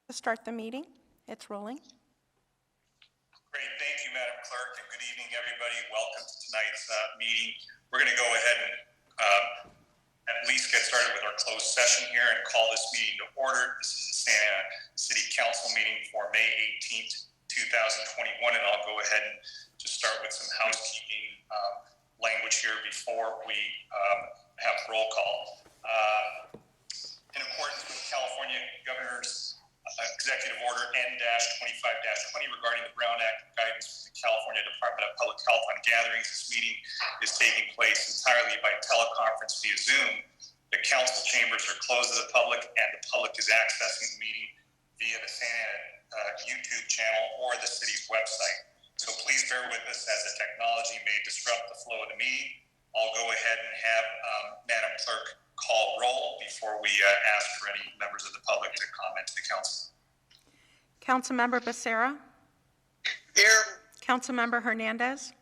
To start the meeting, it's rolling. Great, thank you, Madam Clerk, and good evening, everybody. Welcome to tonight's meeting. We're going to go ahead and at least get started with our closed session here and call this meeting to order. This is the Santa Ana City Council meeting for May 18th, 2021, and I'll go ahead and just start with some housekeeping language here before we have roll call. In accordance with California Governor's Executive Order N-25-20 regarding the Brown Act guidance from the California Department of Public Health on gatherings, this meeting is taking place entirely by teleconference via Zoom. The council chambers are closed to the public, and the public is accessing the meeting via the Santa Ana YouTube channel or the city's website. So please bear with us as the technology may disrupt the flow of the meeting. I'll go ahead and have Madam Clerk call roll before we ask for any members of the public to comment to the council. Councilmember Becerra. Here. Councilmember Hernandez.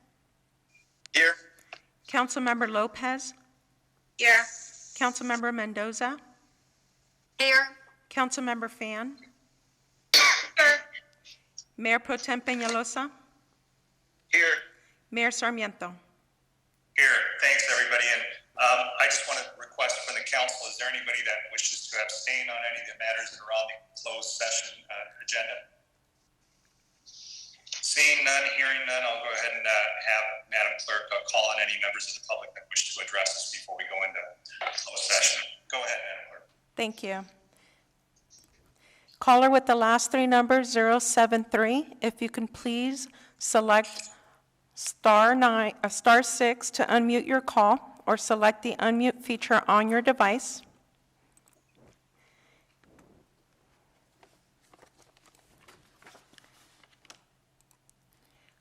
Here. Councilmember Lopez. Here. Councilmember Mendoza. Here. Councilmember Fan. Here. Mayor Pro Tem Peñalosa. Here. Mayor Sarmiento. Here, thanks everybody. And I just want to request from the council, is there anybody that wishes to abstain on any of the matters that are on the closed session agenda? Seeing none, hearing none, I'll go ahead and have Madam Clerk call on any members of the public that wish to address us before we go into closed session. Go ahead, Madam Clerk. Thank you. Caller with the last three numbers, 073. If you can please select *6 to unmute your call, or select the unmute feature on your device.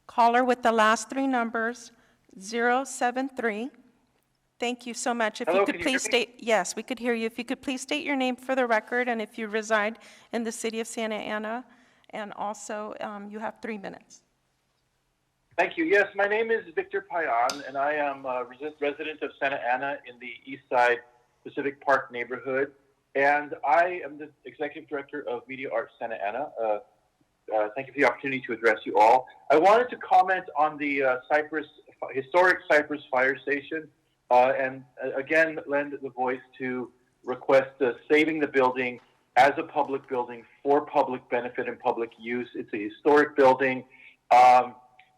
Caller with the last three numbers, 073. Thank you so much. If Hello, you could can you please hear me? state, yes, we could hear you. If you could please state your name for the record, and if you reside in the city of Santa Ana, and also you have 3 minutes. Thank you. Yes, my name is Victor Payan, and I am a resident of Santa Ana in the East Side Pacific Park neighborhood. And I am the Executive Director of Media Arts Santa Ana. Thank you for the opportunity to address you all. I wanted to comment on the historic Cypress Fire Station, and again, lend the voice to request saving the building as a public building for public benefit and public use. It's a historic building.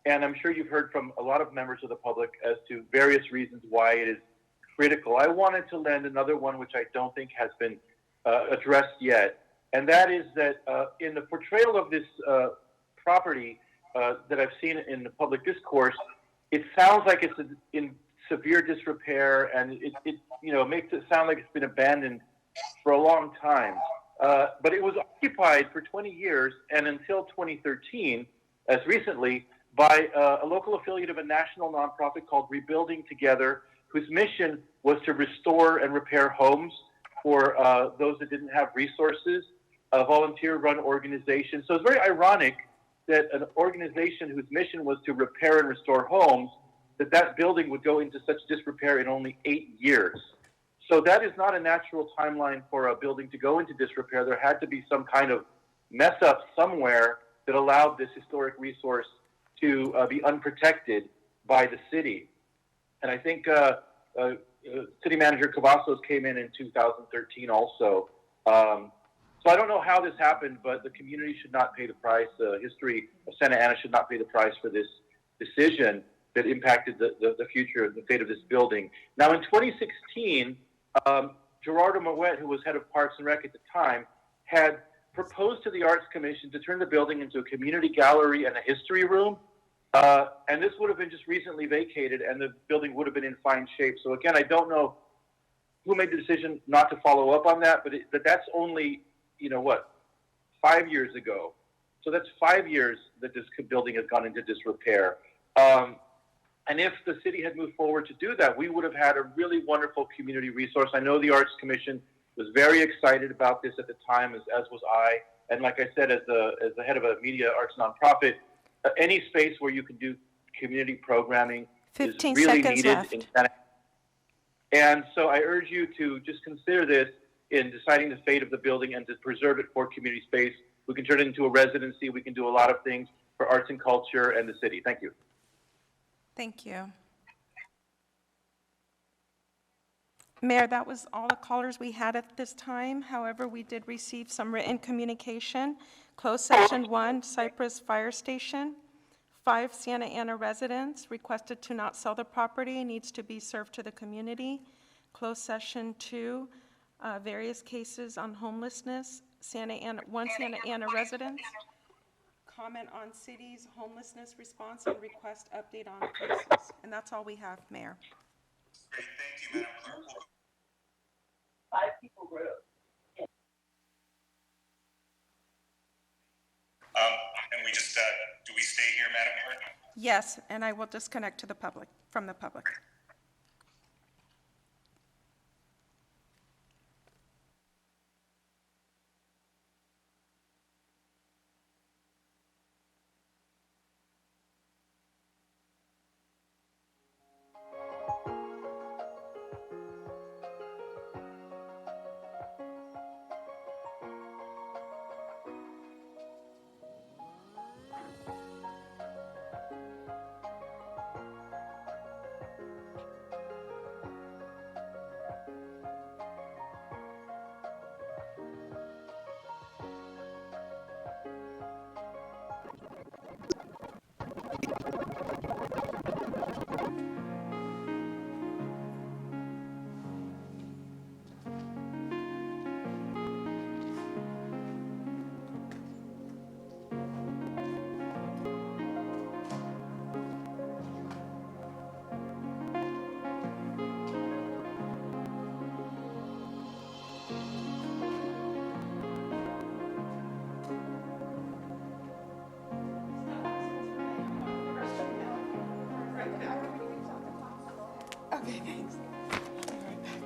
And I'm sure you've heard from a lot of members of the public as to various reasons why it is critical. I wanted to lend another one, which I don't think has been addressed yet, and that is that in the portrayal of this property that I've seen in the public discourse, it sounds like it's in severe disrepair, and it makes it sound like it's been abandoned for a long time. But it was occupied for 20 years, and until 2013, as recently, by a local affiliate of a national nonprofit called Rebuilding Together, whose mission was to restore and repair homes for those that didn't have resources, a volunteer-run organization. So it's very ironic that an organization whose mission was to repair and restore homes, that building would go into such disrepair in only 8 years. So that is not a natural timeline for a building to go into disrepair. There had to be some kind of mess up somewhere that allowed this historic resource to be unprotected by the city. And I think City Manager Cavazos came in 2013 also. So I don't know how this happened, but the community should not pay the price. History of Santa Ana should not pay the price for this decision that impacted the future and the fate of this building. Now in 2016, Gerardo Moet, who was head of Parks and Rec at the time, had proposed to the Arts Commission to turn the building into a community gallery and a history room. And this would have been just recently vacated, and the building would have been in fine shape. So again, I don't know who made the decision not to follow up on that, but that's only, 5 years ago. So that's 5 years that this building has gone into disrepair. And if the city had moved forward to do that, we would have had a really wonderful community resource. I know the Arts Commission was very excited about this at the time, as was I. And like I said, as the head of a media arts nonprofit, any space where you can do community programming 15 is really seconds needed. left. And so I urge you to just consider this in deciding the fate of the building and to preserve it for community space We can turn it into a residency. We can do a lot of things for arts and culture and the city. Thank you. Thank you. Mayor, that was all the callers we had at this time. However, we did receive some written communication. Closed session 1, Cypress Fire Station. 5, Santa Ana residents requested to not sell the property, needs to be served to the community. Closed session 2, various cases on homelessness. Santa Ana residents. Comment on city's homelessness response and request update on cases. And that's all we have, Mayor. Great, thank you, Madam Clerk. We'll go- And we just, do we stay here, Madam Clerk? Yes, and I will disconnect to the public, from the public. Okay, thanks. I'll be right back.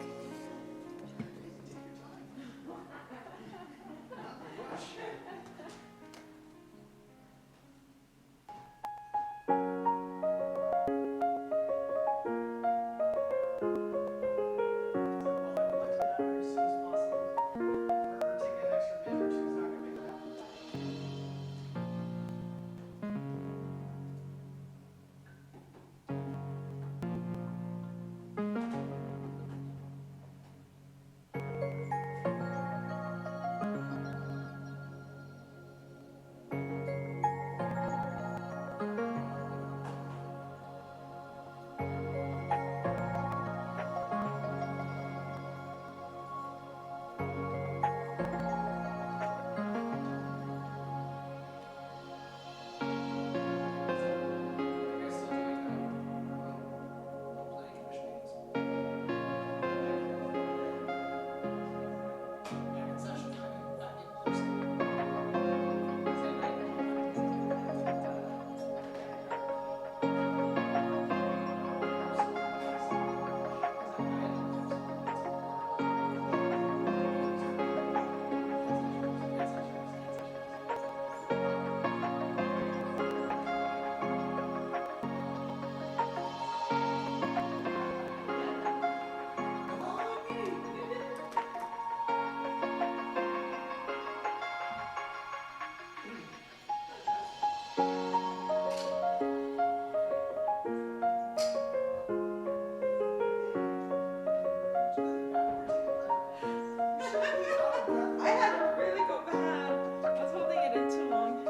I had to really go bad. I was holding it in too long.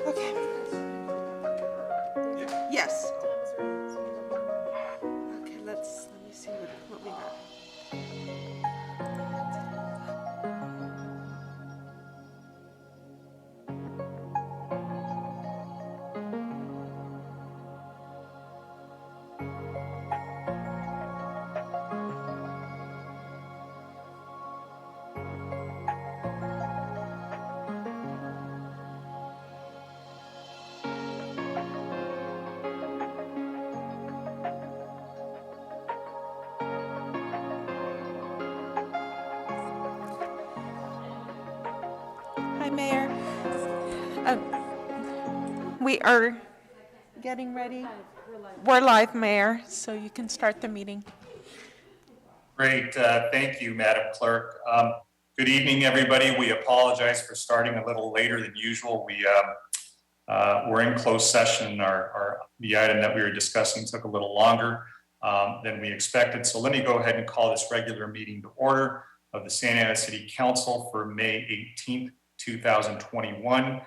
Okay. Yes. Okay, let me see what we got. Hi, Mayor. We are getting ready. We're live, Mayor, so you can start the meeting. Great, thank you, Madam Clerk. Good evening, everybody. We apologize for starting a little later than usual. We're in closed session. The item that we were discussing took a little longer than we expected. So let me go ahead and call this regular meeting to order of the Santa Ana City Council for May 18th, 2021.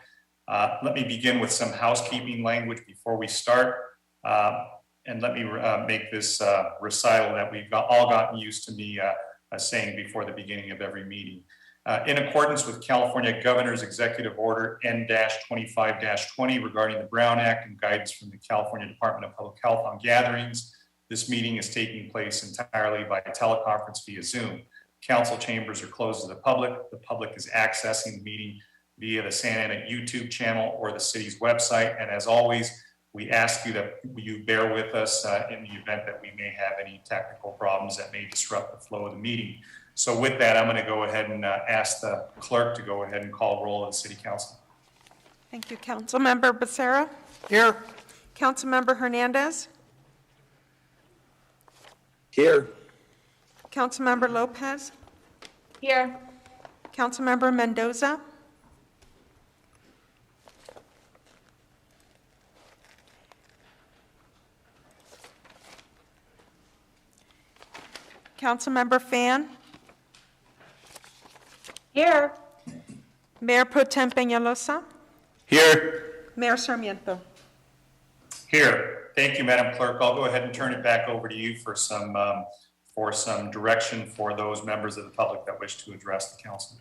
Let me begin with some housekeeping language before we start. And let me make this recital that we've all gotten used to me saying before the beginning of every meeting. In accordance with California Governor's Executive Order N-25-20 regarding the Brown Act and guidance from the California Department of Public Health on gatherings, this meeting is taking place entirely by teleconference via Zoom. Council chambers are closed to the public. The public is accessing the meeting via the Santa Ana YouTube channel or the city's website. And as always, we ask you that you bear with us in the event that we may have any technical problems that may disrupt the flow of the meeting. So with that, I'm going to go ahead and ask the clerk to go ahead and call roll of the City Council. Thank you. Councilmember Becerra? Here. Councilmember Hernandez? Here. Councilmember Lopez? Here. Councilmember Mendoza? Councilmember Fan? Here. Mayor Pro Tem Peñalosa? Here. Mayor Sarmiento? Here. Thank you, Madam Clerk. I'll go ahead and turn it back over to you for some direction for those members of the public that wish to address the council.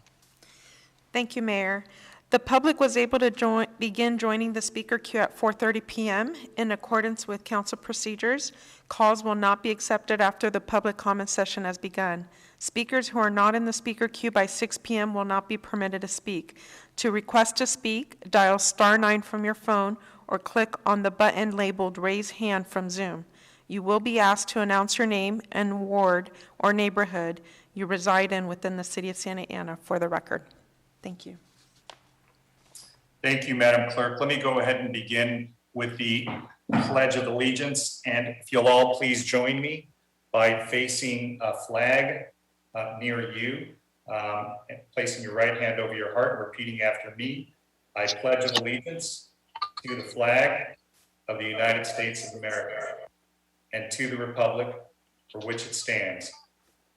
Thank you, Mayor. The public was able to begin joining the speaker queue at 4:30 p.m. in accordance with council procedures. Calls will not be accepted after the public comment session has begun. Speakers who are not in the speaker queue by 6 p.m. will not be permitted to speak. To request to speak, dial *9 from your phone or click on the button labeled Raise Hand from Zoom. You will be asked to announce your name and ward or neighborhood you reside in within the city of Santa Ana for the record. Thank you. Thank you, Madam Clerk. Let me go ahead and begin with the Pledge of Allegiance. And if you'll all please join me by facing a flag near you, and placing your right hand over your heart and repeating after me. I pledge allegiance to the flag of the United States of America and to the republic for which it stands,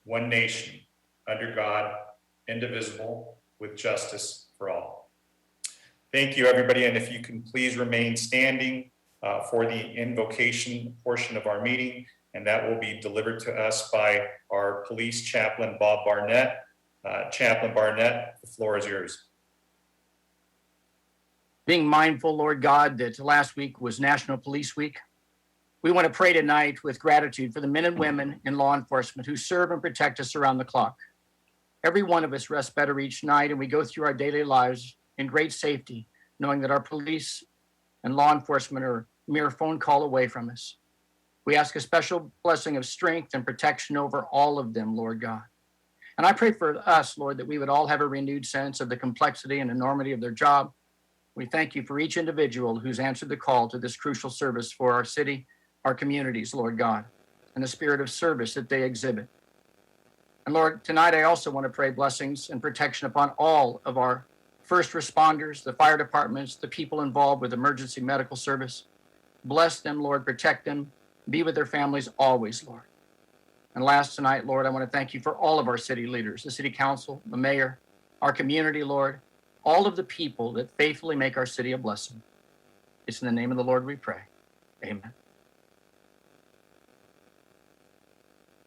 one nation, under God, indivisible, with justice for all. Thank you, everybody. And if you can please remain standing for the invocation portion of our meeting, and that will be delivered to us by our police chaplain, Bob Barnett. Chaplain Barnett, the floor is yours. Being mindful, Lord God, that last week was National Police Week, we want to pray tonight with gratitude for the men and women in law enforcement who serve and protect us around the clock. Every one of us rests better each night, and we go through our daily lives in great safety, knowing that our police and law enforcement are a mere phone call away from us. We ask a special blessing of strength and protection over all of them, Lord God. And I pray for us, Lord, that we would all have a renewed sense of the complexity and enormity of their job. We thank you for each individual who's answered the call to this crucial service for our city, our communities, Lord God, and the spirit of service that they exhibit. And Lord, tonight I also want to pray blessings and protection upon all of our first responders, the fire departments, the people involved with emergency medical service. Bless them, Lord, protect them, be with their families always, Lord. And last tonight, Lord, I want to thank you for all of our city leaders, the city council, the mayor, our community, Lord, all of the people that faithfully make our city a blessing. It's in the name of the Lord we pray. Amen.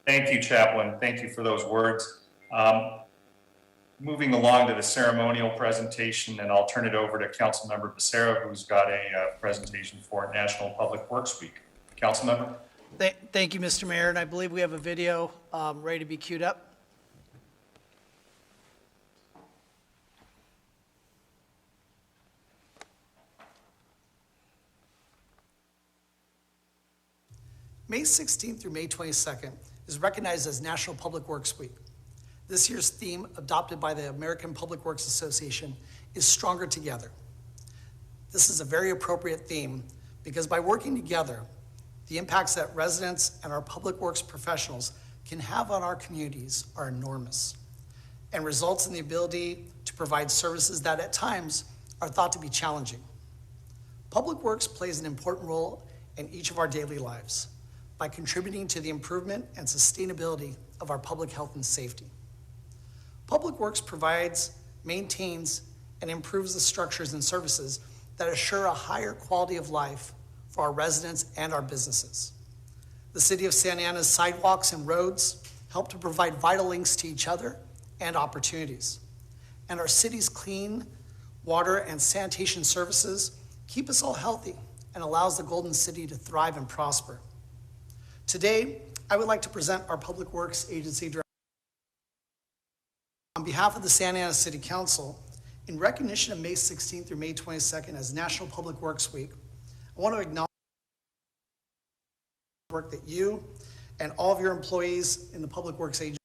Thank you, Chaplain. Thank you for those words. Moving along to the ceremonial presentation, and I'll turn it over to Councilmember Becerra, who's got a presentation for National Public Works Week. Councilmember? Thank you, Mr. Mayor, and I believe we have a video ready to be queued up. May 16th through May 22nd is recognized as National Public Works Week. This year's theme, adopted by the American Public Works Association, is Stronger Together. This is a very appropriate theme because by working together, the impacts that residents and our public works professionals can have on our communities are enormous. and results in the ability to provide services that at times are thought to be challenging. Public Works plays an important role in each of our daily lives by contributing to the improvement and sustainability of our public health and safety. Public Works provides, maintains, and improves the structures and services that assure a higher quality of life for our residents and our businesses. The City of Santa Ana's sidewalks and roads help to provide vital links to each other and opportunities. And our city's clean water and sanitation services keep us all healthy and allows the Golden City to thrive and prosper. Today, I would like to present our Public Works Agency Director. On behalf of the Santa Ana City Council, in recognition of May 16th through May 22nd as National Public Works Week, I want to acknowledge the work that you and all of your employees in the Public Works Agency.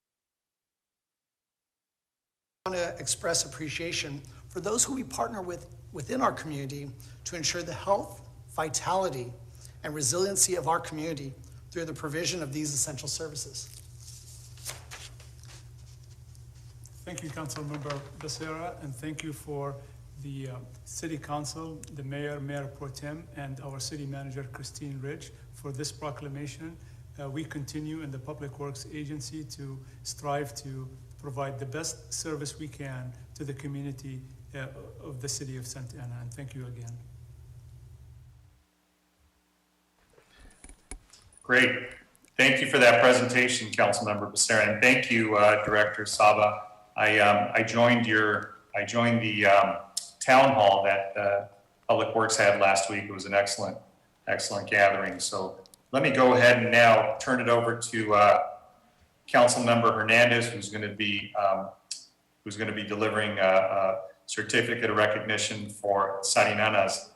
I want to express appreciation for those who we partner with within our community to ensure the health, vitality, and resiliency of our community through the provision of these essential services. Thank you, Councilmember Becerra, and thank you for the City Council, the Mayor, Mayor Pro Tem, and our City Manager, Christine Ridge, for this proclamation. We continue in the Public Works Agency to strive to provide the best service we can to the community of the City of Santa Ana, and thank you again. Great. Thank you for that presentation, Councilmember Becerra, and thank you, Director Saba. I joined the town hall that Public Works had last week. It was an excellent gathering. So let me go ahead and now turn it over to Councilmember Hernandez, who's going to be delivering a certificate of recognition for Sarinana's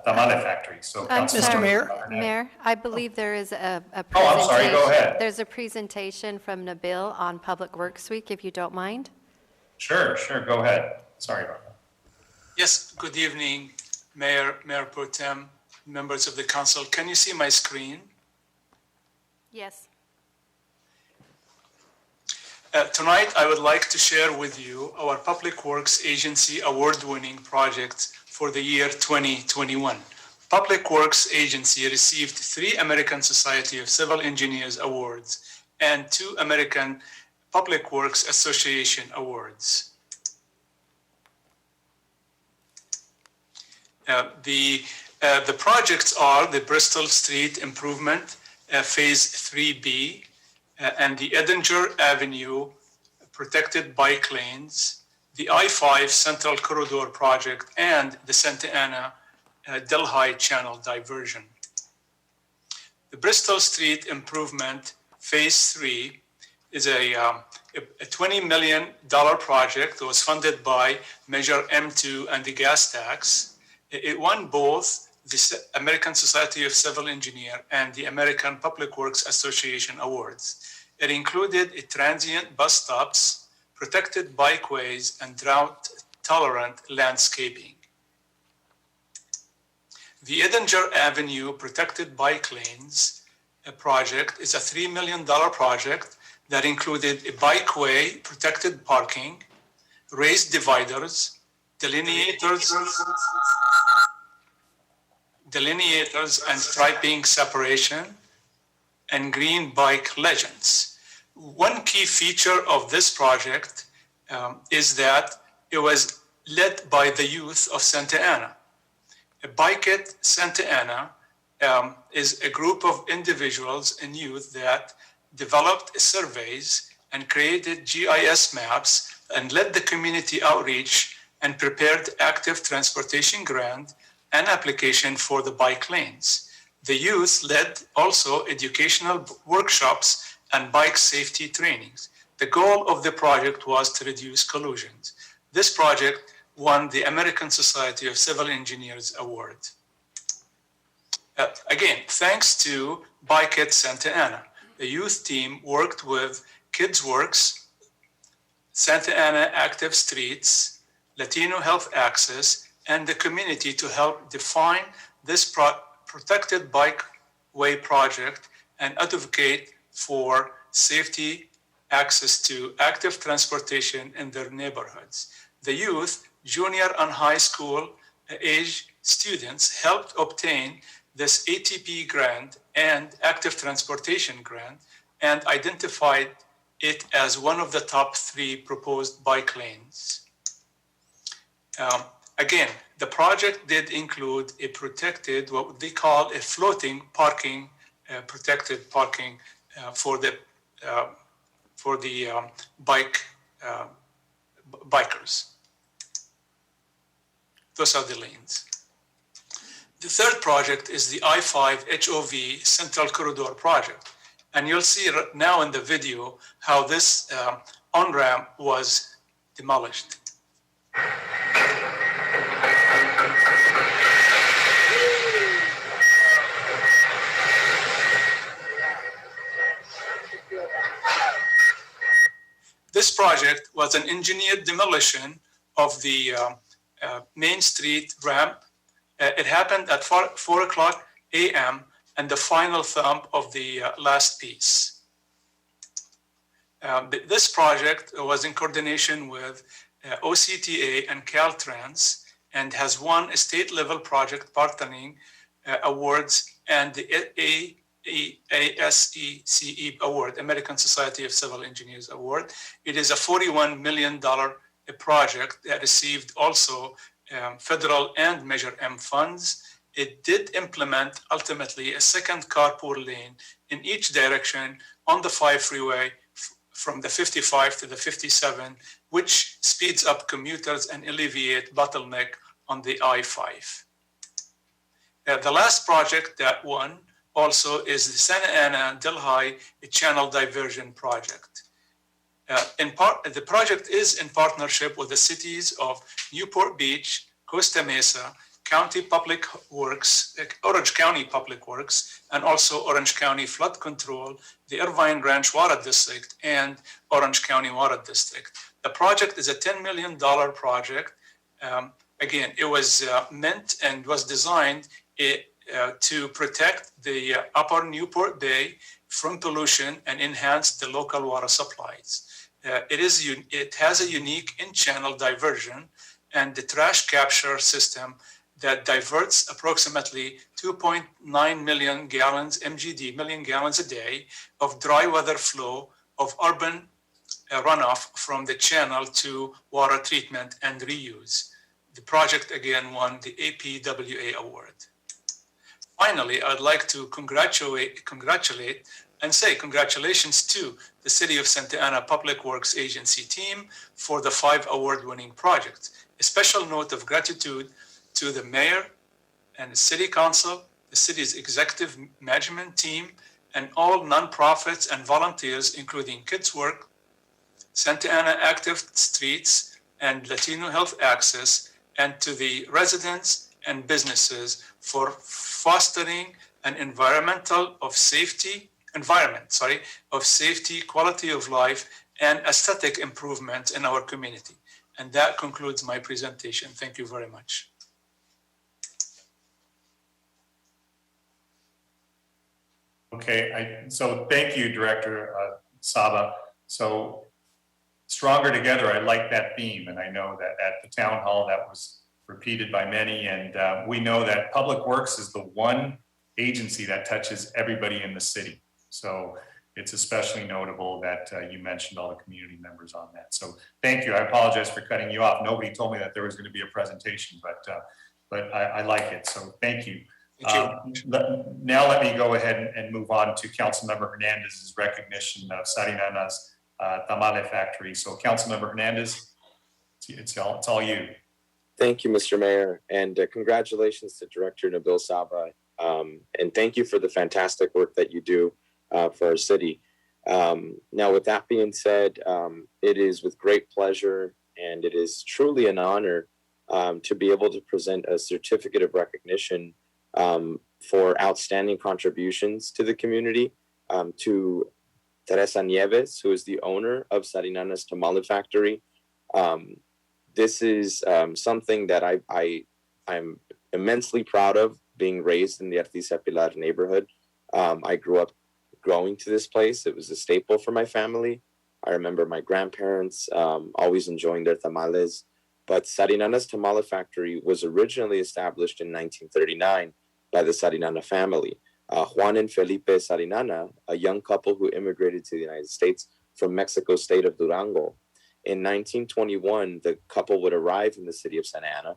tamale factory. So, I'm Mr. sorry, Mayor? Mayor, I believe there is a presentation. Oh, I'm sorry, go ahead. There's a presentation from Nabil on Public Works Week, if you don't mind. Sure, go ahead. Sorry about that. Yes, good evening, Mayor, Mayor Pro Tem, members of the council. Can you see my screen? Yes. Tonight, I would like to share with you our Public Works Agency award-winning projects for the year 2021. Public Works Agency received 3 American Society of Civil Engineers awards and 2 American Public Works Association awards. The projects are the Bristol Street Improvement, Phase 3B, and the Edinger Avenue Protected Bike Lanes, the I-5 Central Corridor Project, and the Santa Ana Delhi Channel Diversion. The Bristol Street Improvement Phase 3 is a $20 million project that was funded by Measure M2 and the gas tax. It won both the American Society of Civil Engineers and the American Public Works Association awards. It included transient bus stops, protected bikeways, and drought-tolerant landscaping. The Edinger Avenue Protected Bike Lanes project is a $3 million project that included a bikeway, protected parking, raised dividers, delineators and striping separation, and green bike legends. One key feature of this project is that it was led by the youth of Santa Ana. Bike It Santa Ana is a group of individuals and youth that developed surveys and created GIS maps and led the community outreach and prepared active transportation grant and application for the bike lanes. The youth led also educational workshops and bike safety trainings. The goal of the project was to reduce collisions. This project won the American Society of Civil Engineers Award. Again, thanks to Bike It Santa Ana. The youth team worked with Kids Works, Santa Ana Active Streets, Latino Health Access, and the community to help define this protected bikeway project and advocate for safety access to active transportation in their neighborhoods. The youth, junior and high school age students helped obtain this ATP grant and active transportation grant and identified it as one of the top 3 proposed bike lanes. Again, the project did include a protected, what they call a floating parking, protected parking for the bikers. Those are the lanes. The third project is the I-5 HOV Central Corridor project. And you'll see now in the video how this on-ramp was demolished. This project was an engineered demolition of the Main Street ramp. It happened at 4 o'clock a.m. and the final thump of the last piece. This project was in coordination with OCTA and Caltrans and has won a state-level project partnering awards and the ASECE Award, American Society of Civil Engineers Award. It is a $41 million project that received also federal and Measure M funds. It did implement ultimately a second carpool lane in each direction on the 5 freeway from the 55 to the 57, which speeds up commuters and alleviate bottleneck on the I-5. The last project that won also is the Santa Ana Delhi Channel Diversion Project. The project is in partnership with the cities of Newport Beach, Costa Mesa, County Public Works, Orange County Public Works, and also Orange County Flood Control, the Irvine Ranch Water District, and Orange County Water District. The project is a $10 million project. Again, it was meant and was designed to protect the upper Newport Bay from pollution and enhance the local water supplies. It has a unique in-channel diversion and the trash capture system that diverts approximately 2.9 million gallons, MGD, million gallons a day of dry weather flow of urban runoff from the channel to water treatment and reuse. The project again won the APWA award. Finally, I'd like to congratulate and say congratulations to the City of Santa Ana Public Works Agency team for the 5 award-winning projects. A special note of gratitude to the mayor and the city council, the city's executive management team, and all nonprofits and volunteers, including Kids Work, Santa Ana Active Streets, and Latino Health Access, and to the residents and businesses for fostering an environment of safety, quality of life, and aesthetic improvements in our community. And that concludes my presentation. Thank you very much. Okay, so thank you, Director Saba. So stronger together, I like that theme. And I know that at the town hall that was repeated by many. And we know that Public Works is the one agency that touches everybody in the city. So it's especially notable that you mentioned all the community members on that. So thank you. I apologize for cutting you off. Nobody told me that there was going to be a presentation, but I like it. So thank you. Now let me go ahead and move on to Councilmember Hernandez's recognition of Sarina's Tamale Factory. So Councilmember Hernandez, it's all you. Thank you, Mr. Mayor, and congratulations to Director Nabil Saba. And thank you for the fantastic work that you do for our city. Now, with that being said, it is with great pleasure and it is truly an honor to be able to present a certificate of recognition for outstanding contributions to the community to Teresa Nieves, who is the owner of Sarinana's Tamale Factory. This is something that I'm immensely proud of, being raised in the Artiza Pilar neighborhood. I grew up going to this place. It was a staple for my family. I remember my grandparents always enjoying their tamales. But Sarinana's Tamale Factory was originally established in 1939 by the Sarinana family. Juan and Felipe Sarinana, a young couple who immigrated to the United States from Mexico state of Durango. In 1921, the couple would arrive in the city of Santa Ana.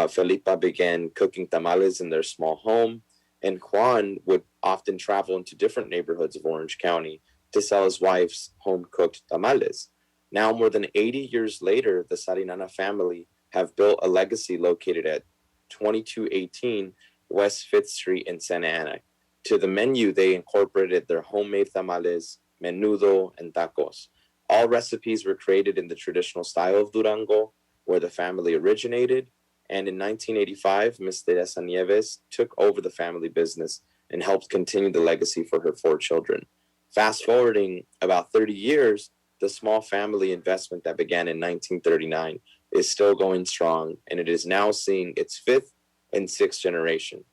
Felipe began cooking tamales in their small home, and Juan would often travel into different neighborhoods of Orange County to sell his wife's home-cooked tamales. Now, more than 80 years later, the Sarinana family have built a legacy located at 2218 West 5th Street in Santa Ana. To the menu, they incorporated their homemade tamales, menudo, and tacos. All recipes were created in the traditional style of Durango, where the family originated. And in 1985, Ms. Teresa Nieves took over the family business and helped continue the legacy for her 4 children. Fast forwarding about 30 years, the small family investment that began in 1939 is still going strong, and it is now seeing its 5th and 6th generation.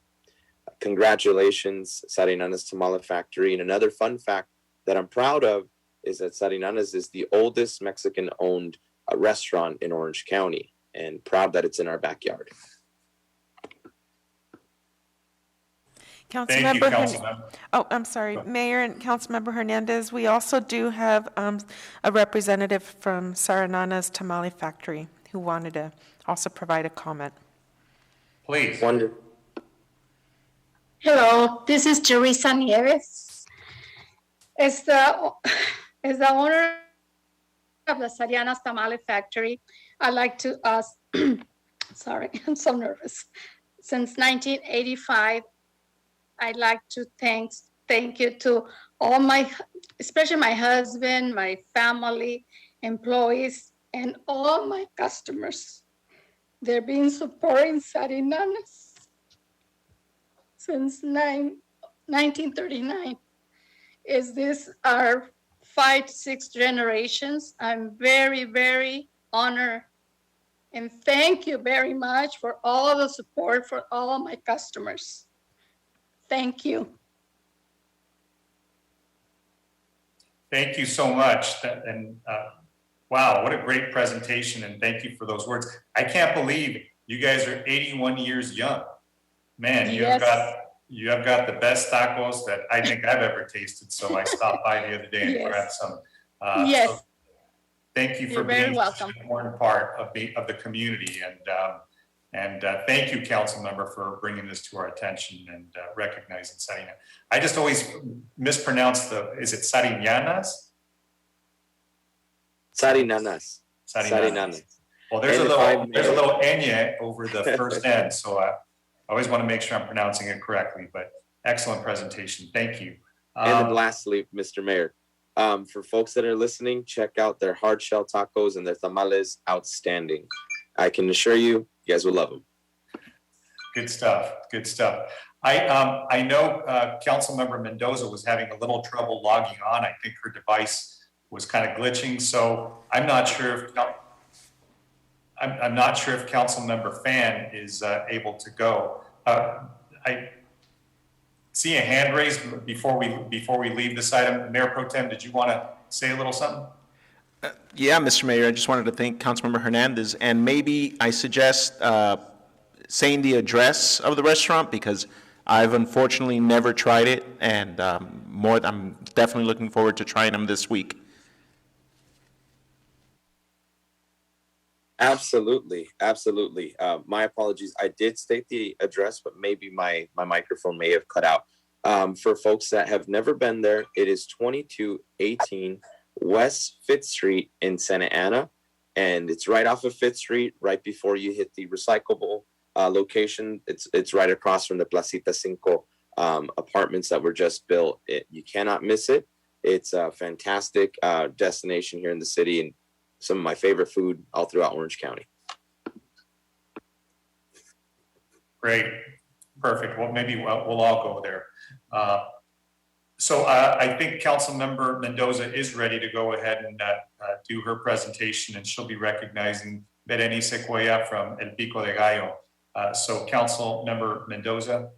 Congratulations, Sarinana's Tamale Factory. And another fun fact that I'm proud of is that Sarinana's is the oldest Mexican-owned restaurant in Orange County, and proud that it's in our backyard. Thank you, Councilmember. Oh, I'm sorry, Mayor and Councilmember Hernandez, we also do have a representative from Sarinana's Tamale Factory who wanted to also provide a comment. Please. Hello, this is Teresa Nieves. As the owner of the Sarinana's Tamale Factory, I'd like to ask, sorry, I'm so nervous. Since 1985, I'd like to thank you to all especially my husband, my family, employees, and all my customers. They've been supporting Sarinana's since 1939. Is this our 5, 6 generations? I'm very, very honored. And thank you very much for all the support for all of my customers. Thank you. Thank you so much. Wow, what a great presentation, and thank you for those words. I can't believe you guys are 81 years young. Man, Yes. you have got the best tacos that I think I've ever tasted. So I stopped by the other day and Yes. grabbed some. Yes. So thank you for You're very being such welcome. an important part of the community, and thank you, council member, for bringing this to our attention and recognizing Sarina. I just always mispronounce is it Sarinanas? Sarinanas. Sarinanas. Well, there's a little enye over the first end, so I always want to make sure I'm pronouncing it correctly. But excellent presentation, thank you. And then lastly, Mr. Mayor, for folks that are listening, check out their hard shell tacos and their tamales. Outstanding. I can assure you, you guys will love them. Good stuff. Good stuff. I know Councilmember Mendoza was having a little trouble logging on. I think her device was kind of glitching, so I'm not sure if Councilmember Fan is able to go. I see a hand raised before we leave this item. Mayor Pro Tem, did you want to say a little something? Yeah, Mr. Mayor, I just wanted to thank Councilmember Hernandez, and maybe I suggest saying the address of the restaurant, because I've unfortunately never tried it, and I'm definitely looking forward to trying them this week. Absolutely. My apologies. I did state the address, but maybe my microphone may have cut out. For folks that have never been there, it is 2218 West 5th Street in Santa Ana, and it's right off of 5th Street, right before you hit the recyclable location. It's right across from the Placita Cinco apartments that were just built. You cannot miss it. It's a fantastic destination here in the city, and some of my favorite food all throughout Orange County. Great, perfect. Well, maybe we'll all go there. So I think Councilmember Mendoza is ready to go ahead and do her presentation, and she'll be recognizing Berenice Cuellar from El Pico de Gallo. So Councilmember Mendoza.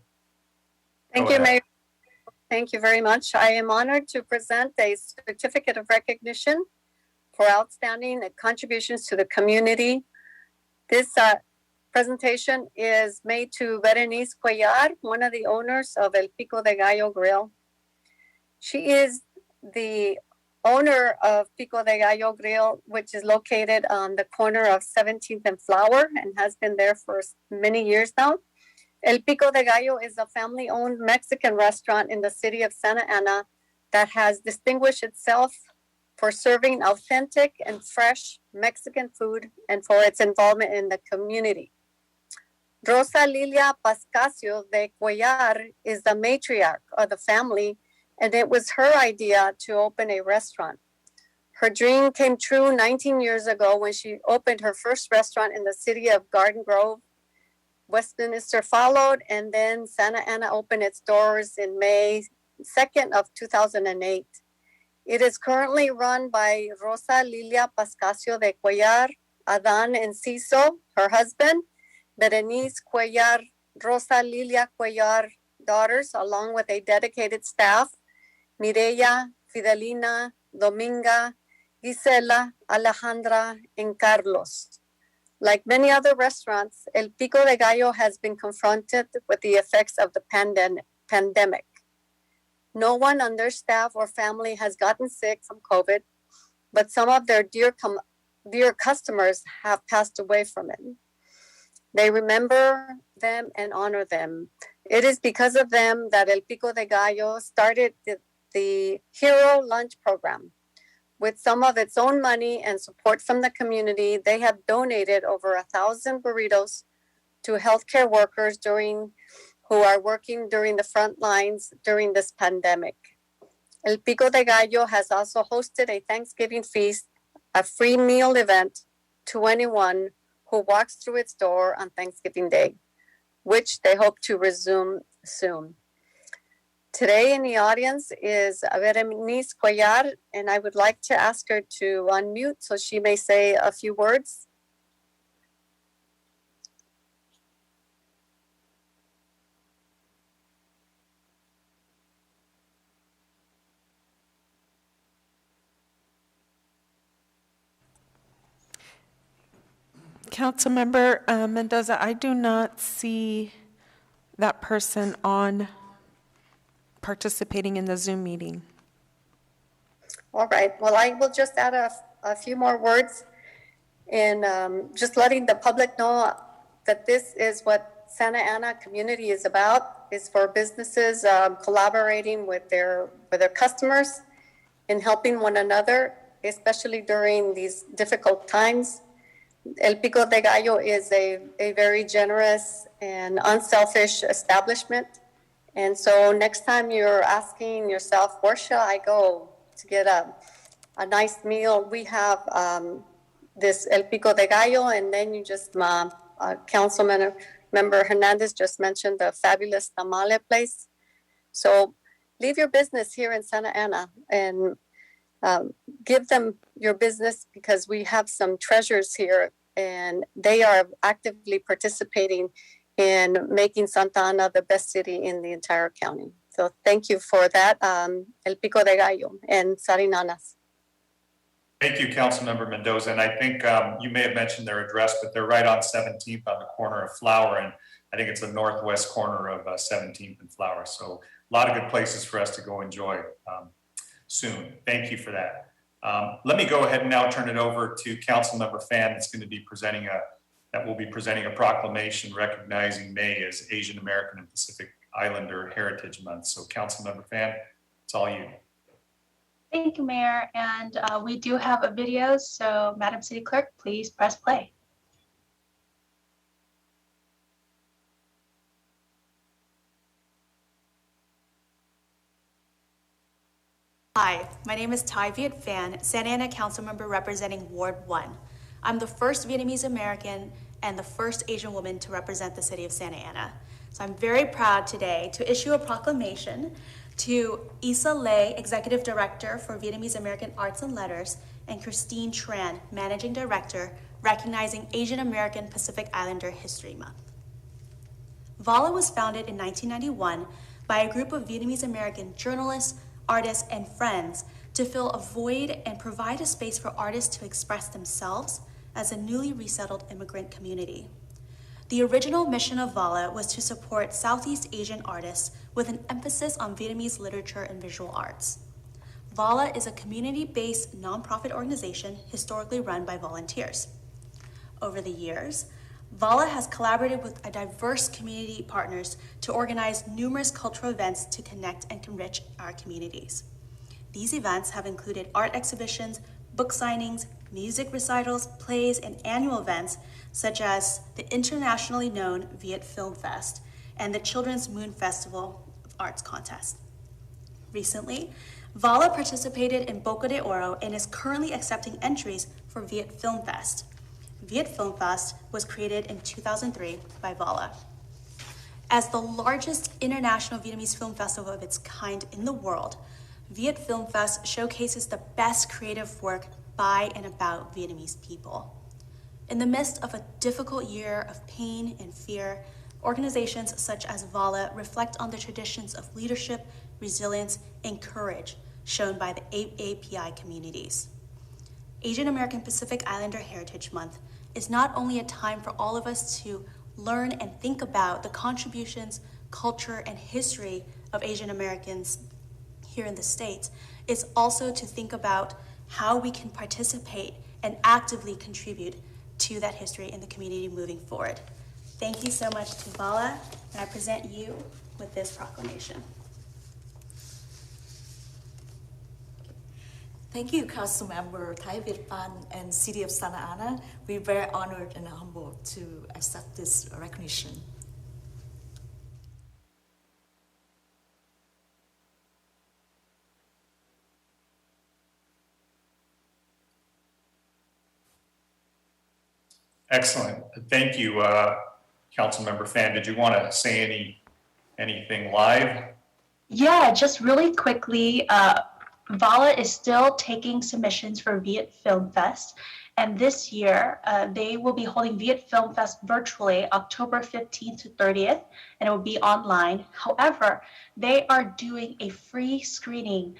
Thank you, Mayor. Thank you very much. I am honored to present a certificate of recognition for outstanding contributions to the community. This presentation is made to Berenice Cuellar, one of the owners of El Pico de Gallo Grill. She is the owner of Pico de Gallo Grill, which is located on the corner of 17th and Flower and has been there for many years now. El Pico de Gallo is a family-owned Mexican restaurant in the city of Santa Ana that has distinguished itself for serving authentic and fresh Mexican food and for its involvement in the community. Rosa Lilia Pascasio de Cuellar is the matriarch of the family, and it was her idea to open a restaurant. Her dream came true 19 years ago when she opened her first restaurant in the city of Garden Grove. Westminster followed, and then Santa Ana opened its doors in May 2nd of 2008. It is currently run by Rosa Lilia Pascasio de Cuellar, Adan Enciso, her husband, Berenice Cuellar, Rosa Lilia Cuellar daughters, along with a dedicated staff, Mireya, Fidelina, Dominga, Gisela, Alejandra, and Carlos. Like many other restaurants, El Pico de Gallo has been confronted with the effects of the pandemic. No one on their staff or family has gotten sick from COVID, but some of their dear customers have passed away from it. They remember them and honor them. It is because of them that El Pico de Gallo started the Hero Lunch Program. With some of its own money and support from the community, they have donated over 1,000 burritos to healthcare workers who are working during the front lines during this pandemic. El Pico de Gallo has also hosted a Thanksgiving feast, a free meal event to anyone who walks through its door on Thanksgiving Day, which they hope to resume soon. Today in the audience is Berenice Cuellar, and I would like to ask her to unmute so she may say a few words. Councilmember Mendoza, I do not see that person on participating in the Zoom meeting. All right, well, I will just add a few more words in just letting the public know that this is what Santa Ana community is about, is for businesses collaborating with their customers and helping one another, especially during these difficult times. El Pico de Gallo is a very generous and unselfish establishment. And so next time you're asking yourself, where shall I go to get a nice meal? We have this El Pico de Gallo, and then you just, Councilmember Hernandez just mentioned the fabulous tamale place. So leave your business here in Santa Ana and give them your business, because we have some treasures here and they are actively participating in making Santa Ana the best city in the entire county. So thank you for that, El Pico de Gallo and Sarinanas. Thank you, Councilmember Mendoza. And I think you may have mentioned their address, but they're right on 17th on the corner of Flower. And I think it's the northwest corner of 17th and Flower. So a lot of good places for us to go enjoy soon. Thank you for that. Let me go ahead and now turn it over to Councilmember Fan. That's going to be presenting a proclamation recognizing May as Asian American and Pacific Islander Heritage Month. So Councilmember Fan, it's all you. Thank you, Mayor. And we do have a video. So Madam City Clerk, please press play. Hi, my name is Thai Viet Phan, Santa Ana Councilmember representing Ward 1. I'm the first Vietnamese American and the first Asian woman to represent the city of Santa Ana. So I'm very proud today to issue a proclamation to Issa Lay, Executive Director for Vietnamese American Arts and Letters, and Christine Tran, Managing Director, recognizing Asian American Pacific Islander History Month. VALA was founded in 1991 by a group of Vietnamese American journalists, artists, and friends to fill a void and provide a space for artists to express themselves as a newly resettled immigrant community. The original mission of VALA was to support Southeast Asian artists with an emphasis on Vietnamese literature and visual arts. VALA is a community-based nonprofit organization historically run by volunteers. Over the years, VALA has collaborated with a diverse community partners to organize numerous cultural events to connect and enrich our communities. These events have included art exhibitions, book signings, music recitals, plays, and annual events such as the internationally known Viet Film Fest and the Children's Moon Festival of Arts Contest. Recently, VALA participated in Boca de Oro and is currently accepting entries for Viet Film Fest. Viet Film Fest was created in 2003 by VALA. As the largest international Vietnamese film festival of its kind in the world, Viet Film Fest showcases the best creative work by and about Vietnamese people. In the midst of a difficult year of pain and fear, organizations such as VALA reflect on the traditions of leadership, resilience, and courage shown by the API communities. Asian American Pacific Islander Heritage Month is not only a time for all of us to learn and think about the contributions, culture, and history of Asian Americans here in the States, it's also to think about how we can participate and actively contribute to that history in the community moving forward. Thank you so much to VALA, and I present you with this proclamation. Thank you, Councilmember Thai Viet Phan and City of Santa Ana. We're very honored and humbled to accept this recognition. Excellent. Thank you, Councilmember Phan. Did you want to say anything live? Yeah, just really quickly, VALA is still taking submissions for Viet Film Fest. And this year, they will be holding Viet Film Fest virtually October 15th to 30th, and it will be online. However, they are doing a free screening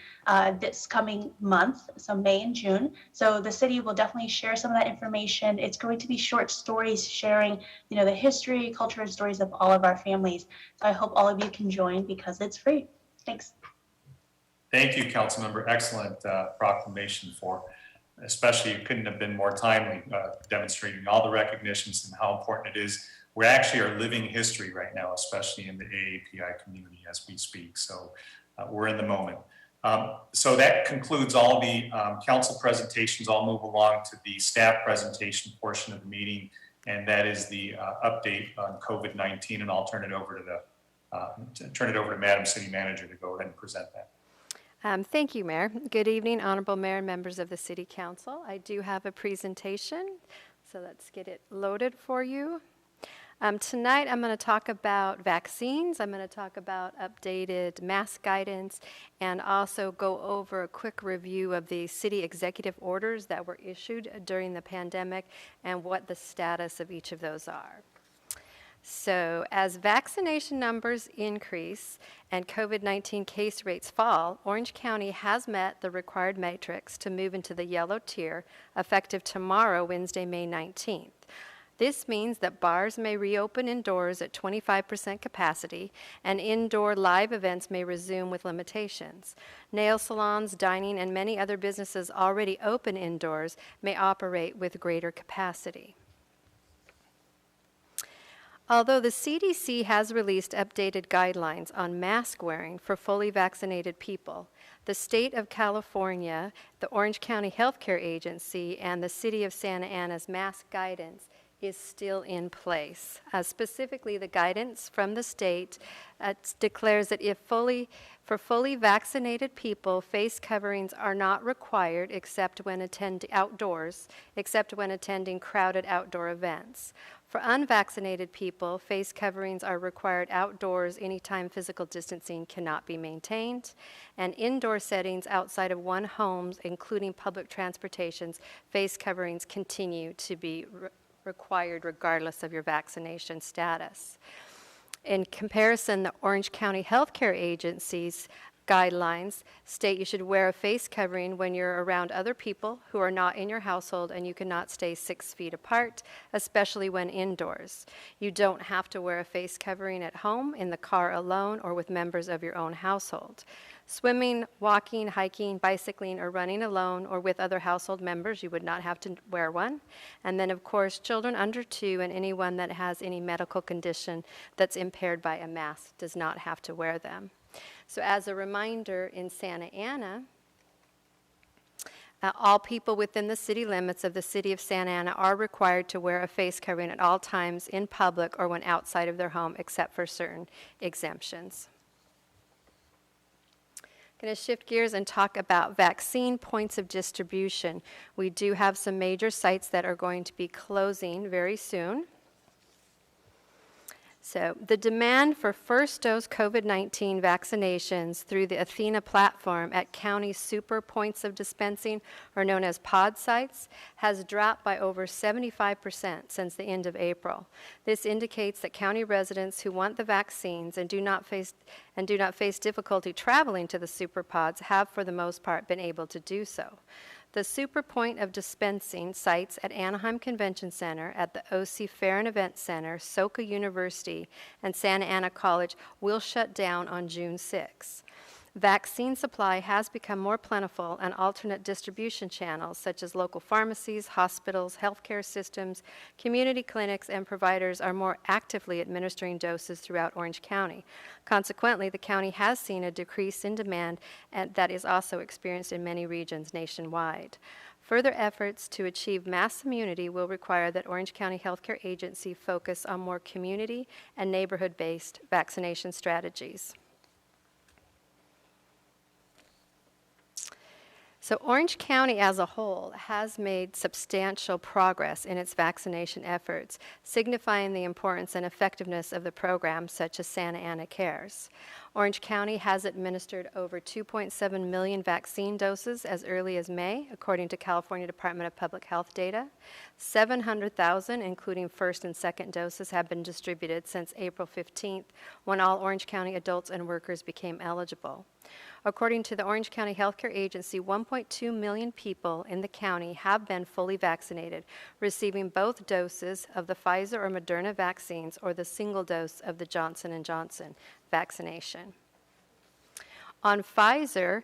this coming month, so May and June. So the city will definitely share some of that information. It's going to be short stories sharing, the history, culture, and stories of all of our families. So I hope all of you can join because it's free. Thanks. Thank you, Councilmember. Excellent proclamation especially it couldn't have been more timely, demonstrating all the recognitions and how important it is. We actually are living history right now, especially in the AAPI community as we speak. So we're in the moment. So that concludes all the council presentations. I'll move along to the staff presentation portion of the meeting, and that is the update on COVID-19. And I'll turn it over to Madam City Manager to go ahead and present that. Thank you, Mayor. Good evening, Honorable Mayor and members of the City Council. I do have a presentation, so let's get it loaded for you. Tonight, I'm going to talk about vaccines. I'm going to talk about updated mask guidance and also go over a quick review of the city executive orders that were issued during the pandemic and what the status of each of those are. So as vaccination numbers increase and COVID-19 case rates fall, Orange County has met the required metrics to move into the yellow tier effective tomorrow, Wednesday, May 19th. This means that bars may reopen indoors at 25% capacity and indoor live events may resume with limitations. Nail salons, dining, and many other businesses already open indoors may operate with greater capacity. Although the CDC has released updated guidelines on mask wearing for fully vaccinated people, the state of California, the Orange County Healthcare Agency, and the City of Santa Ana's mask guidance is still in place. Specifically, the guidance from the state declares that for fully vaccinated people, face coverings are not required except when attending crowded outdoor events. For unvaccinated people, face coverings are required outdoors anytime physical distancing cannot be maintained, and indoor settings outside of one home, including public transportations, face coverings continue to be required regardless of your vaccination status. In comparison, the Orange County Healthcare Agency's guidelines state you should wear a face covering when you're around other people who are not in your household, and you cannot stay 6 feet apart, especially when indoors. You don't have to wear a face covering at home, in the car alone, or with members of your own household. Swimming, walking, hiking, bicycling, or running alone or with other household members, you would not have to wear one. And then, of course, children under 2 and anyone that has any medical condition that's impaired by a mask does not have to wear them. So as a reminder, in Santa Ana, all people within the city limits of the city of Santa Ana are required to wear a face covering at all times in public or when outside of their home, except for certain exemptions. Going to shift gears and talk about vaccine points of distribution. We do have some major sites that are going to be closing very soon. So the demand for first dose COVID-19 vaccinations through the Athena platform at county super points of dispensing, or known as pod sites, has dropped by over 75% since the end of April. This indicates that county residents who want the vaccines and do not face difficulty traveling to the super pods have, for the most part, been able to do so. The super point of dispensing sites at Anaheim Convention Center, at the OC Fair and Event Center, Soka University, and Santa Ana College will shut down on June 6. Vaccine supply has become more plentiful, and alternate distribution channels such as local pharmacies, hospitals, healthcare systems, community clinics, and providers are more actively administering doses throughout Orange County. Consequently, the county has seen a decrease in demand, and that is also experienced in many regions nationwide. Further efforts to achieve mass immunity will require that Orange County Healthcare Agency focus on more community and neighborhood-based vaccination strategies. So Orange County as a whole has made substantial progress in its vaccination efforts, signifying the importance and effectiveness of the programs such as Santa Ana Cares. Orange County has administered over 2.7 million vaccine doses as early as May, according to California Department of Public Health data. 700,000, including first and second doses, have been distributed since April 15th, when all Orange County adults and workers became eligible. According to the Orange County Healthcare Agency, 1.2 million people in the county have been fully vaccinated, receiving both doses of the Pfizer or Moderna vaccines or the single dose of the Johnson & Johnson vaccination. On Pfizer,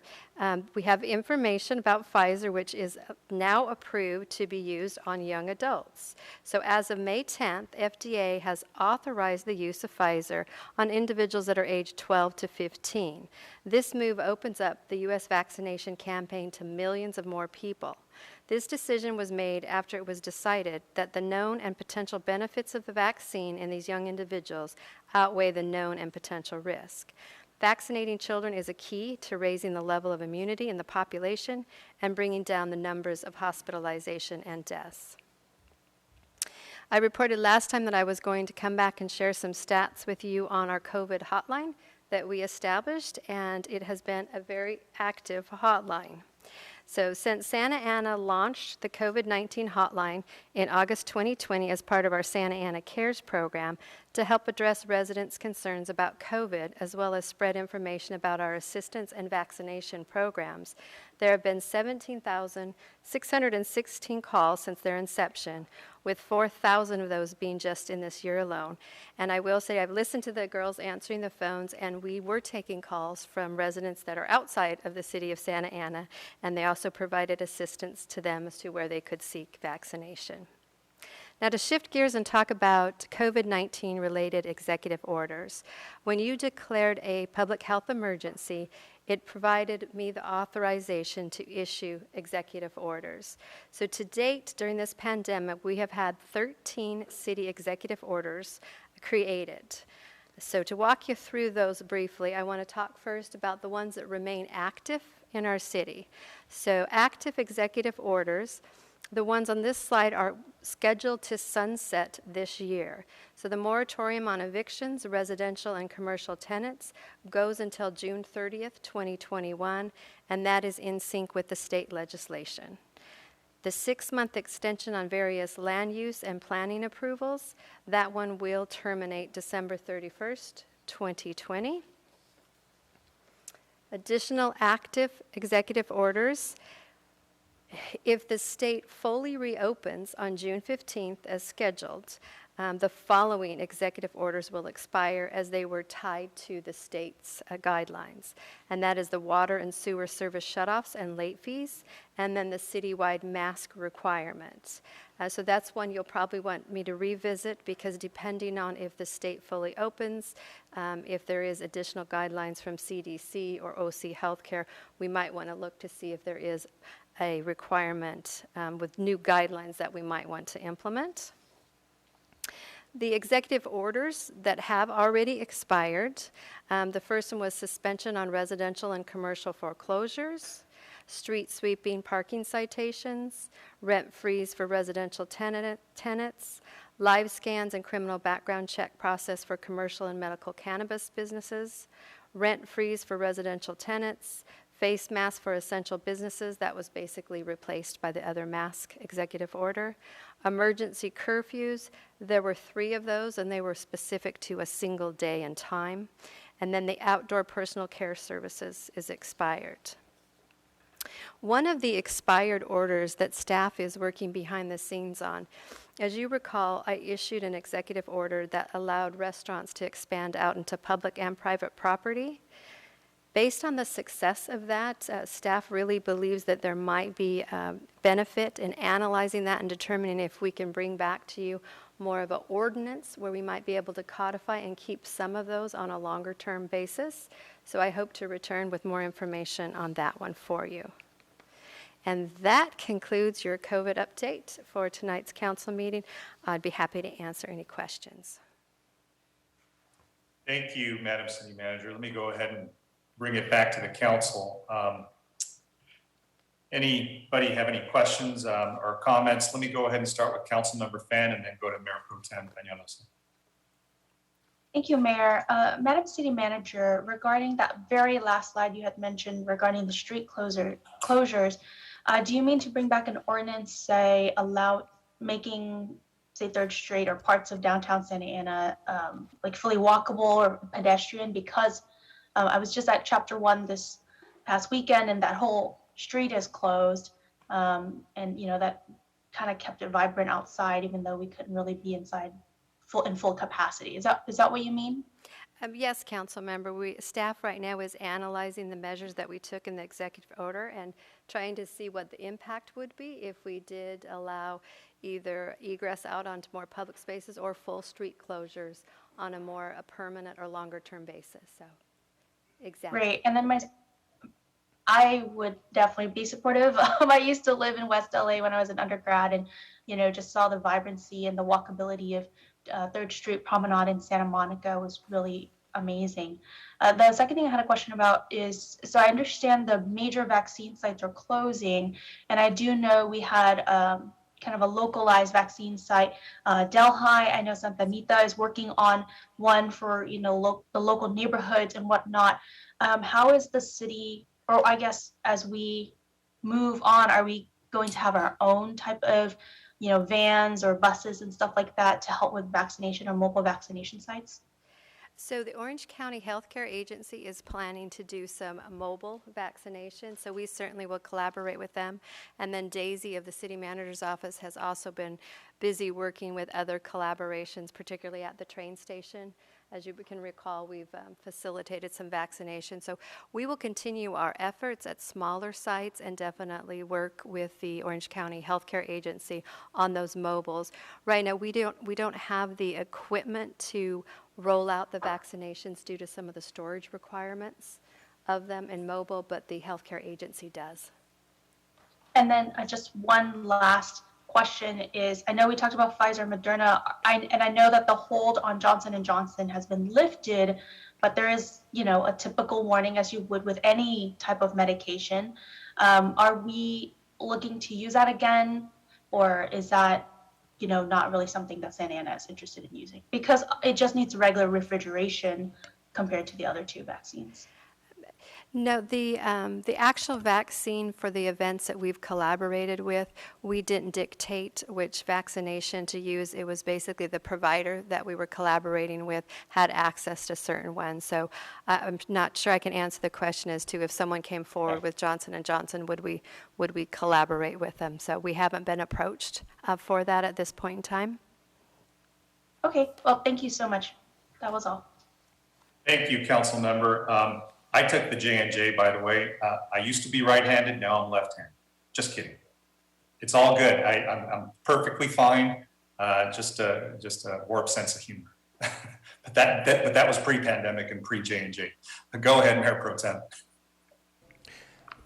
we have information about Pfizer, which is now approved to be used on young adults. So as of May 10th, FDA has authorized the use of Pfizer on individuals that are aged 12 to 15. This move opens up the U.S. vaccination campaign to millions of more people. This decision was made after it was decided that the known and potential benefits of the vaccine in these young individuals outweigh the known and potential risk. Vaccinating children is a key to raising the level of immunity in the population and bringing down the numbers of hospitalization and deaths. I reported last time that I was going to come back and share some stats with you on our COVID hotline that we established, and it has been a very active hotline. So since Santa Ana launched the COVID-19 hotline in August 2020 as part of our Santa Ana Cares program to help address residents' concerns about COVID, as well as spread information about our assistance and vaccination programs, there have been 17,616 calls since their inception, with 4,000 of those being just in this year alone. And I will say I've listened to the girls answering the phones, and we were taking calls from residents that are outside of the city of Santa Ana, and they also provided assistance to them as to where they could seek vaccination. Now, to shift gears and talk about COVID-19 related executive orders. When you declared a public health emergency, it provided me the authorization to issue executive orders. So to date, during this pandemic, we have had 13 city executive orders created. So to walk you through those briefly, I want to talk first about the ones that remain active in our city. So active executive orders, the ones on this slide are scheduled to sunset this year. So the moratorium on evictions, residential and commercial tenants, goes until June 30th, 2021, and that is in sync with the state legislation. The 6-month extension on various land use and planning approvals, that one will terminate December 31st, 2020. Additional active executive orders. If the state fully reopens on June 15th as scheduled, the following executive orders will expire as they were tied to the state's guidelines. And that is the water and sewer service shutoffs and late fees, and then the citywide mask requirements. So that's one you'll probably want me to revisit, because depending on if the state fully opens, if there is additional guidelines from CDC or OC Healthcare, we might want to look to see if there is a requirement with new guidelines that we might want to implement. The executive orders that have already expired, the first one was suspension on residential and commercial foreclosures, street sweeping parking citations, rent freeze for residential tenants, live scans and criminal background check process for commercial and medical cannabis businesses, rent freeze for residential tenants, face mask for essential businesses. That was basically replaced by the other mask executive order. Emergency curfews, there were 3 of those, and they were specific to a single day and time. And then the outdoor personal care services is expired. One of the expired orders that staff is working behind the scenes on, as you recall, I issued an executive order that allowed restaurants to expand out into public and private property. Based on the success of that, staff really believes that there might be benefit in analyzing that and determining if we can bring back to you more of an ordinance where we might be able to codify and keep some of those on a longer term basis. So I hope to return with more information on that one for you. And that concludes your COVID update for tonight's council meeting. I'd be happy to answer any questions. Thank you, Madam City Manager. Let me go ahead and bring it back to the council. Anybody have any questions or comments? Let me go ahead and start with Councilmember Fan and then go to Mayor Pro Tem Peñalosa. Thank you, Mayor. Madam City Manager, regarding that very last slide you had mentioned regarding the street closures, do you mean to bring back an ordinance, say, allow making, say, 3rd Street or parts of downtown Santa Ana like fully walkable or pedestrian? Because I was just at Chapter 1 this past weekend, and that whole street is closed, and that kind of kept it vibrant outside, even though we couldn't really be inside in full capacity. Is that what you mean? Yes, council member. Staff right now is analyzing the measures that we took in the executive order and trying to see what the impact would be if we did allow either egress out onto more public spaces or full street closures on a more permanent or longer term basis. So, exactly. Great. And then I would definitely be supportive. I used to live in West LA when I was an undergrad, and just saw the vibrancy and the walkability of 3rd Street Promenade in Santa Monica was really amazing. The second thing I had a question about is, so I understand the major vaccine sites are closing, and I do know we had kind of a localized vaccine site. Delhi, I know Santa Anita is working on one for the local neighborhoods and whatnot. How is the city, or I guess as we move on, are we going to have our own type of vans or buses and stuff like that to help with vaccination or mobile vaccination sites? So the Orange County Healthcare Agency is planning to do some mobile vaccination, so we certainly will collaborate with them. And then Daisy of the City Manager's Office has also been busy working with other collaborations, particularly at the train station. As you can recall, we've facilitated some vaccination. So we will continue our efforts at smaller sites and definitely work with the Orange County Healthcare Agency on those mobiles. Right now, we don't have the equipment to roll out the vaccinations due to some of the storage requirements of them in mobile, but the healthcare agency does. And then just one last question is, I know we talked about Pfizer, Moderna, and I know that the hold on Johnson & Johnson has been lifted, but there is, a typical warning as you would with any type of medication. Are we looking to use that again, or is that, not really something that Santa Ana is interested in using? Because it just needs regular refrigeration compared to the other 2 vaccines. No, the actual vaccine for the events that we've collaborated with, we didn't dictate which vaccination to use. It was basically the provider that we were collaborating with had access to certain ones. So I'm not sure I can answer the question as to if someone came forward with Johnson & Johnson, would we collaborate with them? So we haven't been approached for that at this point in time. Okay, well, thank you so much. That was all. Thank you, council member. I took the J&J, by the way. I used to be right-handed, now I'm left-handed. Just kidding. It's all good. I'm perfectly fine. Just a warped sense of humor. but that was pre-pandemic and pre-J&J. Go ahead, Mayor Pro Tem.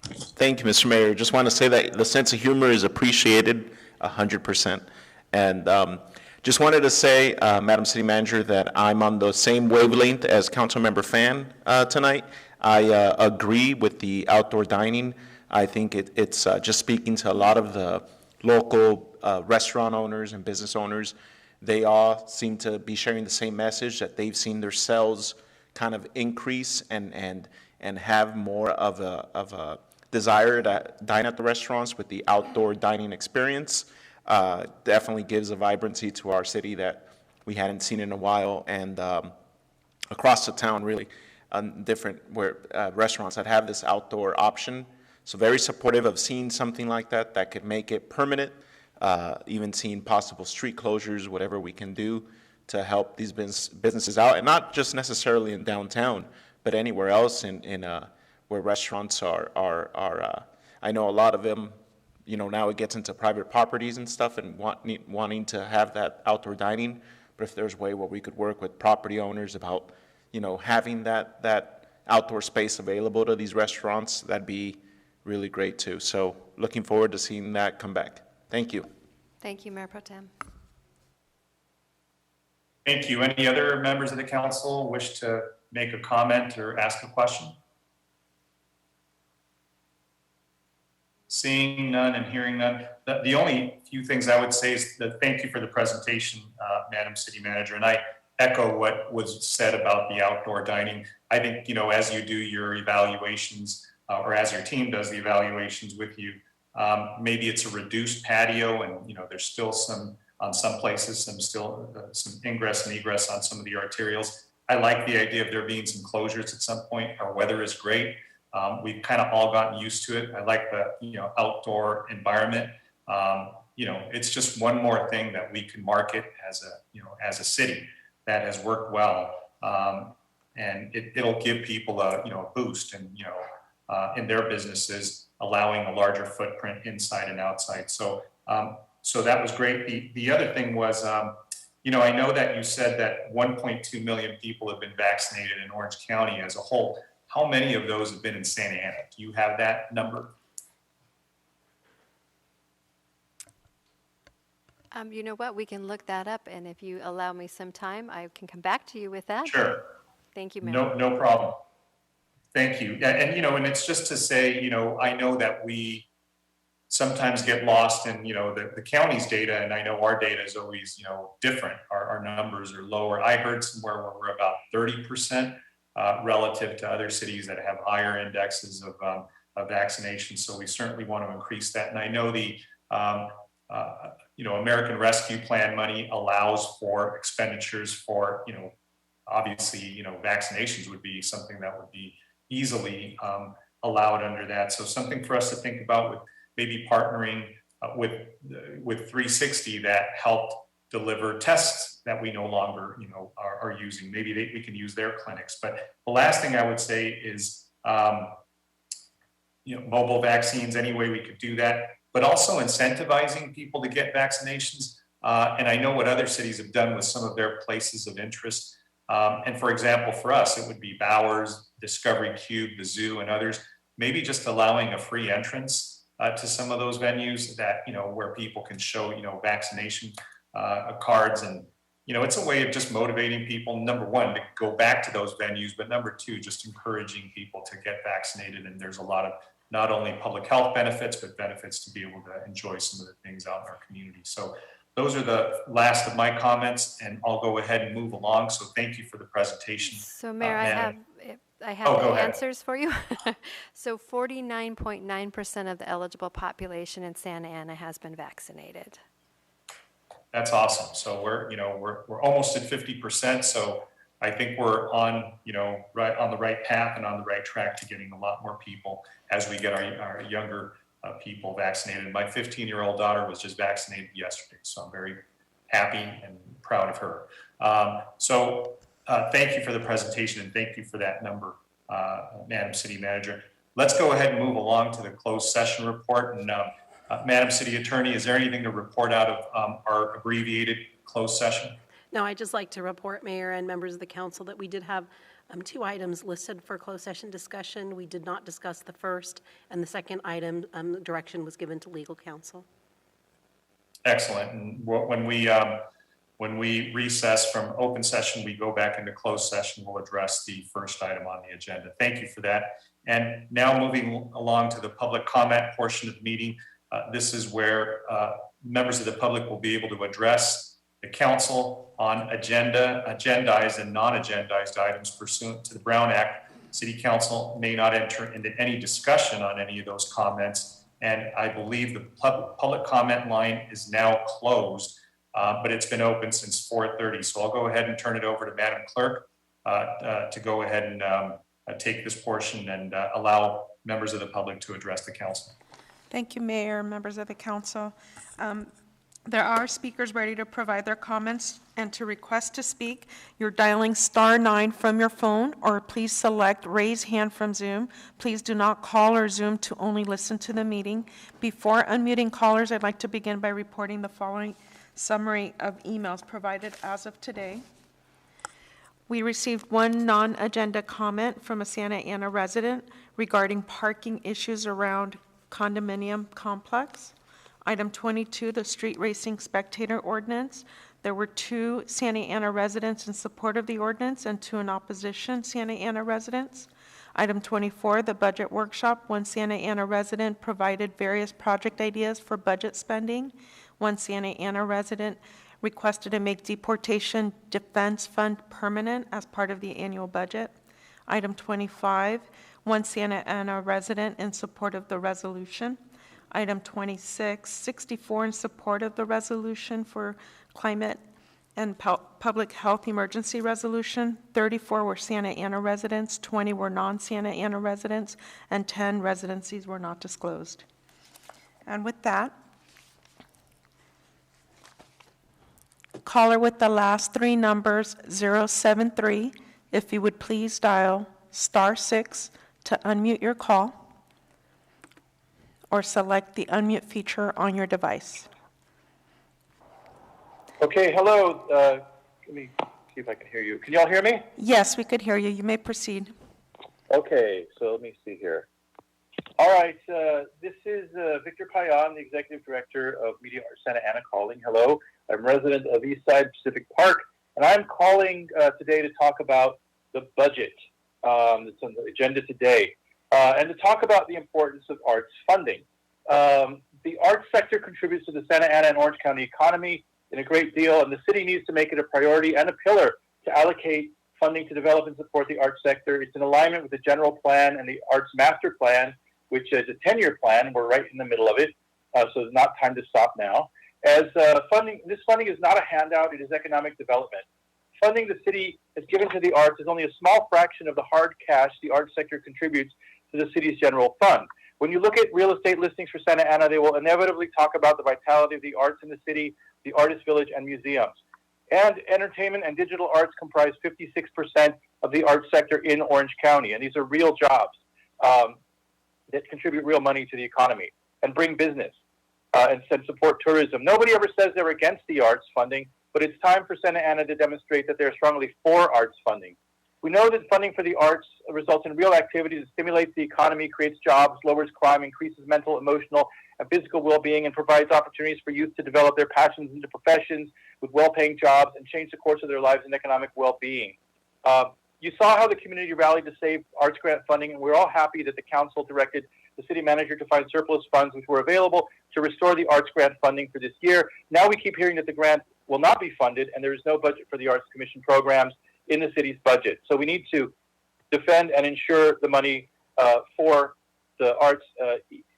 Thank you, Mr. Mayor. Just want to say that the sense of humor is appreciated 100%. And just wanted to say, Madam City Manager, that I'm on the same wavelength as Councilmember Fan tonight. I agree with the outdoor dining. I think it's just speaking to a lot of the local restaurant owners and business owners. They all seem to be sharing the same message, that they've seen their sales kind of increase and have more of a desire to dine at the restaurants with the outdoor dining experience. Definitely gives a vibrancy to our city that we hadn't seen in a while, and across the town, really, different restaurants that have this outdoor option. So very supportive of seeing something like that could make it permanent, even seeing possible street closures, whatever we can do to help these businesses out, and not just necessarily in downtown, but anywhere else where restaurants are. I know a lot of them, now it gets into private properties and stuff and wanting to have that outdoor dining. But if there's a way where we could work with property owners about, having that outdoor space available to these restaurants, that'd be really great too. So looking forward to seeing that come back. Thank you. Thank you, Mayor Pro Tem. Thank you. Any other members of the council wish to make a comment or ask a question? Seeing none and hearing none. The only few things I would say is that thank you for the presentation, Madam City Manager. And I echo what was said about the outdoor dining. I think, as you do your evaluations, or as your team does the evaluations with you, maybe it's a reduced patio and, there's still on some places, some ingress and egress on some of the arterials. I like the idea of there being some closures at some point. Our weather is great. We've kind of all gotten used to it. I like the, outdoor environment. It's just one more thing that we can market as a city that has worked well. And it'll give people a boost and, in their businesses, allowing a larger footprint inside and outside. So that was great. The other thing was, I know that you said that 1.2 million people have been vaccinated in Orange County as a whole. How many of those have been in Santa Ana? Do you have that number? You know what? We can look that up, and if you allow me some time, I can come back to you with that. Sure. Thank you, Mayor. No problem. Thank you. And, and it's just to say, I know that we sometimes get lost in, the county's data, and I know our data is always, different. Our numbers are lower. I heard somewhere where we're about 30% relative to other cities that have higher indexes of vaccination. So we certainly want to increase that. And I know the, American Rescue Plan money allows for expenditures for, obviously, vaccinations would be something that would be easily allowed under that. So something for us to think about with maybe partnering with 360 that helped deliver tests that we no longer, are using. Maybe we can use their clinics. But the last thing I would say is, mobile vaccines, any way we could do that, but also incentivizing people to get vaccinations. And I know what other cities have done with some of their places of interest. And for example, for us, it would be Bowers, Discovery Cube, the zoo, and others, maybe just allowing a free entrance to some of those venues that, where people can show, vaccination cards. And, it's a way of just motivating people, number one, to go back to those venues, but number two, just encouraging people to get vaccinated. And there's a lot of not only public health benefits, but benefits to be able to enjoy some of the things out in our community. So those are the last of my comments, and I'll go ahead and move along. So thank you for the presentation. So Mayor, I have Oh, the go ahead. answers for you. So 49.9% of the eligible population in Santa Ana has been vaccinated. That's awesome. So we're almost at 50%. So I think we're on, right on the right path and on the right track to getting a lot more people as we get our younger people vaccinated. My 15-year-old daughter was just vaccinated yesterday, so I'm very happy and proud of her. Thank you for the presentation and thank you for that number, Madam City Manager. Let's go ahead and move along to the closed session report. And Madam City Attorney, is there anything to report out of our abbreviated closed session? No, I'd just like to report, Mayor and members of the council, that we did have 2 items listed for closed session discussion. We did not discuss the first, and the second item, direction was given to legal counsel. Excellent. And when we recess from open session, we go back into closed session, we'll address the first item on the agenda. Thank you for that. And now moving along to the public comment portion of the meeting. This is where members of the public will be able to address the council on agendized and non-agendized items pursuant to the Brown Act. City Council may not enter into any discussion on any of those comments. And I believe the public comment line is now closed, but it's been open since 4:30. So I'll go ahead and turn it over to Madam Clerk to go ahead and take this portion and allow members of the public to address the council. Thank you, Mayor, members of the council. There are speakers ready to provide their comments, and to request to speak, you're dialing *9 from your phone, or please select raise hand from Zoom. Please do not call or Zoom to only listen to the meeting. Before unmuting callers, I'd like to begin by reporting the following summary of emails provided as of today. We received one non-agenda comment from a Santa Ana resident regarding parking issues around condominium complex. Item 22, the street racing spectator ordinance. There were 2 Santa Ana residents in support of the ordinance and 2 in opposition, Santa Ana residents. Item 24, the budget workshop. 1 Santa Ana resident provided various project ideas for budget spending. 1 Santa Ana resident requested to make deportation defense fund permanent as part of the annual budget. Item 25, 1 Santa Ana resident in support of the resolution. Item 26, 64 in support of the resolution for climate and public health emergency resolution. 34 were Santa Ana residents, 20 were non-Santa Ana residents, and 10 residencies were not disclosed. And with that, caller with the last 3 numbers, 073, if you would please dial *6 to unmute your call, or select the unmute feature on your device. Okay, hello. Let me see if I can hear you. Can y'all hear me? Yes, we could hear you. You may proceed. Okay, so let me see here. All right, this is Victor Payan, the Executive Director of Media Arts Santa Ana calling. Hello, I'm resident of Eastside Pacific Park, and I'm calling today to talk about the budget that's on the agenda today. And to talk about the importance of arts funding. The arts sector contributes to the Santa Ana and Orange County economy in a great deal, and the city needs to make it a priority and a pillar to allocate funding to develop and support the arts sector. It's in alignment with the general plan and the arts master plan, which is a 10-year plan. We're right in the middle of it, so it's not time to stop now. As this funding is not a handout, it is economic development. Funding the city has given to the arts is only a small fraction of the hard cash the arts sector contributes to the city's general fund. When you look at real estate listings for Santa Ana, they will inevitably talk about the vitality of the arts in the city, the artist village, and museums. And entertainment and digital arts comprise 56% of the arts sector in Orange County. And these are real jobs that contribute real money to the economy and bring business and support tourism. Nobody ever says they're against the arts funding, but it's time for Santa Ana to demonstrate that they're strongly for arts funding. We know that funding for the arts results in real activities that stimulates the economy, creates jobs, lowers crime, increases mental, emotional, and physical well-being, and provides opportunities for youth to develop their passions into professions with well-paying jobs and change the course of their lives in economic well-being. You saw how the community rallied to save arts grant funding, and we're all happy that the council directed the city manager to find surplus funds which were available to restore the arts grant funding for this year. Now we keep hearing that the grant will not be funded, and there is no budget for the Arts Commission programs in the city's budget. So we need to defend and ensure the money for the arts,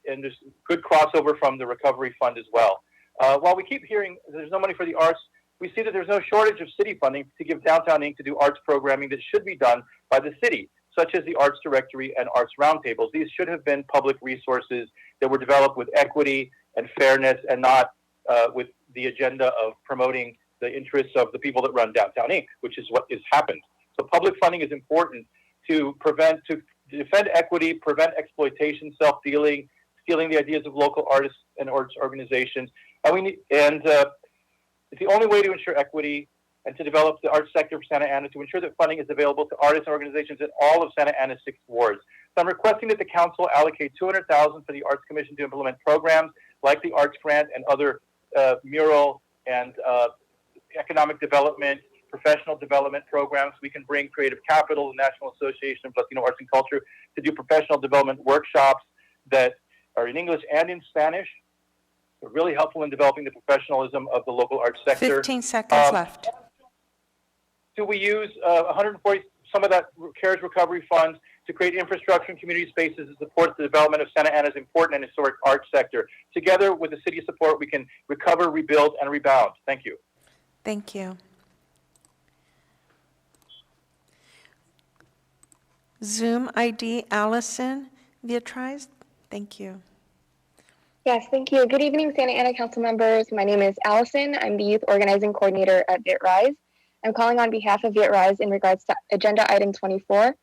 and there's good crossover from the recovery fund as well. While we keep hearing there's no money for the arts, we see that there's no shortage of city funding to give Downtown Inc. to do arts programming that should be done by the city, such as the Arts Directory and Arts Roundtables. These should have been public resources that were developed with equity and fairness, and not with the agenda of promoting the interests of the people that run Downtown Inc., which is what has happened. So public funding is important to defend equity, prevent exploitation, self-dealing, stealing the ideas of local artists and arts organizations. It's the only way to ensure equity and to develop the arts sector of Santa Ana, to ensure that funding is available to artists and organizations in all of Santa Ana's 6 wards. So I'm requesting that the council allocate $200,000 for the Arts Commission to implement programs like the Arts Grant and other mural and economic development, professional development programs. We can bring Creative Capital, the National Association of Latino Arts and Culture, to do professional development workshops that are in English and in Spanish. They're really helpful in developing the professionalism of the local arts sector. 15 seconds left. Do we use 140, some of that CARES recovery funds to create infrastructure and community spaces that support the development of Santa Ana's important and historic arts sector? Together with the city's support, we can recover, rebuild, and rebound. Thank you. Thank you. Zoom ID Allison Beatriz. Thank you. Yes, thank you. Good evening, Santa Ana Council members. My name is Allison. I'm the Youth Organizing Coordinator at VITRISE. I'm calling on behalf of VITRISE in regards to Agenda Item 24.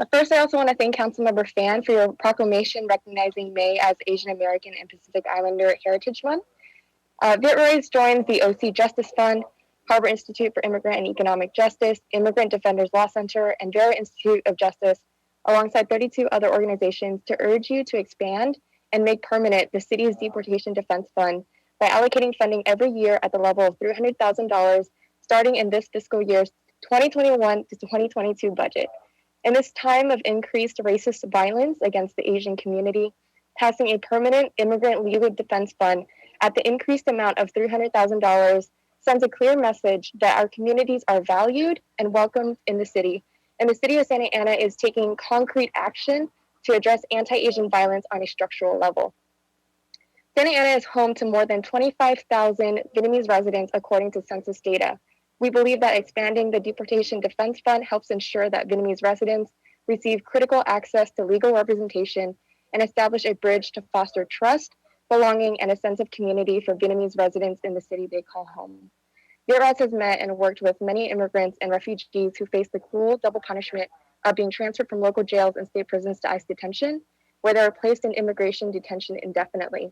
First, I also want to thank Councilmember Fan for your proclamation recognizing May as Asian American and Pacific Islander Heritage Month. VITRISE joins the OC Justice Fund, Harbor Institute for Immigrant and Economic Justice, Immigrant Defenders Law Center, and Vera Institute of Justice, alongside 32 other organizations, to urge you to expand and make permanent the city's Deportation Defense Fund by allocating funding every year at the level of $300,000 starting in this fiscal year's 2021 to 2022 budget. In this time of increased racist violence against the Asian community, passing a permanent immigrant legal defense fund at the increased amount of $300,000 sends a clear message that our communities are valued and welcomed in the city, and the city of Santa Ana is taking concrete action to address anti-Asian violence on a structural level. Santa Ana is home to more than 25,000 Vietnamese residents according to census data. We believe that expanding the Deportation Defense Fund helps ensure that Vietnamese residents receive critical access to legal representation and establish a bridge to foster trust, belonging, and a sense of community for Vietnamese residents in the city they call home. VITRISE has met and worked with many immigrants and refugees who face the cruel double punishment of being transferred from local jails and state prisons to ICE detention, where they are placed in immigration detention indefinitely.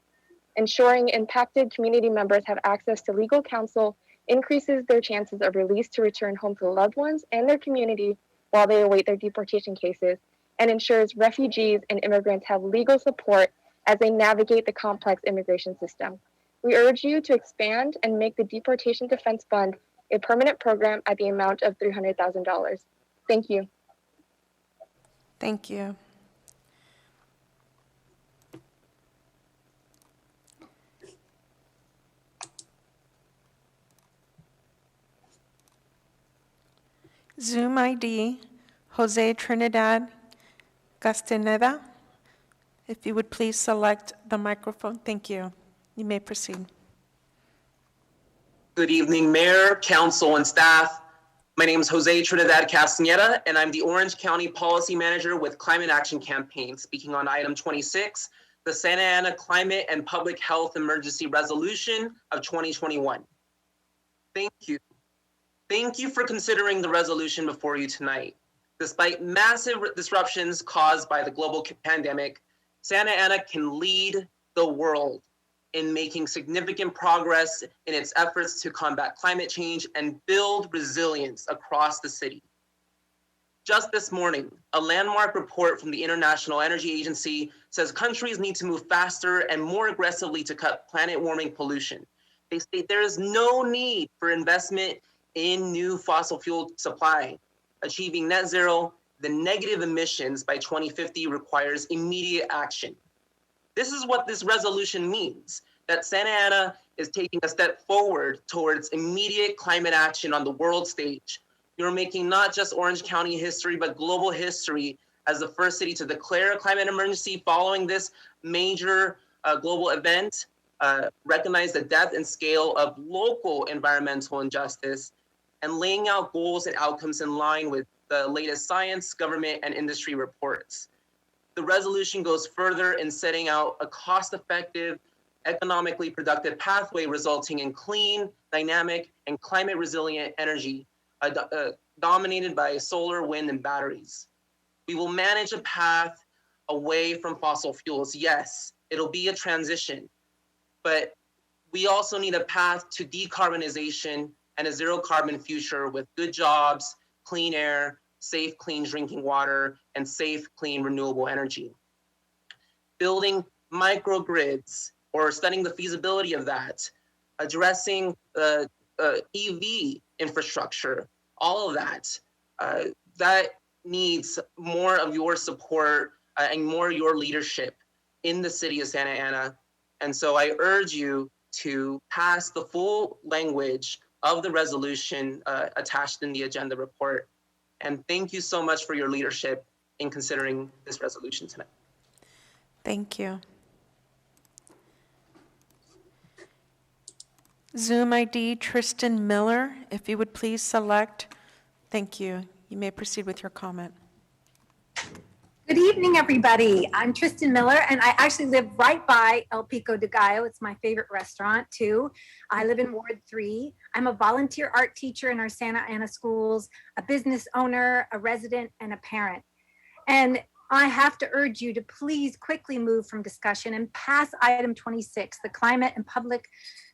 Ensuring impacted community members have access to legal counsel increases their chances of release to return home to loved ones and their community while they await their deportation cases, and ensures refugees and immigrants have legal support as they navigate the complex immigration system. We urge you to expand and make the Deportation Defense Fund a permanent program at the amount of $300,000. Thank you. Thank you. Zoom ID, Jose Trinidad Castaneda. If you would please select the microphone. Thank you. You may proceed. Good evening, Mayor, Council, and staff. My name is Jose Trinidad Castaneda, and I'm the Orange County Policy Manager with Climate Action Campaign, speaking on item 26, the Santa Ana Climate and Public Health Emergency Resolution of 2021. Thank you. Thank you for considering the resolution before you tonight. Despite massive disruptions caused by the global pandemic, Santa Ana can lead the world in making significant progress in its efforts to combat climate change and build resilience across the city. Just this morning, a landmark report from the International Energy Agency says countries need to move faster and more aggressively to cut planet warming pollution. They state there is no need for investment in new fossil fuel supply. Achieving net zero, the negative emissions by 2050 requires immediate action. This is what this resolution means, that Santa Ana is taking a step forward towards immediate climate action on the world stage, You're making not just Orange County history, but global history as the first city to declare a climate emergency following this major global event, recognize the depth and scale of local environmental injustice, and laying out goals and outcomes in line with the latest science, government, and industry reports. The resolution goes further in setting out a cost-effective, economically productive pathway resulting in clean, dynamic, and climate-resilient energy dominated by solar, wind, and batteries. We will manage a path away from fossil fuels. Yes, it'll be a transition, but we also need a path to decarbonization and a zero carbon future with good jobs, clean air, safe, clean drinking water, and safe, clean, renewable energy. Building microgrids or studying the feasibility of that, addressing EV infrastructure, all of that, that needs more of your support and more your leadership in the city of Santa Ana. And so I urge you to pass the full language of the resolution attached in the agenda report. And thank you so much for your leadership in considering this resolution tonight. Thank you. Zoom ID Tristan Miller, if you would please select. Thank you. You may proceed with your comment. Good evening, everybody. I'm Tristan Miller, and I actually live right by El Pico de Gallo. It's my favorite restaurant, too. I live in Ward 3. I'm a volunteer art teacher in our Santa Ana schools, a business owner, a resident, and a parent. And I have to urge you to please quickly move from discussion and pass item 26, the Climate and Public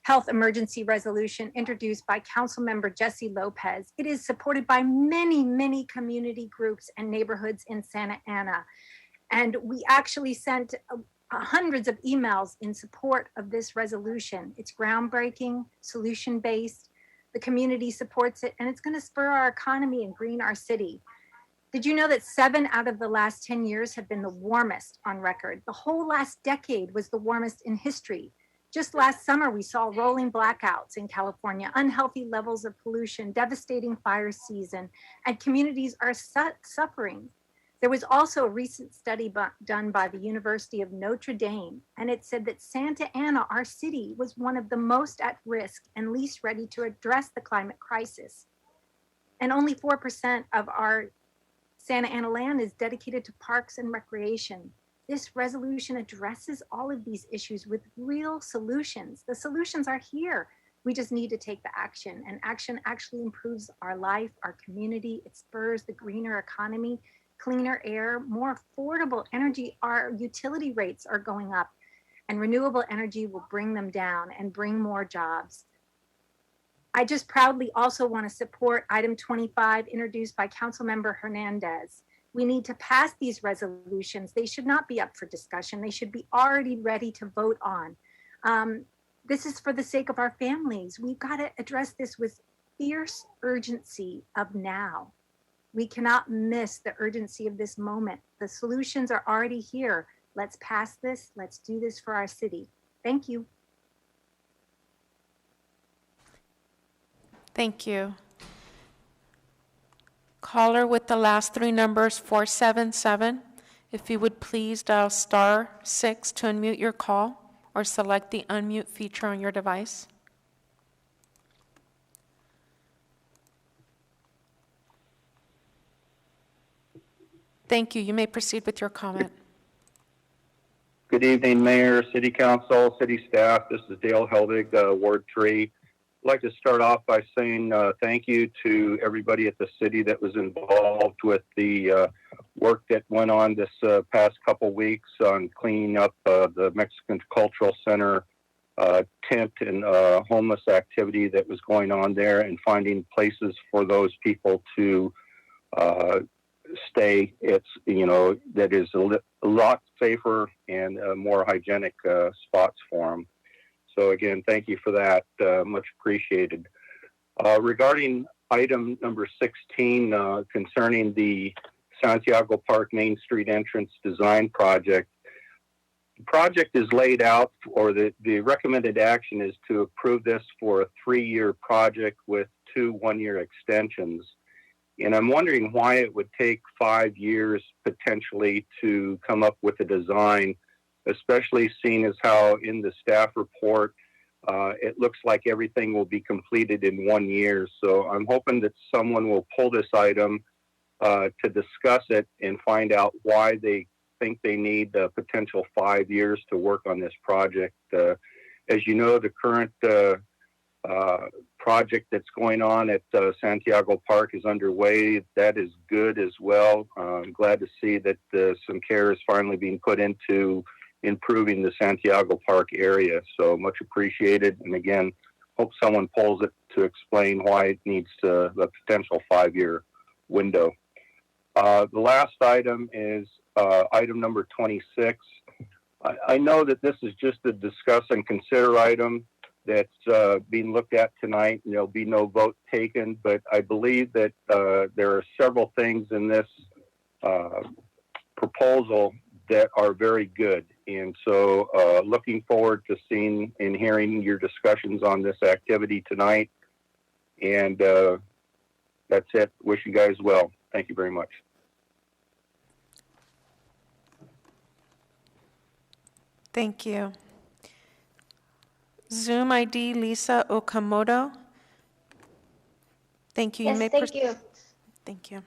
Health Emergency Resolution introduced by Councilmember Jesse Lopez. It is supported by many, many community groups and neighborhoods in Santa Ana. And we actually sent hundreds of emails in support of this resolution. It's groundbreaking, solution-based, the community supports it, and it's going to spur our economy and green our city. Did you know that 7 out of the last 10 years have been the warmest on record? The whole last decade was the warmest in history. Just last summer, we saw rolling blackouts in California, unhealthy levels of pollution, devastating fire season, and communities are suffering. There was also a recent study done by the University of Notre Dame, and it said that Santa Ana, our city, was one of the most at risk and least ready to address the climate crisis. And only 4% of our Santa Ana land is dedicated to parks and recreation. This resolution addresses all of these issues with real solutions. The solutions are here. We just need to take the action, and action actually improves our life, our community. It spurs the greener economy, cleaner air, more affordable energy. Our utility rates are going up, and renewable energy will bring them down and bring more jobs. I just proudly also want to support item 25 introduced by Councilmember Hernandez. We need to pass these resolutions. They should not be up for discussion. They should be already ready to vote on. This is for the sake of our families. We've got to address this with fierce urgency of now. We cannot miss the urgency of this moment. The solutions are already here. Let's pass this. Let's do this for our city. Thank you. Thank you. Caller with the last 3 numbers, 477. If you would please dial *6 to unmute your call or select the unmute feature on your device. Thank you. You may proceed with your comment. Good evening, Mayor, City Council, City staff. This is Dale Heldig, Ward 3. I'd like to start off by saying thank you to everybody at the city that was involved with the work that went on this past couple weeks on cleaning up the Mexican Cultural Center tent and homeless activity that was going on there, and finding places for those people to stay. It's, that is a lot safer and more hygienic spots for them. So again, thank you for that. Much appreciated. Regarding item number 16, concerning the Santiago Park Main Street entrance design project, the project is laid out, or the recommended action is to approve this for a 3-year project with 2 one-year extensions. And I'm wondering why it would take 5 years potentially to come up with a design, especially seeing as how in the staff report, it looks like everything will be completed in 1 year. So I'm hoping that someone will pull this item to discuss it and find out why they think they need a potential 5 years to work on this project. As you know, the current project that's going on at Santiago Park is underway. That is good as well. I'm glad to see that some care is finally being put into improving the Santiago Park area. So much appreciated. And again, hope someone pulls it to explain why it needs a potential 5-year window. The last item is item number 26. I know that this is just a discuss and consider item that's being looked at tonight, and there'll be no vote taken, but I believe that there are several things in this proposal that are very good. And so looking forward to seeing and hearing your discussions on this activity tonight. And that's it. Wish you guys well. Thank you very much. Thank you. Zoom ID Lisa Okamoto. Thank you. Yes, thank you. Thank you.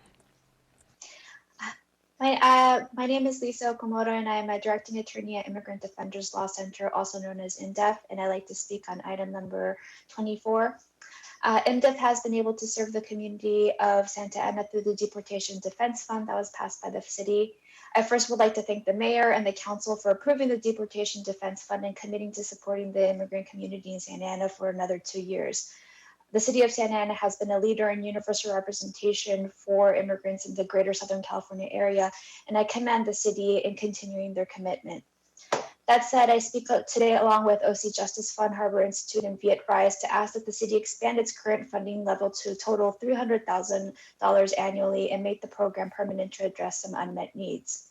My name is Lisa Okamoto, and I am a directing attorney at Immigrant Defenders Law Center, also known as INDEF, and I'd like to speak on item number 24. INDEF has been able to serve the community of Santa Ana through the Deportation Defense Fund that was passed by the city. I first would like to thank the mayor and the council for approving the Deportation Defense Fund and committing to supporting the immigrant community in Santa Ana for another 2 years. The city of Santa Ana has been a leader in universal representation for immigrants in the greater Southern California area, and I commend the city in continuing their commitment. That said, I speak out today along with OC Justice Fund, Harbor Institute, and Viet Rise to ask that the city expand its current funding level to a total of $300,000 annually and make the program permanent to address some unmet needs.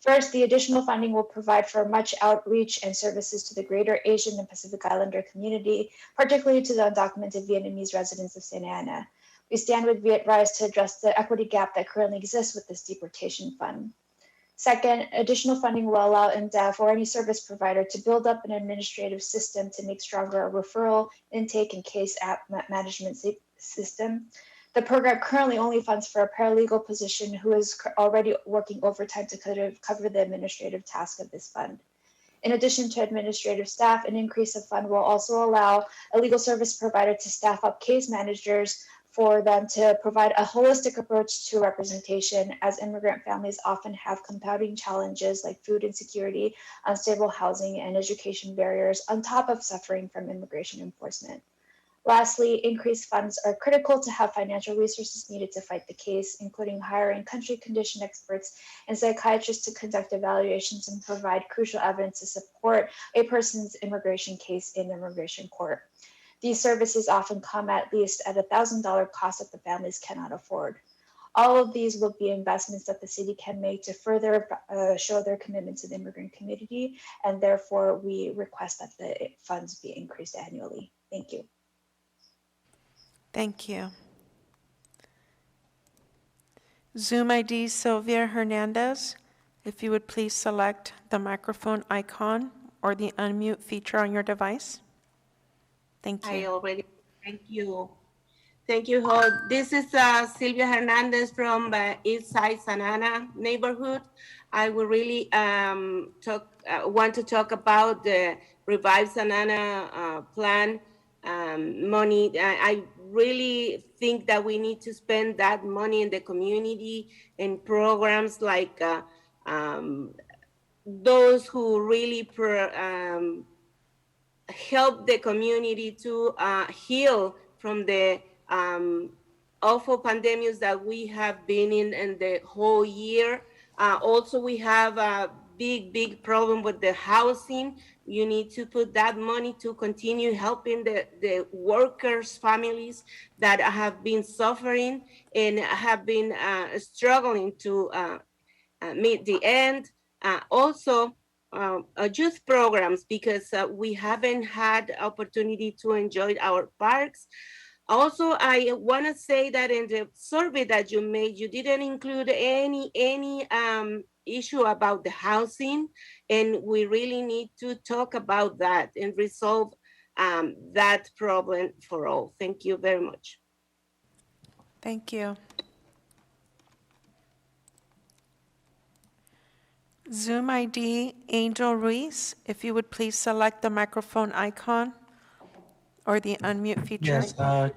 First, the additional funding will provide for much outreach and services to the greater Asian and Pacific Islander community, particularly to the undocumented Vietnamese residents of Santa Ana. We stand with Viet Rise to address the equity gap that currently exists with this deportation fund. Second, additional funding will allow INDEF or any service provider to build up an administrative system to make stronger a referral, intake, and case app management system. The program currently only funds for a paralegal position who is already working overtime to cover the administrative task of this fund. In addition to administrative staff, an increase of fund will also allow a legal service provider to staff up case managers for them to provide a holistic approach to representation, as immigrant families often have compounding challenges like food insecurity, unstable housing, and education barriers on top of suffering from immigration enforcement. Lastly, increased funds are critical to have financial resources needed to fight the case, including hiring country condition experts and psychiatrists to conduct evaluations and provide crucial evidence to support a person's immigration case in immigration court. These services often come at least at $1,000 cost that the families cannot afford. All of these will be investments that the city can make to further show their commitment to the immigrant community, and therefore we request that the funds be increased annually. Thank you. Thank you. Zoom ID Sylvia Hernandez. If you would please select the microphone icon or the unmute feature on your device. Thank you. I already, thank you. Thank you, Hod. This is Sylvia Hernandez from East Side Santa Ana neighborhood. I would really want to talk about the Revive Santa Ana plan money. I really think that we need to spend that money in the community in programs like those who really help the community to heal from the awful pandemics that we have been in the whole year. Also, we have a big problem with the housing. You need to put that money to continue helping the workers' families that have been suffering and have been struggling to meet the end. Also, youth programs, because we haven't had opportunity to enjoy our parks. Also, I want to say that in the survey that you made, you didn't include any issue about the housing, and we really need to talk about that and resolve that problem for all. Thank you very much. Thank you. Zoom ID Angel Ruiz, if you would please select the microphone icon or the unmute feature. Yes,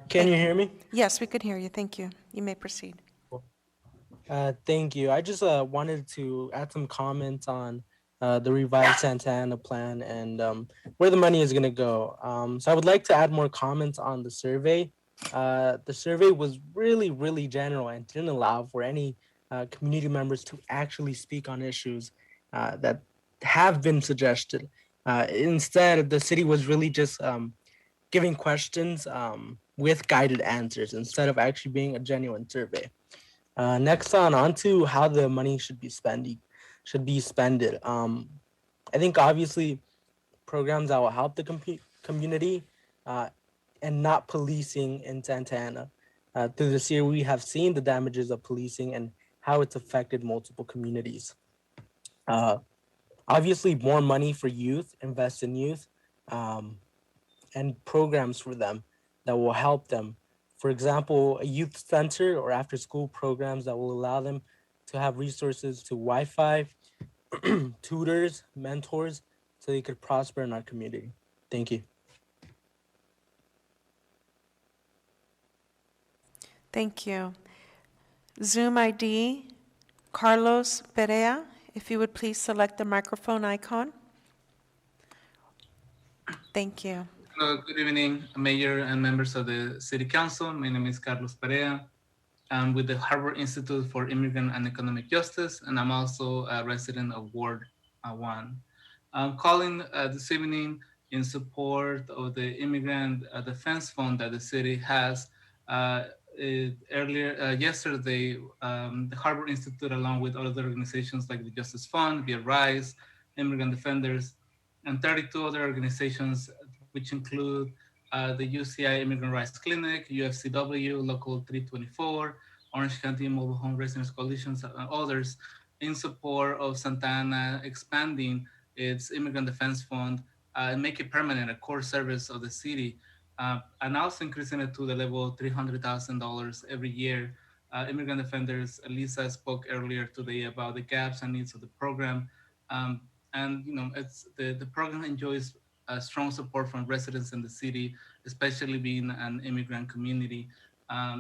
can you hear me? Yes, we could hear you. Thank you. You may proceed. Thank you. I just wanted to add some comments on the revised Santa Ana plan and where the money is going to go. So I would like to add more comments on the survey. The survey was really, really general and didn't allow for any community members to actually speak on issues that have been suggested. Instead, the city was really just giving questions with guided answers instead of actually being a genuine survey. Next on to how the money should be spended. I think obviously programs that will help the community and not policing in Santa Ana. Through this year, we have seen the damages of policing and how it's affected multiple communities. Obviously, more money for youth, invest in youth, and programs for them that will help them. For example, a youth center or after-school programs that will allow them to have resources to Wi-Fi, tutors, mentors, so they could prosper in our community. Thank you. Thank you. Zoom ID Carlos Perea, if you would please select the microphone icon. Thank you. Hello, good evening, Mayor and members of the City Council. My name is Carlos Perea. I'm with the Harbor Institute for Immigrant and Economic Justice, and I'm also a resident of Ward 1. I'm calling this evening in support of the Immigrant Defense Fund that the city has. Yesterday, the Harbor Institute, along with other organizations like the Justice Fund, Via Rise, Immigrant Defenders, and 32 other organizations, which include the UCI Immigrant Rights Clinic, UFCW, Local 324, Orange County Mobile Home Residents Coalitions, and others, in support of Santa Ana expanding its Immigrant Defense Fund and make it permanent, a core service of the city, and also increasing it to the level of $300,000 every year. Immigrant Defenders, Lisa spoke earlier today about the gaps and needs of the program. And it's the program enjoys strong support from residents in the city, especially being an immigrant community.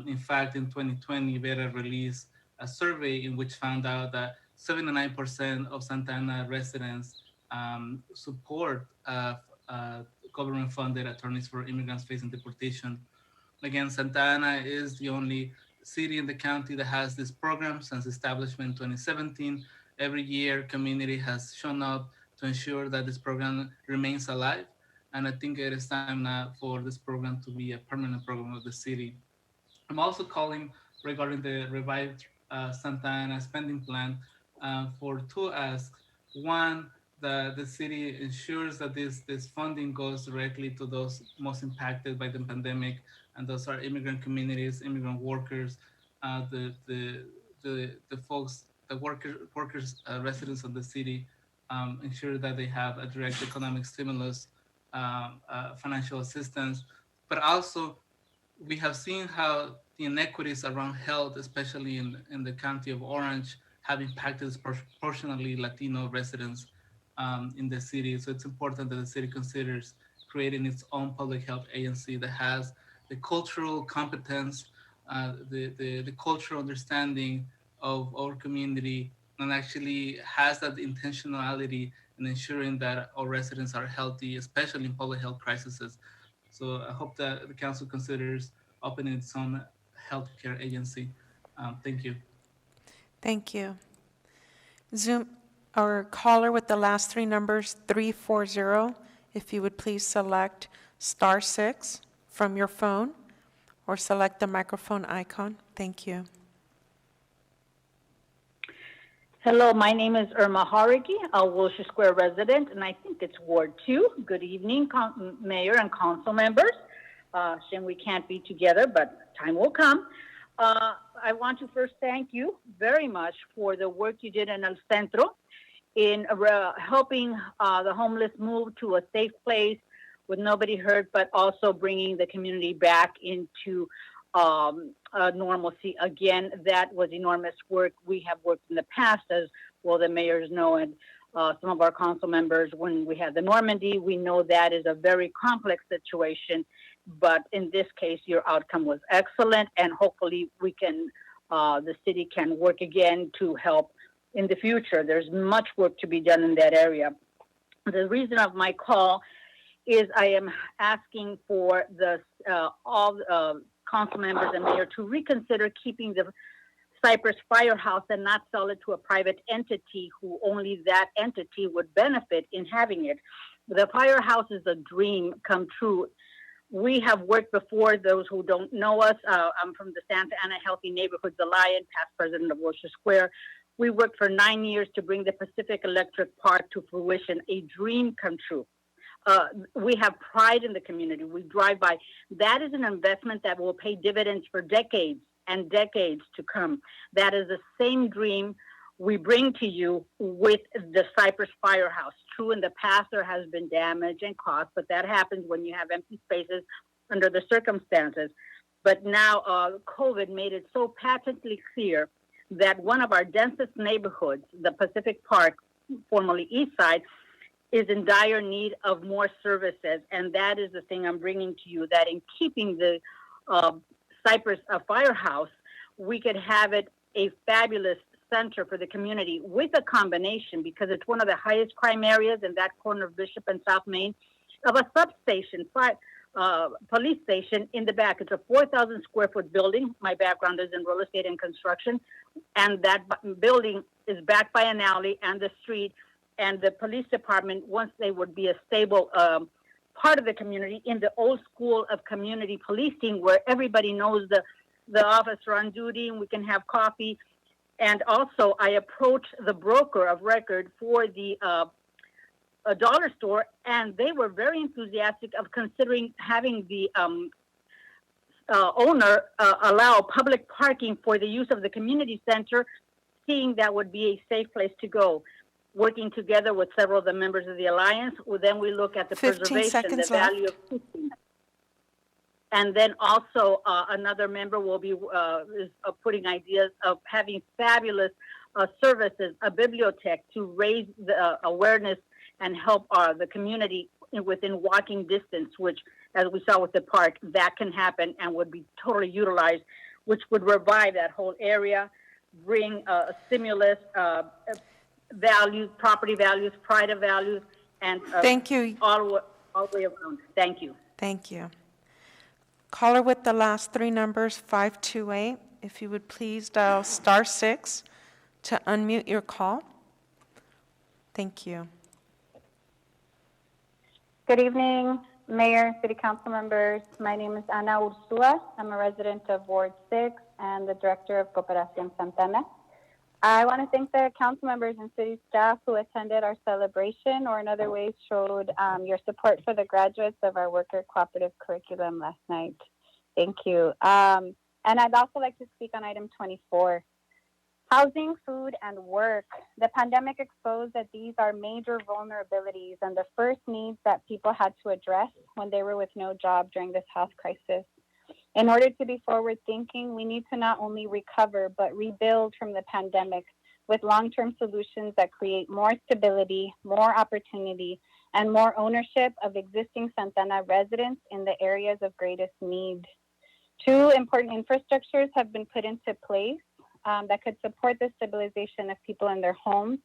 In fact, in 2020, Vera released a survey in which found out that 79% of Santa Ana residents support government-funded attorneys for immigrants facing deportation. Again, Santa Ana is the only city in the county that has this program since establishment in 2017. Every year, community has shown up to ensure that this program remains alive. And I think it is time now for this program to be a permanent program of the city. I'm also calling regarding the revived Santa Ana spending plan for two asks. One, that the city ensures that this funding goes directly to those most impacted by the pandemic, and those are immigrant communities, immigrant workers, the folks, the workers, residents of the city, ensure that they have a direct economic stimulus, financial assistance. But also, we have seen how the inequities around health, especially in the county of Orange, have impacted disproportionately Latino residents in the city. So it's important that the city considers creating its own public health agency that has the cultural competence, the cultural understanding of our community, and actually has that intentionality in ensuring that our residents are healthy, especially in public health crises. So I hope that the council considers opening its own healthcare agency. Thank you. Thank you. Zoom, our caller with the last three numbers, 340, if you would please select *6 from your phone or select the microphone icon. Thank you. Hello, my name is Irma Harigi, a Wilshire Square resident, and I think it's Ward 2. Good evening, Mayor and council members. shame we can't be together, but time will come. I want to first thank you very much for the work you did in El Centro in helping the homeless move to a safe place with nobody hurt, but also bringing the community back into normalcy. Again, that was enormous work. We have worked in the past, as well the mayors know, and some of our council members, when we had the Normandy, we know that is a very complex situation. But in this case, your outcome was excellent, and hopefully we can, the city can work again to help in the future. There's much work to be done in that area. The reason of my call is I am asking for the all council members and mayor to reconsider keeping the Cypress Firehouse and not sell it to a private entity who only that entity would benefit in having it. The firehouse is a dream come true. We have worked before, those who don't know us. I'm from the Santa Ana Healthy Neighborhoods Alliance, past president of Wilshire Square. We worked for 9 years to bring the Pacific Electric Park to fruition, a dream come true. We have pride in the community. We drive by. That is an investment that will pay dividends for decades and decades to come. That is the same dream we bring to you with the Cypress Firehouse. True, in the past there has been damage and cost, but that happens when you have empty spaces under the circumstances. But now COVID made it so patently clear that one of our densest neighborhoods, the Pacific Park, formerly East Side, is in dire need of more services. And that is the thing I'm bringing to you, that in keeping the Cypress Firehouse, we could have it a fabulous center for the community with a combination, because it's one of the highest crime areas in that corner of Bishop and South Main, of a substation, police station in the back. It's a 4,000 square foot building. My background is in real estate and construction. And that building is backed by an alley and the street. And the police department, once they would be a stable part of the community in the old school of community policing, where everybody knows the officer on duty and we can have coffee. And also I approached the broker of record for the a dollar store, and they were very enthusiastic of considering having the owner allow public parking for the use of the community center, seeing that would be a safe place to go. Working together with several of the members of the Alliance, well, then we look at the 15 preservation, the seconds value of cooking. And then also another member will be putting ideas of having fabulous services, a bibliothèque to raise the awareness and help the community within walking distance, which, as we saw with the park, that can happen and would be totally utilized, which would revive that whole area, bring a stimulus, values, property values, pride of values, and Thank you. all the way around. Thank you. Thank you. Caller with the last three numbers, 528, if you would please dial *6 to unmute your call. Thank you. Good evening, Mayor, City Council members. My name is Ana Ursula. I'm a resident of Ward 6 and the Director of Cooperación Santana. I want to thank the council members and city staff who attended our celebration, or in other ways showed your support for the graduates of our worker cooperative curriculum last night. Thank you. And I'd also like to speak on item 24. Housing, food, and work. The pandemic exposed that these are major vulnerabilities and the first needs that people had to address when they were with no job during this health crisis. In order to be forward-thinking, we need to not only recover, but rebuild from the pandemic with long-term solutions that create more stability, more opportunity, and more ownership of existing Santana residents in the areas of greatest need. Two important infrastructures have been put into place that could support the stabilization of people in their homes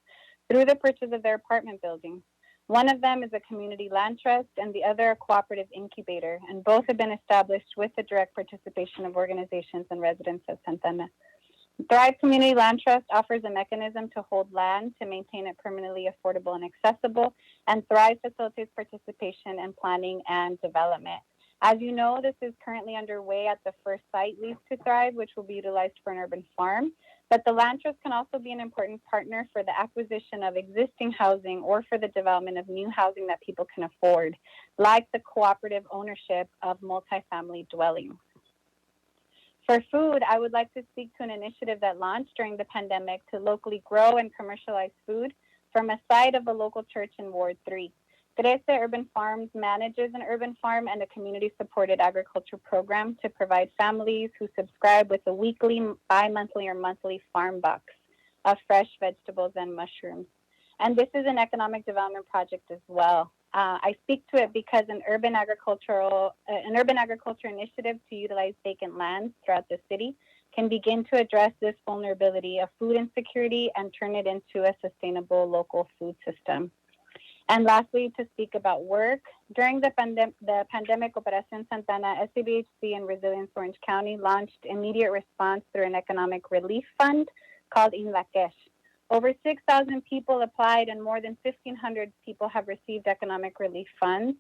through the purchase of their apartment buildings. One of them is a community land trust and the other a cooperative incubator, and both have been established with the direct participation of organizations and residents of Santana. Thrive Community Land Trust offers a mechanism to hold land to maintain it permanently affordable and accessible, and Thrive facilitates participation in planning and development. As you know, this is currently underway at the first site leased to Thrive, which will be utilized for an urban farm. But the land trust can also be an important partner for the acquisition of existing housing or for the development of new housing that people can afford, like the cooperative ownership of multifamily dwellings. For food, I would like to speak to an initiative that launched during the pandemic to locally grow and commercialize food from a site of a local church in Ward 3. Crece Urban Farms manages an urban farm and a community-supported agriculture program to provide families who subscribe with a weekly, bi-monthly, or monthly farm box of fresh vegetables and mushrooms. And this is an economic development project as well. I speak to it because an urban agriculture initiative to utilize vacant lands throughout the city can begin to address this vulnerability of food insecurity and turn it into a sustainable local food system. And lastly, to speak about work, during the pandemic, Operación Santana, SCBHC, and Resilience Orange County launched immediate response through an economic relief fund called Inlakesh. Over 6,000 people applied and more than 1,500 people have received economic relief funds.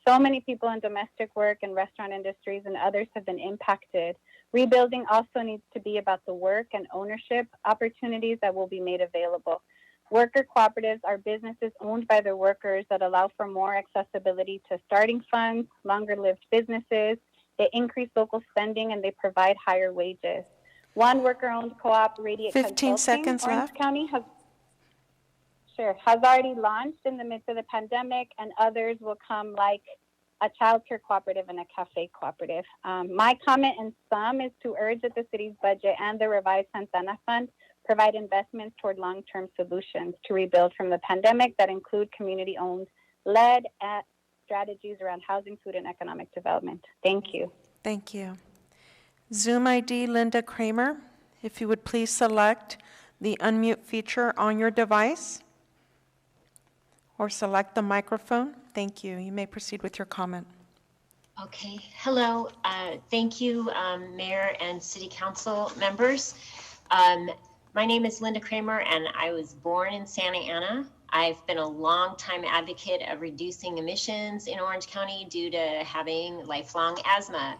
So many people in domestic work and restaurant industries and others have been impacted. Rebuilding also needs to be about the work and ownership opportunities that will be made available. Worker cooperatives are businesses owned by their workers that allow for more accessibility to starting funds, longer-lived businesses. They increase local spending and they provide higher wages. One worker-owned co-op, Radiate 15 Consulting, seconds Orange left. County has already launched in the midst of the pandemic, and others will come like a childcare cooperative and a cafe cooperative. My comment in sum is to urge that the city's budget and the revised Santana Fund provide investments toward long-term solutions to rebuild from the pandemic that include community-owned, led strategies around housing, food, and economic development. Thank you. Thank you. Zoom ID Linda Kramer, if you would please select the unmute feature on your device or select the microphone. Thank you. You may proceed with your comment. Okay. Hello. Thank you, Mayor and City Council members. My name is Linda Kramer, and I was born in Santa Ana. I've been a long-time advocate of reducing emissions in Orange County due to having lifelong asthma.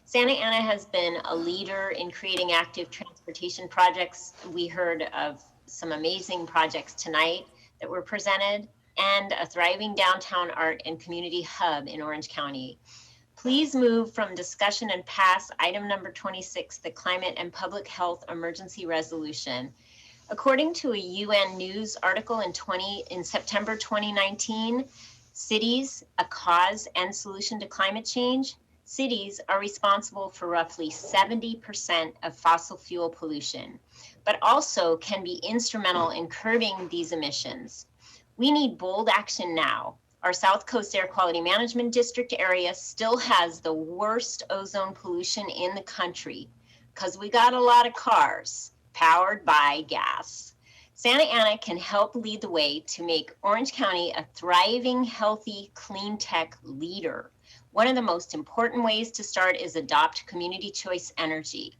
Santa Ana has been a leader in creating active transportation projects. We heard of some amazing projects tonight that were presented, and a thriving downtown art and community hub in Orange County. Please move from discussion and pass item number 26, the Climate and Public Health Emergency Resolution. According to a UN News article in September 2019, cities, a cause and solution to climate change, cities are responsible for roughly 70% of fossil fuel pollution, but also can be instrumental in curbing these emissions. We need bold action now. Our South Coast Air Quality Management District area still has the worst ozone pollution in the country because we got a lot of cars powered by gas. Santa Ana can help lead the way to make Orange County a thriving, healthy, clean tech leader. One of the most important ways to start is adopt community choice energy.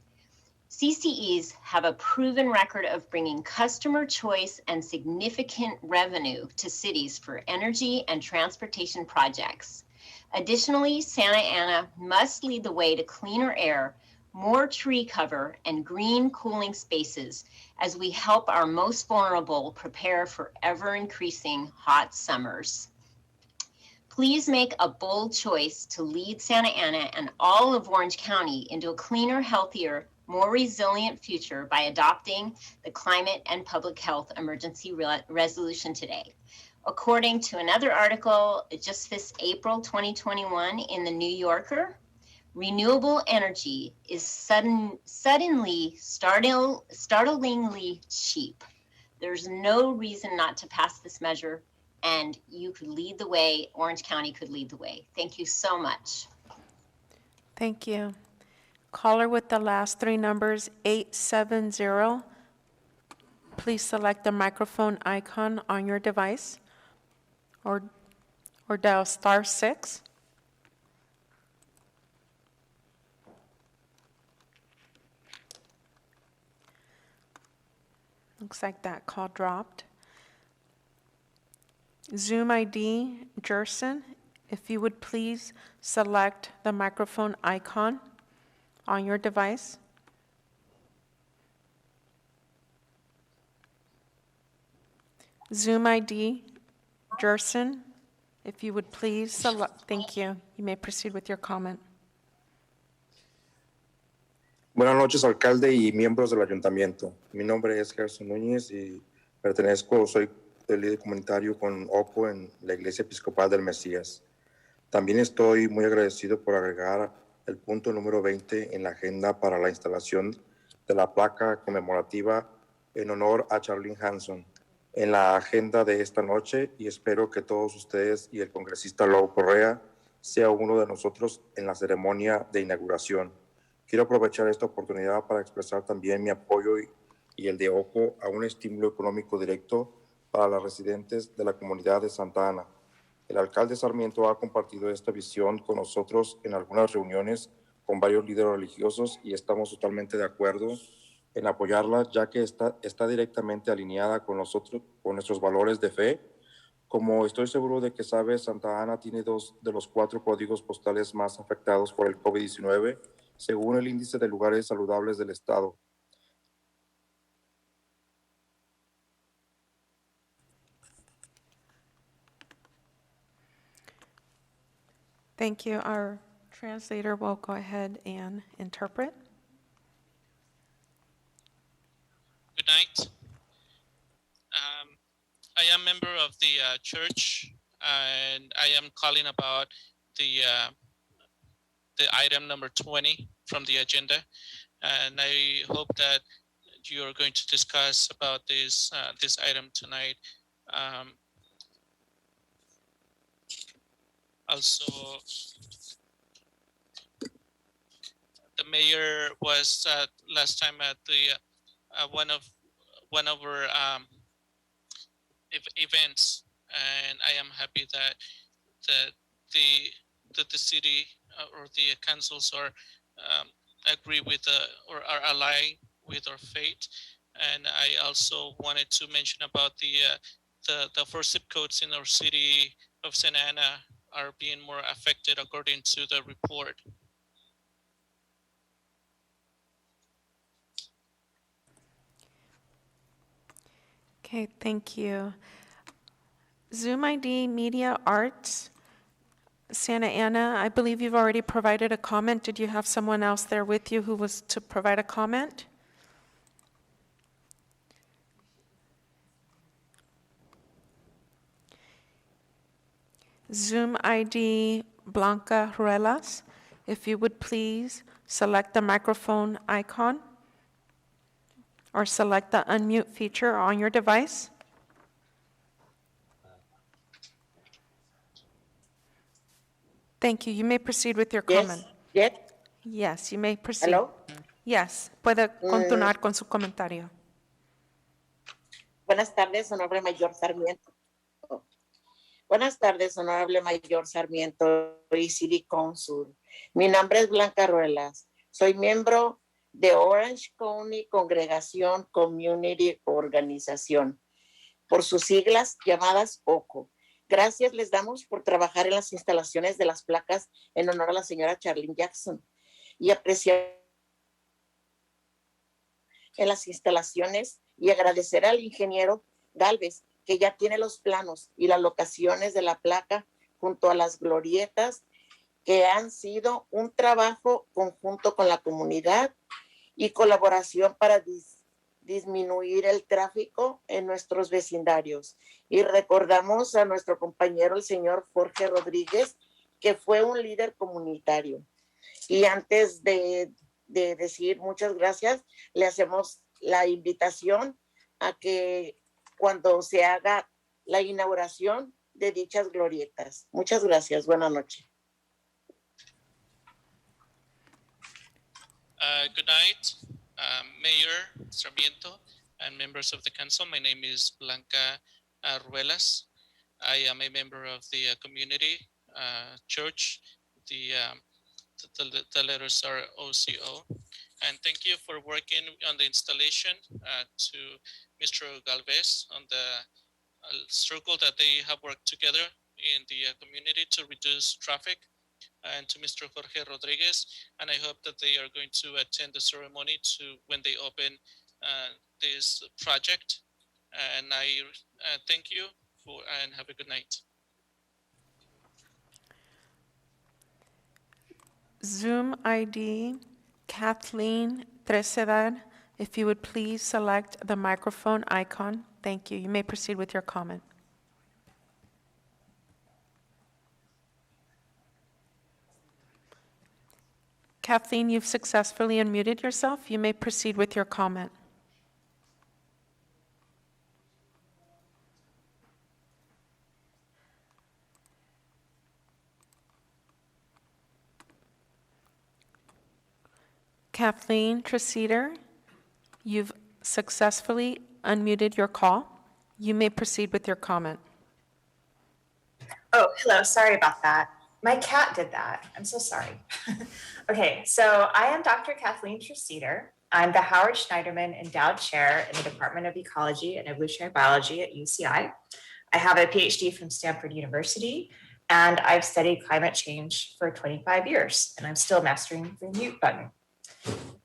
CCEs have a proven record of bringing customer choice and significant revenue to cities for energy and transportation projects. Additionally, Santa Ana must lead the way to cleaner air, more tree cover, and green cooling spaces as we help our most vulnerable prepare for ever-increasing hot summers. Please make a bold choice to lead Santa Ana and all of Orange County into a cleaner, healthier, more resilient future by adopting the Climate and Public Health Emergency Resolution today. According to another article just this April 2021 in the New Yorker, renewable energy is startlingly cheap. There's no reason not to pass this measure, and you could lead the way. Orange County could lead the way. Thank you so much. Thank you. Caller with the last three numbers, 870. Please select the microphone icon on your device or dial *6. Looks like that call dropped. Zoom ID, Jerson, if you would please select the microphone icon on your device. Zoom ID, Jerson, if you would please select, thank you. You may proceed with your comment. Buenas noches, alcalde y miembros del ayuntamiento. Mi nombre es Gerson Núñez y soy el líder comunitario con OCO en la Iglesia Episcopal del Mesías. También estoy muy agradecido por agregar el punto número 20 en la agenda para la instalación de la placa conmemorativa en honor a Charlene Hanson en la agenda de esta noche, y espero que todos ustedes y el congresista Lobo Correa sea uno de nosotros en la ceremonia de inauguración. Quiero aprovechar esta oportunidad para expresar también mi apoyo y el de OCO a un estímulo económico directo para los residentes de la comunidad de Santa Ana. El alcalde Sarmiento ha compartido esta visión con nosotros en algunas reuniones con varios líderes religiosos y estamos totalmente de acuerdo en apoyarla, ya que está directamente alineada con nosotros, con nuestros valores de fe. Como estoy seguro de que sabes, Santa Ana tiene 2 de los 4 códigos postales más afectados por el COVID-19, según el índice de lugares saludables del estado. Thank you. Our translator will go ahead and interpret. Good night. I am member of the church, and I am calling about the item number 20 from the agenda, and I hope that you are going to discuss about this item tonight. Also, the mayor was last time at the one of our events, and I am happy that the city or the councils are agree with or are aligned with our faith. And I also wanted to mention about the 4 zip codes in our city of Santa Ana are being more affected according to the report. Okay, thank you. Zoom ID Media Arts, Santa Ana, I believe you've already provided a comment. Did you have someone else there with you who was to provide a comment? Zoom ID Blanca Ruelas, if you would please select the microphone icon or select the unmute feature on your device. Thank you. You may proceed with your comment. Yes. Yes, you may proceed. Hello. Yes, puede continuar con su comentario. Buenas tardes, honorable Mayor Sarmiento. Buenas tardes, honorable Mayor Sarmiento y City Council. Mi nombre es Blanca Ruelas. Soy miembro de Orange County Congregación Community Organización, por sus siglas llamadas OCO. Gracias les damos por trabajar en las instalaciones de las placas en honor a la señora Charlene Jackson y apreciar en las instalaciones y agradecer al ingeniero Galvez, que ya tiene los planos y las locaciones de la placa junto a las glorietas, que han sido un trabajo conjunto con la comunidad y colaboración para disminuir el tráfico en nuestros vecindarios. Y recordamos a nuestro compañero, el señor Jorge Rodríguez, que fue un líder comunitario. Y antes de decir muchas gracias, le hacemos la invitación a que cuando se haga la inauguración de dichas glorietas. Muchas gracias. Buenas noches. Good night, Mayor Sarmiento and members of the council. My name is Blanca Ruelas. I am a member of the community church. The letters are OCO. And thank you for working on the installation to Mr. Galvez on the circle that they have worked together in the community to reduce traffic, and to Mr. Jorge Rodriguez. And I hope that they are going to attend the ceremony to when they open this project. And I Thank you and have a good night. Zoom ID Kathleen Tresedad, if you would please select the microphone icon. Thank you. You may proceed with your comment. Kathleen, you've successfully unmuted yourself. You may proceed with your comment. Kathleen Tresidder, you've successfully unmuted your call. You may proceed with your comment. Oh, hello. Sorry about that. My cat did that. I'm so sorry. Okay, so I am Dr. Kathleen Tresidder. I'm the Howard Schneiderman Endowed Chair in the Department of Ecology and Evolutionary Biology at UCI. I have a PhD from Stanford University, and I've studied climate change for 25 years, and I'm still mastering the mute button.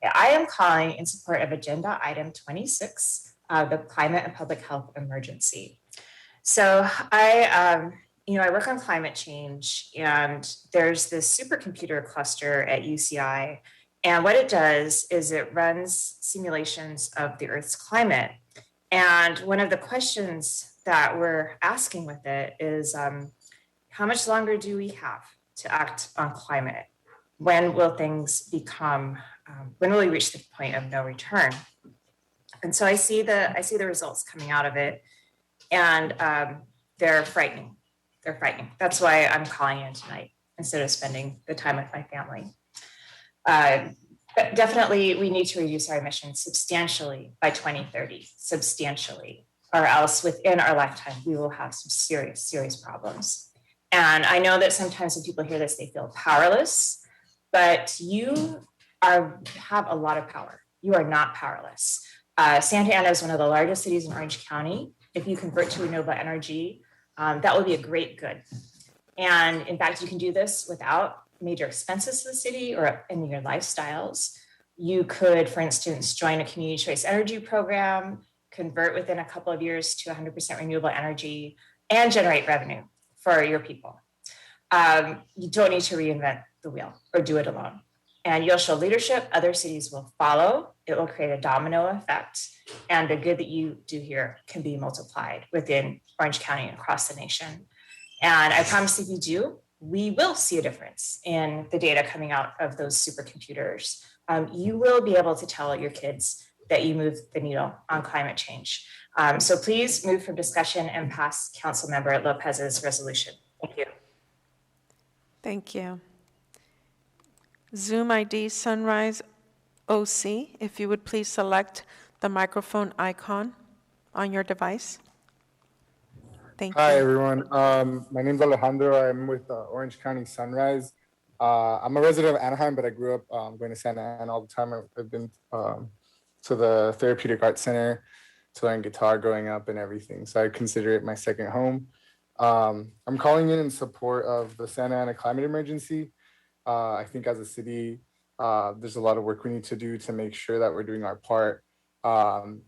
I am calling in support of Agenda Item 26, the Climate and Public Health Emergency. So I work on climate change, and there's this supercomputer cluster at UCI. And what it does is it runs simulations of the Earth's climate. And one of the questions that we're asking with it is, how much longer do we have to act on climate? When will things become, when will we reach the point of no return? And so I see the results coming out of it, and they're frightening. They're frightening. That's why I'm calling in tonight instead of spending the time with my family. But definitely, we need to reduce our emissions substantially by 2030, substantially, or else within our lifetime, we will have some serious, serious problems. And I know that sometimes when people hear this, they feel powerless, but you have a lot of power. You are not powerless. Santa Ana is one of the largest cities in Orange County. If you convert to renewable energy, that will be a great good. And in fact, you can do this without major expenses to the city or in your lifestyles. You could, for instance, join a community choice energy program, convert within a couple of years to 100% renewable energy, and generate revenue for your people. You don't need to reinvent the wheel or do it alone. And you'll show leadership, other cities will follow. It will create a domino effect. And the good that you do here can be multiplied within Orange County and across the nation. And I promise if you do, we will see a difference in the data coming out of those supercomputers. You will be able to tell your kids that you moved the needle on climate change. So please move from discussion and pass Councilmember Lopez's resolution. Thank you. Thank you. Zoom ID Sunrise OC, if you would please select the microphone icon on your device. Thank you. Hi, everyone. My name is Alejandro. I'm with Orange County Sunrise. I'm a resident of Anaheim, but I grew up going to Santa Ana all the time. I've been to the Therapeutic Arts Center to learn guitar growing up and everything. So I consider it my second home. I'm calling in support of the Santa Ana climate emergency. I think as a city, there's a lot of work we need to do to make sure that we're doing our part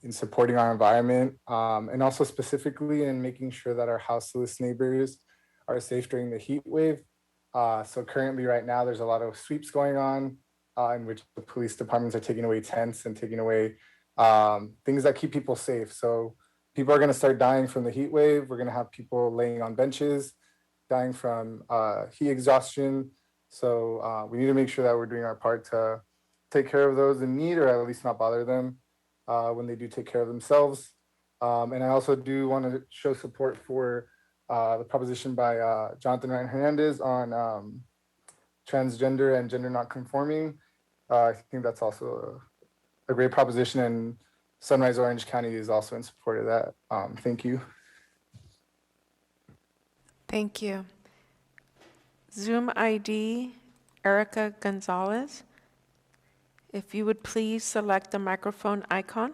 in supporting our environment, and also specifically in making sure that our houseless neighbors are safe during the heat wave. So currently right now, there's a lot of sweeps going on in which the police departments are taking away tents and taking away things that keep people safe. So people are gonna start dying from the heat wave. We're gonna have people laying on benches, dying from heat exhaustion. So we need to make sure that we're doing our part to take care of those in need, or at least not bother them when they do take care of themselves. And I also do want to show support for the proposition by Jonathan Ryan Hernandez on transgender and gender not conforming. I think that's also a great proposition, and Sunrise Orange County is also in support of that. Thank you. Thank you. Zoom ID Erica Gonzalez, if you would please select the microphone icon.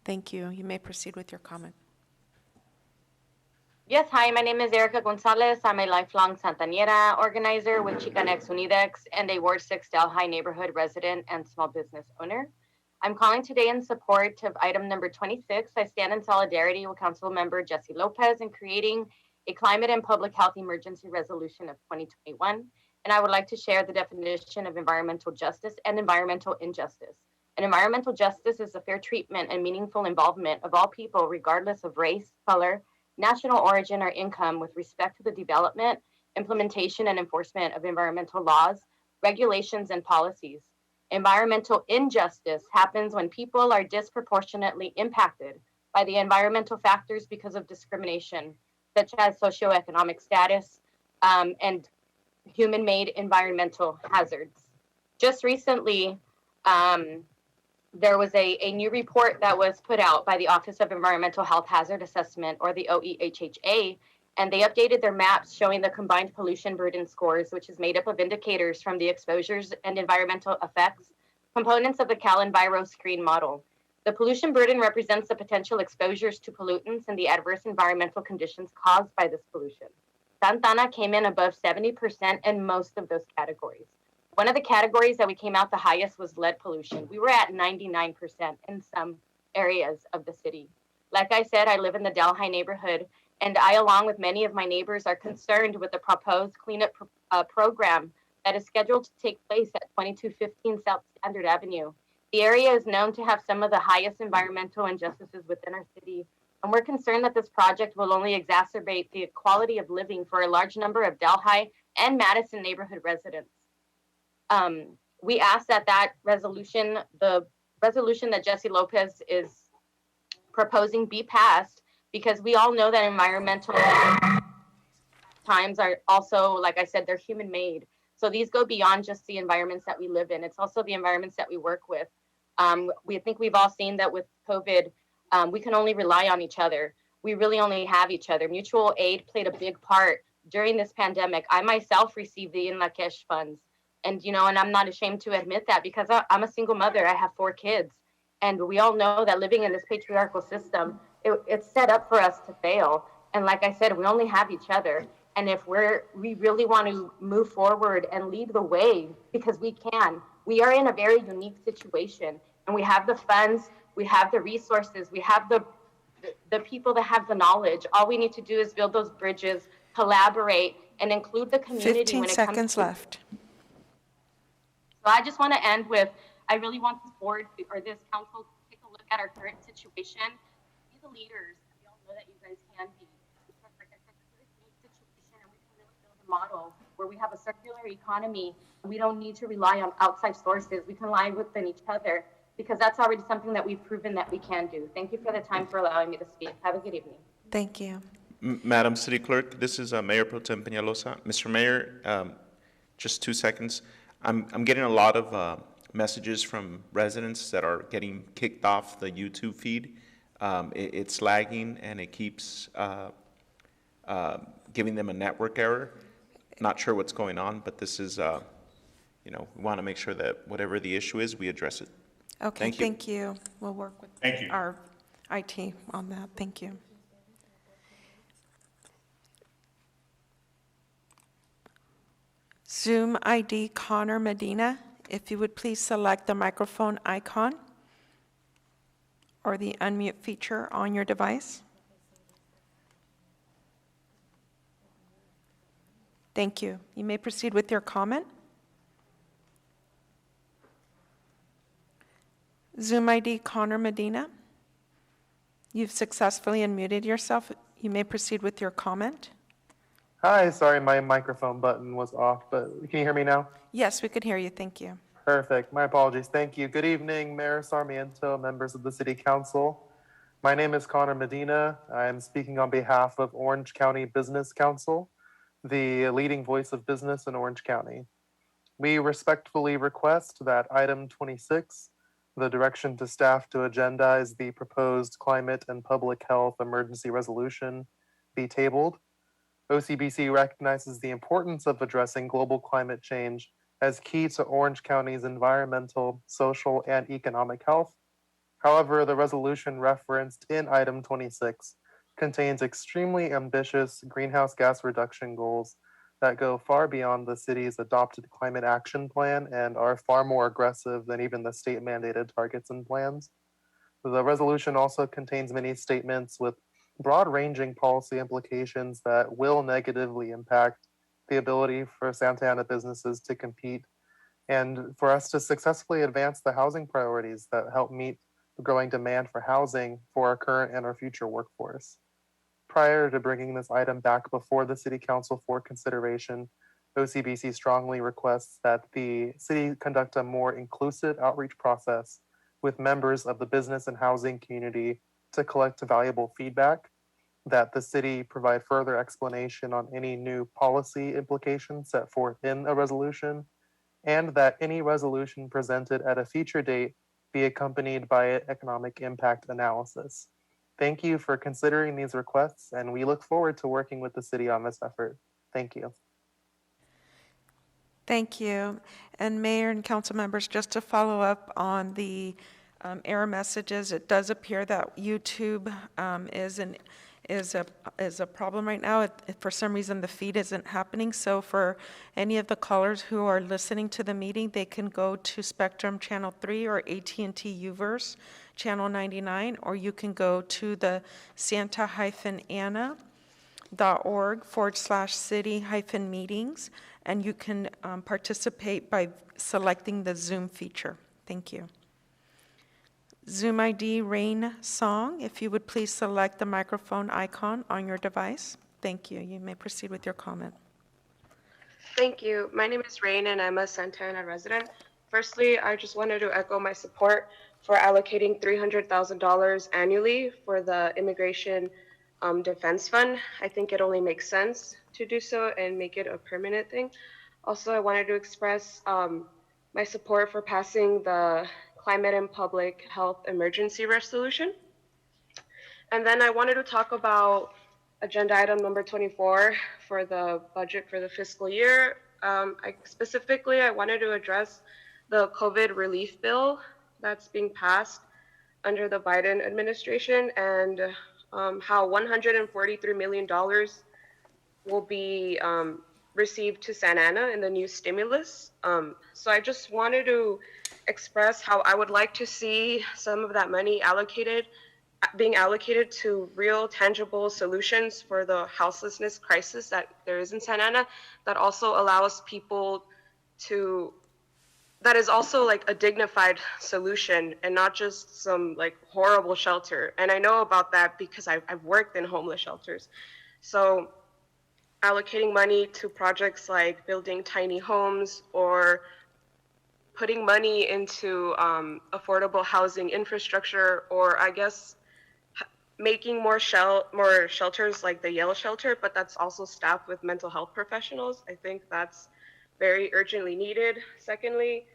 Thank you. You may proceed with your comment. Yes, hi, my name is Erica Gonzalez. I'm a lifelong Santanera organizer with Chicanx Unidex and a Ward 6 Delhi neighborhood resident and small business owner. I'm calling today in support of item number 26. I stand in solidarity with Council Member Jesse Lopez in creating a climate and public health emergency resolution of 2021. And I would like to share the definition of environmental justice and environmental injustice. And environmental justice is the fair treatment and meaningful involvement of all people, regardless of race, color, national origin, or income, with respect to the development, implementation, and enforcement of environmental laws, regulations, and policies. Environmental injustice happens when people are disproportionately impacted by the environmental factors because of discrimination, such as socioeconomic status and human-made environmental hazards. Just recently, there was a new report that was put out by the Office of Environmental Health Hazard Assessment, or the OEHHA, and they updated their maps showing the combined pollution burden scores, which is made up of indicators from the exposures and environmental effects, components of the CalEnviro screen model. The pollution burden represents the potential exposures to pollutants and the adverse environmental conditions caused by this pollution. Santa Ana came in above 70% in most of those categories. One of the categories that we came out the highest was lead pollution. We were at 99% in some areas of the city. Like I said, I live in the Delhi neighborhood, and I, along with many of my neighbors, are concerned with the proposed cleanup program that is scheduled to take place at 2215 South Standard Avenue. The area is known to have some of the highest environmental injustices within our city, and we're concerned that this project will only exacerbate the quality of living for a large number of Delhi and Madison neighborhood residents. We ask that resolution, the resolution that Jesse Lopez is proposing, be passed, because we all know that environmental times are also, like I said, they're human made. So these go beyond just the environments that we live in. It's also the environments that we work with. We think we've all seen that with COVID, we can only rely on each other. We really only have each other. Mutual aid played a big part during this pandemic. I myself received the In Lakesh funds. And, and I'm not ashamed to admit that, because I'm a single mother. I have 4 kids. And we all know that living in this patriarchal system, it's set up for us to fail. And like I said, we only have each other. And if we really want to move forward and lead the way, because we can, we are in a very unique situation, and we have the funds, we have the resources, we have the people that have the knowledge. All we need to do is build those bridges, collaborate, and include the community. 15 when it seconds comes to left. So I just want to end with, I really want this board or this council to take a look at our current situation, be the leaders that we all know that you guys can be. Because like I said, this is a unique situation, and we can really build a model where we have a circular economy. We don't need to rely on outside sources. We can rely within each other, because that's already something that we've proven that we can do. Thank you for the time for allowing me to speak. Have a good evening. Thank you. Madam City Clerk, this is Mayor Pro Tem Peñalosa. Mr. Mayor, just 2 seconds. I'm getting a lot of messages from residents that are getting kicked off the YouTube feed. It's lagging, and it keeps giving them a network error. Not sure what's going on, but this is, we want to make sure that whatever the issue is, we address it. Okay, thank you. We'll work with Thank you. our IT on that. Thank you. Zoom ID Connor Medina, if you would please select the microphone icon or the unmute feature on your device. Thank you. You may proceed with your comment. Zoom ID Connor Medina, you've successfully unmuted yourself. You may proceed with your comment. Hi, sorry, my microphone button was off, but can you hear me now? Yes, we could hear you. Thank you. Perfect. My apologies. Thank you. Good evening, Mayor Sarmiento, members of the City Council. My name is Connor Medina. I am speaking on behalf of Orange County Business Council, the leading voice of business in Orange County. We respectfully request that item 26, the direction to staff to agendize the proposed climate and public health emergency resolution, be tabled. OCBC recognizes the importance of addressing global climate change as key to Orange County's environmental, social, and economic health. However, the resolution referenced in item 26 contains extremely ambitious greenhouse gas reduction goals that go far beyond the city's adopted climate action plan and are far more aggressive than even the state mandated targets and plans. The resolution also contains many statements with broad ranging policy implications that will negatively impact the ability for Santa Ana businesses to compete and for us to successfully advance the housing priorities that help meet the growing demand for housing for our current and our future workforce. Prior to bringing this item back before the City Council for consideration, OCBC strongly requests that the city conduct a more inclusive outreach process with members of the business and housing community to collect valuable feedback, that the city provide further explanation on any new policy implications set forth in a resolution, and that any resolution presented at a future date be accompanied by an economic impact analysis. Thank you for considering these requests, and we look forward to working with the city on this effort. Thank you. Thank you. And Mayor and council members, just to follow up on the error messages, it does appear that YouTube is a problem right now. For some reason, the feed isn't happening. So for any of the callers who are listening to the meeting, they can go to Spectrum Channel 3 or AT&T Uverse Channel 99, or you can go to the santa-ana.org/city-meetings, and you can participate by selecting the Zoom feature. Thank you. Zoom ID Rain Song, if you would please select the microphone icon on your device. Thank you. You may proceed with your comment. Thank you. My name is Rain, and I'm a Santa Ana resident. Firstly, I just wanted to echo my support for allocating $300,000 annually for the Immigration Defense Fund. I think it only makes sense to do so and make it a permanent thing. Also, I wanted to express my support for passing the Climate and Public Health Emergency Resolution. And then I wanted to talk about agenda item number 24 for the budget for the fiscal year. Specifically, I wanted to address the COVID relief bill that's being passed under the Biden administration, and how $143 million will be received to Santa Ana in the new stimulus. So I just wanted to express how I would like to see some of that money being allocated to real tangible solutions for the houselessness crisis that there is in Santa Ana, that also allows people that is also like a dignified solution and not just some like horrible shelter. And I know about that because I've worked in homeless shelters. So allocating money to projects like building tiny homes or putting money into affordable housing infrastructure, or I guess making more shelters like the Yale shelter, but that's also staffed with mental health professionals. I think that's very urgently needed. Secondly,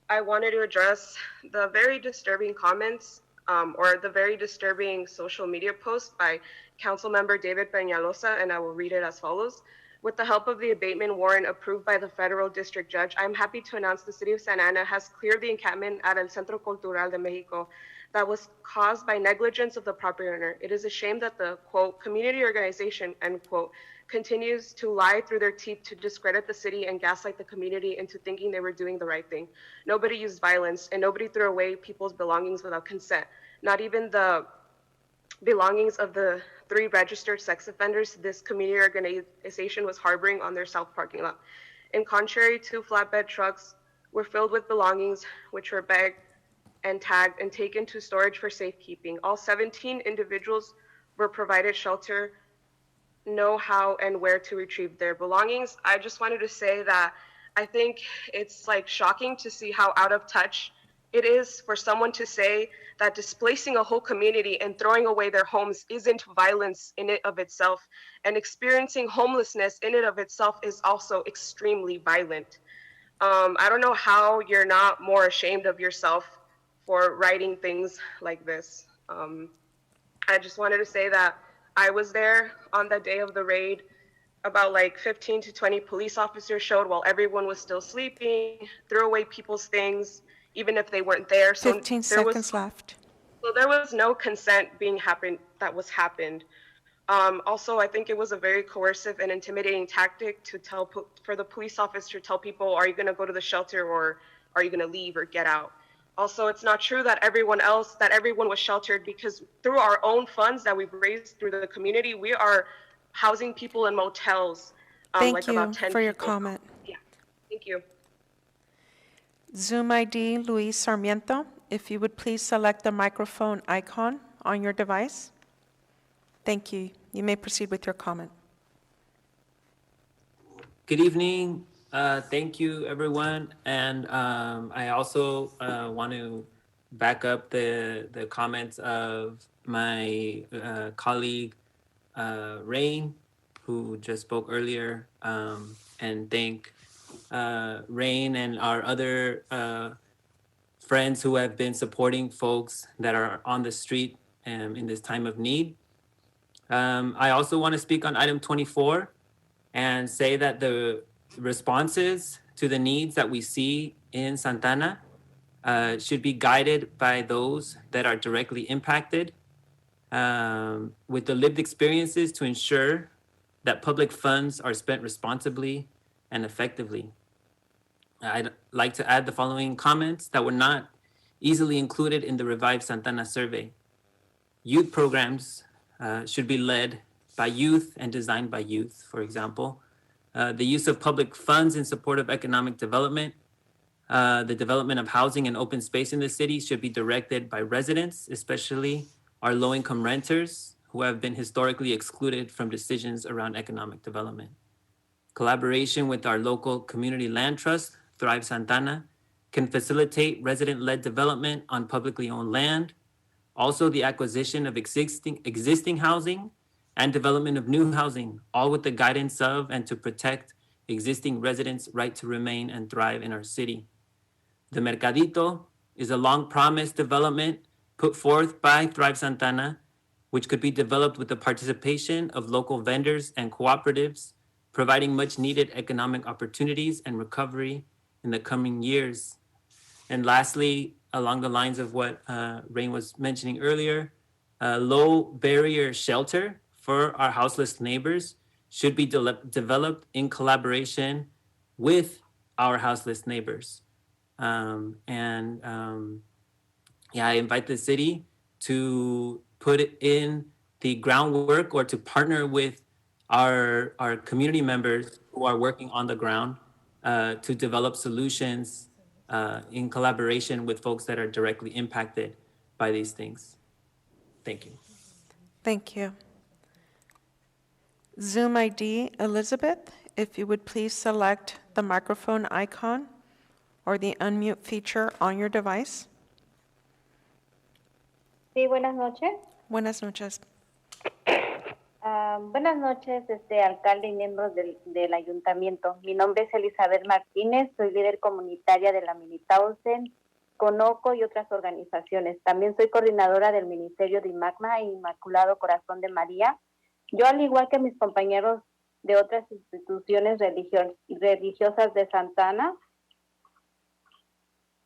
I wanted to address the very disturbing comments or the very disturbing social media post by Councilmember David Peñalosa, and I will read it as follows. With the help of the abatement warrant approved by the federal district judge, I'm happy to announce the city of Santa Ana has cleared the encampment at El Centro Cultural de Mexico that was caused by negligence of the property owner. It is a shame that the, quote, community organization, end quote, continues to lie through their teeth to discredit the city and gaslight the community into thinking they were doing the right thing. Nobody used violence, and nobody threw away people's belongings without consent. Not even the belongings of the 3 registered sex offenders this community organization was harboring on their south parking lot. In contrary, 2 flatbed trucks were filled with belongings which were bagged and tagged and taken to storage for safekeeping. All 17 individuals were provided shelter, know how and where to retrieve their belongings. I just wanted to say that I think it's like shocking to see how out of touch it is for someone to say that displacing a whole community and throwing away their homes isn't violence in it of itself, and experiencing homelessness in it of itself is also extremely violent. I don't know how you're not more ashamed of yourself for writing things like this. I just wanted to say that I was there on the day of the raid. About like 15 to 20 police officers showed while everyone was still sleeping, threw away people's things, even if they weren't there. So 15 seconds left. So there was no consent that was happened. Also, I think it was a very coercive and intimidating tactic to for the police officer to tell people, are you going to go to the shelter or are you going to leave or get out? Also, it's not true that everyone was sheltered, because through our own funds that we've raised through the community, we are housing people in motels. Thank like you about 10 for your people. comment. Yeah, thank you. Zoom ID Luis Sarmiento, if you would please select the microphone icon on your device. Thank you. You may proceed with your comment. Good evening. Thank you, everyone. And I also want to back up the comments of my colleague, Rain, who just spoke earlier, and thank Rain and our other friends who have been supporting folks that are on the street in this time of need. I also want to speak on item 24 and say that the responses to the needs that we see in Santa Ana should be guided by those that are directly impacted, with the lived experiences to ensure that public funds are spent responsibly and effectively. I'd like to add the following comments that were not easily included in the Revive Santa Ana survey. Youth programs should be led by youth and designed by youth, for example. The use of public funds in support of economic development, the development of housing and open space in the city should be directed by residents, especially our low-income renters who have been historically excluded from decisions around economic development. Collaboration with our local community land trust, Thrive Santa Ana, can facilitate resident-led development on publicly owned land. Also, the acquisition of existing housing and development of new housing, all with the guidance of and to protect existing residents' right to remain and thrive in our city. The Mercadito is a long-promised development put forth by Thrive Santa Ana, which could be developed with the participation of local vendors and cooperatives, providing much-needed economic opportunities and recovery in the coming years. And lastly, along the lines of what Rain was mentioning earlier, low barrier shelter for our houseless neighbors should be developed in collaboration with our houseless neighbors. I invite the city to put in the groundwork or to partner with our community members who are working on the ground to develop solutions in collaboration with folks that are directly impacted by these things. Thank you. Thank you. Zoom ID Elizabeth, if you would please select the microphone icon or the unmute feature on your device. Sí, buenas noches. Buenas noches. Buenas noches, alcalde y miembros del ayuntamiento. Mi nombre es Elizabeth Martínez, soy líder comunitaria de la Minitausen, CONOCO y otras organizaciones. También soy coordinadora del Ministerio de Imagma e Inmaculado Corazón de María. Yo, al igual que mis compañeros de otras instituciones religiosas de Santa Ana,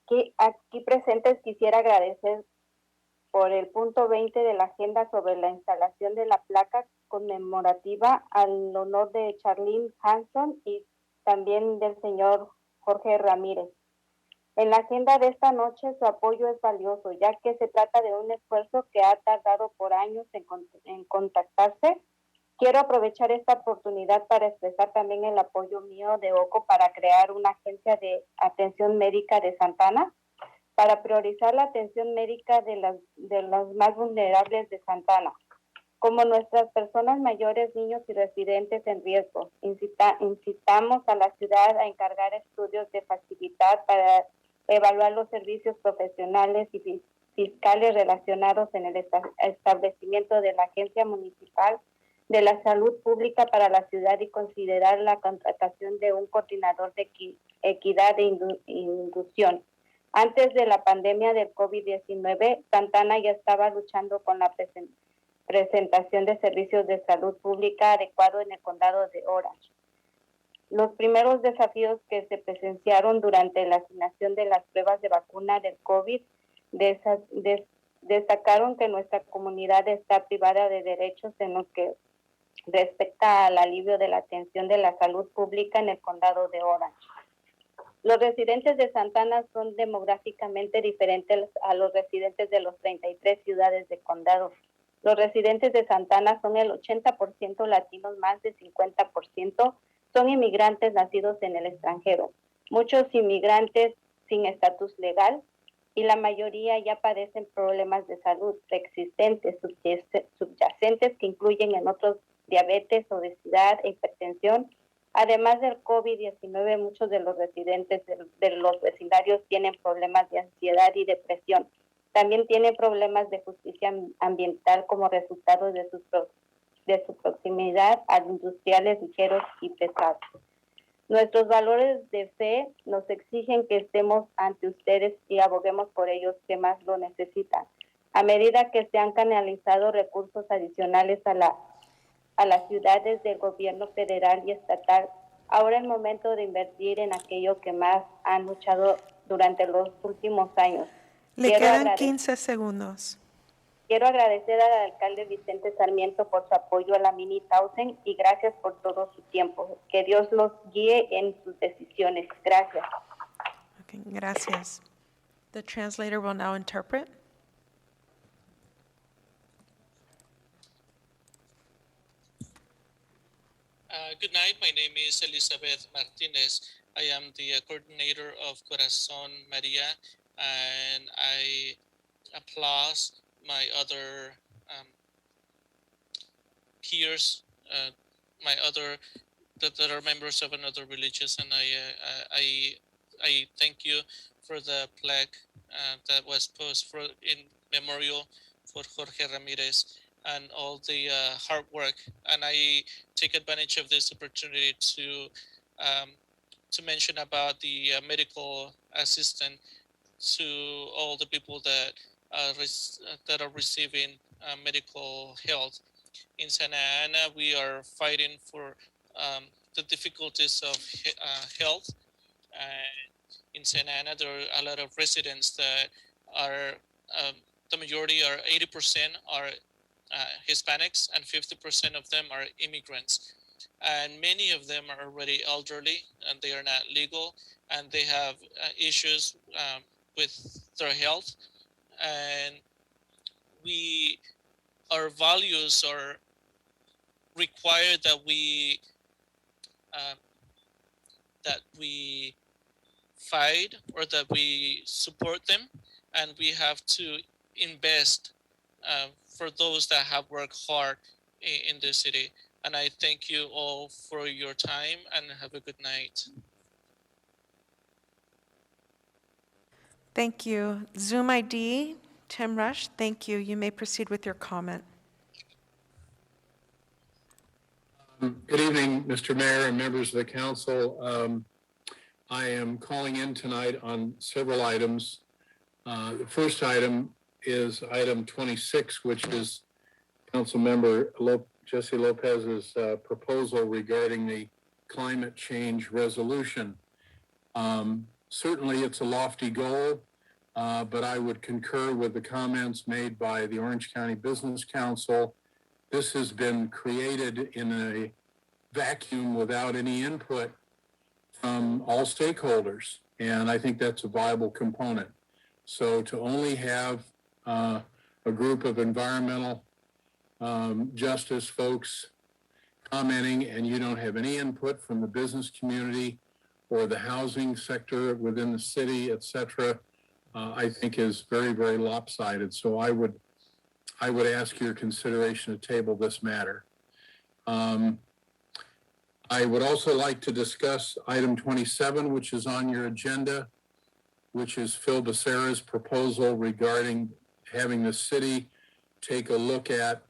que aquí presentes, quisiera agradecer por el punto 20 de la agenda sobre la instalación de la placa conmemorativa al honor de Charlene Hanson y también del señor Jorge Ramírez. En la agenda de esta noche su apoyo es valioso, ya que se trata de un esfuerzo que ha tardado por años en contactarse. Quiero aprovechar esta oportunidad para expresar también el apoyo mío de OCO para crear una agencia de atención médica de Santa Ana, para priorizar la atención médica de los más vulnerables de Santa Ana, como nuestras personas mayores, niños y residentes en riesgo. Incitamos a la ciudad a encargar estudios de facilidad para evaluar los servicios profesionales y fiscales relacionados en el establecimiento de la Agencia Municipal de la Salud Pública para la ciudad y considerar la contratación de un coordinador de equidad e inclusión. Antes de la pandemia del COVID-19, Santa Ana ya estaba luchando con la presentación de servicios de salud pública adecuado en el condado de Orange. Los primeros desafíos que se presenciaron durante la asignación de las pruebas de vacuna del COVID destacaron que nuestra comunidad está privada de derechos en lo que respecta al alivio de la atención de la salud pública en el condado de Orange. Los residentes de Santa Ana son demográficamente diferentes a los residentes de los 33 ciudades de condado. Los residentes de Santa Ana son el 80% latinos, más del 50% son inmigrantes nacidos en el extranjero. Muchos inmigrantes sin estatus legal y la mayoría ya padecen problemas de salud preexistentes, subyacentes que incluyen en otros diabetes, obesidad e hipertensión. Además del COVID-19, muchos de los residentes de los vecindarios tienen problemas de ansiedad y depresión. También tienen problemas de justicia ambiental como resultado de su proximidad a industriales ligeros y pesados. Nuestros valores de fe nos exigen que estemos ante ustedes y aboguemos por ellos que más lo necesitan. A medida que se han canalizado recursos adicionales a las ciudades del gobierno federal y estatal, ahora es momento de invertir en aquello que más han luchado durante los últimos años. Le quedan 15 segundos. Quiero agradecer al alcalde Vicente Sarmiento por su apoyo a la Mini Townsend y gracias por todo su tiempo. Que Dios los guíe en sus decisiones. Gracias. Okay, gracias. The translator will now interpret. Good night. My name is Elizabeth Martinez. I am the coordinator of Corazon Maria, and I applaud my other peers, that are members of another religions, and I thank you for the plaque that was posted in memorial for Jorge Ramirez and all the hard work. And I take advantage of this opportunity to mention about the medical assistant to all the people that are receiving medical health. In Santa Ana, we are fighting for the difficulties of health. In Santa Ana, there are a lot of residents that are, the majority are 80% are Hispanics, and 50% of them are immigrants. And many of them are already elderly, and they are not legal, and they have issues with their health. And our values are required that we fight or that we support them, and we have to invest for those that have worked hard in the city. And I thank you all for your time, and have a good night. Thank you. Zoom ID, Tim Rush, thank you. You may proceed with your comment. Good evening, Mr. Mayor and members of the council. I am calling in tonight on several items. The first item is item 26, which is Councilmember Jesse Lopez's proposal regarding the climate change resolution. Certainly, it's a lofty goal, but I would concur with the comments made by the Orange County Business Council. This has been created in a vacuum without any input from all stakeholders, and I think that's a viable component. So to only have a group of environmental justice folks commenting, and you don't have any input from the business community or the housing sector within the city, et cetera, I think is very, very lopsided. So I would ask your consideration to table this matter. I would also like to discuss item 27, which is on your agenda, which is Phil Becerra's proposal regarding having the city take a look at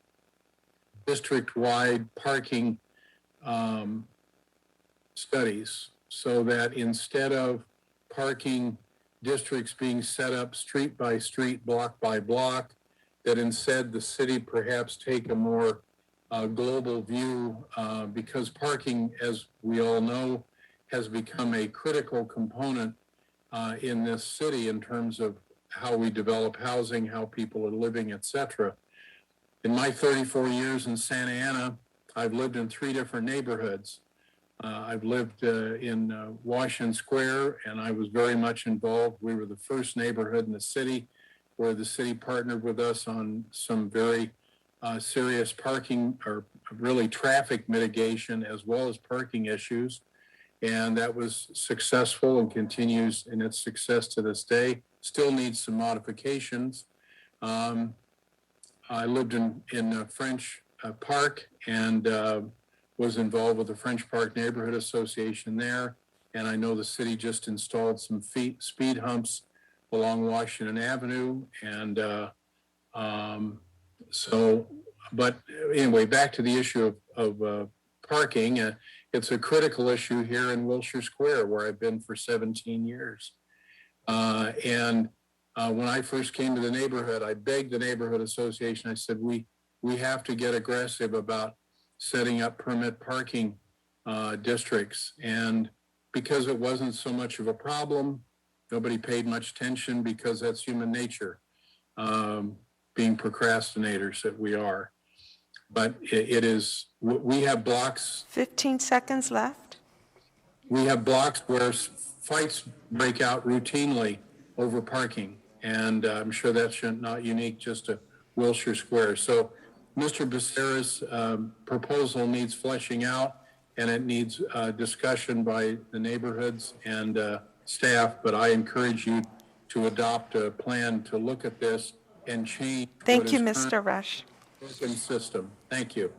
district-wide parking studies, so that instead of parking districts being set up street by street, block by block, that instead the city perhaps take a more global view, because parking, as we all know, has become a critical component in this city in terms of how we develop housing, how people are living, et cetera. In my 34 years in Santa Ana, I've lived in 3 different neighborhoods. I've lived in Washington Square, and I was very much involved. We were the first neighborhood in the city where the city partnered with us on some very serious parking or really traffic mitigation as well as parking issues. And that was successful and continues in its success to this day. Still needs some modifications. I lived in French Park and was involved with the French Park Neighborhood Association there. And I know the city just installed some speed humps along Washington Avenue. And but anyway, back to the issue of parking. It's a critical issue here in Wilshire Square, where I've been for 17 years. When I first came to the neighborhood, I begged the neighborhood association. I said, we have to get aggressive about setting up permit parking districts. And because it wasn't so much of a problem, nobody paid much attention, because that's human nature, being procrastinators that we are. But it is, we have blocks. 15 seconds left. We have blocks where fights break out routinely over parking. And I'm sure that's not unique just to Wilshire Square. So Mr. Becerra's proposal needs fleshing out, and it needs discussion by the neighborhoods and staff. But I encourage you to adopt a plan to look at this and change. Thank you, Mr. Rush. System. Thank you.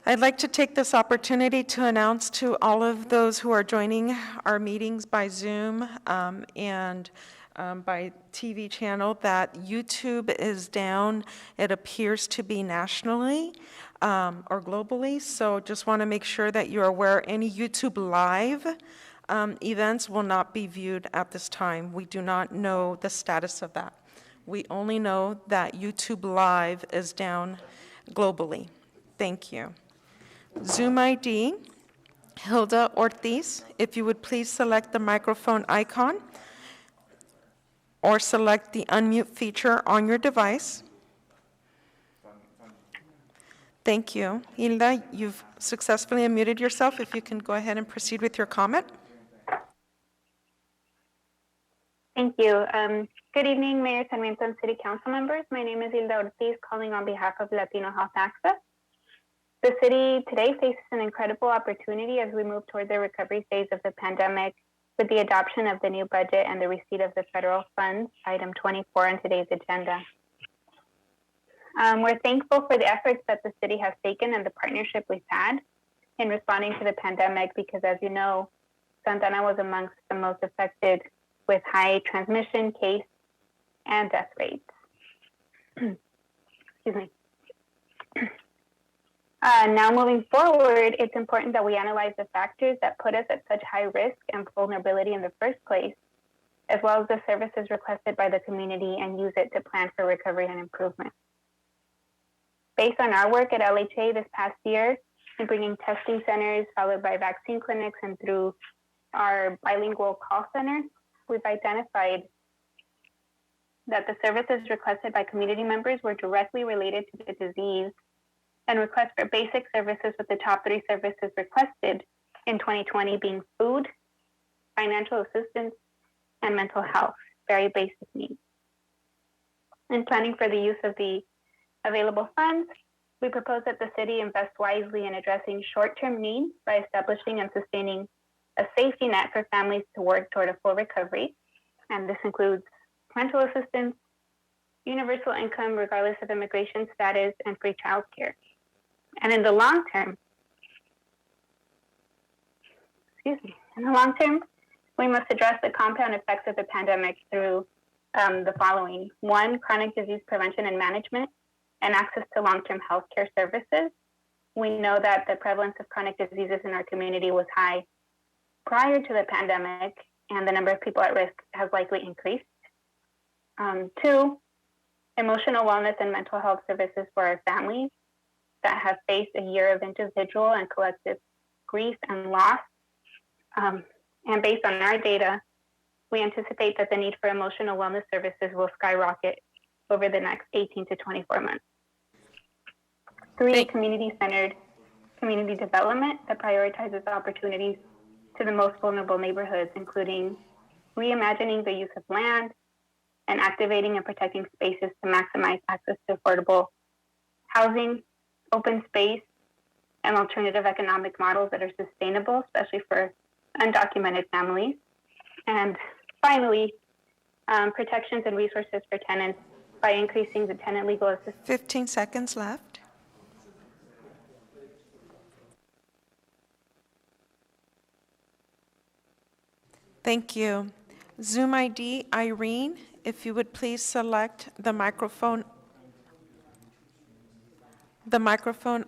I'd like to take this opportunity to announce to all of those who are joining our meetings by Zoom and by TV channel that YouTube is down. It appears to be nationally or globally, so just want to make sure that you're aware any YouTube live events will not be viewed at this time. We do not know the status of that. We only know that YouTube Live is down globally. Thank you. Zoom ID, Hilda Ortiz, if you would please select the microphone icon or select the unmute feature on your device. Thank you. Hilda, you've successfully unmuted yourself. If you can go ahead and proceed with your comment. Thank you. Good evening, Mayor Sarmiento and City Council members. My name is Hilda Ortiz, calling on behalf of Latino Health Access. The city today faces an incredible opportunity as we move toward the recovery phase of the pandemic with the adoption of the new budget and the receipt of the federal funds, item 24 on today's agenda. We're thankful for the efforts that the city has taken and the partnership we've had in responding to the pandemic, because as you know, Santa Ana was amongst the most affected with high transmission, case, and death rates. Excuse me. Now moving forward, it's important that we analyze the factors that put us at such high risk and vulnerability in the first place, as well as the services requested by the community, and use it to plan for recovery and improvement. Based on our work at LHA this past year in bringing testing centers followed by vaccine clinics and through our bilingual call center, we've identified that the services requested by community members were directly related to the disease, and requests for basic services with the top 3 services requested in 2020 being food, financial assistance, and mental health, very basic needs. In planning for the use of the available funds, we propose that the city invest wisely in addressing short-term needs by establishing and sustaining a safety net for families to work toward a full recovery. And this includes rental assistance, universal income regardless of immigration status, and free childcare. And in the long term, we must address the compound effects of the pandemic through the following. 1, chronic disease prevention and management and access to long-term health care services. We know that the prevalence of chronic diseases in our community was high prior to the pandemic, and the number of people at risk has likely increased. 2, emotional wellness and mental health services for our families that have faced a year of individual and collective grief and loss. And based on our data, we anticipate that the need for emotional wellness services will skyrocket over the next 18 to 24 months. 3, community-centered community development that prioritizes opportunities to the most vulnerable neighborhoods, including reimagining the use of land and activating and protecting spaces to maximize access to affordable housing, open space, and alternative economic models that are sustainable, especially for undocumented families. And finally, protections and resources for tenants by increasing the tenant legal assistance. 15 seconds left. Thank you. Zoom ID, Irene, if you would please select the microphone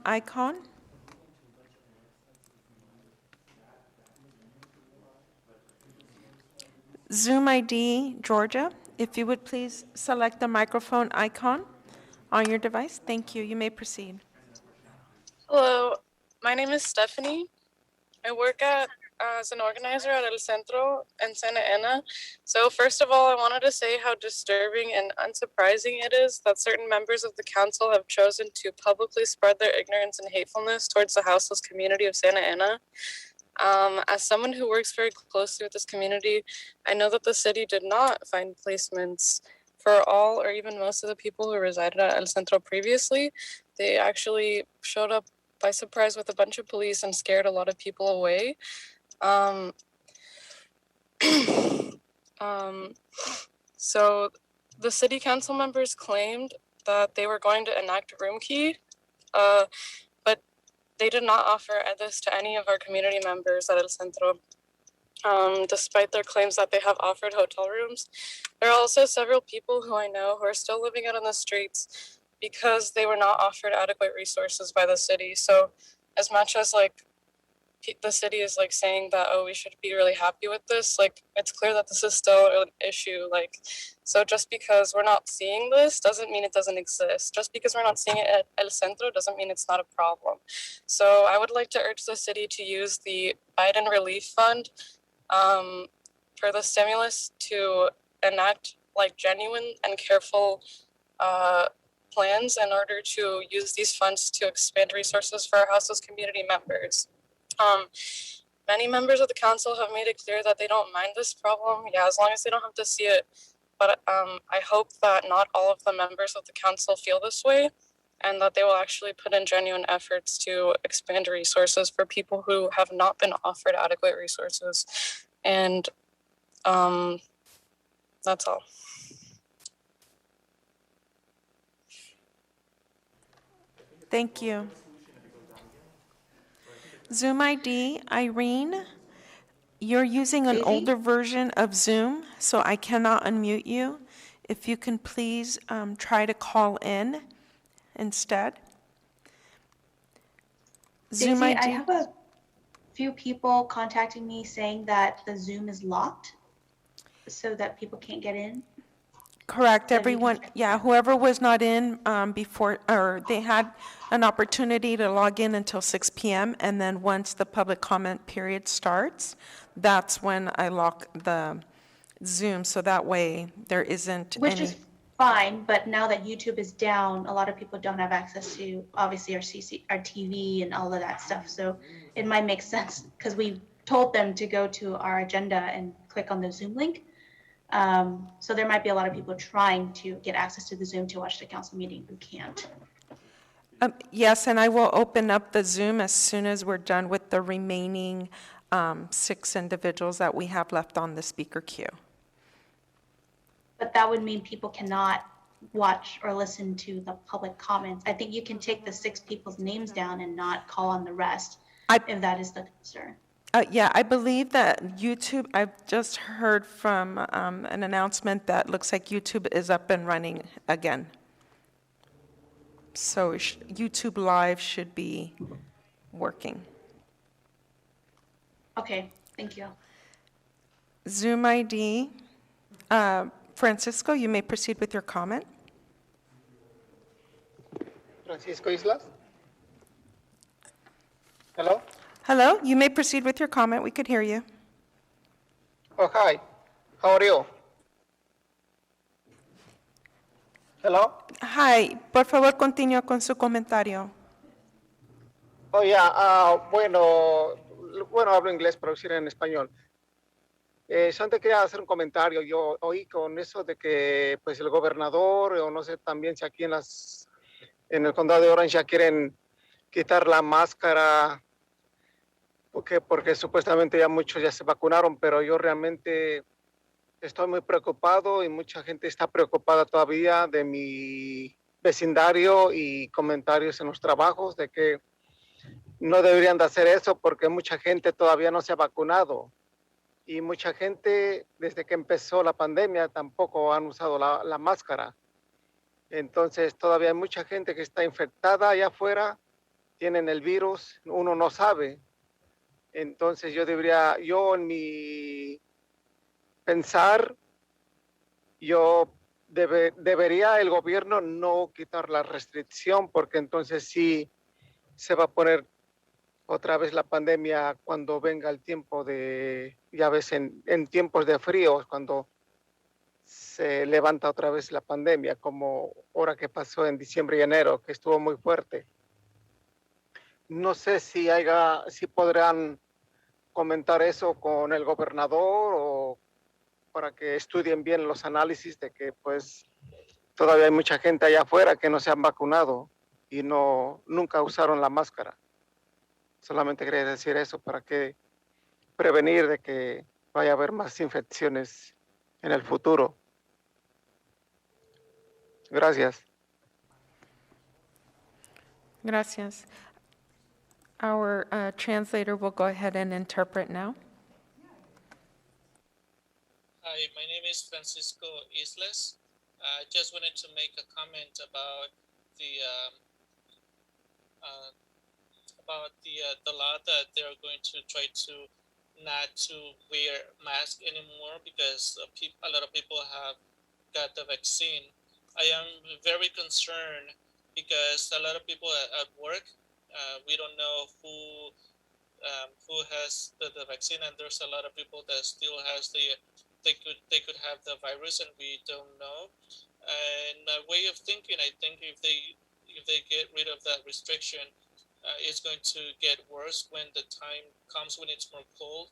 icon. Zoom ID, Georgia, if you would please select the microphone icon on your device. Thank you. You may proceed. Hello, my name is Stephanie. I work as an organizer at El Centro in Santa Ana. So first of all, I wanted to say how disturbing and unsurprising it is that certain members of the council have chosen to publicly spread their ignorance and hatefulness towards the houseless community of Santa Ana. As someone who works very closely with this community, I know that the city did not find placements for all or even most of the people who resided at El Centro previously. They actually showed up by surprise with a bunch of police and scared a lot of people away. So the city council members claimed that they were going to enact room key, but they did not offer this to any of our community members at El Centro, despite their claims that they have offered hotel rooms. There are also several people who I know who are still living out on the streets because they were not offered adequate resources by the city. So as much as like the city is like saying that, oh, we should be really happy with this, like it's clear that this is still an issue. Like, so just because we're not seeing this doesn't mean it doesn't exist. Just because we're not seeing it at El Centro doesn't mean it's not a problem. So I would like to urge the city to use the Biden Relief Fund for the stimulus to enact like genuine and careful plans in order to use these funds to expand resources for our houseless community members. Many members of the council have made it clear that they don't mind this problem, as long as they don't have to see it. But I hope that not all of the members of the council feel this way, and that they will actually put in genuine efforts to expand resources for people who have not been offered adequate resources. And that's all. Thank you. Zoom ID, Irene, you're using an older version of Zoom, so I cannot unmute you. If you can please try to call in instead. Zoom Daisy, ID. I have a few people contacting me saying that the Zoom is locked so that people can't get in. Correct, everyone, yeah, whoever was not in before, or they had an opportunity to log in until 6 p.m., and then once the public comment period starts, that's when I lock the Zoom, so that way there isn't Which any. is fine, but now that YouTube is down, a lot of people don't have access to, obviously, our TV and all of that stuff, so it might make sense, because we told them to go to our agenda and click on the Zoom link. So there might be a lot of people trying to get access to the Zoom to watch the council meeting who can't. Yes, and I will open up the Zoom as soon as we're done with the remaining 6 individuals that we have left on the speaker queue. But that would mean people cannot watch or listen to the public comments. I think you can take the 6 people's names down and not call on the rest, if that is the concern. Yeah, I believe that YouTube, I've just heard from an announcement that looks like YouTube is up and running again. So YouTube Live should be working. Okay, thank you. Zoom ID. Francisco, you may proceed with your comment. Francisco Islas. Hello? Hello, you may proceed with your comment. We could hear you. Oh, hi. How are you? Hello? Hi, por favor, continúa con su comentario. Oye, bueno, hablo inglés, pero sí en español. Antes quería hacer un comentario. Yo oí con eso de que, pues, el gobernador, o no sé también si aquí en el condado de Orange ya quieren quitar la máscara, porque supuestamente ya muchos ya se vacunaron, pero yo realmente estoy muy preocupado y mucha gente está preocupada todavía de mi vecindario y comentarios en los trabajos de que no deberían de hacer eso porque mucha gente todavía no se ha vacunado y mucha gente desde que empezó la pandemia tampoco han usado la máscara. Entonces todavía hay mucha gente que está infectada allá afuera, tienen el virus, uno no sabe. Entonces yo en mi pensar, debería el gobierno no quitar la restricción porque entonces sí se va a poner otra vez la pandemia cuando venga el tiempo ya ves, en tiempos de frío, cuando se levanta otra vez la pandemia, como ahora que pasó en diciembre y enero, que estuvo muy fuerte. No sé si podrán comentar eso con el gobernador o para que estudien bien los análisis de que pues todavía hay mucha gente allá afuera que no se han vacunado y nunca usaron la máscara. Solamente quería decir eso para que prevenir de que vaya a haber más infecciones en el futuro. Gracias. Gracias. Our translator will go ahead and interpret now. Hi, my name is Francisco Islas. I just wanted to make a comment about the law that they're going to try to not to wear masks anymore because a lot of people have got the vaccine. I am very concerned because a lot of people at work, we don't know who has the vaccine, and there's a lot of people that still has they could have the virus, and we don't know. And my way of thinking, I think if they get rid of that restriction, it's going to get worse when the time comes when it's more cold.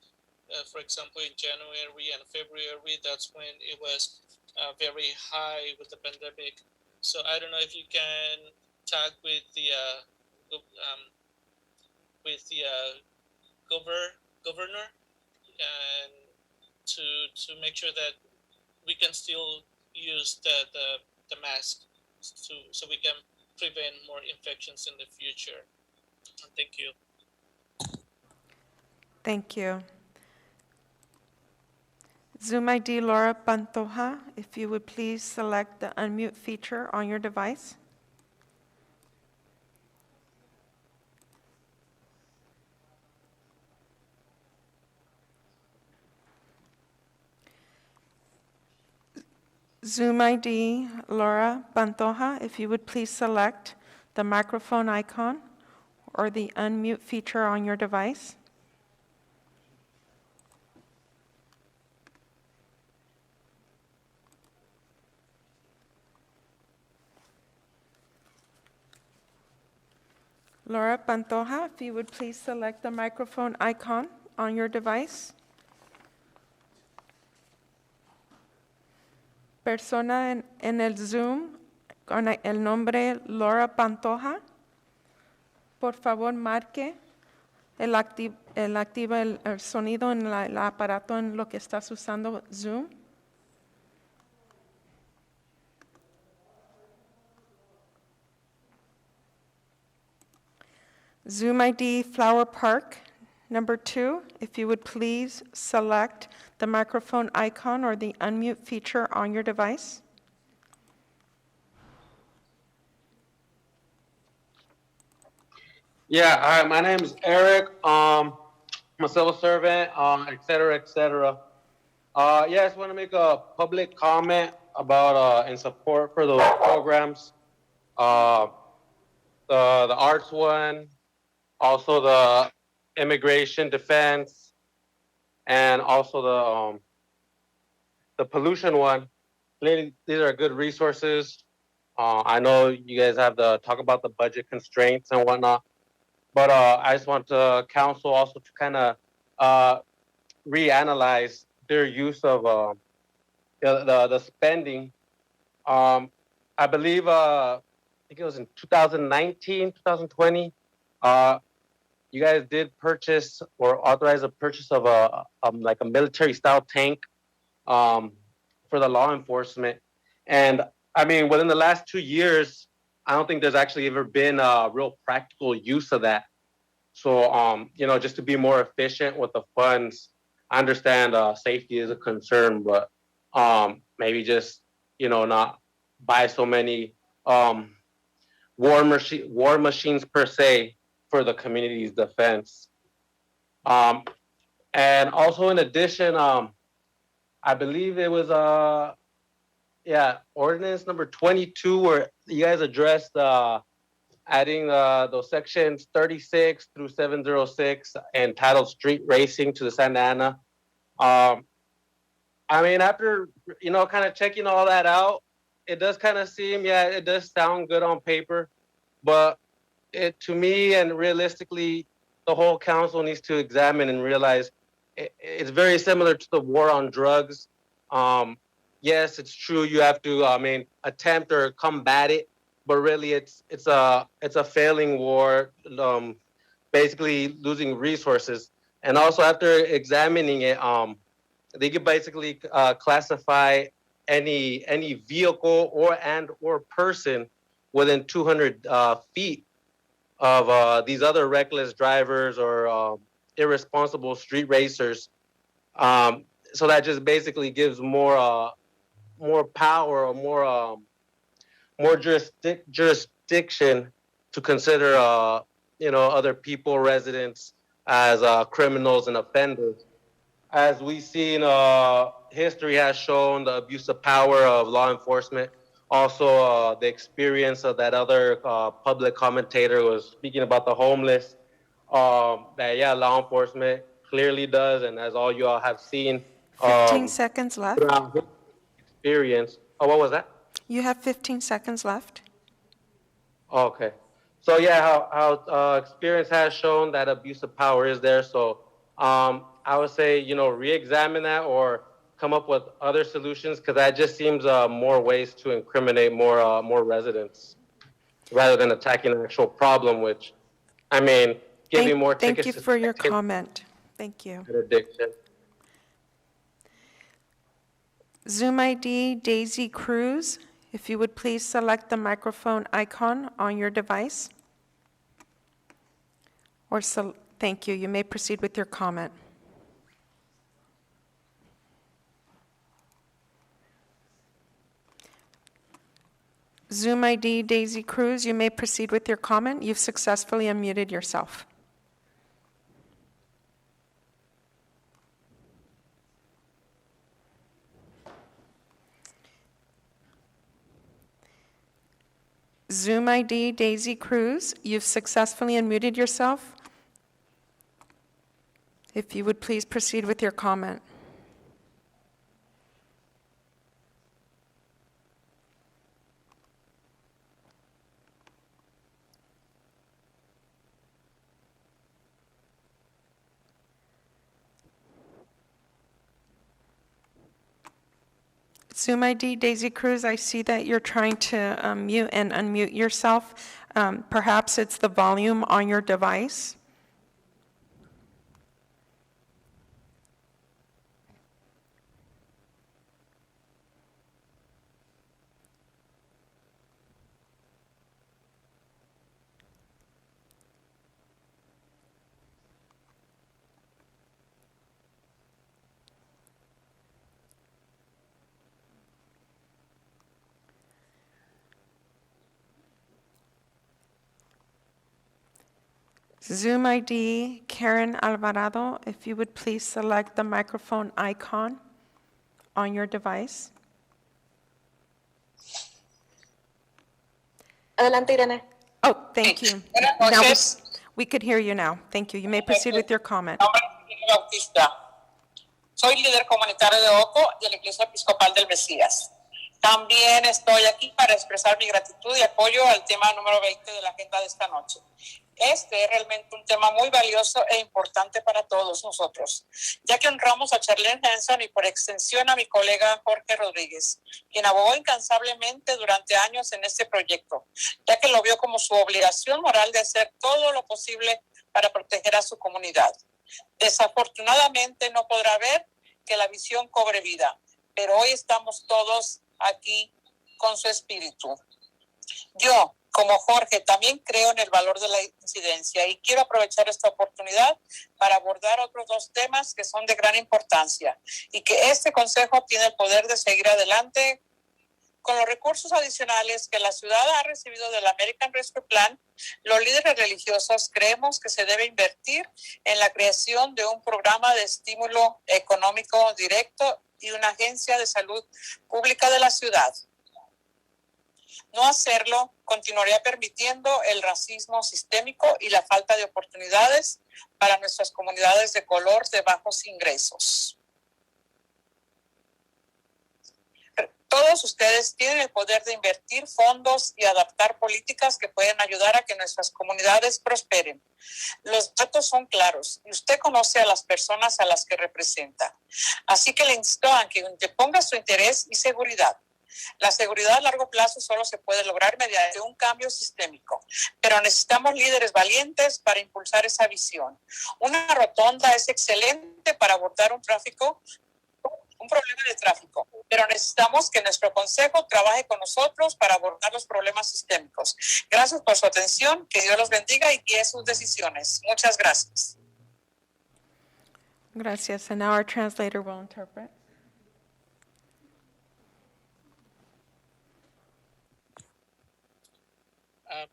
For example, in January and February, that's when it was very high with the pandemic. So I don't know if you can talk with the governor and to make sure that we can still use the mask so we can prevent more infections in the future. Thank you. Thank you. Zoom ID Laura Pantoja, if you would please select the unmute feature on your device. Zoom ID Laura Pantoja, if you would please select the microphone icon or the unmute feature on your device. Laura Pantoja, if you would please select the microphone icon on your device. Persona en el Zoom con el nombre Laura Pantoja, por favor marque activa el sonido en el aparato en lo que estás usando Zoom. Zoom ID Flower Park, number 2, if you would please select the microphone icon or the unmute feature on your device. Yeah, hi, my name is Eric. I'm a civil servant, et cetera, et cetera. Yeah, I just want to make a public comment about in support for those programs. The arts one, also the immigration defense, and also the pollution one. These are good resources. I know you guys have to talk about the budget constraints and whatnot, But I just want the council also to kind of reanalyze their use of the spending. I believe I think it was in 2019, 2020. You guys did purchase or authorize a purchase of like a military style tank for the law enforcement. And I mean, within the last 2 years, I don't think there's actually ever been a real practical use of that. So, you know, just to be more efficient with the funds, I understand safety is a concern, but maybe just, you know, not buy so many war machines per se for the community's defense. And also in addition, I believe it was ordinance number 22 where you guys addressed adding those sections 36 through 706 entitled street racing to the Santa Ana. I mean, after, you know, kind of checking all that out, it does kind of seem, it does sound good on paper, but it, to me and realistically, the whole council needs to examine and realize it's very similar to the war on drugs. Yes, it's true. You have to, attempt or combat it, but really, it's a failing war. Basically, losing resources, and also after examining it, they could basically classify any vehicle or person within 200 feet of these other reckless drivers or irresponsible street racers. So that just basically gives more power or more jurisdiction to consider other people, residents, as criminals and offenders. As we've seen, history has shown the abuse of power of law enforcement. Also, the experience of that other public commentator was speaking about the homeless. That law enforcement clearly does, and as all you all have seen, 15 seconds left. Experience. Oh, what was that? You have 15 seconds left. Okay. So how experience has shown that abuse of power is there. So I would say, re-examine that or come up with other solutions, because that just seems more ways to incriminate more residents rather than attacking an actual problem, which, giving more tickets. Thank you for your comment. Thank you. Addiction. Zoom ID Daisy Cruz, if you would please select the microphone icon on your device. Thank you. You may proceed with your comment. Zoom ID Daisy Cruz, you may proceed with your comment. You've successfully unmuted yourself. Zoom ID Daisy Cruz, you've successfully unmuted yourself. If you would please proceed with your comment. Zoom ID Daisy Cruz, I see that you're trying to mute and unmute yourself. Perhaps it's the volume on your device. Zoom ID Karen Alvarado, if you would please select the microphone icon on your device. Adelante, Irene. Oh, thank you. Buenas Now noches. we could hear you now. Thank you. You may proceed with your comment. Nombre es Miguel Bautista. Soy líder comunitario de OCO de la Iglesia Episcopal del Mesías. También estoy aquí para expresar mi gratitud y apoyo al tema número 20 de la agenda de esta noche. Este es realmente un tema muy valioso e importante para todos nosotros, ya que honramos a Charlene Hanson y por extensión a mi colega Jorge Rodríguez, quien abogó incansablemente durante años en este proyecto, ya que lo vio como su obligación moral de hacer todo lo posible para proteger a su comunidad. Desafortunadamente no podrá ver que la visión cobre vida, pero hoy estamos todos aquí con su espíritu. Yo, como Jorge, también creo en el valor de la incidencia y quiero aprovechar esta oportunidad para abordar otros dos temas que son de gran importancia y que este Consejo tiene el poder de seguir adelante con los recursos adicionales que la ciudad ha recibido del American Rescue Plan. Los líderes religiosos creemos que se debe invertir en la creación de un programa de estímulo económico directo y una agencia de salud pública de la ciudad. No hacerlo continuaría permitiendo el racismo sistémico y la falta de oportunidades para nuestras comunidades de color de bajos ingresos. Todos ustedes tienen el poder de invertir fondos y adaptar políticas que pueden ayudar a que nuestras comunidades prosperen. Los datos son claros y usted conoce a las personas a las que representa. Así que le insto a que ponga su interés y seguridad. La seguridad a largo plazo solo se puede lograr mediante un cambio sistémico, pero necesitamos líderes valientes para impulsar esa visión. Una rotonda es excelente para abordar un problema de tráfico, pero necesitamos que nuestro consejo trabaje con nosotros para abordar los problemas sistémicos. Gracias por su atención, que Dios los bendiga y guíe sus decisiones. Muchas gracias. Gracias. And now our translator will interpret.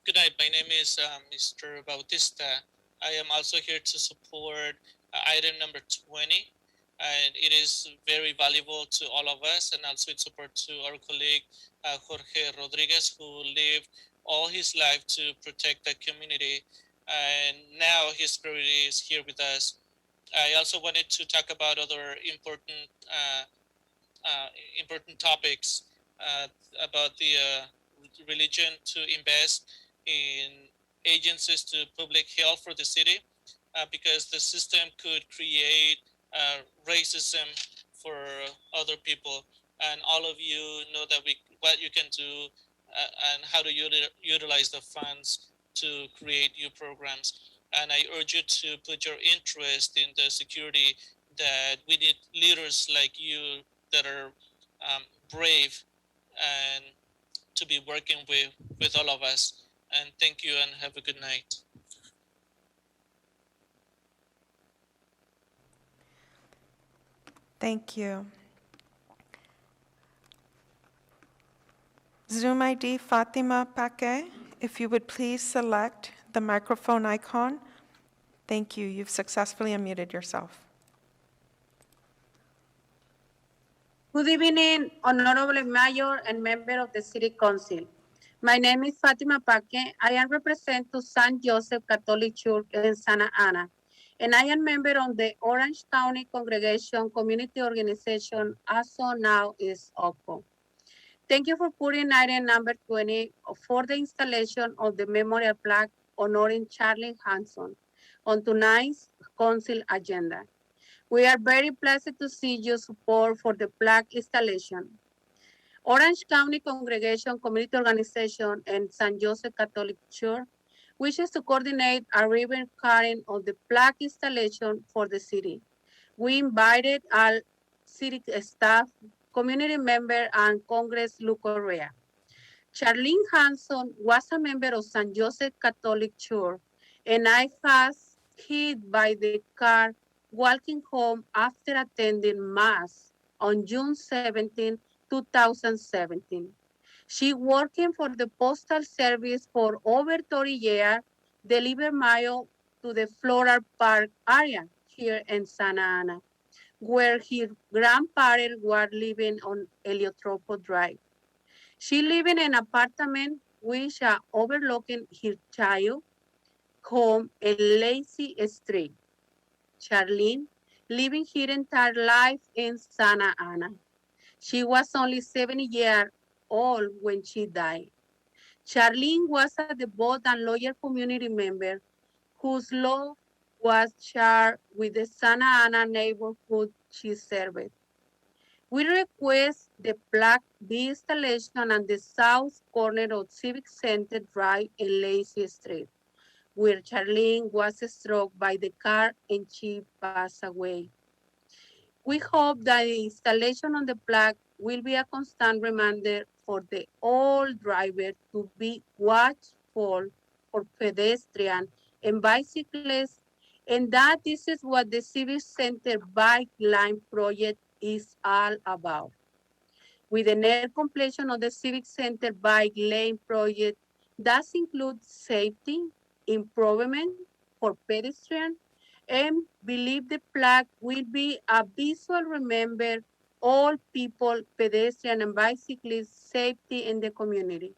Good night. My name is Mr. Bautista. I am also here to support item number 20. And it is very valuable to all of us, and also in support to our colleague Jorge Rodriguez, who lived all his life to protect the community, and now his priority is here with us. I also wanted to talk about other important topics about the religion, to invest in agencies to public health for the city, because the system could create racism for other people, and all of you know that what you can do and how to utilize the funds to create new programs. And I urge you to put your interest in the security, that we need leaders like you that are brave and to be working with all of us. And thank you and have a good night. Thank you. Zoom ID Fatima Paque, if you would please select the microphone icon. Thank you. You've successfully unmuted yourself. Good evening, Honorable Mayor and member of the City Council. My name is Fatima Paque. I am represent to St. Joseph Catholic Church in Santa Ana, and I am member of the Orange County Congregation Community Organization, also now is OCO. Thank you for putting item number 20 for the installation of the memorial plaque honoring Charlie Hanson on tonight's council agenda. We are very pleased to see your support for the plaque installation. Orange County Congregation Community Organization and San Joseph Catholic Church wishes to coordinate a ribbon cutting of the plaque installation for the city. We invited all city staff, community member, and Congress Lou Correa. Charlene Hanson was a member of San Joseph Catholic Church, and I was hit by the car walking home after attending Mass on June 17, 2017. She working for the Postal Service for over 30 years, deliver mail to the Floral Park area here in Santa Ana, where her grandparents were living on Heliotropo Drive. She living in an apartment which are overlooking her child home in Lacey Street. Charlene living her entire life in Santa Ana. She was only 70 years old when she died. Charlene was a devout and loyal community member whose love was shared with the Santa Ana neighborhood she served. We request the plaque be installation on the south corner of Civic Center Drive and Lacey Street, where Charlene was struck by the car and she passed away. We hope that the installation on the plaque will be a constant reminder for all drivers to be watchful for pedestrians and bicyclists, and that this is what the Civic Center Bike Line Project is all about. With the near completion of the Civic Center Bike Lane Project, does include safety, improvement for pedestrians, and believe the plaque will be a visual remember all people, pedestrians, and bicyclists' safety in the community.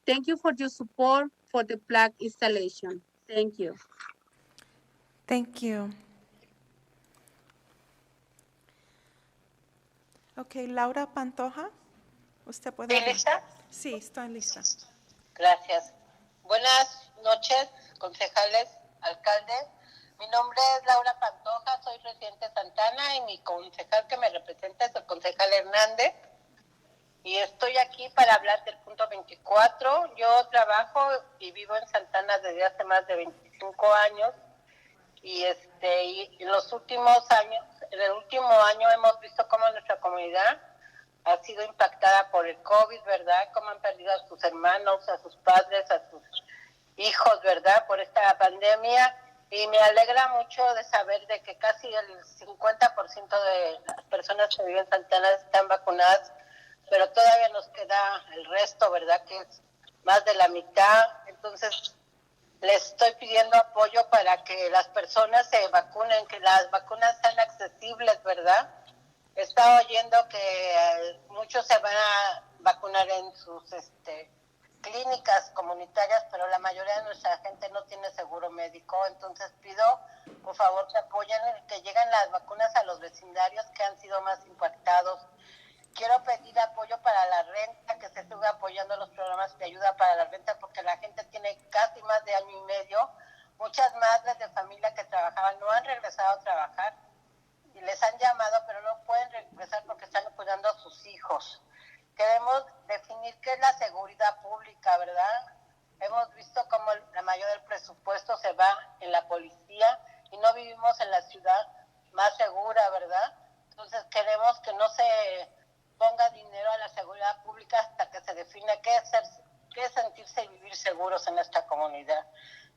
Thank you for your support for the plaque installation. Thank you. Thank you. Ok, Laura Pantoja, ¿usted puede ¿Sí, hablar? lista? Sí, estoy lista. Gracias. Buenas noches, concejales, alcaldes. Mi nombre es Laura Pantoja, soy residente de Santana y mi concejal que me representa es el concejal Hernández. Y estoy aquí para hablar del punto 24. Yo trabajo y vivo en Santana desde hace más de 25 años. Y en los últimos años, en el último año hemos visto cómo nuestra comunidad ha sido impactada por el COVID, ¿verdad? Cómo han perdido a sus hermanos, a sus padres, a sus hijos, ¿verdad? Por esta pandemia. Y me alegra mucho de saber de que casi el 50% de las personas que viven en Santana están vacunadas, pero todavía nos queda el resto, ¿verdad? Que es más de la mitad. Entonces, les estoy pidiendo apoyo para que las personas se vacunen, que las vacunas sean accesibles, ¿verdad? He estado oyendo que muchos se van a vacunar en sus clínicas comunitarias, pero la mayoría de nuestra gente no tiene seguro médico. Entonces pido, por favor, que apoyen, que lleguen las vacunas a los vecindarios que han sido más impactados. Quiero pedir apoyo para la renta, que se siga apoyando los programas de ayuda para la renta, porque la gente tiene casi más de año y medio. Muchas madres de familia que trabajaban no han regresado a trabajar y les han llamado, pero no pueden regresar porque están cuidando a sus hijos. Queremos definir qué es la seguridad pública, ¿verdad? Hemos visto cómo la mayoría del presupuesto se va en la policía y no vivimos en la ciudad más segura, ¿verdad? Entonces queremos que no se ponga dinero a la seguridad pública hasta que se define qué es sentirse y vivir seguros en nuestra comunidad.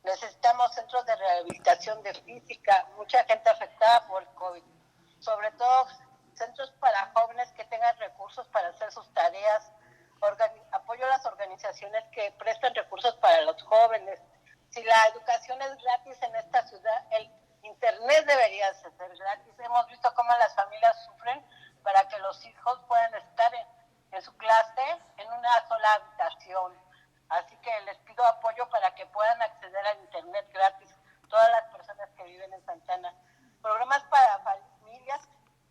Necesitamos centros de rehabilitación de física, mucha gente afectada por el COVID, sobre todo centros para jóvenes que tengan recursos para hacer sus tareas. Apoyo a las organizaciones que prestan recursos para los jóvenes. Si la educación es gratis en esta ciudad, el internet debería ser gratis. Hemos visto cómo las familias sufren para que los hijos puedan estar en su clase en una sola habitación. Así que les pido apoyo para que puedan acceder al internet gratis todas las personas que viven en Santana. Programas para familias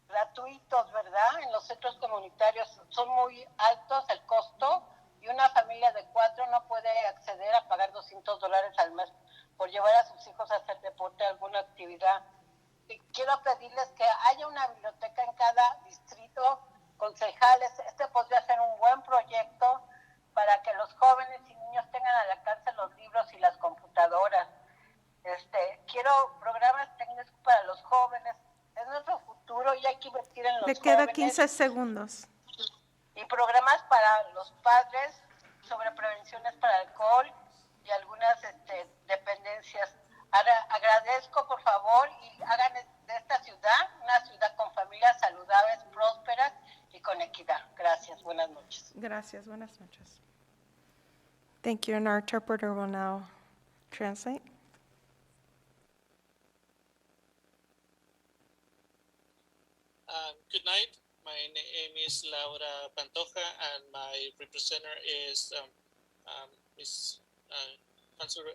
gratuitos, ¿verdad? En los centros comunitarios son muy altos el costo y una familia de 4 no puede acceder a pagar $200 al mes por llevar a sus hijos a hacer deporte, alguna actividad. Y quiero pedirles que haya una biblioteca en cada distrito, concejales. Podría ser un buen proyecto para que los jóvenes y niños tengan al alcance los libros y las computadoras. Quiero programas técnicos para los jóvenes. Es nuestro futuro y hay que invertir en los Le queda jóvenes. 15 segundos. Y programas para los padres sobre prevenciones para alcohol y algunas dependencias. Agradezco, por favor, y hagan de esta ciudad una ciudad con familias saludables, prósperas y con equidad. Gracias. Buenas noches. Gracias. Buenas noches. Thank you, and our interpreter will now translate. Good night. My name is Laura Pantoja, and my representative is Ms. Councilor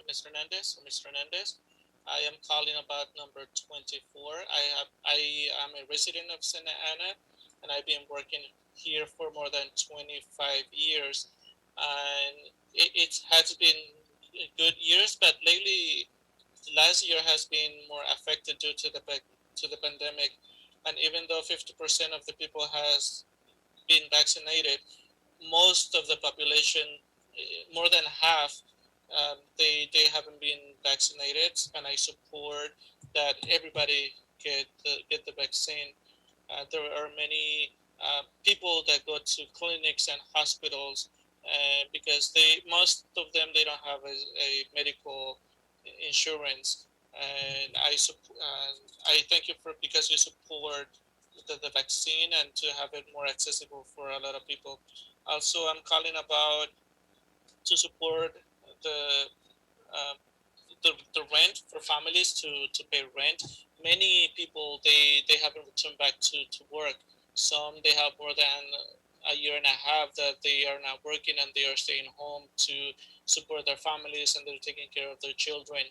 Ms. Hernandez. Ms. Hernandez. I am calling about number 24. I am a resident of Santa Ana, and I've been working here for more than 25 years. And it has been good years, but lately last year has been more affected due to the pandemic, and even though 50% of the people has been vaccinated, most of the population, more than half, they haven't been vaccinated, and I support that everybody get the vaccine. There are many people that go to clinics and hospitals because most of them they don't have a medical insurance, and I thank you for because you support the vaccine and to have it more accessible for a lot of people. Also, I'm calling about to support the rent for families to pay rent. Many people they haven't returned back to work. Some they have more than a year and a half that they are not working and they are staying home to support their families and they're taking care of their children.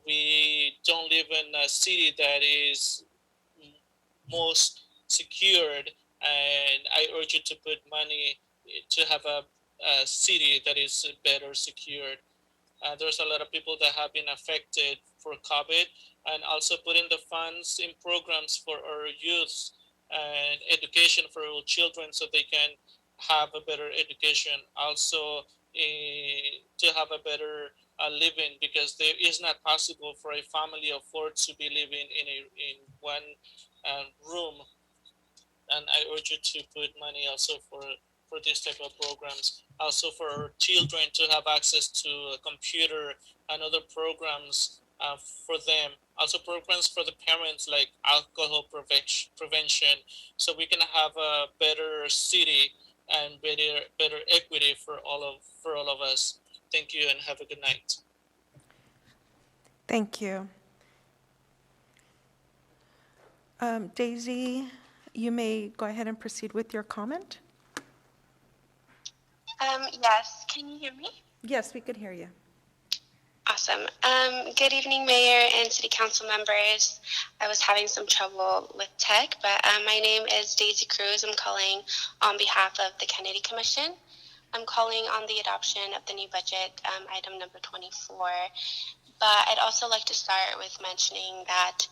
We don't live in a city that is most secured, and I urge you to put money to have a city that is better secured. There's a lot of people that have been affected for COVID, and also putting the funds in programs for our youth and education for our children so they can have a better education. Also, to have a better living, because there is not possible for a family of four to be living in one room. And I urge you to put money also for these type of programs. Also for our children to have access to a computer and other programs for them. Also programs for the parents like alcohol prevention, so we can have a better city and better equity for all of us. Thank you and have a good night. Thank you. Daisy, you may go ahead and proceed with your comment. Yes, can you hear me? Yes, we could hear you. Awesome. Good evening, Mayor and City Council members. I was having some trouble with tech, but my name is Daisy Cruz. I'm calling on behalf of the Kennedy Commission. I'm calling on the adoption of the new budget, item number 24. But I'd also like to start with mentioning that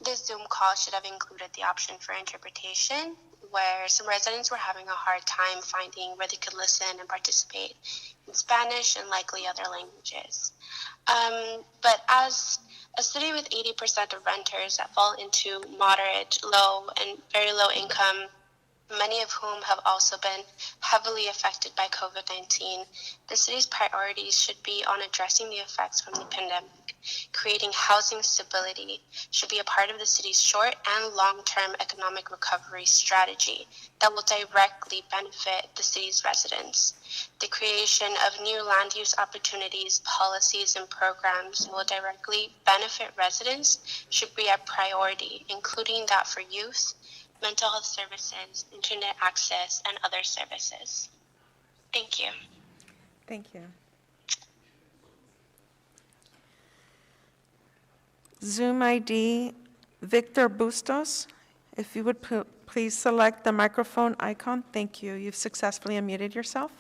this Zoom call should have included the option for interpretation, where some residents were having a hard time finding where they could listen and participate in Spanish and likely other languages. But as a city with 80% of renters that fall into moderate, low, and very low income, many of whom have also been heavily affected by COVID-19, the city's priorities should be on addressing the effects from the pandemic. Creating housing stability should be a part of the city's short and long-term economic recovery strategy that will directly benefit the city's residents. The creation of new land use opportunities, policies, and programs that will directly benefit residents should be a priority, including that for youth, mental health services, internet access, and other services. Thank you. Thank you. Zoom ID, Victor Bustos. If you would please select the microphone icon. Thank you. You've successfully unmuted yourself.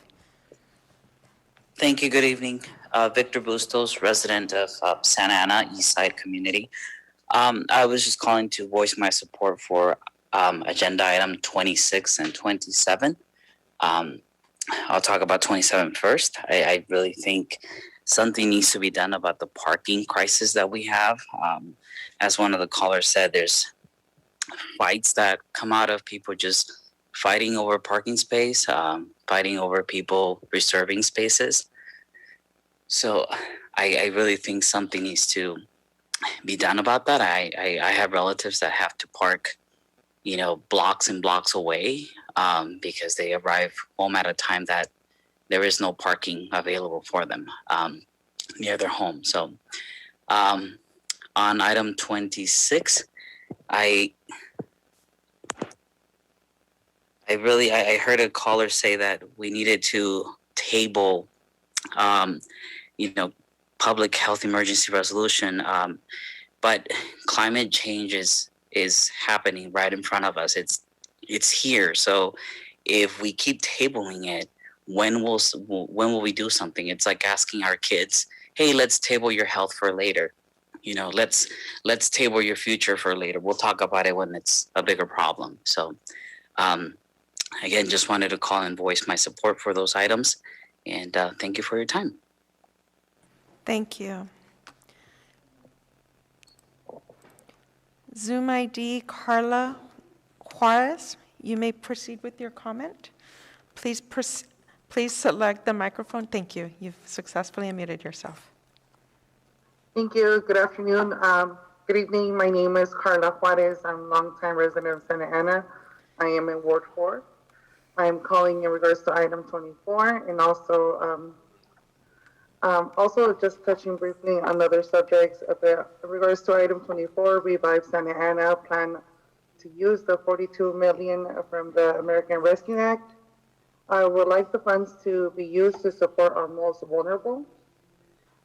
Thank you. Good evening. Victor Bustos, resident of Santa Ana East Side community. I was just calling to voice my support for agenda item 26 and 27. I'll talk about 27 first. I really think something needs to be done about the parking crisis that we have. As one of the callers said, there's fights that come out of people just fighting over parking space, fighting over people reserving spaces. So I really think something needs to be done about that. I have relatives that have to park, blocks and blocks away because they arrive home at a time that there is no parking available for them near their home. So on item 26, I heard a caller say that we needed to table, public health emergency resolution, but climate change is happening right in front of us. It's here. So if we keep tabling it, when will we do something? It's like asking our kids, hey, let's table your health for later. let's table your future for later. We'll talk about it when it's a bigger problem. So, again, just wanted to call and voice my support for those items, and thank you for your time. Thank you. Zoom ID Carla Juarez, you may proceed with your comment. Please select the microphone. Thank you. You've successfully unmuted yourself. Thank you. Good afternoon. Good evening. My name is Carla Juarez. I'm a longtime resident of Santa Ana. I am in Ward 4. I am calling in regards to item 24 and also just touching briefly on other subjects. In regards to item 24, Revive Santa Ana plan to use the $42 million from the American Rescue Act. I would like the funds to be used to support our most vulnerable.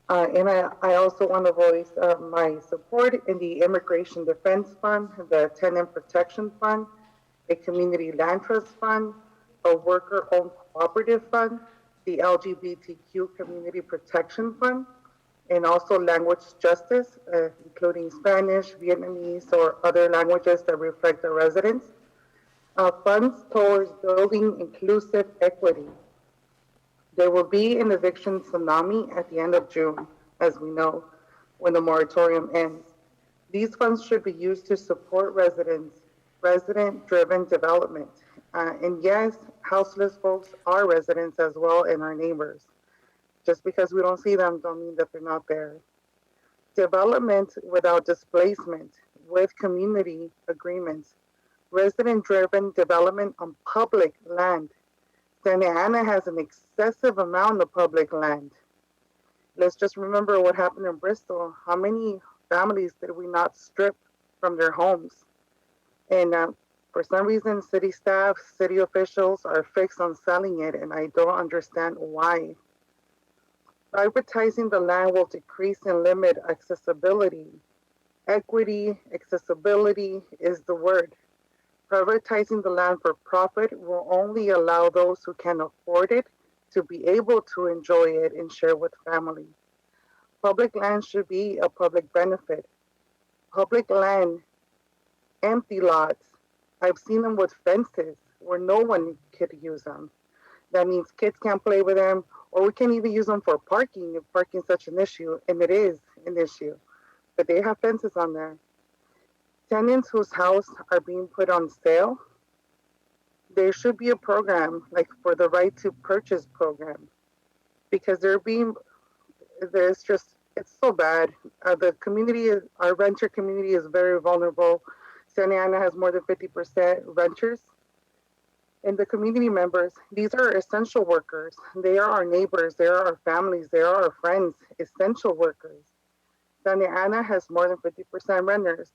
And I also want to voice my support in the Immigration Defense Fund, the Tenant Protection Fund, a Community Land Trust Fund, a Worker-Owned Cooperative Fund, the LGBTQ Community Protection Fund, and also language justice, including Spanish, Vietnamese, or other languages that reflect the residents. Funds towards building inclusive equity. There will be an eviction tsunami at the end of June, as we know, when the moratorium ends. These funds should be used to support resident-driven development. And yes, houseless folks are residents as well and our neighbors. Just because we don't see them don't mean that they're not there. Development without displacement, with community agreements, resident-driven development on public land. Santa Ana has an excessive amount of public land. Let's just remember what happened in Bristol. How many families did we not strip from their homes? And for some reason, city staff, city officials are fixed on selling it, and I don't understand why. Privatizing the land will decrease and limit accessibility. Equity, accessibility is the word. Privatizing the land for profit will only allow those who can afford it to be able to enjoy it and share with family. Public land should be a public benefit. Public land, empty lots, I've seen them with fences where no one could use them. That means kids can't play with them, or we can't even use them for parking if parking is such an issue, and it is an issue. But they have fences on there. Tenants whose house are being put on sale, there should be a program like for the right to purchase program, because it's so bad. The community, our renter community is very vulnerable. Santa Ana has more than 50% renters. And the community members, these are essential workers. They are our neighbors, they are our families, they are our friends, essential workers. Santa Ana has more than 50% renters.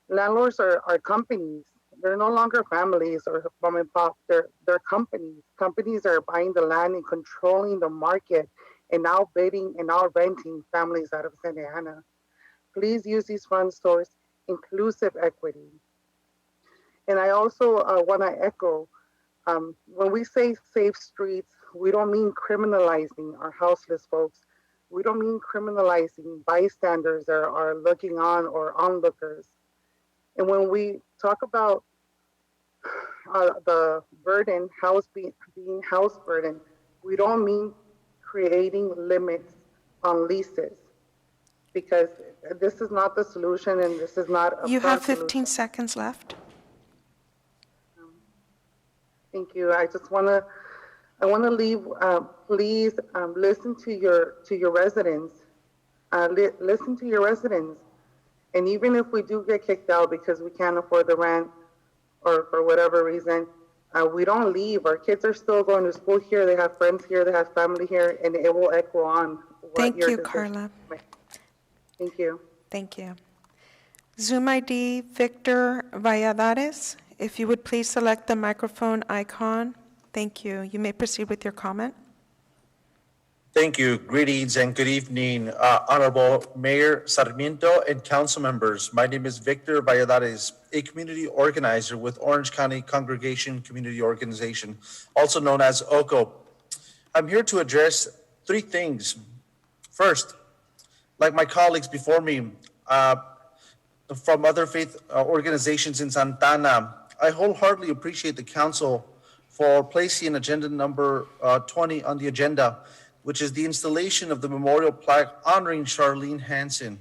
Landlords are companies. They're no longer families or mom and pop. They're companies. Companies are buying the land and controlling the market and now bidding and now renting families out of Santa Ana. Please use these funds towards inclusive equity. And I also want to echo, when we say safe streets, we don't mean criminalizing our houseless folks. We don't mean criminalizing bystanders that are looking on or onlookers. And when we talk about the burden, being house burden, we don't mean creating limits on leases, because this is not the solution and this is not a You have solution. 15 seconds left. Thank you. I want to leave. Please listen to your residents. Listen to your residents. And even if we do get kicked out because we can't afford the rent or for whatever reason, we don't leave. Our kids are still going to school here. They have friends here. They have family here, and it will echo on. Thank you, Carla. Thank you. Thank you. Zoom ID Victor Valladares, if you would please select the microphone icon. Thank you. You may proceed with your comment. Thank you. Greetings and good evening, Honorable Mayor Sarmiento and council members. My name is Victor Valladares, a community organizer with Orange County Congregation Community Organization, also known as OCO. I'm here to address three things. First, like my colleagues before me, from other faith organizations in Santana. I wholeheartedly appreciate the council for placing agenda number 20 on the agenda, which is the installation of the memorial plaque honoring Charlene Hansen.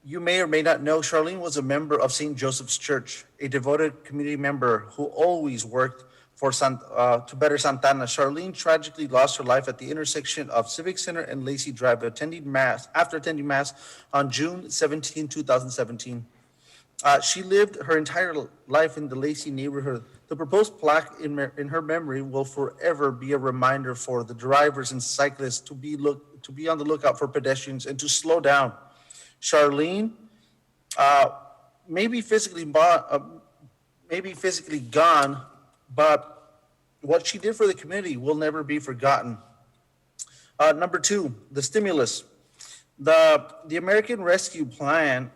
You may or may not know, Charlene was a member of St. Joseph's Church, a devoted community member who always worked for to better Santana. Charlene tragically lost her life at the intersection of Civic Center and Lacey Drive after attending Mass on June 17, 2017. She lived her entire life in the Lacey neighborhood. The proposed plaque in her memory will forever be a reminder for the drivers and cyclists to be on the lookout for pedestrians and to slow down. Charlene may be physically gone, but what she did for the community will never be forgotten. Number two, the stimulus. The American Rescue Plan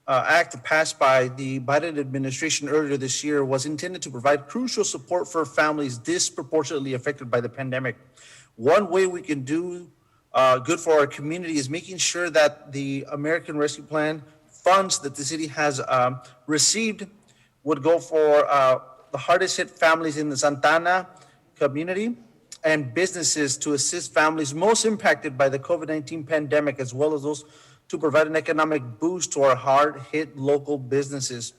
Act passed by the Biden administration earlier this year was intended to provide crucial support for families disproportionately affected by the pandemic. One way we can do good for our community is making sure that the American Rescue Plan funds that the city has received would go for the hardest hit families in the Santana community and businesses to assist families most impacted by the COVID-19 pandemic, as well as those to provide an economic boost to our hard-hit local businesses.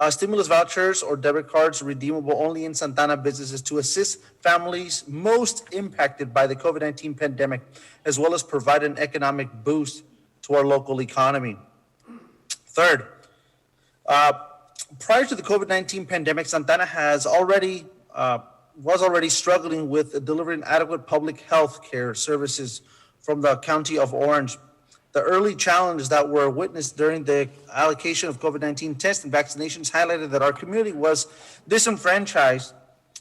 Stimulus vouchers or debit cards redeemable only in Santana businesses to assist families most impacted by the COVID-19 pandemic, as well as provide an economic boost to our local economy. Third, prior to the COVID-19 pandemic, Santana was already struggling with delivering adequate public health care services from the County of Orange. The early challenges that were witnessed during the allocation of COVID-19 tests and vaccinations highlighted that our community was disenfranchised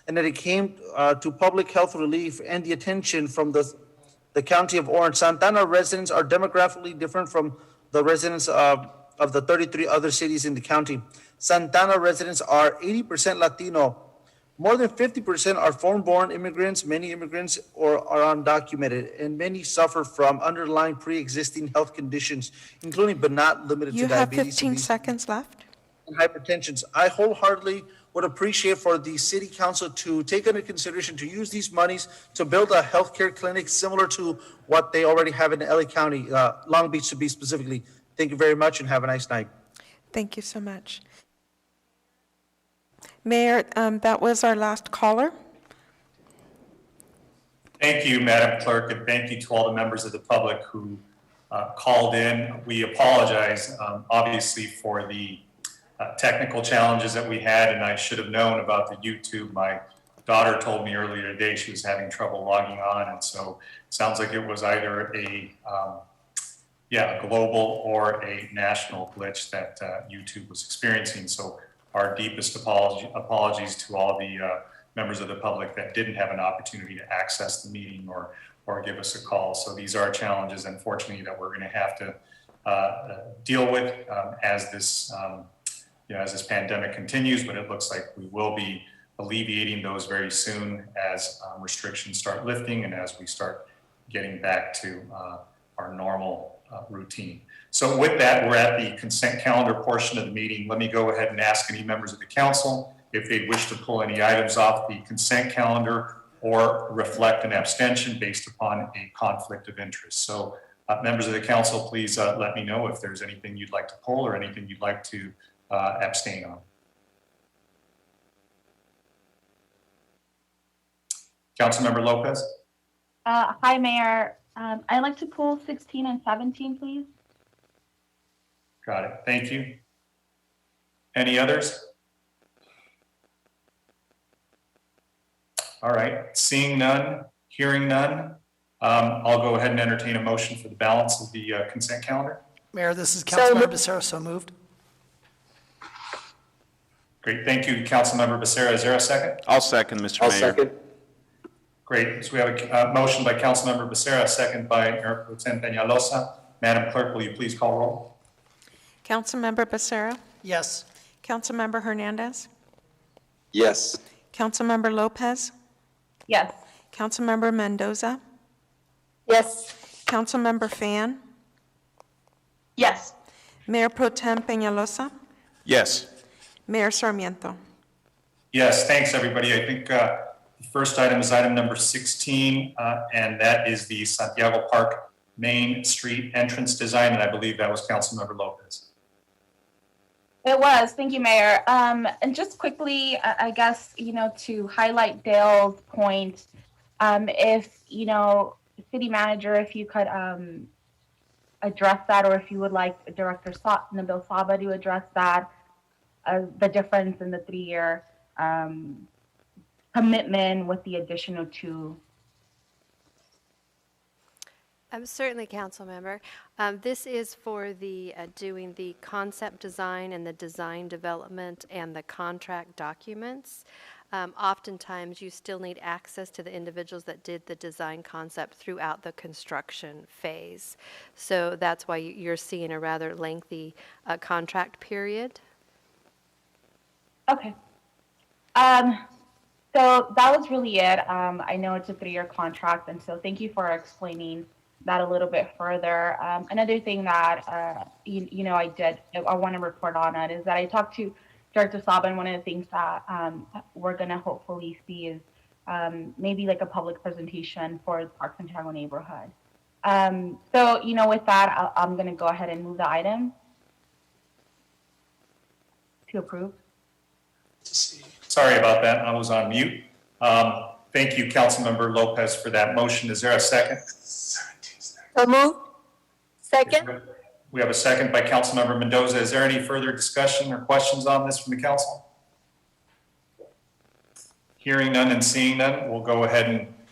and that it came to public health relief and the attention from the County of Orange. Santana residents are demographically different from the residents of the 33 other cities in the county. Santana residents are 80% Latino. More than 50% are foreign-born immigrants. Many immigrants are undocumented, and many suffer from underlying pre-existing health conditions, including but not limited You to have diabetes 15 seconds left. and hypertension. I wholeheartedly would appreciate for the city council to take into consideration to use these monies to build a healthcare clinic similar to what they already have in LA County, Long Beach to be specifically. Thank you very much and have a nice night. Thank you so much. Mayor, that was our last caller. Thank you, Madam Clerk, and thank you to all the members of the public who called in. We apologize, obviously, for the technical challenges that we had, and I should have known about the YouTube. My daughter told me earlier today she was having trouble logging on, and so it sounds like it was either a global or a national glitch that YouTube was experiencing. So our deepest apologies to all the members of the public that didn't have an opportunity to access the meeting or give us a call. So these are challenges, unfortunately, that we're going to have to deal with as this pandemic continues. But it looks like we will be alleviating those very soon as restrictions start lifting and as we start getting back to our normal routine. So with that, we're at the consent calendar portion of the meeting. Let me go ahead and ask any members of the council if they wish to pull any items off the consent calendar or reflect an abstention based upon a conflict of interest. So members of the council, please let me know if there's anything you'd like to pull or anything you'd like to abstain on. Councilmember Lopez. Hi, Mayor. I'd like to pull 16 and 17, please. Got it. Thank you. Any others? All right. Seeing none, hearing none, I'll go ahead and entertain a motion for the balance of the consent calendar. Mayor, this is Councilmember Becerra, so moved. Great. Thank you, Councilmember Becerra. Is there a second? I'll second, Mr. Mayor. Second. Great. So we have a motion by Councilmember Becerra, a second by Mayor Pro Tem Peñalosa. Madam Clerk, will you please call roll? Councilmember Becerra? Yes. Councilmember Hernandez? Yes. Councilmember Lopez? Yes. Councilmember Mendoza? Yes. Councilmember Fan? Yes. Mayor Pro Tem Peñalosa, Yes. Mayor Sarmiento. Yes, thanks, everybody. I think the first item is item number 16, and that is the Santiago Park Main Street entrance design, and I believe that was Councilmember Lopez. It was. Thank you, Mayor. And just quickly, I guess, to highlight Dale's point, if, city manager, if you could address that, or if you would like Director Nabil Saba to address that, the difference in the 3-year commitment with the additional 2. Certainly, Council Member. This is for the doing the concept design and the design development and the contract documents. Oftentimes, you still need access to the individuals that did the design concept throughout the construction phase. So that's why you're seeing a rather lengthy contract period. Okay. So that was really it. I know it's a 3-year contract, and so thank you for explaining that a little bit further. Another thing that, I want to report on it is that I talked to Director Saba, and one of the things that we're going to hopefully see is maybe like a public presentation for the Park Santiago neighborhood. So, with that, I'm going to go ahead and move the item to approve. Sorry about that. I was on mute. Thank you, Councilmember Lopez, for that motion. Is there a second? So moved. Second. We have a second by Councilmember Mendoza. Is there any further discussion or questions on this from the council? Hearing none and seeing none, we'll go ahead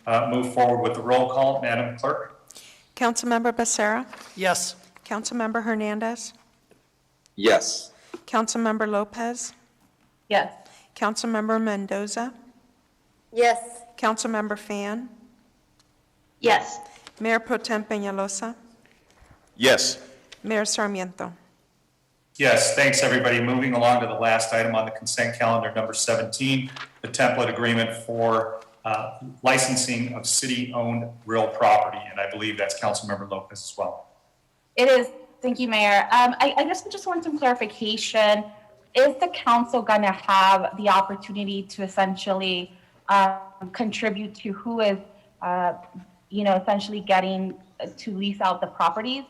and move forward with the roll call. Madam Clerk? Councilmember Becerra, Yes. Councilmember Hernandez, Yes. Councilmember Lopez, Yes. Councilmember Mendoza, Yes. Councilmember Fan, Yes. Mayor Pro Tem Peñalosa, Yes. Mayor Sarmiento. Yes, thanks, everybody. Moving along to the last item on the consent calendar, number 17, the template agreement for licensing of city-owned real property. And I believe that's Councilmember Lopez as well. It is. Thank you, Mayor. I guess we just want some clarification. Is the council going to have the opportunity to essentially contribute to who is, essentially getting to lease out the properties?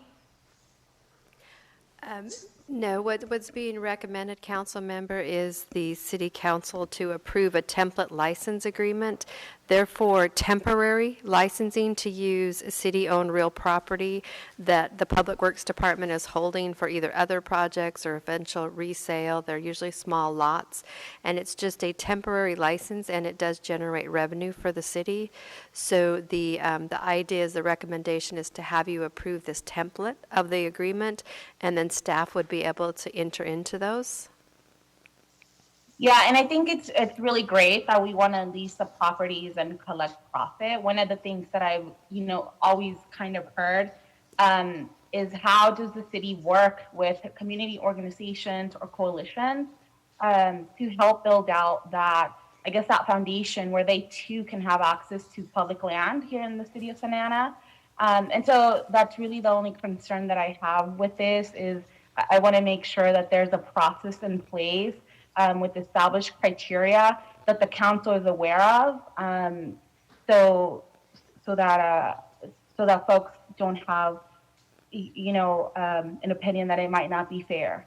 No, what's being recommended, Council Member, is the City Council to approve a template license agreement. Therefore, temporary licensing to use city-owned real property that the Public Works Department is holding for either other projects or eventual resale. They're usually small lots, and it's just a temporary license, and it does generate revenue for the city. So the idea is, the recommendation is to have you approve this template of the agreement, and then staff would be able to enter into those. Yeah, and I think it's really great that we want to lease the properties and collect profit. One of the things that I've always kind of heard is, how does the city work with community organizations or coalitions to help build out that foundation where they too can have access to public land here in the city of Santa Ana. And so that's really the only concern that I have with this is, I want to make sure that there's a process in place with established criteria that the council is aware of, so that folks don't have, an opinion that it might not be fair.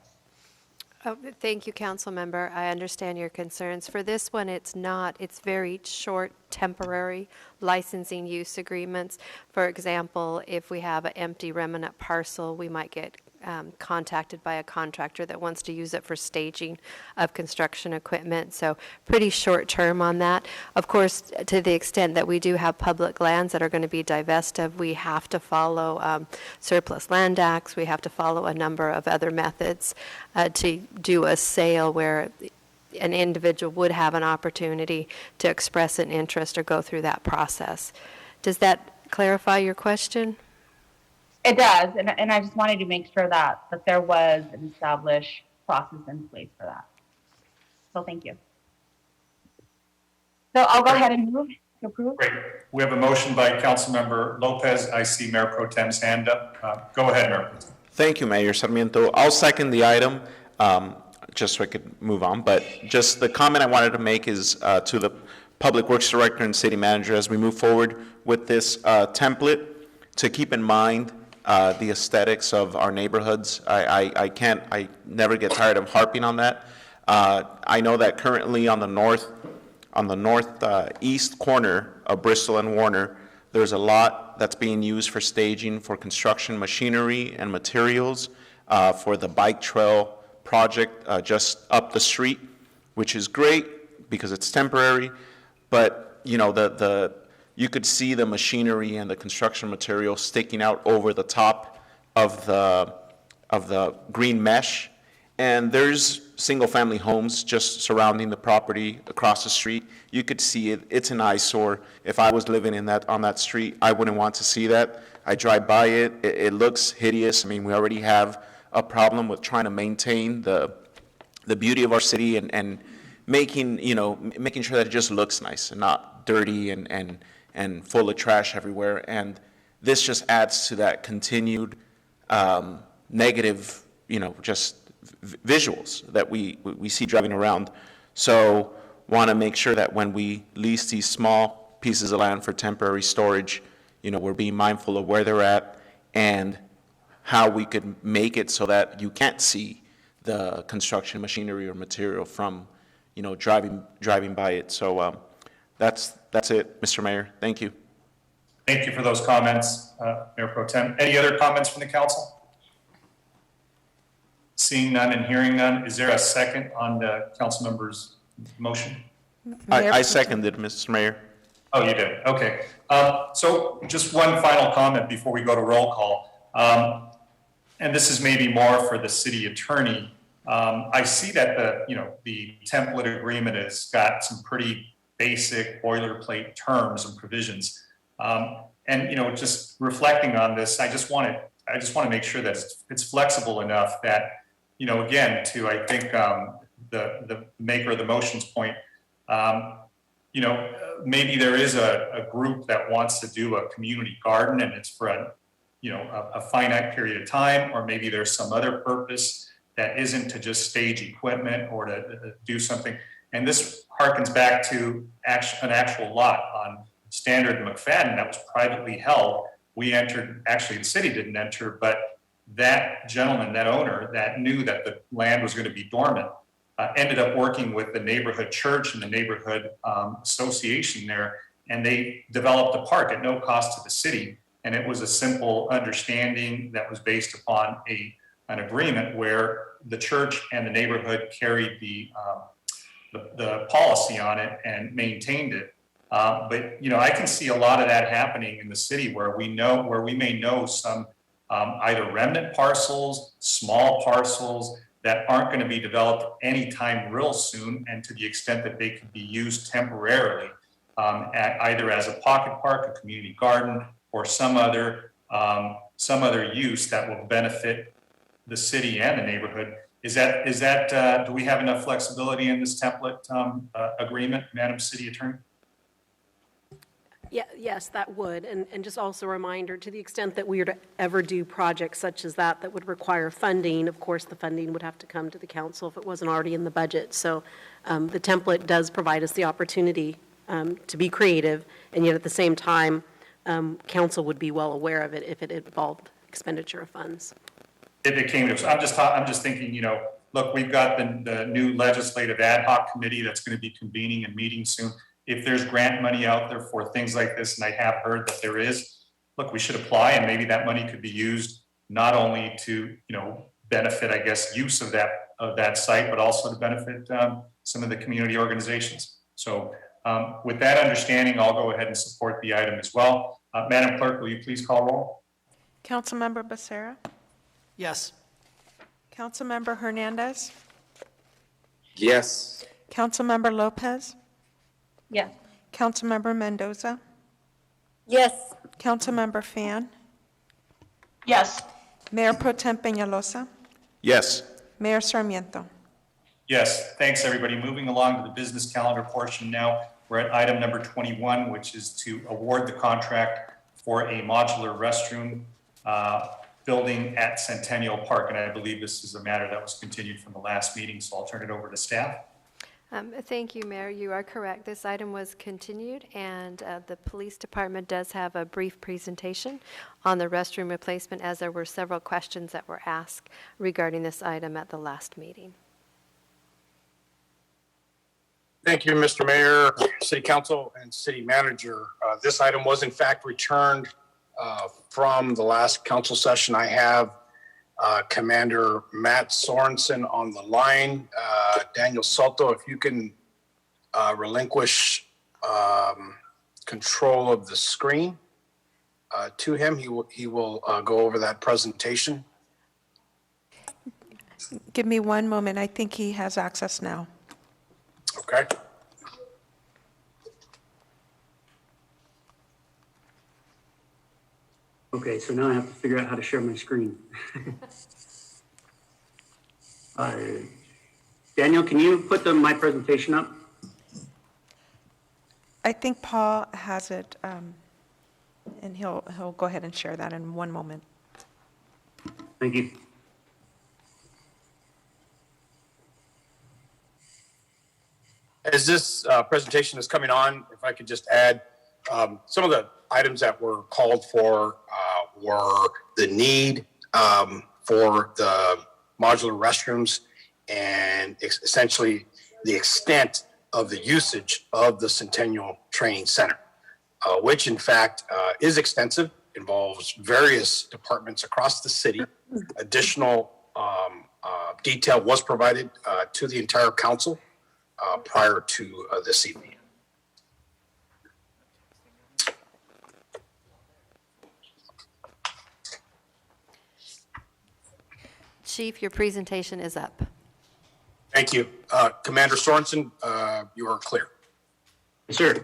Oh, thank you, Council Member. I understand your concerns. For this one, it's not. It's very short, temporary licensing use agreements. For example, if we have an empty remnant parcel, we might get contacted by a contractor that wants to use it for staging of construction equipment. So pretty short term on that. Of course, to the extent that we do have public lands that are going to be divested of, we have to follow surplus land acts. We have to follow a number of other methods to do a sale where an individual would have an opportunity to express an interest or go through that process. Does that clarify your question? It does, and I just wanted to make sure that there was an established process in place for that. So thank you. So I'll go ahead and move to approve. Great. We have a motion by Councilmember Lopez. I see Mayor Pro Tem's hand up. Go ahead, Mayor Pro Tem. Thank you, Mayor Sarmiento. I'll second the item, just so I could move on. But just the comment I wanted to make is to the Public Works Director and City Manager as we move forward with this template, to keep in mind the aesthetics of our neighborhoods. I never get tired of harping on that. I know that currently on the northeast corner of Bristol and Warner, there's a lot that's being used for staging for construction machinery and materials for the bike trail project just up the street, which is great because it's temporary. But you know, you could see the machinery and the construction material sticking out over the top of the green mesh. And there's single-family homes just surrounding the property across the street. You could see it. It's an eyesore. If I was living on that street, I wouldn't want to see that. I drive by it. It looks hideous. I mean, we already have a problem with trying to maintain the beauty of our city and making sure that it just looks nice and not dirty and full of trash everywhere. And this just adds to that continued negative, just visuals that we see driving around. So want to make sure that when we lease these small pieces of land for temporary storage, we're being mindful of where they're at and how we could make it so that you can't see the construction machinery or material from, driving by it. So that's it, Mr. Mayor. Thank you. Thank you for those comments, Mayor Pro Tem. Any other comments from the council? Seeing none and hearing none, is there a second on the council member's motion? I seconded, Mr. Mayor. Oh, you did. Okay. So just one final comment before we go to roll call. And this is maybe more for the city attorney. I see that the template agreement has got some pretty basic boilerplate terms and provisions. And just reflecting on this, I just want to make sure that it's flexible enough that, again, to I think the maker of the motion's point, maybe there is a group that wants to do a community garden and it's for a finite period of time, or maybe there's some other purpose that isn't to just stage equipment or to do something. And this harkens back to an actual lot on Standard and McFadden that was privately held. We entered, actually the city didn't enter, but that gentleman, that owner that knew that the land was going to be dormant, ended up working with the neighborhood church and the neighborhood association there, and they developed a park at no cost to the city. And it was a simple understanding that was based upon an agreement where the church and the neighborhood carried the policy on it and maintained it. But I can see a lot of that happening in the city where we may know some either remnant parcels, small parcels that aren't going to be developed anytime real soon, and to the extent that they could be used temporarily, either as a pocket park, a community garden, or some other use that will benefit the city and the neighborhood. Is that do we have enough flexibility in this template agreement, Madam City Attorney? Yeah, yes, that would. And just also a reminder, to the extent that we were to ever do projects such as that would require funding, of course, the funding would have to come to the council if it wasn't already in the budget. So the template does provide us the opportunity to be creative, and yet at the same time, council would be well aware of it if it involved expenditure of funds. If it came to us, I'm just thinking, look, we've got the new legislative ad hoc committee that's going to be convening and meeting soon. If there's grant money out there for things like this, and I have heard that there is, look, we should apply, and maybe that money could be used not only to, benefit, I guess, use of that site, but also to benefit some of the community organizations. So with that understanding, I'll go ahead and support the item as well. Madam Clerk, will you please call roll? Councilmember Becerra? Yes. Councilmember Hernandez? Yes. Councilmember Lopez? Yes. Councilmember Mendoza? Yes. Councilmember Fan? Yes. Mayor Pro Tem Peñalosa? Yes. Mayor Sarmiento? Yes, thanks everybody. Moving along to the business calendar portion now. We're at item number 21, which is to award the contract for a modular restroom building at Centennial Park. And I believe this is a matter that was continued from the last meeting, so I'll turn it over to staff. Thank you, Mayor. You are correct. This item was continued, and the police department does have a brief presentation on the restroom replacement, as there were several questions that were asked regarding this item at the last meeting. Thank you, Mr. Mayor, City Council, and City Manager. This item was in fact returned from the last council session. I have Commander Matt Sorensen on the line. Daniel Soto, if you can relinquish control of the screen to him, he will go over that presentation. Give me one moment. I think he has access now. Okay. Okay, so now I have to figure out how to share my screen. Daniel, can you put my presentation up? I think Paul has it, and he'll go ahead and share that in one moment. Thank you. As this presentation is coming on, if I could just add, some of the items that were called for were the need for the modular restrooms and essentially the extent of the usage of the Centennial Training Center, which in fact is extensive, involves various departments across the city. Additional detail was provided to the entire council prior to this evening. Chief, your presentation is up. Thank you. Commander Sorensen, you are clear. Yes, sir.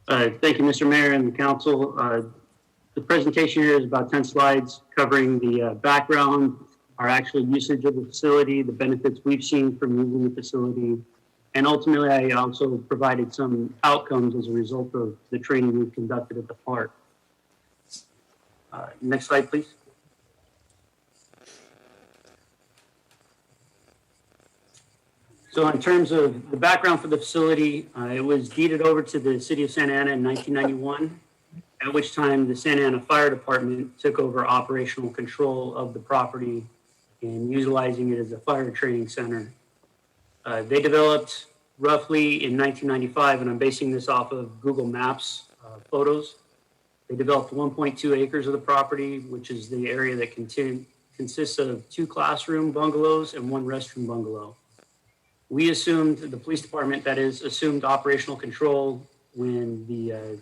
Thank you, Mr. Mayor and the council. The presentation here is about 10 slides covering the background, our actual usage of the facility, the benefits we've seen from using the facility, and ultimately I also provided some outcomes as a result of the training we've conducted at the park. Next slide, please. So in terms of the background for the facility, it was deeded over to the city of Santa Ana in 1991, at which time the Santa Ana Fire Department took over operational control of the property and utilizing it as a fire training center. They developed roughly in 1995, and I'm basing this off of Google Maps photos. They developed 1.2 acres of the property, which is the area that consists of 2 classroom bungalows and 1 restroom bungalow. We assumed, the police department that is, assumed operational control when the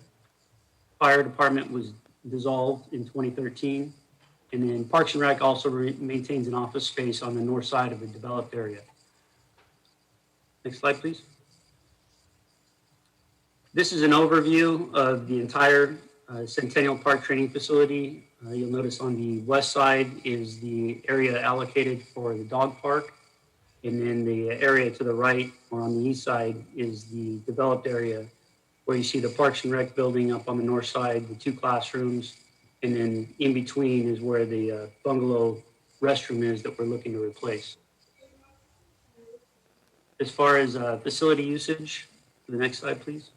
fire department was dissolved in 2013. And then Parks and Rec also maintains an office space on the north side of the developed area. Next slide, please. This is an overview of the entire Centennial Park training facility. You'll notice on the west side is the area allocated for the dog park. And then the area to the right or on the east side is the developed area where you see the Parks and Rec building up on the north side, the 2 classrooms, and then in between is where the bungalow restroom is that we're looking to replace. As far as facility usage, the next slide, please.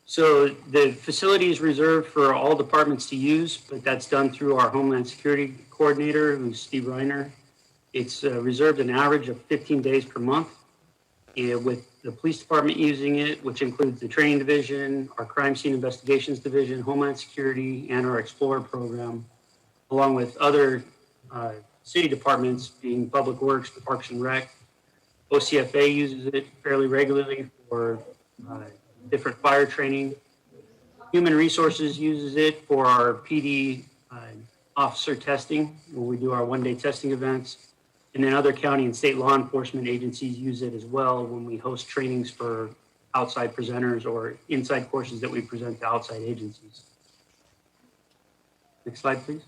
So the facility is reserved for all departments to use, but that's done through our Homeland Security Coordinator, who's Steve Reiner. It's reserved an average of 15 days per month, with the police department using it, which includes the training division, our crime scene investigations division, Homeland Security, and our Explorer program, along with other city departments being Public Works, Parks and Rec. OCFA uses it fairly regularly for different fire training. Human Resources uses it for our PD officer testing, when we do our one-day testing events. And then other county and state law enforcement agencies use it as well when we host trainings for outside presenters or inside courses that we present to outside agencies. Next slide, please.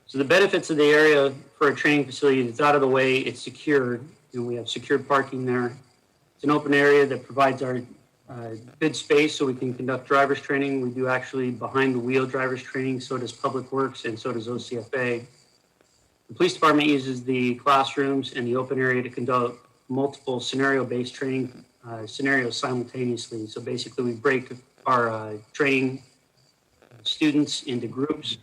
So the benefits of the area for a training facility is it's out of the way, it's secured, and we have secured parking there. It's an open area that provides our good space so we can conduct driver's training. We do actually behind the wheel driver's training, so does Public Works and so does OCFA. The police department uses the classrooms and the open area to conduct multiple scenario-based training scenarios simultaneously. So basically we break our training students into groups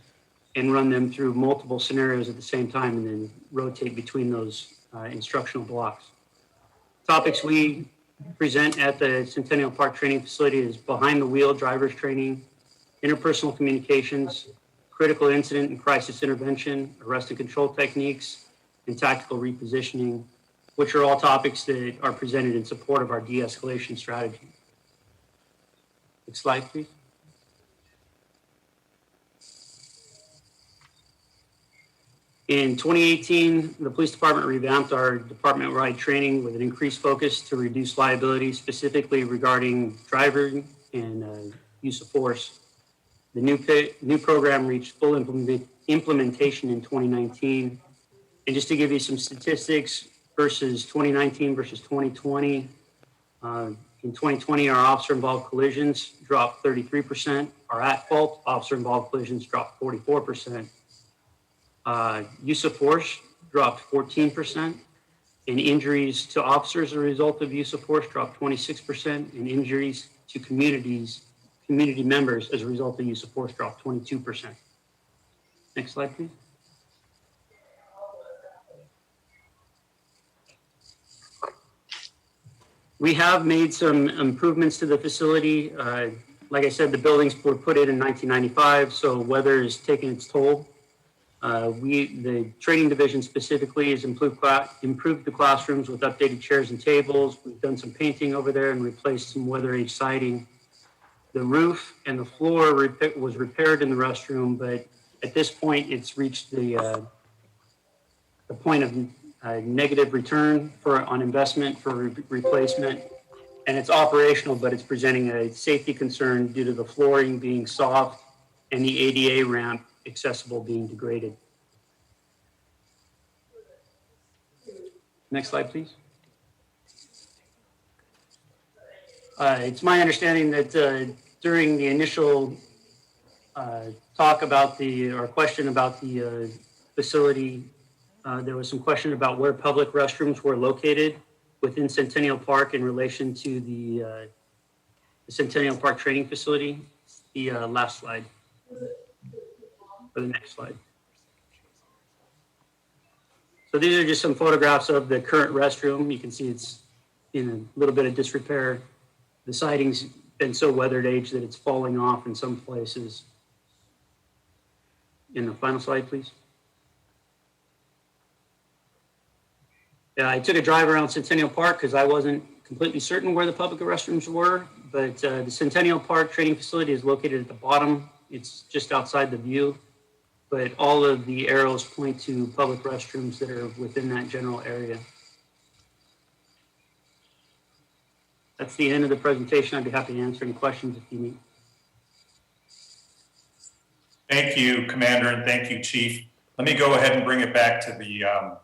and run them through multiple scenarios at the same time and then rotate between those instructional blocks. Topics we present at the Centennial Park Training Facility is behind the wheel driver's training, interpersonal communications, critical incident and crisis intervention, arrest and control techniques, and tactical repositioning, which are all topics that are presented in support of our de-escalation strategy. Next slide, please. In 2018, the police department revamped our department-wide training with an increased focus to reduce liability, specifically regarding driving and use of force. The new program reached full implementation in 2019. And just to give you some statistics versus 2019 versus 2020, in 2020, our officer-involved collisions dropped 33%. Our at-fault officer-involved collisions dropped 44%. Use of force dropped 14%, and injuries to officers as a result of use of force dropped 26%, and injuries to community members as a result of use of force dropped 22%. Next slide, please. We have made some improvements to the facility. Like I said, the buildings were put in 1995, so weather is taking its toll. The training division specifically has improved the classrooms with updated chairs and tables. We've done some painting over there and replaced some weather age siding. The roof and the floor was repaired in the restroom, but at this point, it's reached the point of negative return on investment for replacement. And it's operational, but it's presenting a safety concern due to the flooring being soft and the ADA ramp accessible being degraded. Next slide, please. It's my understanding that during the initial talk about or question about the facility, there was some question about where public restrooms were located within Centennial Park in relation to the Centennial Park Training Facility. The last slide. For the next slide. So these are just some photographs of the current restroom. You can see it's in a little bit of disrepair. The siding's been so weathered age that it's falling off in some places. In the final slide, please. Yeah, I took a drive around Centennial Park because I wasn't completely certain where the public restrooms were, but the Centennial Park Training Facility is located at the bottom. It's just outside the view. But all of the arrows point to public restrooms that are within that general area. That's the end of the presentation. I'd be happy to answer any questions if you need. Thank you, Commander, and thank you, Chief. Let me go ahead and bring it back to the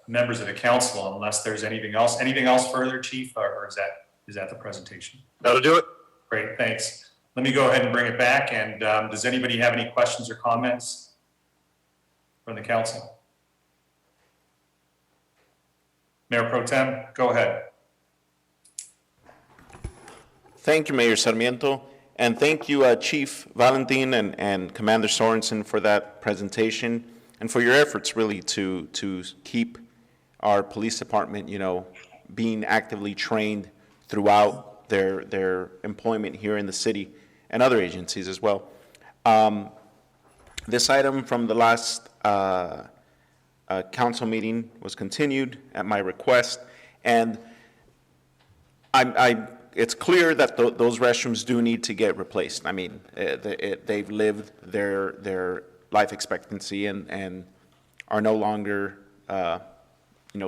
members of the council, unless there's anything else. Anything else further, Chief, or is that the presentation? That'll do it. Great, thanks. Let me go ahead and bring it back. And does anybody have any questions or comments from the council? Mayor Pro Tem, go ahead. Thank you, Mayor Sarmiento. And thank you, Chief Valentin and Commander Sorensen for that presentation and for your efforts really to keep our police department, being actively trained throughout their employment here in the city and other agencies as well. This item from the last council meeting was continued at my request, and it's clear that those restrooms do need to get replaced. I mean, they've lived their life expectancy and are no longer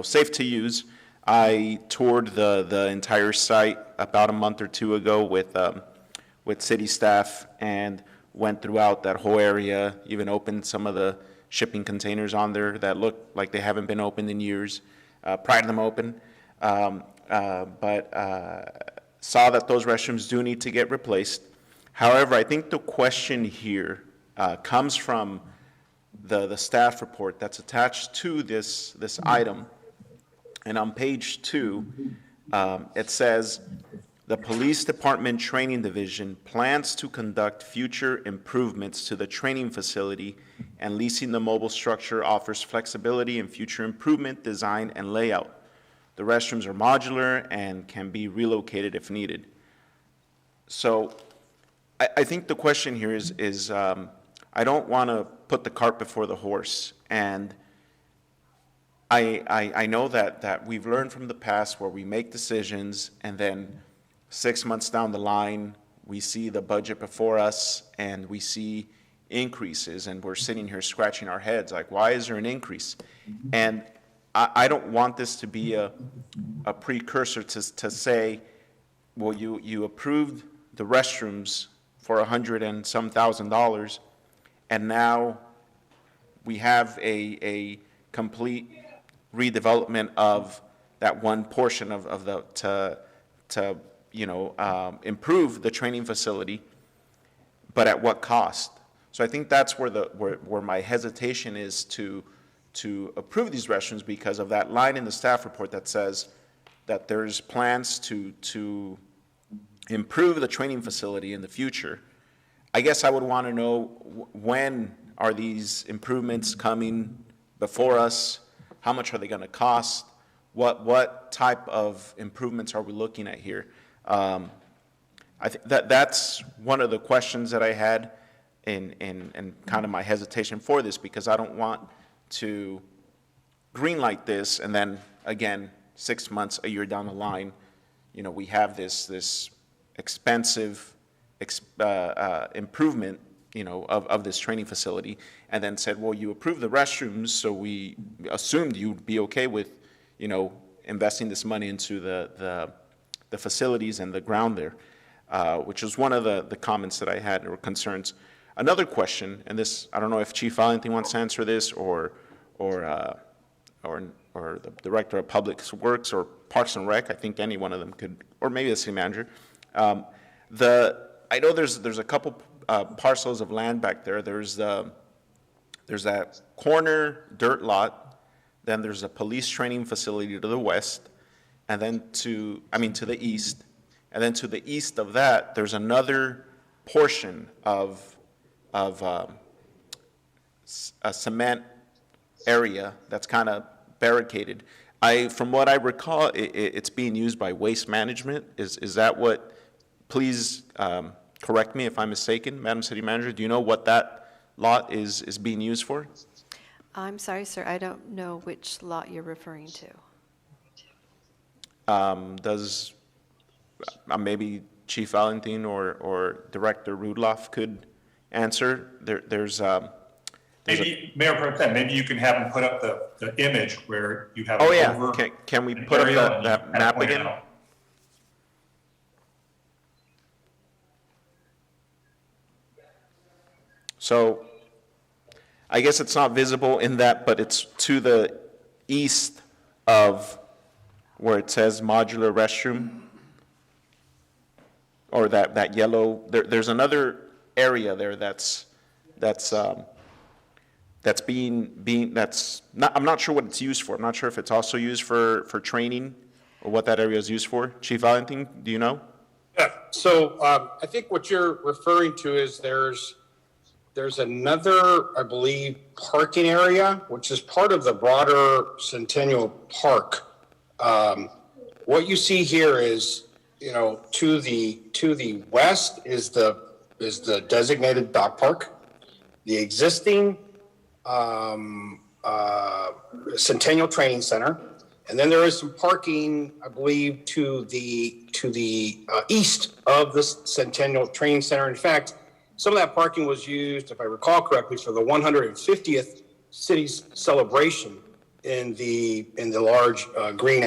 safe to use. I toured the entire site about a month or two ago with city staff and went throughout that whole area, even opened some of the shipping containers on there that look like they haven't been opened in years, pried them open. But saw that those restrooms do need to get replaced. However, I think the question here comes from the staff report that's attached to this item. And on page 2, it says, the Police Department Training Division plans to conduct future improvements to the training facility, and leasing the mobile structure offers flexibility in future improvement, design, and layout. The restrooms are modular and can be relocated if needed. So I think the question here is I don't want to put the cart before the horse. And I know that we've learned from the past where we make decisions and then 6 months down the line, we see the budget before us and we see increases, and we're sitting here scratching our heads like, why is there an increase? And I don't want this to be a precursor to say, well, you approved the restrooms for $100 and some $1,000, and now we have a complete redevelopment of that one portion of the to improve the training facility, but at what cost? So I think that's where my hesitation is to approve these restrooms, because of that line in the staff report that says that there's plans to improve the training facility in the future. I guess I would want to know when are these improvements coming before us? How much are they going to cost? What type of improvements are we looking at here? I think that's one of the questions that I had in kind of my hesitation for this, because I don't want to greenlight this and then again 6 months, a year down the line, we have this expensive improvement of this training facility, and then said, well, you approved the restrooms, so we assumed you'd be okay with investing this money into the facilities and the ground there, which was one of the comments that I had, or concerns. Another question, and this, I don't know if Chief Valentin wants to answer this, or the Director of Public Works or Parks and Rec. I think any one of them could, or maybe the city manager. I know there's a couple parcels of land back there. There's that corner dirt lot, then there's a police training facility to the west, and then to the east, and then to the east of that, there's another portion of a cement area that's kind of barricaded. From what I recall, it's being used by Waste Management. Is that what? Please correct me if I'm mistaken, Madam City Manager. Do you know what that lot is being used for? I'm sorry, sir, I don't know which lot you're referring to. Does maybe Chief Valentin or Director Rudloff could answer? Maybe, Mayor Pro Tem, maybe you can have them put up the image where you have. Oh, yeah. Can we put up that map again? So I guess it's not visible in that, but it's to the east of where it says modular restroom, or that yellow. There's another area there that's not. I'm not sure what it's used for. I'm not sure if it's also used for training or what that area is used for. Chief Valentin, do you know? Yeah. So I think what you're referring to is there's another, I believe, parking area, which is part of the broader Centennial Park. What you see here is, to the west is the designated dog park, the existing Centennial Training Center, and then there is some parking, I believe, to the east of the Centennial Training Center. In fact, some of that parking was used, if I recall correctly, for the 150th city's celebration in the large green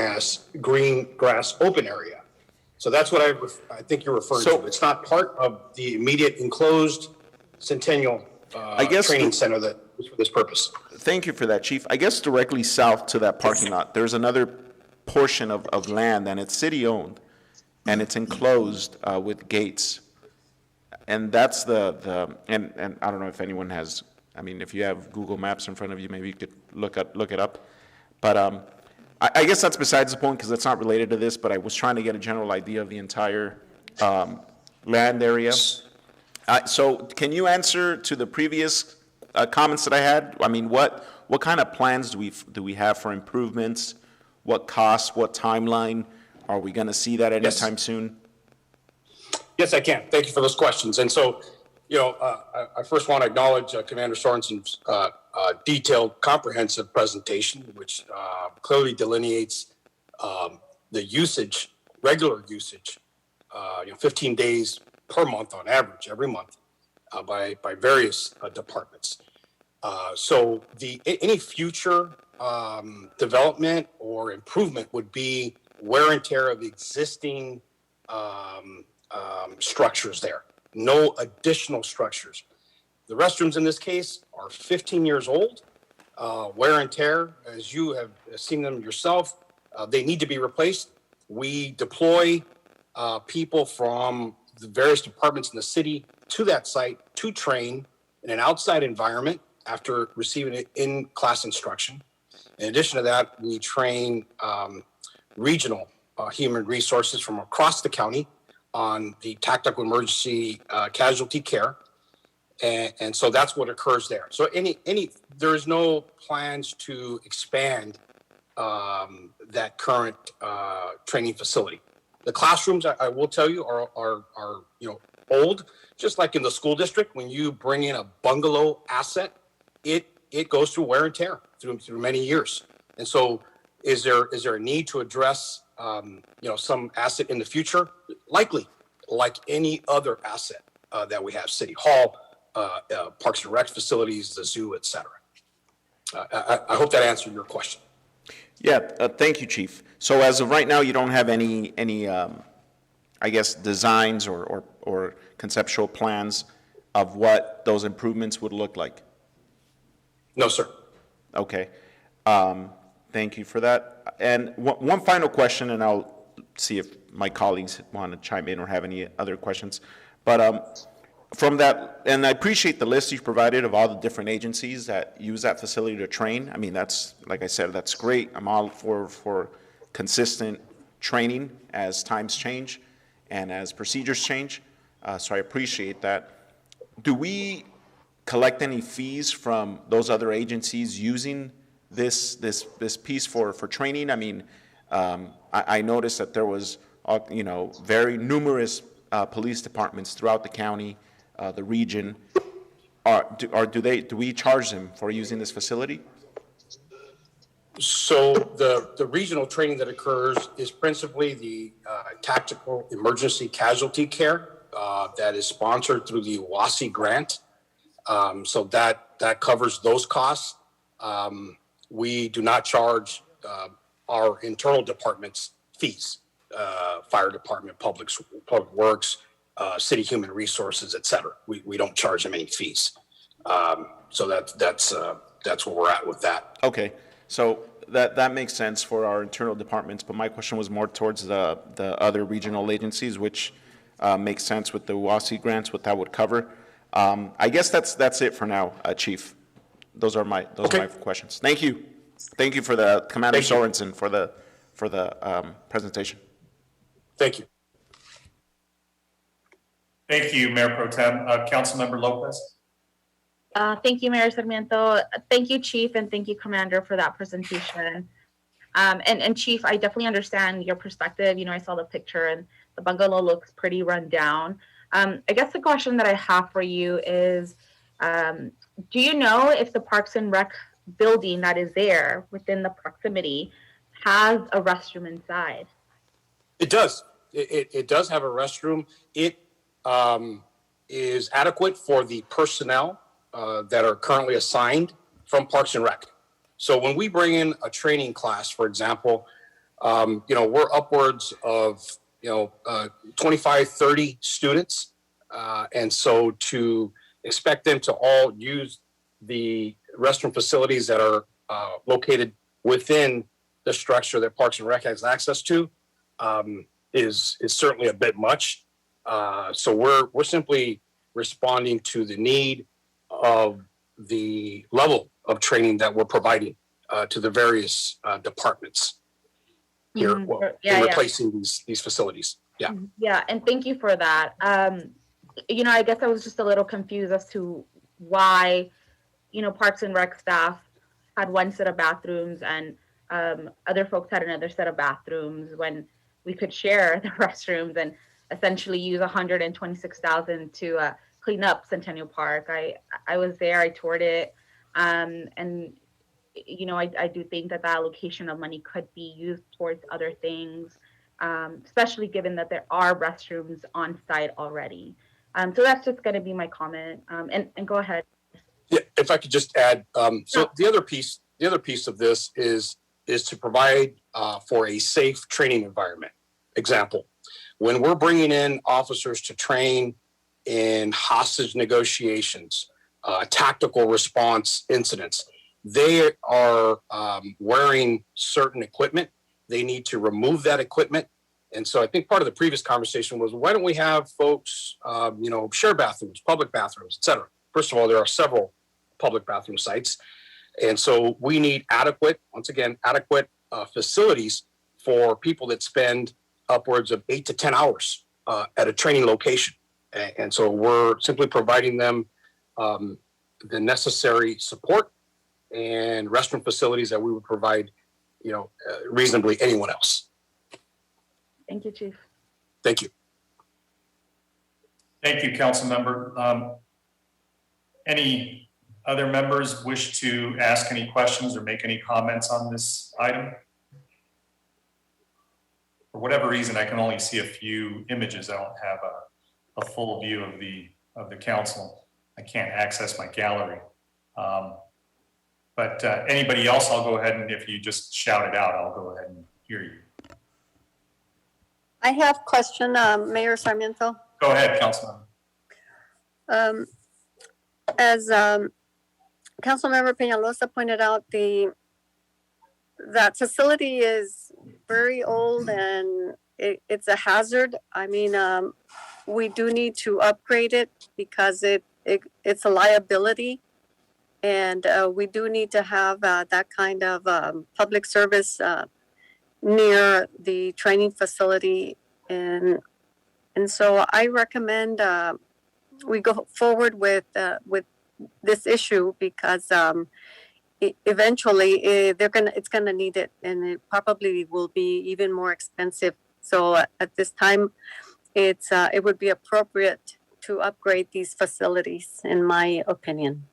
grass open area. So that's what I think you're referring to. It's not part of the immediate enclosed Centennial Training Center that was for this purpose. Thank you for that, Chief. I guess directly south to that parking lot, there's another portion of land, and it's city-owned. and it's enclosed with gates. And that's and I don't know if anyone has, I mean, if you have Google Maps in front of you, maybe you could look it up. But I guess that's besides the point because it's not related to this, but I was trying to get a general idea of the entire land area. So can you answer to the previous comments that I had? I mean, what kind of plans do we have for improvements? What costs, what timeline? Are we going to see that anytime soon? Yes, I can. Thank you for those questions. And so, I first want to acknowledge Commander Sorensen's detailed, comprehensive presentation, which clearly delineates the usage, regular usage, 15 days per month on average, every month, by various departments. So any future development or improvement would be wear and tear of the existing structures there. No additional structures. The restrooms in this case are 15 years old. Wear and tear, as you have seen them yourself, they need to be replaced. We deploy people from the various departments in the city to that site to train in an outside environment after receiving in-class instruction. In addition to that, we train regional human resources from across the county on the tactical emergency casualty care. And so that's what occurs there. So there is no plans to expand that current training facility. The classrooms, I will tell you, are old. Just like in the school district, when you bring in a bungalow asset, it goes through wear and tear through many years. And so, is there a need to address some asset in the future? Likely, like any other asset that we have, City Hall, Parks and Rec facilities, the zoo, et cetera. I hope that answered your question. Yeah, thank you, Chief. So as of right now, you don't have any I guess, designs or conceptual plans of what those improvements would look like? No, sir. Okay. Thank you for that. And one final question, and I'll see if my colleagues want to chime in or have any other questions. But from that, and I appreciate the list you've provided of all the different agencies that use that facility to train. I mean, that's, like I said, that's great. I'm all for consistent training as times change and as procedures change. So I appreciate that. Do we collect any fees from those other agencies using this piece for training? I mean, I noticed that there was, very numerous police departments throughout the county, the region. Do we charge them for using this facility? So the regional training that occurs is principally the tactical emergency casualty care that is sponsored through the WASI grant. So that covers those costs. We do not charge our internal departments fees, fire department, public works, city human resources, et cetera. We don't charge them any fees. So that's where we're at with that. Okay, so that makes sense for our internal departments, but my question was more towards the other regional agencies, which makes sense with the WASI grants, what that would cover. I guess that's it for now, Chief. Those are my questions. Thank you. Thank you for the Commander Sorensen for the presentation. Thank you. Thank you, Mayor Pro Tem. Councilmember Lopez. Thank you, Mayor Sarmiento. Thank you, Chief, and thank you, Commander, for that presentation. And Chief, I definitely understand your perspective. I saw the picture and the bungalow looks pretty run down. I guess the question that I have for you is, do you know if the Parks and Rec building that is there within the proximity has a restroom inside? It does. It does have a restroom. It is adequate for the personnel that are currently assigned from Parks and Rec. So when we bring in a training class, for example, we're upwards of 25, 30 students. And so to expect them to all use the restroom facilities that are located within the structure that Parks and Rec has access to, is certainly a bit much. So we're simply responding to the need of the level of training that we're providing to the various departments here in replacing these facilities. Yeah. Yeah, and thank you for that. I guess I was just a little confused as to why, Parks and Rec staff had one set of bathrooms and other folks had another set of bathrooms when we could share the restrooms and essentially use $126,000 to clean up Centennial Park. I was there, I toured it, and I do think that the allocation of money could be used towards other things, especially given that there are restrooms on site already. So that's just going to be my comment. And go ahead. Yeah, if I could just add, so the other piece of this is to provide for a safe training environment. Example, when we're bringing in officers to train in hostage negotiations, tactical response incidents, they are wearing certain equipment. They need to remove that equipment. And so I think part of the previous conversation was, why don't we have folks, share bathrooms, public bathrooms, et cetera. First of all, there are several public bathroom sites. And so we need adequate facilities for people that spend upwards of 8 to 10 hours at a training location. And so we're simply providing them the necessary support and restroom facilities that we would provide, reasonably anyone else. Thank you, Chief. Thank you. Thank you, council member. Any other members wish to ask any questions or make any comments on this item? For whatever reason, I can only see a few images. I don't have a full view of the council. I can't access my gallery. But anybody else, I'll go ahead and if you just shout it out, I'll go ahead and hear you. I have a question, Mayor Sarmiento. Go ahead, Councilman. As Councilmember Peñalosa pointed out, that facility is very old and it's a hazard. I mean, we do need to upgrade it because it's a liability. And we do need to have that kind of public service near the training facility. And so I recommend we go forward with this issue because eventually it's gonna need it, and it probably will be even more expensive. So at this time, it would be appropriate to upgrade these facilities, in my opinion.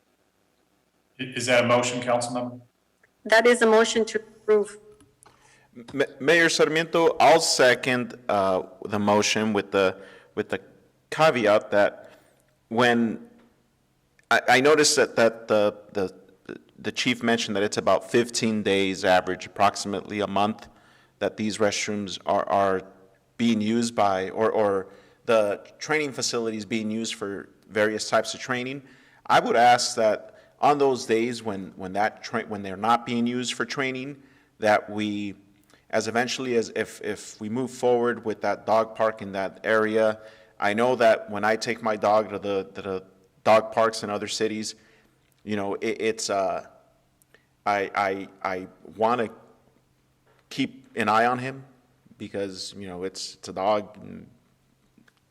Is that a motion, Councilmember? That is a motion to approve. Mayor Sarmiento, I'll second the motion with the caveat that when I noticed that the chief mentioned that it's about 15 days average, approximately a month, that these restrooms are being used by, or the training facilities being used for various types of training. I would ask that on those days when they're not being used for training, that we, as eventually as if we move forward with that dog park in that area, I know that when I take my dog to the dog parks in other cities, I want to keep an eye on him because it's a dog and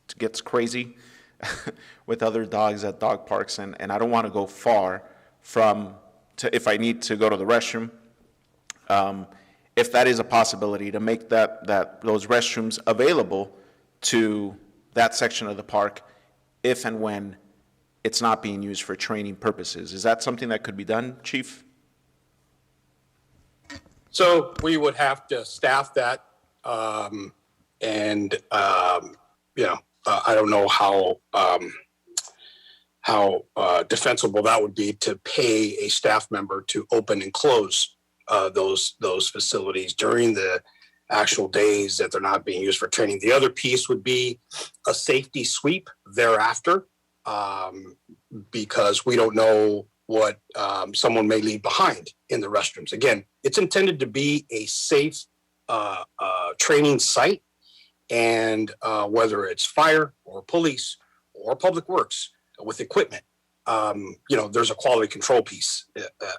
it gets crazy with other dogs at dog parks, and I don't want to go far if I need to go to the restroom, if that is a possibility, to make those restrooms available to that section of the park if and when it's not being used for training purposes. Is that something that could be done, Chief? So we would have to staff that, and I don't know how defensible that would be to pay a staff member to open and close those facilities during the actual days that they're not being used for training. The other piece would be a safety sweep thereafter, because we don't know what someone may leave behind in the restrooms. Again, it's intended to be a safe training site, and whether it's fire or police or public works with equipment, there's a quality control piece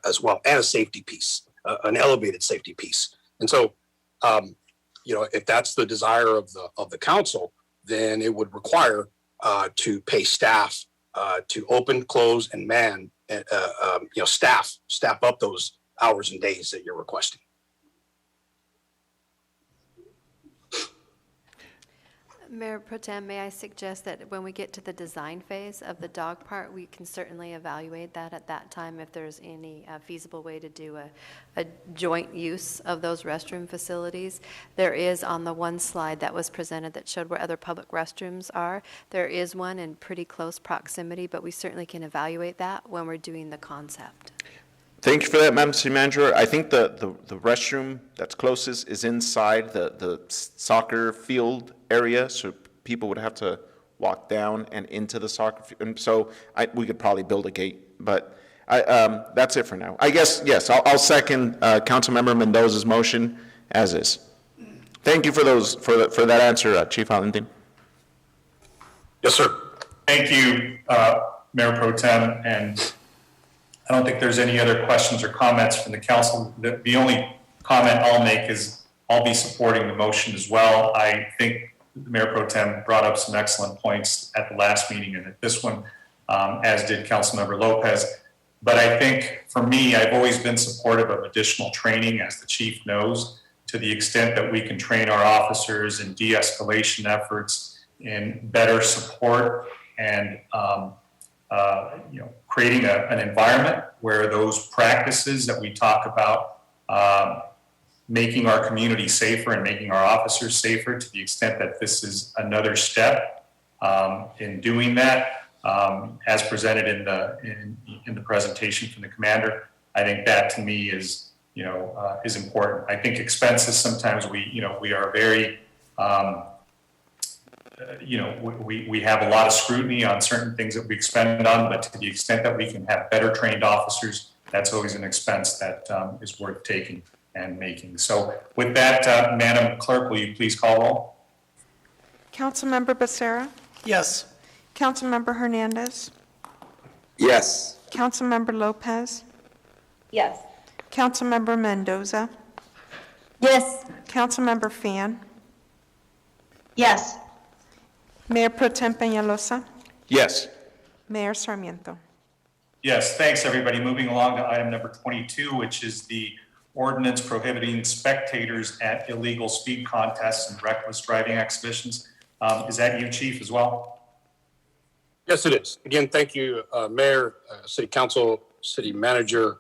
as well, and a safety piece, an elevated safety piece. And so, if that's the desire of the council, then it would require to pay staff to open, close, and man, staff up those hours and days that you're requesting. Mayor Pro Tem, may I suggest that when we get to the design phase of the dog park, we can certainly evaluate that at that time if there's any feasible way to do a joint use of those restroom facilities. There is on the one slide that was presented that showed where other public restrooms are. There is one in pretty close proximity, but we certainly can evaluate that when we're doing the concept. Thank you for that, Madam City Manager. I think the restroom that's closest is inside the soccer field area, so people would have to walk down and into the soccer field. And so we could probably build a gate, but that's it for now. I guess, yes, I'll second Councilmember Mendoza's motion as is. Thank you for that answer, Chief Valentin. Yes, sir. Thank you, Mayor Pro Tem, and I don't think there's any other questions or comments from the council. The only comment I'll make is I'll be supporting the motion as well. I think Mayor Pro Tem brought up some excellent points at the last meeting and at this one, as did Councilmember Lopez. But I think for me, I've always been supportive of additional training, as the chief knows, to the extent that we can train our officers in de-escalation efforts, in better support, and creating an environment where those practices that we talk about, making our community safer and making our officers safer, to the extent that this is another step in doing that, as presented in the presentation from the commander. I think that to me is important. I think expenses, sometimes we are very we have a lot of scrutiny on certain things that we expend on, but to the extent that we can have better trained officers, that's always an expense that is worth taking and making. So with that, Madam Clerk, will you please call roll? Councilmember Becerra? Yes. Councilmember Hernandez? Yes. Councilmember Lopez? Yes. Councilmember Mendoza? Yes. Councilmember Fan? Yes. Mayor Pro Tem Peñalosa? Yes. Mayor Sarmiento? Yes, thanks, everybody. Moving along to item number 22, which is the ordinance prohibiting spectators at illegal speed contests and reckless driving exhibitions. Is that you, Chief, as well? Yes, it is. Again, thank you, Mayor, City Council, City Manager.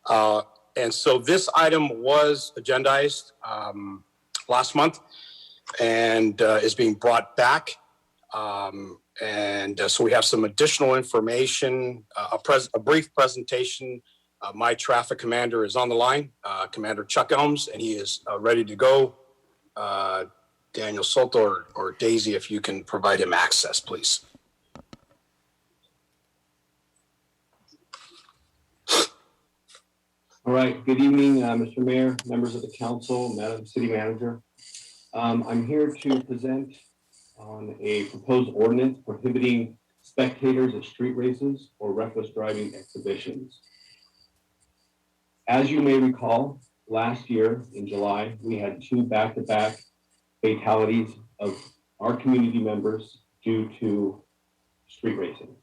And so this item was agendized last month and is being brought back. So we have some additional information, a brief presentation. My traffic commander is on the line, Commander Chuck Elms, and he is ready to go. Daniel Soto or Daisy, if you can provide him access, please. All right, good evening, Mr. Mayor, members of the council, Madam City Manager. I'm here to present on a proposed ordinance prohibiting spectators at street races or reckless driving exhibitions. As you may recall, last year in July, we had 2 back-to-back fatalities of our community members due to street racing.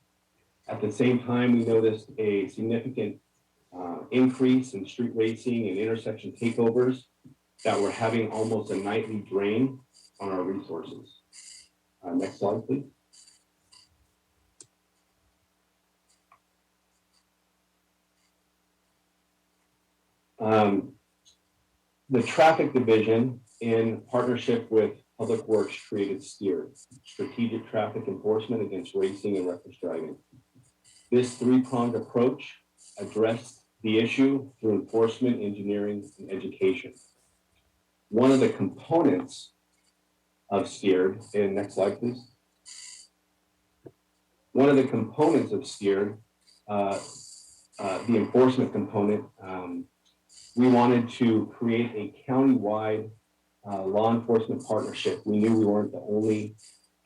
At the same time, we noticed a significant increase in street racing and intersection takeovers that were having almost a nightly drain on our resources. Next slide, please. The traffic division, in partnership with Public Works, created STEER, Strategic Traffic Enforcement Against Racing and Reckless Driving. This 3-pronged approach addressed the issue through enforcement, engineering, and education. One of the components of STEER, and next slide, please. One of the components of STEER, the enforcement component, we wanted to create a countywide law enforcement partnership. We knew we weren't the only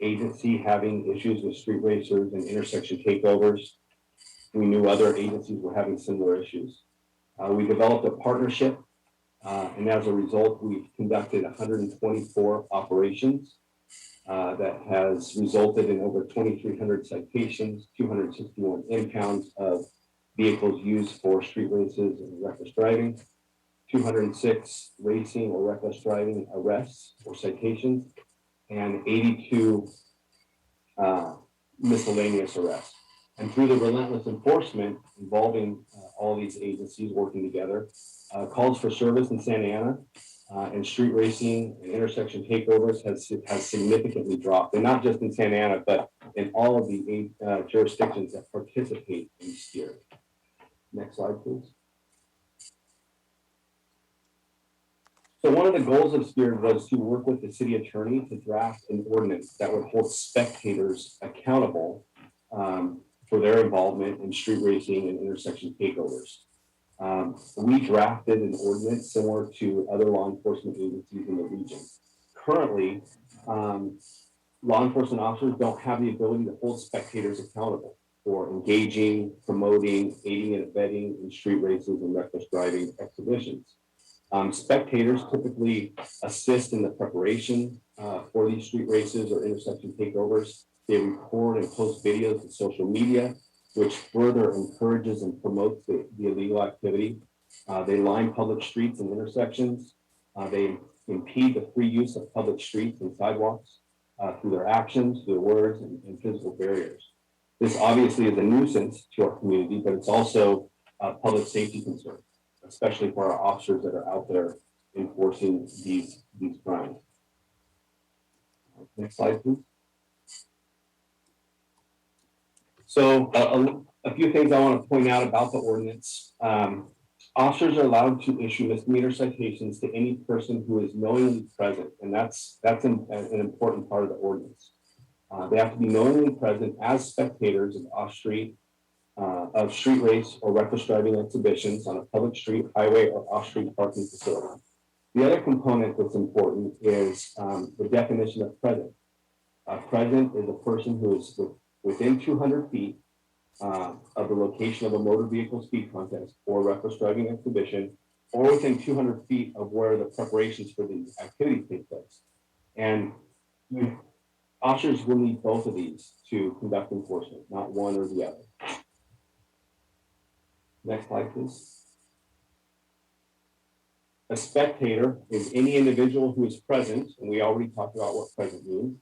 agency having issues with street racers and intersection takeovers. We knew other agencies were having similar issues. We developed a partnership, and as a result, we've conducted 124 operations that has resulted in over 2,300 citations, 261 impounds of vehicles used for street races and reckless driving, 206 racing or reckless driving arrests or citations, and 82 miscellaneous arrests. And through the relentless enforcement involving all these agencies working together, calls for service in Santa Ana and street racing and intersection takeovers has significantly dropped, and not just in Santa Ana, but in all of the jurisdictions that participate in STEER. Next slide, please. So one of the goals of STEER was to work with the city attorney to draft an ordinance that would hold spectators accountable for their involvement in street racing and intersection takeovers. We drafted an ordinance similar to other law enforcement agencies in the region. Currently, law enforcement officers don't have the ability to hold spectators accountable for engaging, promoting, aiding and abetting in street races and reckless driving exhibitions. Spectators typically assist in the preparation for these street races or intersection takeovers. They record and post videos to social media, which further encourages and promotes the illegal activity. They line public streets and intersections. They impede the free use of public streets and sidewalks through their actions, their words, and physical barriers. This obviously is a nuisance to our community, but it's also a public safety concern, especially for our officers that are out there enforcing these crimes. Next slide, please. So a few things I want to point out about the ordinance. Officers are allowed to issue misdemeanor citations to any person who is knowingly present, and that's an important part of the ordinance. They have to be knowingly present as spectators of street race or reckless driving exhibitions on a public street, highway, or off-street parking facility. The other component that's important is the definition of present. Present is a person who is within 200 feet of the location of a motor vehicle speed contest or reckless driving exhibition, or within 200 feet of where the preparations for these activities take place. And officers will need both of these to conduct enforcement, not one or the other. Next slide, please. A spectator is any individual who is present, and we already talked about what present means,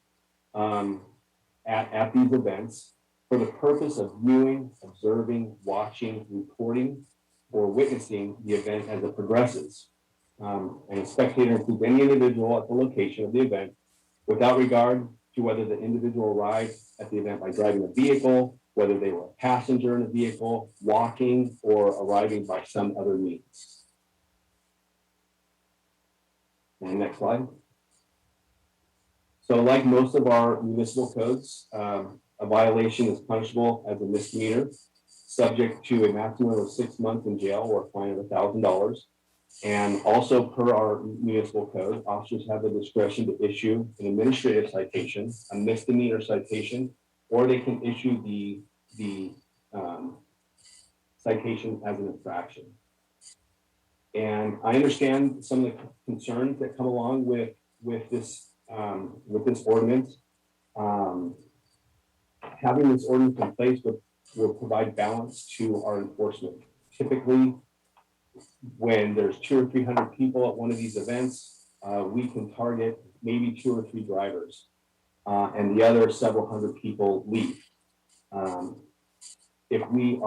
at these events for the purpose of viewing, observing, watching, reporting, or witnessing the event as it progresses. And a spectator includes any individual at the location of the event without regard to whether the individual arrived at the event by driving a vehicle, whether they were a passenger in a vehicle, walking, or arriving by some other means. And next slide. So like most of our municipal codes, a violation is punishable as a misdemeanor, subject to a maximum of 6 months in jail or a fine of $1,000. And also per our municipal code, officers have the discretion to issue an administrative citation, a misdemeanor citation, or they can issue the citation as an infraction. And I understand some of the concerns that come along with this ordinance. Having this ordinance in place will provide balance to our enforcement. Typically, when there's 200 or 300 people at one of these events, we can target maybe 2 or 3 drivers, and the other several hundred people leave. If we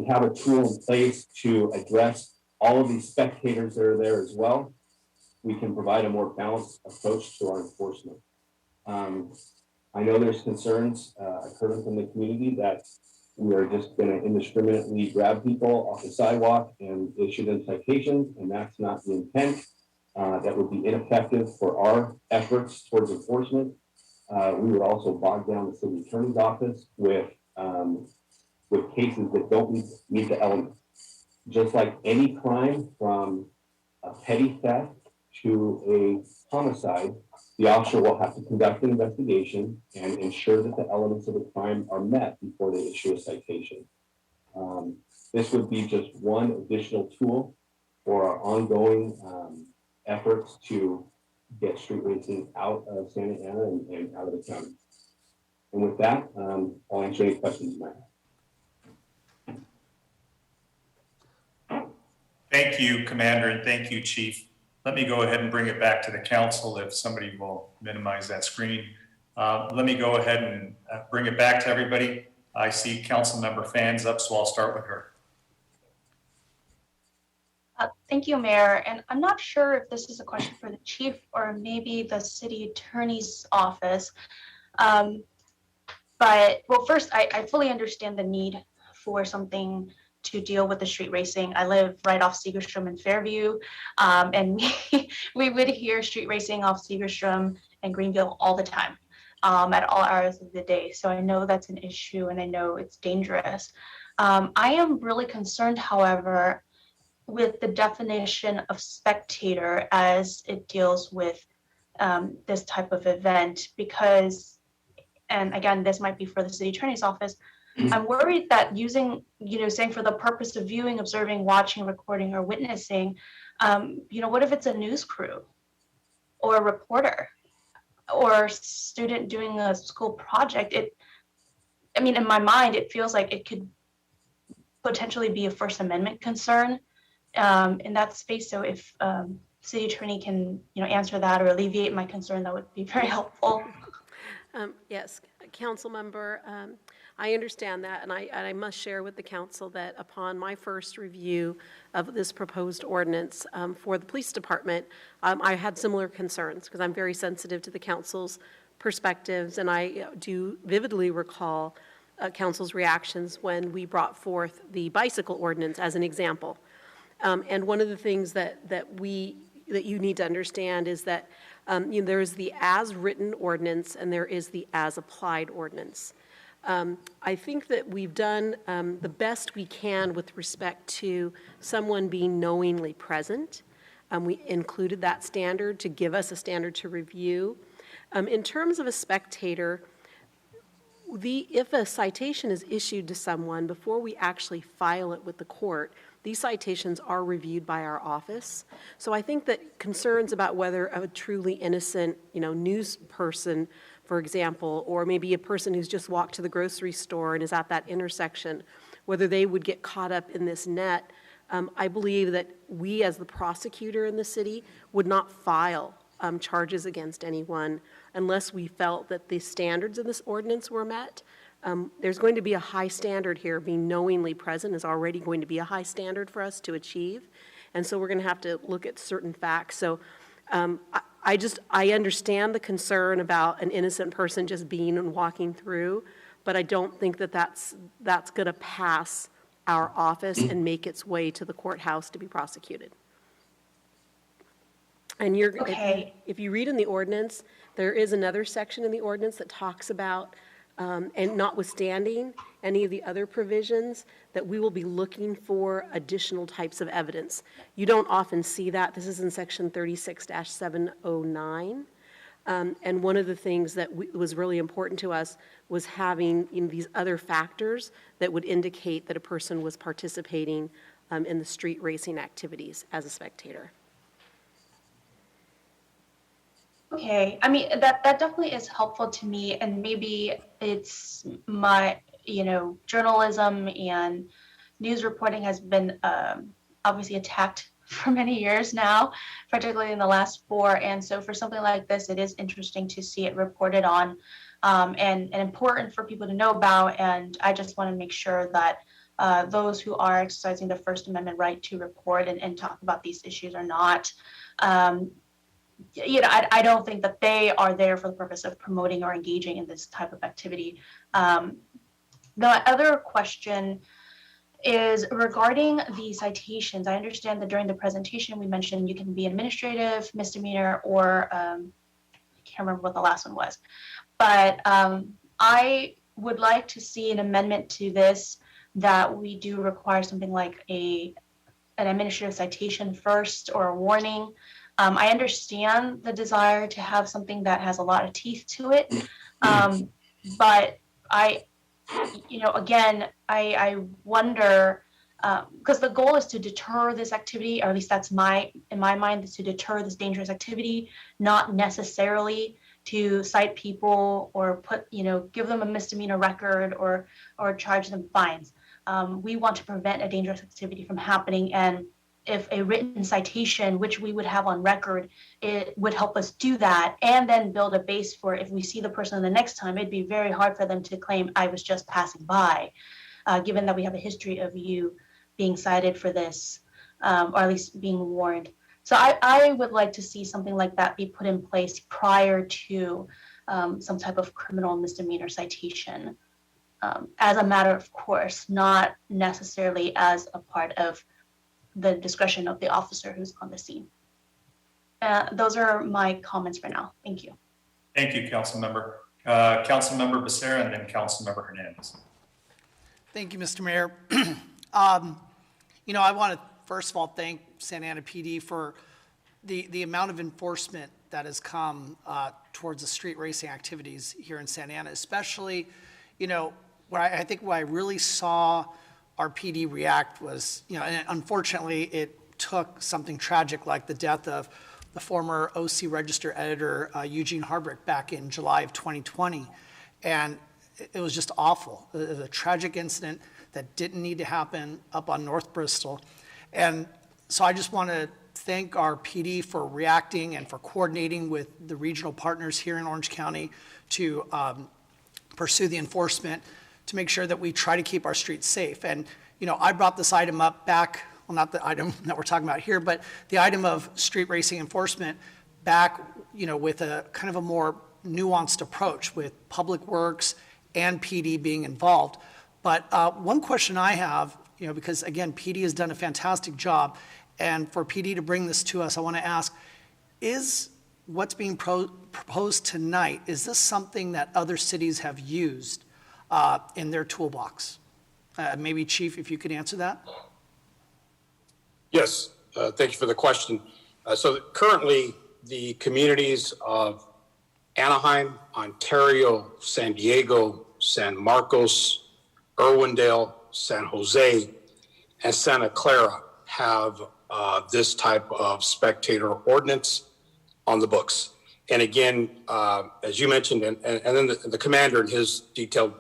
have a tool in place to address all of these spectators that are there as well, we can provide a more balanced approach to our enforcement. I know there's concerns, I've heard them from the community that we are just going to indiscriminately grab people off the sidewalk and issue them citations, and that's not the intent. That would be ineffective for our efforts towards enforcement. We would also bog down the city attorney's office with cases that don't meet the elements. Just like any crime, from a petty theft to a homicide, the officer will have to conduct an investigation and ensure that the elements of the crime are met before they issue a citation. This would be just one additional tool for our ongoing efforts to get street racing out of Santa Ana and out of the county. And with that, I'll answer any questions you might have. Thank you, Commander, and thank you, Chief. Let me go ahead and bring it back to the council if somebody will minimize that screen. Let me go ahead and bring it back to everybody. I see council member Fans up, so I'll start with her. Thank you, Mayor. And I'm not sure if this is a question for the chief or maybe the city attorney's office. But well, first, I fully understand the need for something to deal with the street racing. I live right off Segerstrom in Fairview, and we would hear street racing off Segerstrom and Greenville all the time, at all hours of the day. So I know that's an issue and I know it's dangerous. I am really concerned, however, with the definition of spectator as it deals with this type of event, because, and again, this might be for the city attorney's office, I'm worried that using, saying for the purpose of viewing, observing, watching, recording, or witnessing, what if it's a news crew or a reporter or student doing a school project? In my mind, it feels like it could potentially be a First Amendment concern in that space. So if city attorney can, answer that or alleviate my concern, that would be very helpful. Yes, council member, I understand that, and I must share with the council that upon my first review of this proposed ordinance for the police department, I had similar concerns because I'm very sensitive to the council's perspectives, and I do vividly recall council's reactions when we brought forth the bicycle ordinance as an example. And one of the things that you need to understand is that there is the as-written ordinance and there is the as-applied ordinance. I think that we've done the best we can with respect to someone being knowingly present. We included that standard to give us a standard to review. In terms of a spectator, if a citation is issued to someone before we actually file it with the court, these citations are reviewed by our office. So I think that concerns about whether a truly innocent, news person, for example, or maybe a person who's just walked to the grocery store and is at that intersection, whether they would get caught up in this net, I believe that we as the prosecutor in the city would not file charges against anyone unless we felt that the standards of this ordinance were met. There's going to be a high standard here. Being knowingly present is already going to be a high standard for us to achieve. And so we're going to have to look at certain facts. So I understand the concern about an innocent person just being and walking through, but I don't think that that's going to pass our office and make its way to the courthouse to be prosecuted. And if you read in the ordinance, there is another section in the ordinance that talks about, and notwithstanding any of the other provisions, that we will be looking for additional types of evidence. You don't often see that. This is in section 36-709. And one of the things that was really important to us was having these other factors that would indicate that a person was participating in the street racing activities as a spectator. Okay, that definitely is helpful to me, and maybe it's my, journalism and news reporting has been obviously attacked for many years now, particularly in the last 4. And so for something like this, it is interesting to see it reported on and important for people to know about. And I just want to make sure that those who are exercising the First Amendment right to report and talk about these issues are not I don't think that they are there for the purpose of promoting or engaging in this type of activity. The other question is regarding the citations. I understand that during the presentation we mentioned you can be administrative, misdemeanor, or I can't remember what the last one was. But I would like to see an amendment to this that we do require something like an administrative citation first or a warning. I understand the desire to have something that has a lot of teeth to it, but again, I wonder, because the goal is to deter this activity, or at least that's in my mind, is to deter this dangerous activity, not necessarily to cite people or give them a misdemeanor record or charge them fines. We want to prevent a dangerous activity from happening, and if a written citation, which we would have on record, it would help us do that, and then build a base for if we see the person the next time, it'd be very hard for them to claim I was just passing by, given that we have a history of you being cited for this, or at least being warned. So I would like to see something like that be put in place prior to some type of criminal misdemeanor citation, as a matter of course, not necessarily as a part of the discretion of the officer who's on the scene. Those are my comments for now. Thank you. Thank you, Councilmember. Councilmember Becerra and then Councilmember Hernandez. Thank you, Mr. Mayor. I want to first of all thank Santa Ana PD for the amount of enforcement that has come towards the street racing activities here in Santa Ana, especially, where I think where I really saw our PD react was, and unfortunately it took something tragic like the death of the former OC Register editor Eugene Harbrick back in July of 2020. And it was just awful. It was a tragic incident that didn't need to happen up on North Bristol. And so I just want to thank our PD for reacting and for coordinating with the regional partners here in Orange County to pursue the enforcement to make sure that we try to keep our streets safe. And, I brought this item up back, well, not the item that we're talking about here, but the item of street racing enforcement back, with a kind of a more nuanced approach with Public Works and PD being involved. But one question I have, because again, PD has done a fantastic job, and for PD to bring this to us, I want to ask, is what's being proposed tonight, is this something that other cities have used in their toolbox? Maybe Chief, if you could answer that. Yes, thank you for the question. So currently, the communities of Anaheim, Ontario, San Diego, San Marcos, Irwindale, San Jose, and Santa Clara have this type of spectator ordinance on the books. And again, as you mentioned, and then the commander in his detailed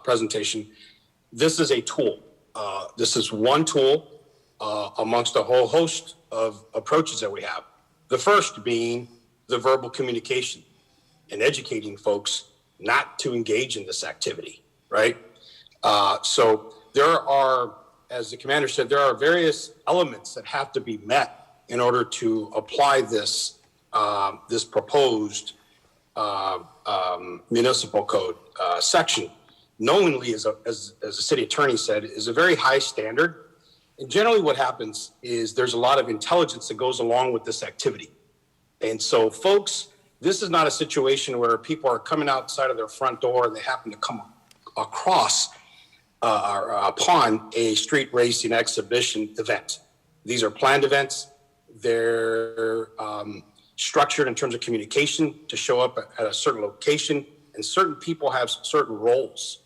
presentation, this is a tool. This is one tool amongst a whole host of approaches that we have. The first being the verbal communication and educating folks not to engage in this activity, right? So there are, as the commander said, there are various elements that have to be met in order to apply this this proposed municipal code section. Knowingly, as the city attorney said, is a very high standard. And generally what happens is there's a lot of intelligence that goes along with this activity. And so folks, this is not a situation where people are coming outside of their front door and they happen to come across or upon a street racing exhibition event. These are planned events. They're structured in terms of communication to show up at a certain location, and certain people have certain roles.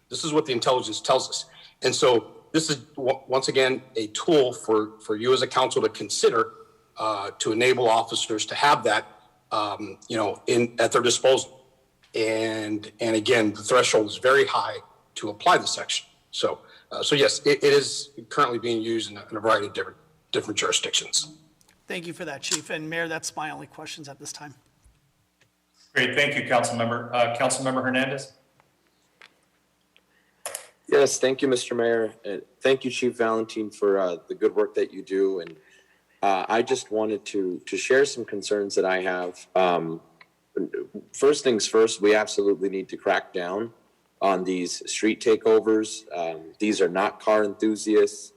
This is what the intelligence tells us. And so this is, once again, a tool for you as a council to consider to enable officers to have that, at their disposal. And again, the threshold is very high to apply the section. So yes, it is currently being used in a variety of different jurisdictions. Thank you for that, Chief. And Mayor, that's my only questions at this time. Great, thank you, Councilmember. Councilmember Hernandez. Yes, thank you, Mr. Mayor. Thank you, Chief Valentin, for the good work that you do. And I just wanted to share some concerns that I have. First things first, we absolutely need to crack down on these street takeovers. These are not car enthusiasts.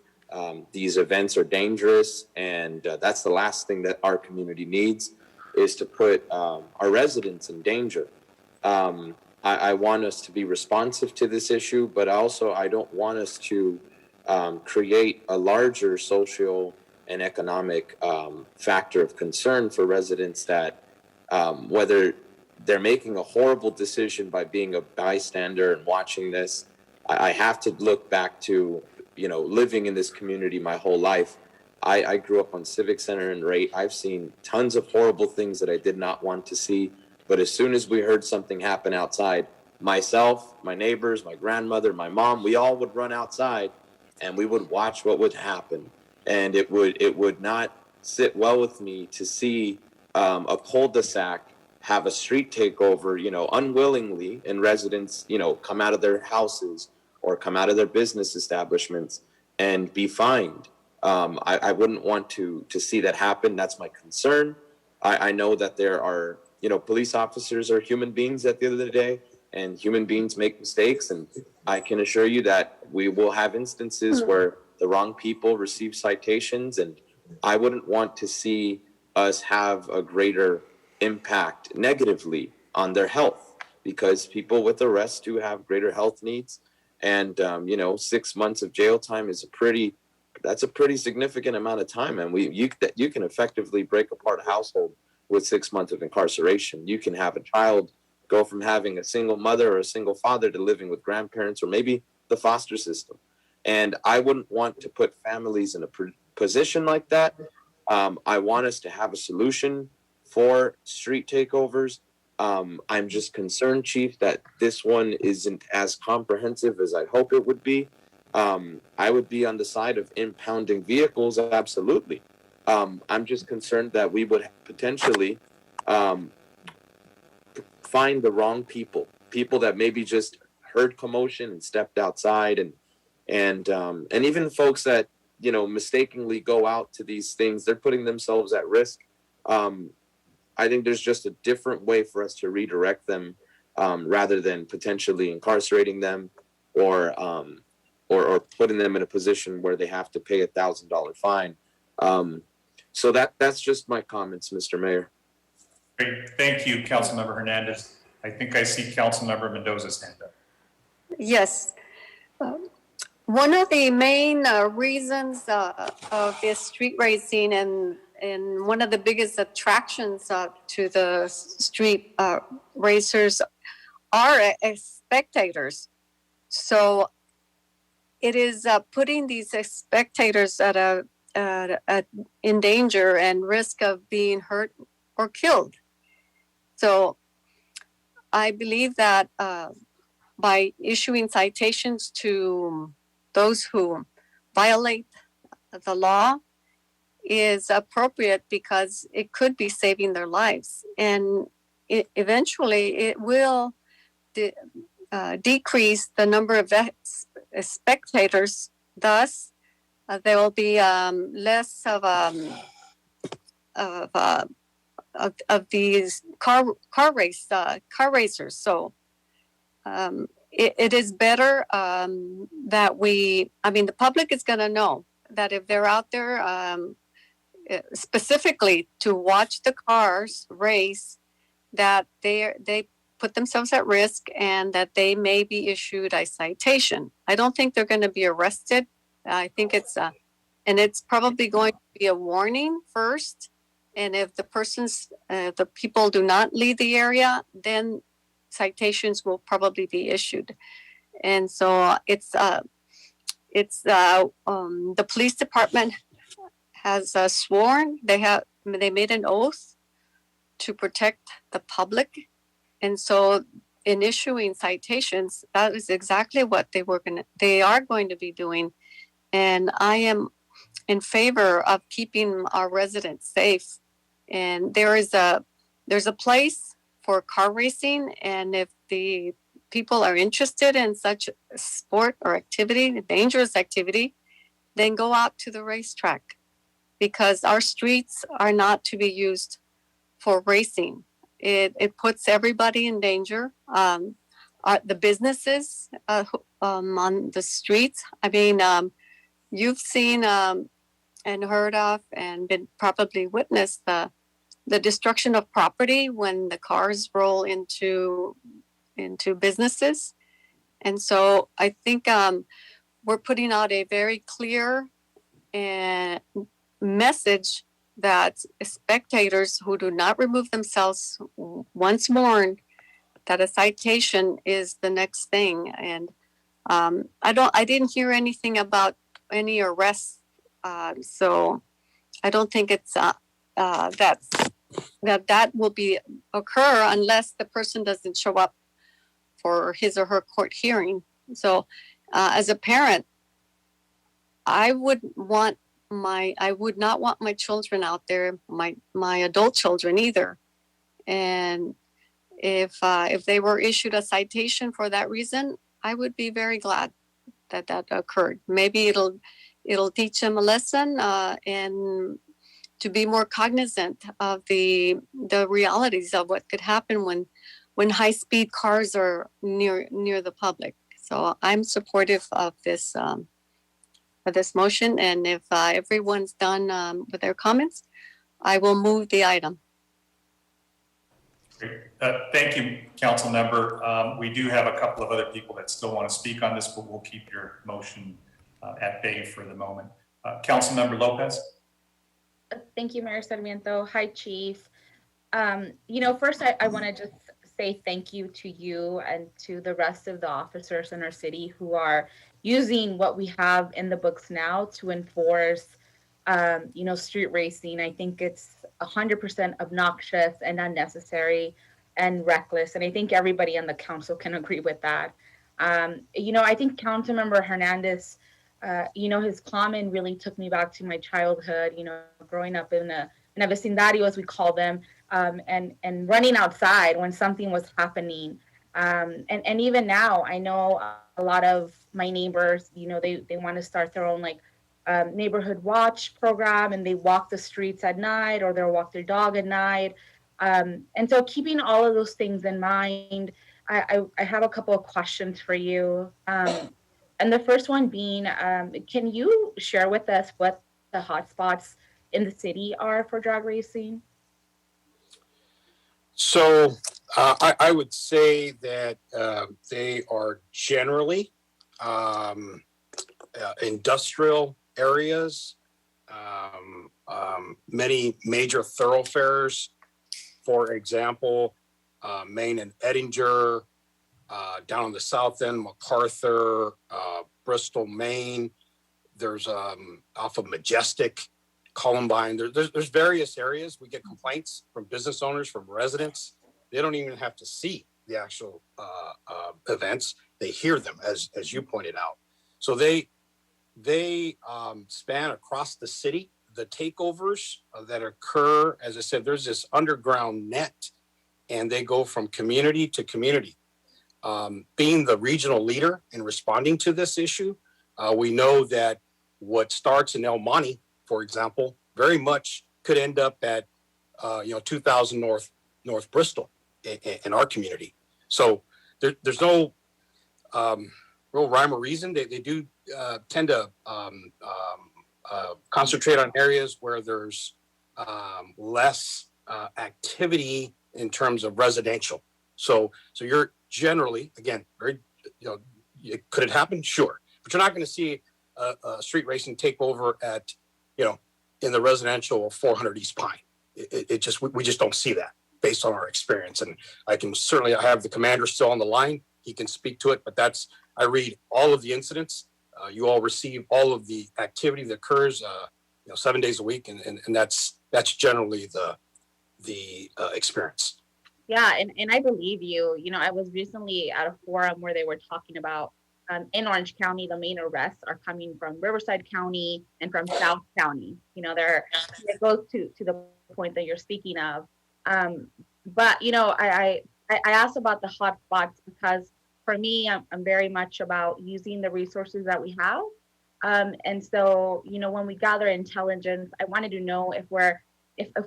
These events are dangerous, and that's the last thing that our community needs, is to put our residents in danger. I want us to be responsive to this issue, but also I don't want us to create a larger social an economic factor of concern for residents that whether they're making a horrible decision by being a bystander and watching this. I have to look back to, living in this community my whole life. I grew up on Civic Center and Rate. I've seen tons of horrible things that I did not want to see. But as soon as we heard something happen outside, myself, my neighbors, my grandmother, my mom, we all would run outside and we would watch what would happen. And it would not sit well with me to see a cul-de-sac have a street takeover, unwillingly, and residents, come out of their houses or come out of their business establishments and be fined. I wouldn't want to see that happen. That's my concern. I know that there are, police officers are human beings at the end of the day, and human beings make mistakes. And I can assure you that we will have instances where the wrong people receive citations, and I wouldn't want to see us have a greater impact negatively on their health, because people with arrests do have greater health needs. And, 6 months of jail time is that's a pretty significant amount of time. And you can effectively break apart a household with 6 months of incarceration. You can have a child go from having a single mother or a single father to living with grandparents or maybe the foster system. And I wouldn't want to put families in a position like that. I want us to have a solution for street takeovers. I'm just concerned, Chief, that this one isn't as comprehensive as I hope it would be. I would be on the side of impounding vehicles, absolutely. I'm just concerned that we would potentially find the wrong people that maybe just heard commotion and stepped outside, and even folks that mistakenly go out to these things. They're putting themselves at risk. I think there's just a different way for us to redirect them, rather than potentially incarcerating them or putting them in a position where they have to pay $1,000 fine. So that's just my comments, Mr. Mayor. Great. Thank you, Councilmember Hernandez. I think I see Councilmember Mendoza's hand up. Yes. One of the main reasons of this street racing and one of the biggest attractions to the street racers are spectators. So it is putting these spectators in danger and risk of being hurt or killed. So I believe that by issuing citations to those who violate the law is appropriate, because it could be saving their lives. And eventually it will decrease the number of spectators. Thus, there will be less of these car racers. So it is better that the public is going to know that if they're out there specifically to watch the cars race, that they put themselves at risk and that they may be issued a citation. I don't think they're going to be arrested. I think it's probably going to be a warning first. And if the people do not leave the area, then citations will probably be issued. And so the police department has sworn, they made an oath to protect the public. And so in issuing citations, that is exactly what they are going to be doing. And I am in favor of keeping our residents safe. And there's a place for car racing, and if the people are interested in such sport or activity, dangerous activity, then go out to the racetrack, because our streets are not to be used for racing. It puts everybody in danger. The businesses on the streets. You've seen and heard of and been probably witnessed the destruction of property when the cars roll into businesses. And so I think we're putting out a very clear message that spectators who do not remove themselves once warned that a citation is the next thing. And I didn't hear anything about any arrests. So I don't think it's that will be occur unless the person doesn't show up for his or her court hearing. So as a parent, I would not want my children out there, my adult children either. And if they were issued a citation for that reason, I would be very glad that occurred. Maybe it'll teach them a lesson and to be more cognizant of the realities of what could happen when high-speed cars are near the public. So I'm supportive of this motion, and if everyone's done with their comments, I will move the item. Great. Thank you, Council Member. We do have a couple of other people that still want to speak on this, but we'll keep your motion at bay for the moment. Council Member Lopez. Thank you, Mayor Sarmiento. Hi, Chief. First, I want to just say thank you to you and to the rest of the officers in our city who are using what we have in the books now to enforce, street racing. I think it's 100% obnoxious and unnecessary and reckless. And I think everybody on the council can agree with that. I think Councilmember Hernandez, his comment really took me back to my childhood, growing up in a vecindario, as we call them, and running outside when something was happening. And even now, I know a lot of my neighbors, they want to start their own neighborhood watch program, and they walk the streets at night, or they'll walk their dog at night. And so keeping all of those things in mind, I have a couple of questions for you. And the first one being, can you share with us what the hotspots in the city are for drag racing? So I would say that they are generally industrial areas, many major thoroughfares, for example, Main and Edinger, down on the south end, MacArthur, Bristol, Maine. There's off of Majestic, Columbine. There's various areas. We get complaints from business owners, from residents. They don't even have to see the actual events. They hear them, as you pointed out. So they span across the city. The takeovers that occur, as I said, there's this underground net, and they go from community to community. Being the regional leader in responding to this issue, we know that what starts in El Monte, for example, very much could end up at 2000 North Bristol in our community. So there's no real rhyme or reason. They do tend to concentrate on areas where there's less activity in terms of residential. So you're generally, again, very, could it happen? Sure. But you're not going to see a street racing take over at, in the residential of 400 East Pine. We just don't see that based on our experience. And I have the commander still on the line. He can speak to it, but I read all of the incidents. You all receive all of the activity that occurs, 7 days a week. And that's generally the experience. Yeah, and I believe you. I was recently at a forum where they were talking about in Orange County, the main arrests are coming from Riverside County and from South County. It goes to the point that you're speaking of. But I asked about the hot spots because for me, I'm very much about using the resources that we have. And so, when we gather intelligence, I wanted to know if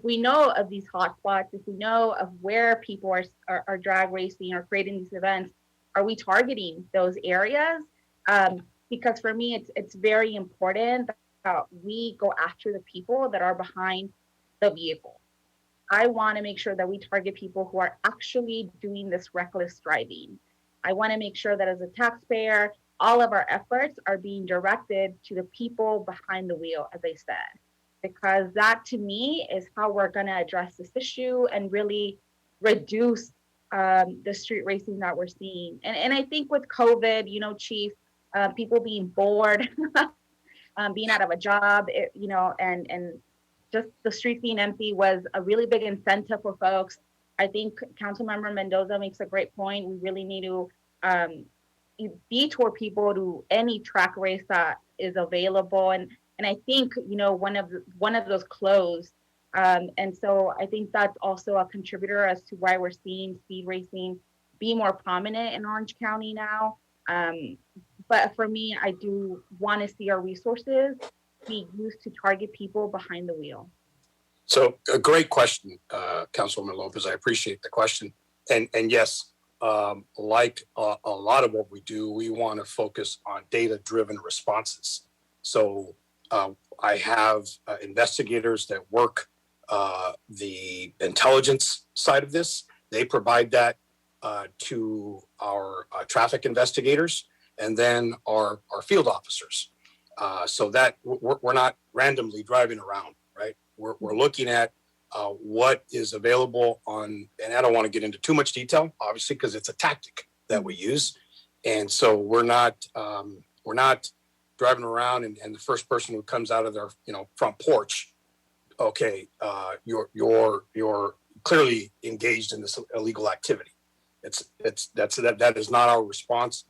we know of these hotspots, if we know of where people are drag racing or creating these events, are we targeting those areas? Because for me, it's very important that we go after the people that are behind the vehicle. I want to make sure that we target people who are actually doing this reckless driving. I want to make sure that as a taxpayer, all of our efforts are being directed to the people behind the wheel, as I said. because that to me is how we're going to address this issue and really reduce the street racing that we're seeing. And I think with COVID, you know, Chief, people being bored, being out of a job, and just the streets being empty was a really big incentive for folks. I think Councilmember Mendoza makes a great point. We really need to detour people to any track race that is available. And I think, you know, one of those closed. And so I think that's also a contributor as to why we're seeing speed racing be more prominent in Orange County now. But for me, I do want to see our resources be used to target people behind the wheel. So a great question, Councilwoman Lopez. I appreciate the question. And yes, like a lot of what we do, we want to focus on data-driven responses. So I have investigators that work the intelligence side of this. They provide that to our traffic investigators and then our field officers. So that we're not randomly driving around, right? We're looking at what is available on, and I don't want to get into too much detail, obviously, because it's a tactic that we use. And so we're not driving around and the first person who comes out of their front porch, okay, you're clearly engaged in this illegal activity. That is not our response.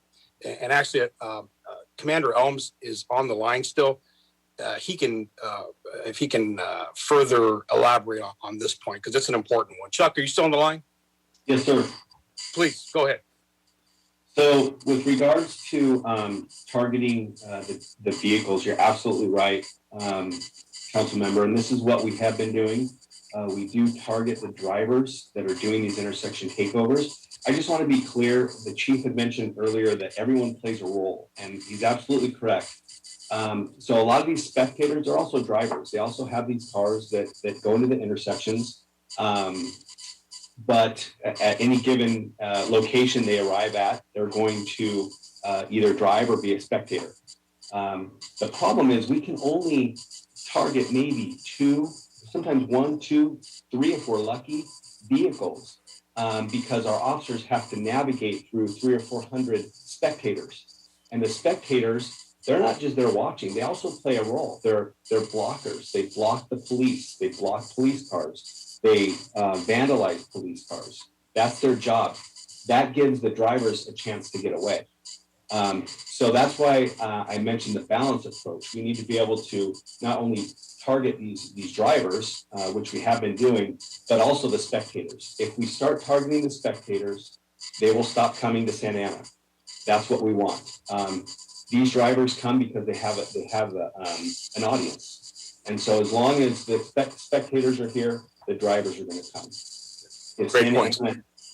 And actually, Commander Elms is on the line still. He can, if he can further elaborate on this point, because it's an important one. Chuck, are you still on the line? Yes, sir. Please, go ahead. So with regards to targeting the vehicles, you're absolutely right, Council Member, and this is what we have been doing. We do target the drivers that are doing these intersection takeovers. I just want to be clear, the chief had mentioned earlier that everyone plays a role, and he's absolutely correct. So a lot of these spectators are also drivers. They also have these cars that go into the intersections, but at any given location they arrive at, they're going to either drive or be a spectator. The problem is we can only target maybe 2, sometimes 1, 2, 3 if we're lucky, vehicles, because our officers have to navigate through 300 or 400 spectators. And the spectators, they're not just there watching, they also play a role. They're blockers. They block the police. They block police cars. They vandalize police cars. That's their job. That gives the drivers a chance to get away. So that's why I mentioned the balance approach. We need to be able to not only target these drivers, which we have been doing, but also the spectators. If we start targeting the spectators, they will stop coming to Santa Ana. That's what we want. These drivers come because they have an audience, and so as long as the spectators are here, the drivers are going to come. Great point.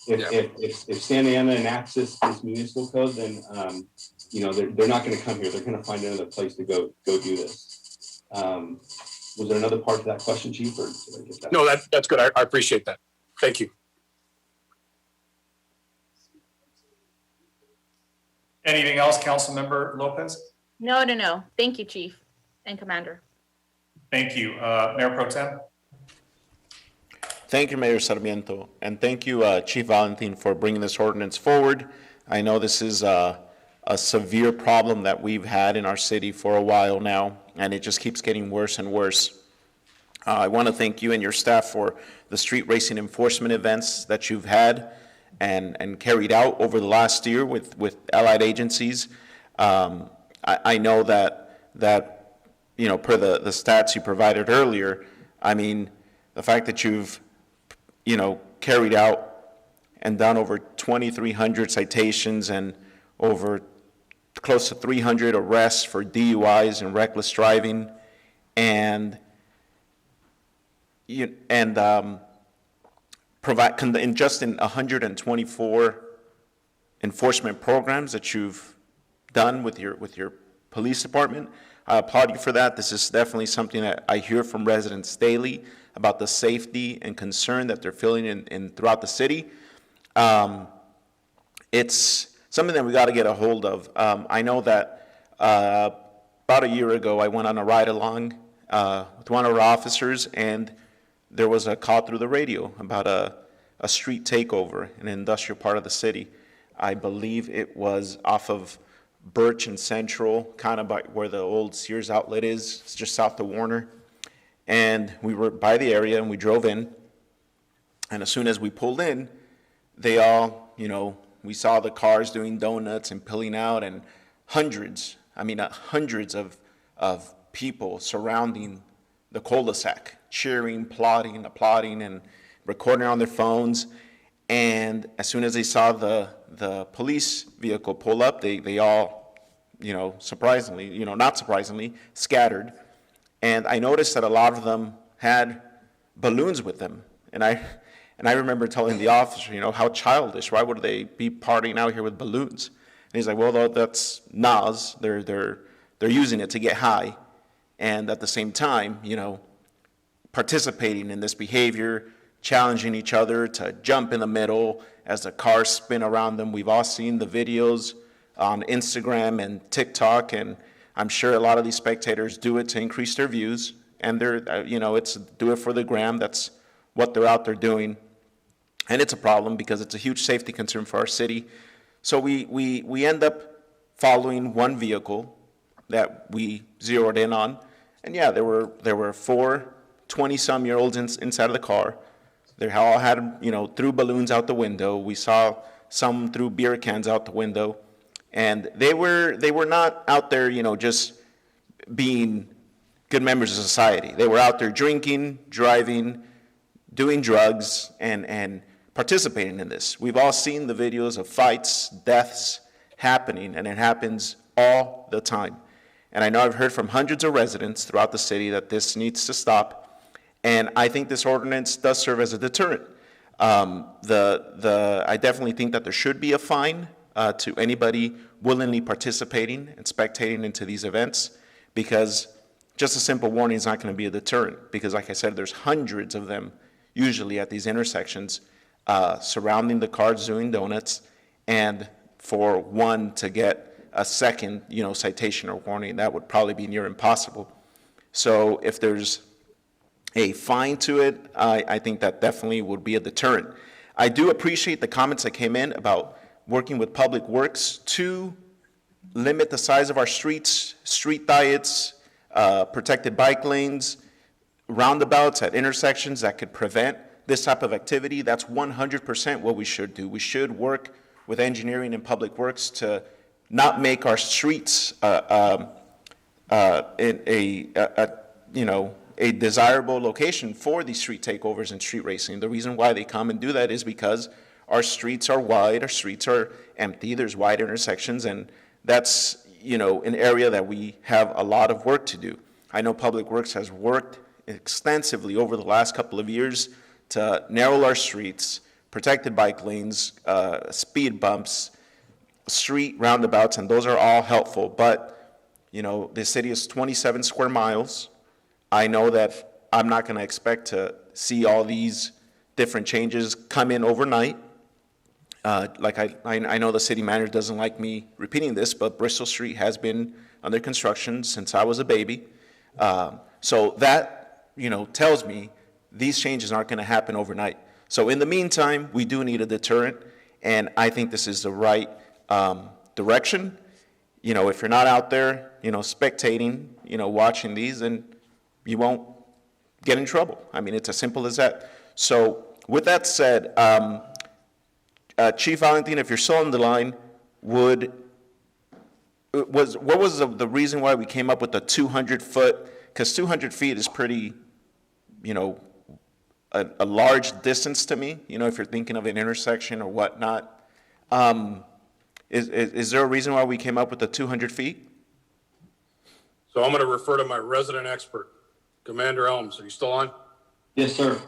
If Santa Ana enacts this municipal code, then they're not going to come here. They're going to find another place to go do this. Was there another part to that question, Chief? Or did I get that? No, that's good. I appreciate that. Thank you. Anything else, Councilmember Lopez? No. Thank you, Chief and Commander. Thank you. Mayor Pro Tem? Thank you, Mayor Sarmiento, and thank you, Chief Valentin, for bringing this ordinance forward. I know this is a severe problem that we've had in our city for a while now, and it just keeps getting worse and worse. I want to thank you and your staff for the street racing enforcement events that you've had and carried out over the last year with allied agencies. I know that per the stats you provided earlier, I mean, the fact that you've carried out and done over 2,300 citations and over close to 300 arrests for DUIs and reckless driving, and just in 124 enforcement programs that you've done with your police department. I applaud you for that. This is definitely something that I hear from residents daily about the safety and concern that they're feeling in throughout the city. It's something that we got to get a hold of. I know that about a year ago, I went on a ride along with one of our officers, and there was a call through the radio about a street takeover in an industrial part of the city. I believe it was off of Birch and Central, kind of by where the old Sears outlet is. It's just south of Warner. And we were by the area, and we drove in. And as soon as we pulled in, they all, we saw the cars doing donuts and peeling out, and hundreds of people surrounding the cul-de-sac, cheering, applauding, and recording on their phones. And as soon as they saw the police vehicle pull up, they all, surprisingly, not surprisingly, scattered. And I noticed that a lot of them had balloons with them. And I remember telling the officer, how childish. Why would they be partying out here with balloons? And he's like, well, that's NOS. They're using it to get high. And at the same time, participating in this behavior, challenging each other to jump in the middle as the cars spin around them. We've all seen the videos on Instagram and TikTok, and I'm sure a lot of these spectators do it to increase their views. And they're, it's do it for the gram. That's what they're out there doing. And it's a problem because it's a huge safety concern for our city. So we end up following one vehicle that we zeroed in on. And yeah, there were 4 20-some-year-olds inside of the car. They all had, threw balloons out the window. We saw some threw beer cans out the window. And they were not out there, just being good members of society. They were out there drinking, driving, doing drugs, and participating in this. We've all seen the videos of fights, deaths happening, and it happens all the time. And I know I've heard from hundreds of residents throughout the city that this needs to stop. And I think this ordinance does serve as a deterrent. I definitely think that there should be a fine to anybody willingly participating and spectating into these events, because just a simple warning is not going to be a deterrent. Because like I said, there's hundreds of them usually at these intersections surrounding the cars doing donuts, and for one to get a second, citation or warning, that would probably be near impossible. So if there's a fine to it, I think that definitely would be a deterrent. I do appreciate the comments that came in about working with Public Works to limit the size of our streets, street diets, protected bike lanes, roundabouts at intersections that could prevent this type of activity. That's 100% what we should do. We should work with engineering and Public Works to not make our streets a desirable location for these street takeovers and street racing. The reason why they come and do that is because our streets are wide, our streets are empty, there's wide intersections, and that's, an area that we have a lot of work to do. I know Public Works has worked extensively over the last couple of years to narrow our streets, protected bike lanes, speed bumps, street roundabouts, and those are all helpful. But, the city is 27 square miles. I know that I'm not going to expect to see all these different changes come in overnight. I know the city manager doesn't like me repeating this, but Bristol Street has been under construction since I was a baby. So that, tells me these changes aren't going to happen overnight. So in the meantime, we do need a deterrent, and I think this is the right direction. If you're not out there, spectating, watching these, then you won't get in trouble. I mean, it's as simple as that. So with that said, Chief Valentin, if you're still on the line, what was the reason why we came up with the 200-foot? Because 200 feet is pretty, a large distance to me, if you're thinking of an intersection or whatnot. Is there a reason why we came up with the 200 feet? So I'm going to refer to my resident expert, Commander Elms. Are you still on? Yes, sir.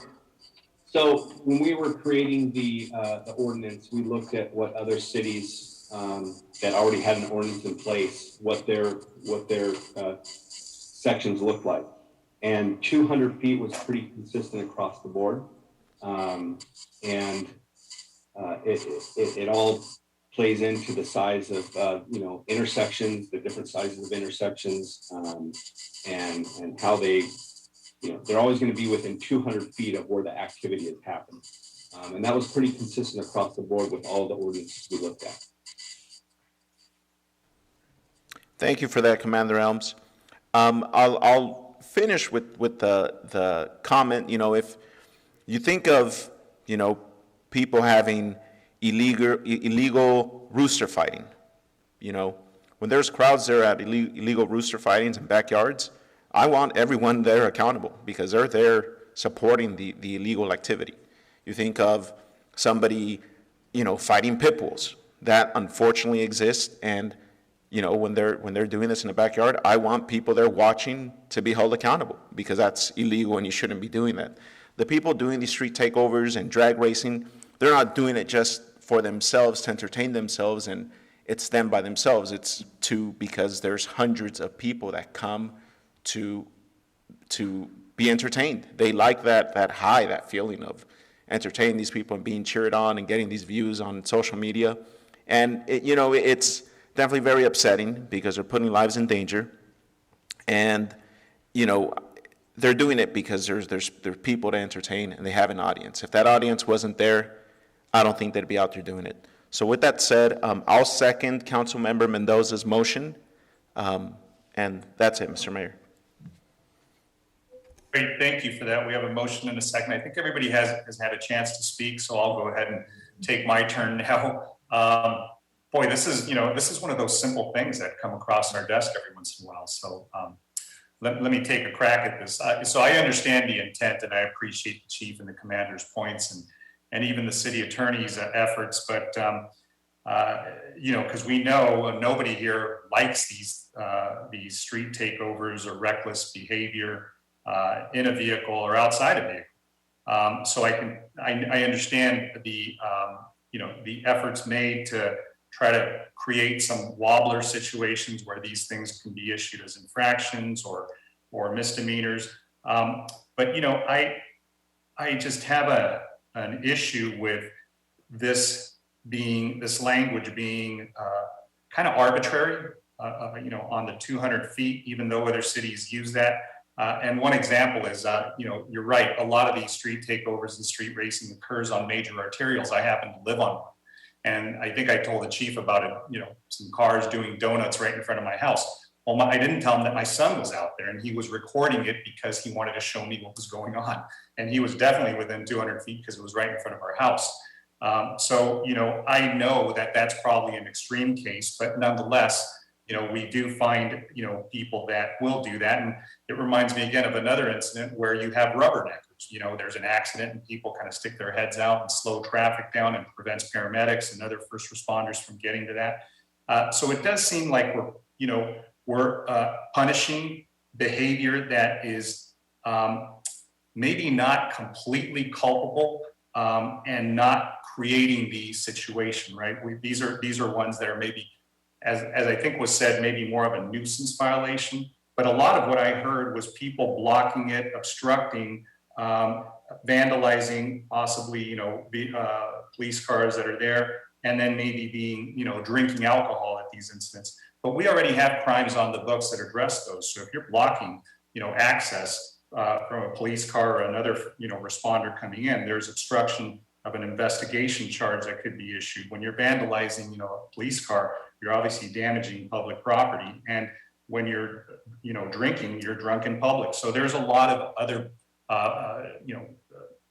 So when we were creating the ordinance, we looked at what other cities that already had an ordinance in place, what their sections looked like. And 200 feet was pretty consistent across the board. It all plays into the size of, intersections, the different sizes of intersections, and how they, they're always going to be within 200 feet of where the activity has happened. And that was pretty consistent across the board with all the ordinances we looked at. Thank you for that, Commander Elms. I'll finish with the comment. If you think of people having illegal rooster fighting, when there's crowds there at illegal rooster fightings in backyards, I want everyone there accountable because they're there supporting the illegal activity. You think of somebody, fighting pit bulls. That unfortunately exists, and when they're doing this in the backyard, I want people there watching to be held accountable because that's illegal and you shouldn't be doing that. The people doing these street takeovers and drag racing, they're not doing it just for themselves to entertain themselves and it's them by themselves. It's because there's hundreds of people that come to be entertained. They like that high, that feeling of entertaining these people and being cheered on and getting these views on social media. And it's definitely very upsetting because they're putting lives in danger. And they're doing it because there's people to entertain and they have an audience. If that audience wasn't there, I don't think they'd be out there doing it. So with that said, I'll second Councilmember Mendoza's motion. And that's it, Mr. Mayor. Great, thank you for that. We have a motion and a second. I think everybody has had a chance to speak, so I'll go ahead and take my turn now. Boy, this is one of those simple things that come across our desk every once in a while. So let me take a crack at this. So I understand the intent and I appreciate the chief and the commander's points and even the city attorney's efforts, but because we know nobody here likes these street takeovers or reckless behavior in a vehicle or outside a vehicle. So I understand the efforts made to try to create some wobbler situations where these things can be issued as infractions or misdemeanors. But I just have an issue with this language being kind of arbitrary, on the 200 feet, even though other cities use that. And one example is, you're right, a lot of these street takeovers and street racing occurs on major arterials. I happen to live on one. And I think I told the chief about it, some cars doing donuts right in front of my house. Well, I didn't tell him that my son was out there and he was recording it because he wanted to show me what was going on. And he was definitely within 200 feet because it was right in front of our house. So, I know that that's probably an extreme case, but nonetheless, we do find, people that will do that. And it reminds me again of another incident where you have rubberneckers. There's an accident and people kind of stick their heads out and slow traffic down and prevents paramedics and other first responders from getting to that. So it does seem like we're punishing behavior that is maybe not completely culpable and not creating the situation, right? These are ones that are maybe, as I think was said, maybe more of a nuisance violation. But a lot of what I heard was people blocking it, obstructing, vandalizing, possibly, police cars that are there, and then maybe being, drinking alcohol at these incidents. But we already have crimes on the books that address those. So if you're blocking, access from a police car or another, responder coming in, there's obstruction of an investigation charge that could be issued. When you're vandalizing, a police car, you're obviously damaging public property. And when you're, drinking, you're drunk in public. So there's a lot of other,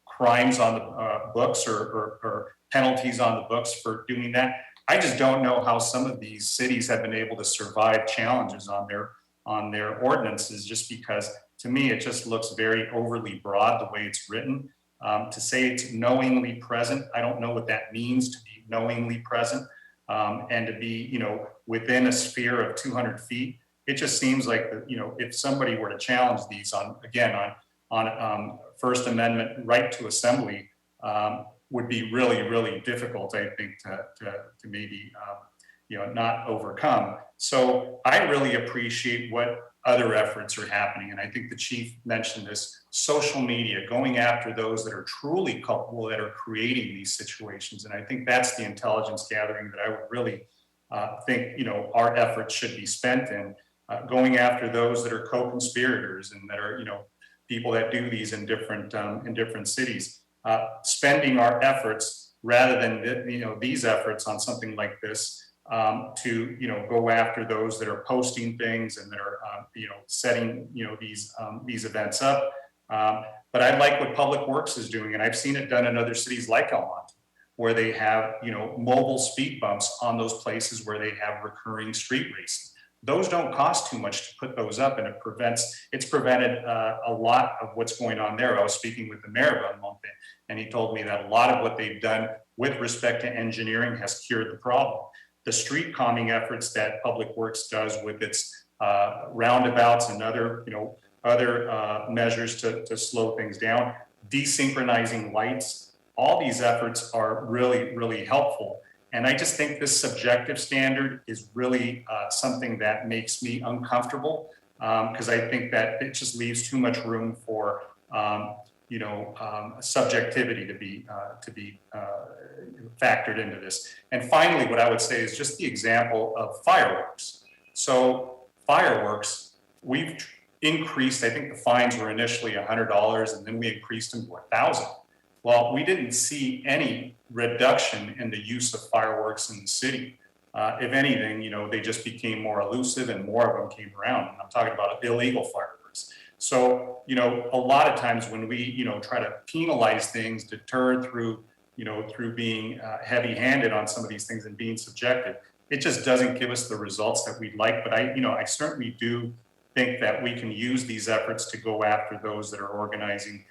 crimes on the books or penalties on the books for doing that. I just don't know how some of these cities have been able to survive challenges on their ordinances, just because to me, it just looks very overly broad the way it's written. To say it's knowingly present, I don't know what that means to be knowingly present. And to be, within a sphere of 200 feet, it just seems like, if somebody were to challenge these on First Amendment right to assembly, would be really, really difficult, I think, to maybe, not overcome. So I really appreciate what other efforts are happening. And I think the chief mentioned this, social media, going after those that are truly culpable, that are creating these situations. And I think that's the intelligence gathering that I would really think, our efforts should be spent in, going after those that are co-conspirators and that are, people that do these in different cities, spending our efforts rather than, these efforts on something like this, to go after those that are posting things and that are setting these events up. But I like what Public Works is doing, and I've seen it done in other cities like El Monte, where they have mobile speed bumps on those places where they have recurring street racing. Those don't cost too much to put those up, and it's prevented a lot of what's going on there. I was speaking with the mayor of El Monte, and he told me that a lot of what they've done with respect to engineering has cured the problem. The street calming efforts that Public Works does with its roundabouts and other measures to slow things down, desynchronizing lights, all these efforts are really, really helpful. And I just think this subjective standard is really something that makes me uncomfortable, because I think that it just leaves too much room for subjectivity to be factored into this. And finally, what I would say is just the example of fireworks. So fireworks, we've increased, I think the fines were initially $100 and then we increased them to $1,000. Well, we didn't see any reduction in the use of fireworks in the city. If anything, they just became more elusive and more of them came around. And I'm talking about illegal fireworks. So, a lot of times when we, try to penalize things, deter through being heavy-handed on some of these things and being subjective, it just doesn't give us the results that we'd like. But I certainly do think that we can use these efforts to go after those that are organizing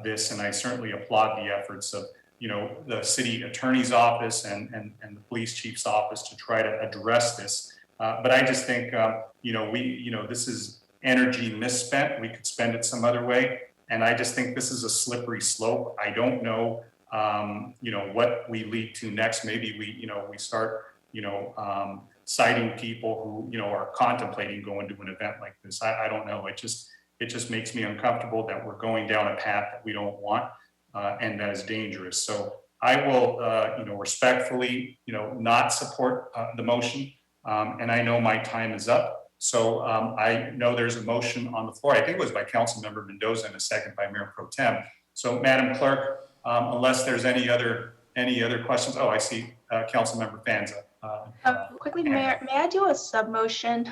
this, and I certainly applaud the efforts of the city attorney's office and the police chief's office to try to address this. But I just think this is energy misspent. We could spend it some other way, and I just think this is a slippery slope. I don't know what we lead to next. Maybe we start citing people who are contemplating going to an event like this. I don't know. It just makes me uncomfortable that we're going down a path that we don't want, and that is dangerous. So I will, respectfully, not support the motion. And I know my time is up. So I know there's a motion on the floor. I think it was by Councilmember Mendoza and a second by Mayor Pro Tem. So Madam Clerk, unless there's any other questions. Oh, I see Councilmember Fanza. Quickly, Mayor, may I do a sub-motion?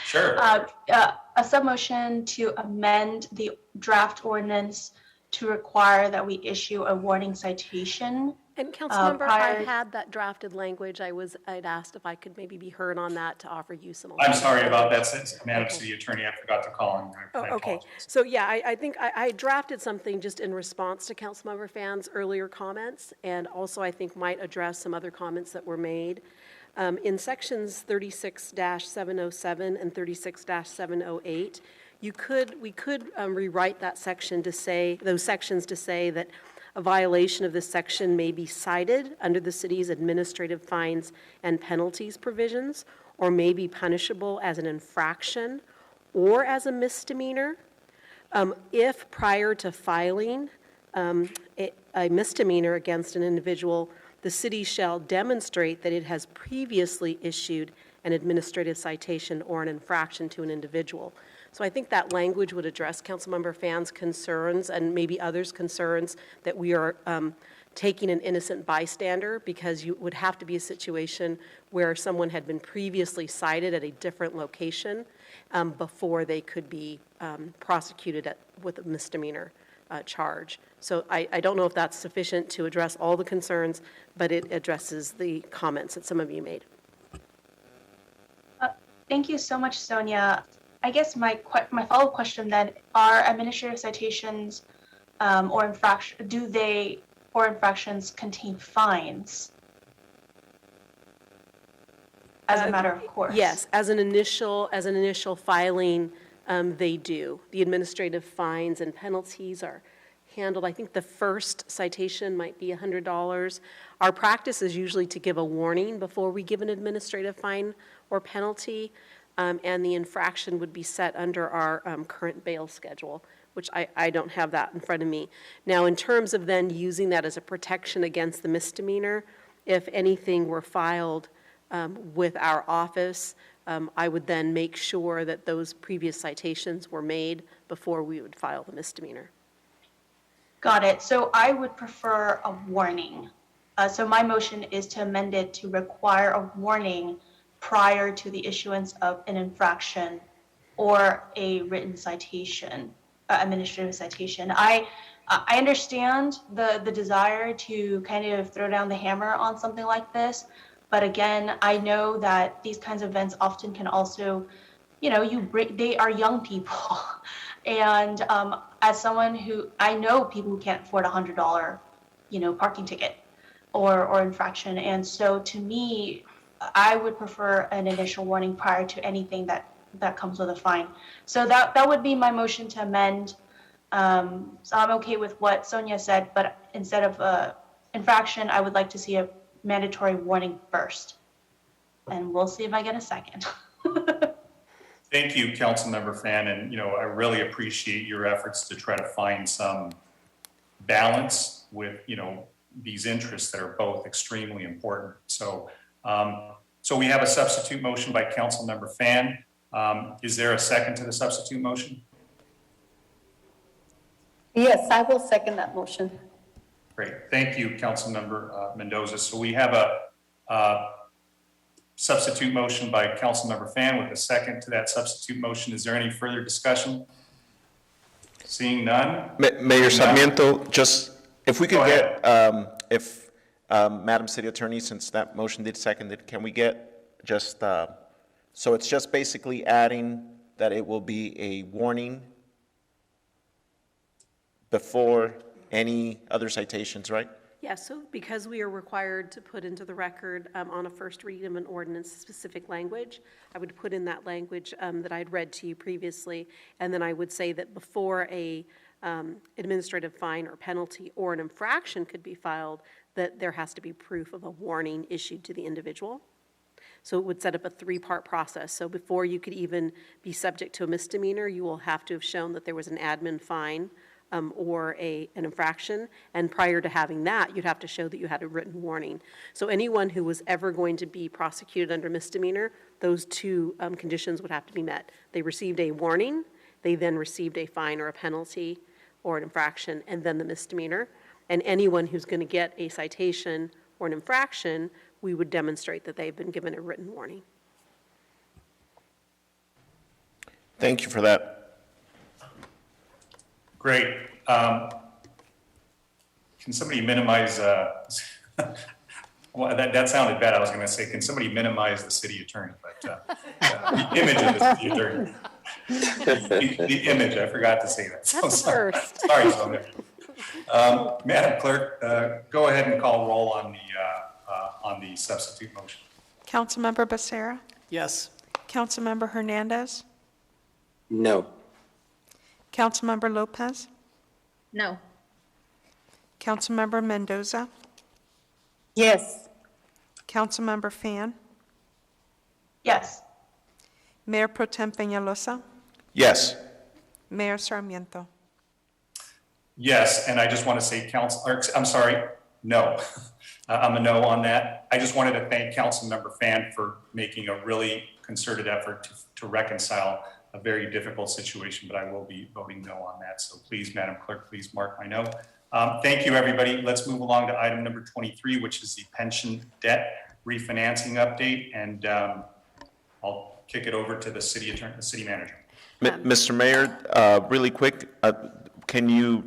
Sure. A sub-motion to amend the draft ordinance to require that we issue a warning citation. And Councilmember, I had that drafted language. I'd asked if I could maybe be heard on that to offer you some. I'm sorry about that, Madam City Attorney. I forgot to call on you. Okay. So yeah, I think I drafted something just in response to Councilmember Fan's earlier comments, and also I think might address some other comments that were made. In sections 36-707 and 36-708, we could rewrite that section to say, those sections to say that a violation of this section may be cited under the city's administrative fines and penalties provisions, or may be punishable as an infraction or as a misdemeanor. If prior to filing a misdemeanor against an individual, the city shall demonstrate that it has previously issued an administrative citation or an infraction to an individual. So I think that language would address Councilmember Fan's concerns and maybe others' concerns that we are taking an innocent bystander, because you would have to be a situation where someone had been previously cited at a different location before they could be prosecuted with a misdemeanor charge. So I don't know if that's sufficient to address all the concerns, but it addresses the comments that some of you made. Thank you so much, Sonia. I guess my follow-up question then, are administrative citations or infractions contain fines as a matter of course? Yes, as an initial filing, they do. The administrative fines and penalties are handled. I think the first citation might be $100. Our practice is usually to give a warning before we give an administrative fine or penalty. and the infraction would be set under our current bail schedule, which I don't have that in front of me. Now, in terms of then using that as a protection against the misdemeanor, if anything were filed with our office, I would then make sure that those previous citations were made before we would file the misdemeanor. Got it. So I would prefer a warning. So my motion is to amend it to require a warning prior to the issuance of an infraction or a written citation, administrative citation. I understand the desire to kind of throw down the hammer on something like this, but again, I know that these kinds of events often can also, they are young people. And as someone who, I know people who can't afford $100, parking ticket or infraction. And so to me, I would prefer an initial warning prior to anything that comes with a fine. So that would be my motion to amend. So I'm okay with what Sonia said, but instead of infraction, I would like to see a mandatory warning first. And we'll see if I get a second. Thank you, Councilmember Fan, and I really appreciate your efforts to try to find some balance with these interests that are both extremely important. So we have a substitute motion by Councilmember Fan. Is there a second to the substitute motion? Yes, I will second that motion. Great, thank you, Councilmember Mendoza. So we have a substitute motion by Councilmember Fan with a second to that substitute motion. Is there any further discussion? Seeing none. Mayor Sarmiento, just if we could Go get, if Madam City Attorney, since that motion did second it, can we get just, so it's just basically adding that it will be a warning before any other citations, right? Yeah, so because we are required to put into the record on a first reading of an ordinance specific language, I would put in that language that I'd read to you previously, and then I would say that before a administrative fine or penalty or an infraction could be filed, that there has to be proof of a warning issued to the individual. So it would set up a three-part process. So before you could even be subject to a misdemeanor, you will have to have shown that there was an admin fine or an infraction, and prior to having that, you'd have to show that you had a written warning. So anyone who was ever going to be prosecuted under misdemeanor, those two conditions would have to be met. They received a warning, they then received a fine or a penalty or an infraction, and then the misdemeanor. And anyone who's going to get a citation or an infraction, we would demonstrate that they've been given a written warning. Thank you for that. Great. Can somebody minimize, well, that sounded bad. I was going to say, can somebody minimize the city attorney? But the image of the city attorney. The image, I forgot to say that. So sorry, Sonia. Madam Clerk, go ahead and call roll on the substitute motion. Councilmember Becerra? Yes. Councilmember Hernandez? No. Councilmember Lopez? No. Councilmember Mendoza? Yes. Councilmember Fan? Yes. Mayor Pro Tem Peñalosa? Yes. Mayor Sarmiento? Yes, and I just want to say no. I'm a no on that. I just wanted to thank Councilmember Fan for making a really concerted effort to reconcile a very difficult situation, but I will be voting no on that. So please, Madam Clerk, please mark my no. Thank you, everybody. Let's move along to item number 23, which is the pension debt refinancing update. And I'll kick it over to the city attorney, the city manager. Mr. Mayor, really quick, can you,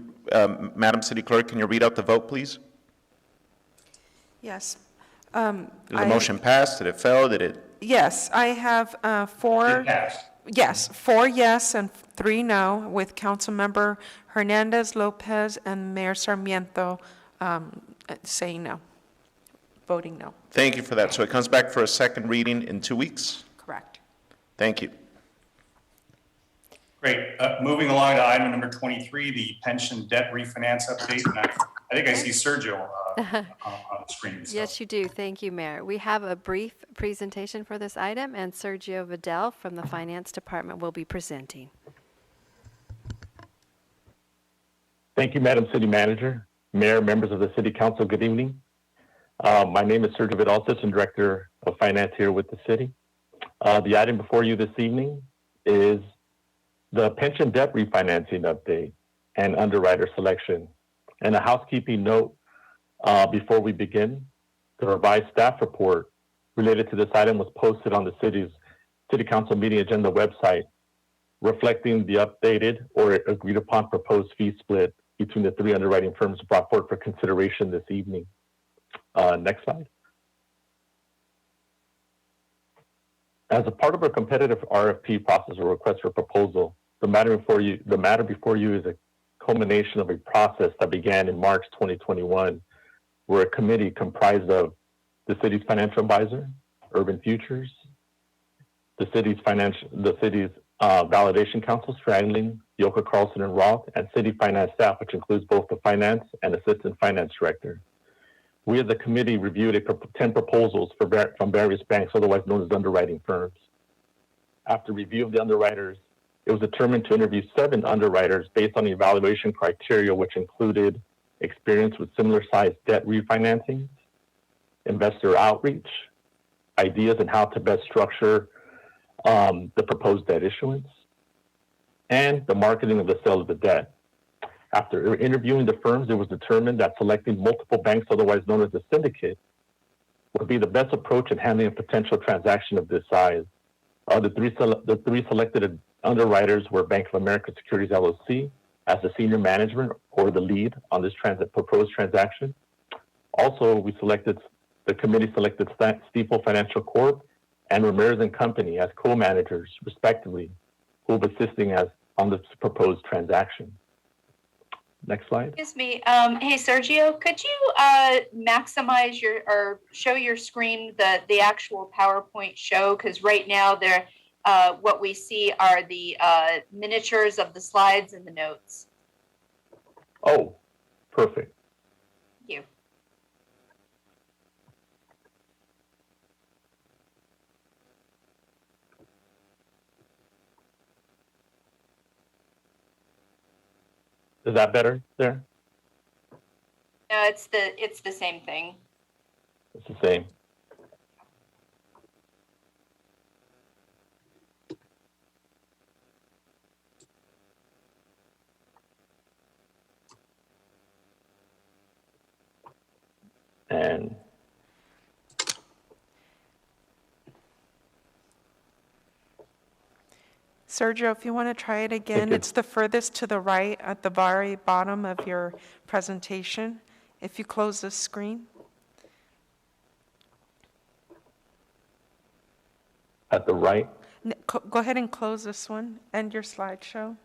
Madam City Clerk, can you read out the vote, please? Yes. Did the motion pass? Did it fail? Did it? Yes, I have 4. It passed. Yes, 4 yes and 3 no, with Councilmember Hernandez, Lopez, and Mayor Sarmiento saying no, voting no. Thank you for that. So it comes back for a second reading in 2 weeks? Correct. Thank you. Great. Moving along to item number 23, the pension debt refinance update. And I think I see Sergio on the screen. So. Yes, you do. Thank you, Mayor. We have a brief presentation for this item, and Sergio Vidal from the Finance Department will be presenting. Thank you, Madam City Manager, Mayor, members of the City Council, good evening. My name is Sergio Vidal, Assistant Director of Finance here with the city. The item before you this evening is the pension debt refinancing update and underwriter selection. And a housekeeping note before we begin, the revised staff report related to this item was posted on the City Council meeting agenda website, reflecting the updated or agreed upon proposed fee split between the three underwriting firms brought forward for consideration this evening. Next slide. As a part of our competitive RFP process or request for proposal, the matter before you is a culmination of a process that began in March 2021, where a committee comprised of the city's financial advisor, Urban Futures, the city's validation council, Strangling, Yoka Carlson and Roth, and city finance staff, which includes both the finance and assistant finance director. We as a committee reviewed 10 proposals from various banks, otherwise known as underwriting firms. After review of the underwriters, it was determined to interview 7 underwriters based on the evaluation criteria, which included experience with similar sized debt refinancing, investor outreach, ideas on how to best structure the proposed debt issuance, and the marketing of the sale of the debt. After interviewing the firms, it was determined that selecting multiple banks, otherwise known as a syndicate, would be the best approach in handling a potential transaction of this size. The three selected underwriters were Bank of America Securities LLC as the senior management or the lead on this proposed transaction. Also, the committee selected Stifel Financial Corp and Ramirez and Company as co-managers, respectively, who will be assisting us on this proposed transaction. Next slide. Excuse me. Hey, Sergio, could you maximize or show your screen the actual PowerPoint show? Because right now what we see are the miniatures of the slides and the notes. Oh, perfect. Thank you. Is that better there? No, it's the same thing. It's the same. And Sergio, if you want to try it again, you. it's the furthest to the right at the very bottom of your presentation. If you close the screen. At the right? Go ahead and close this one. End your slideshow.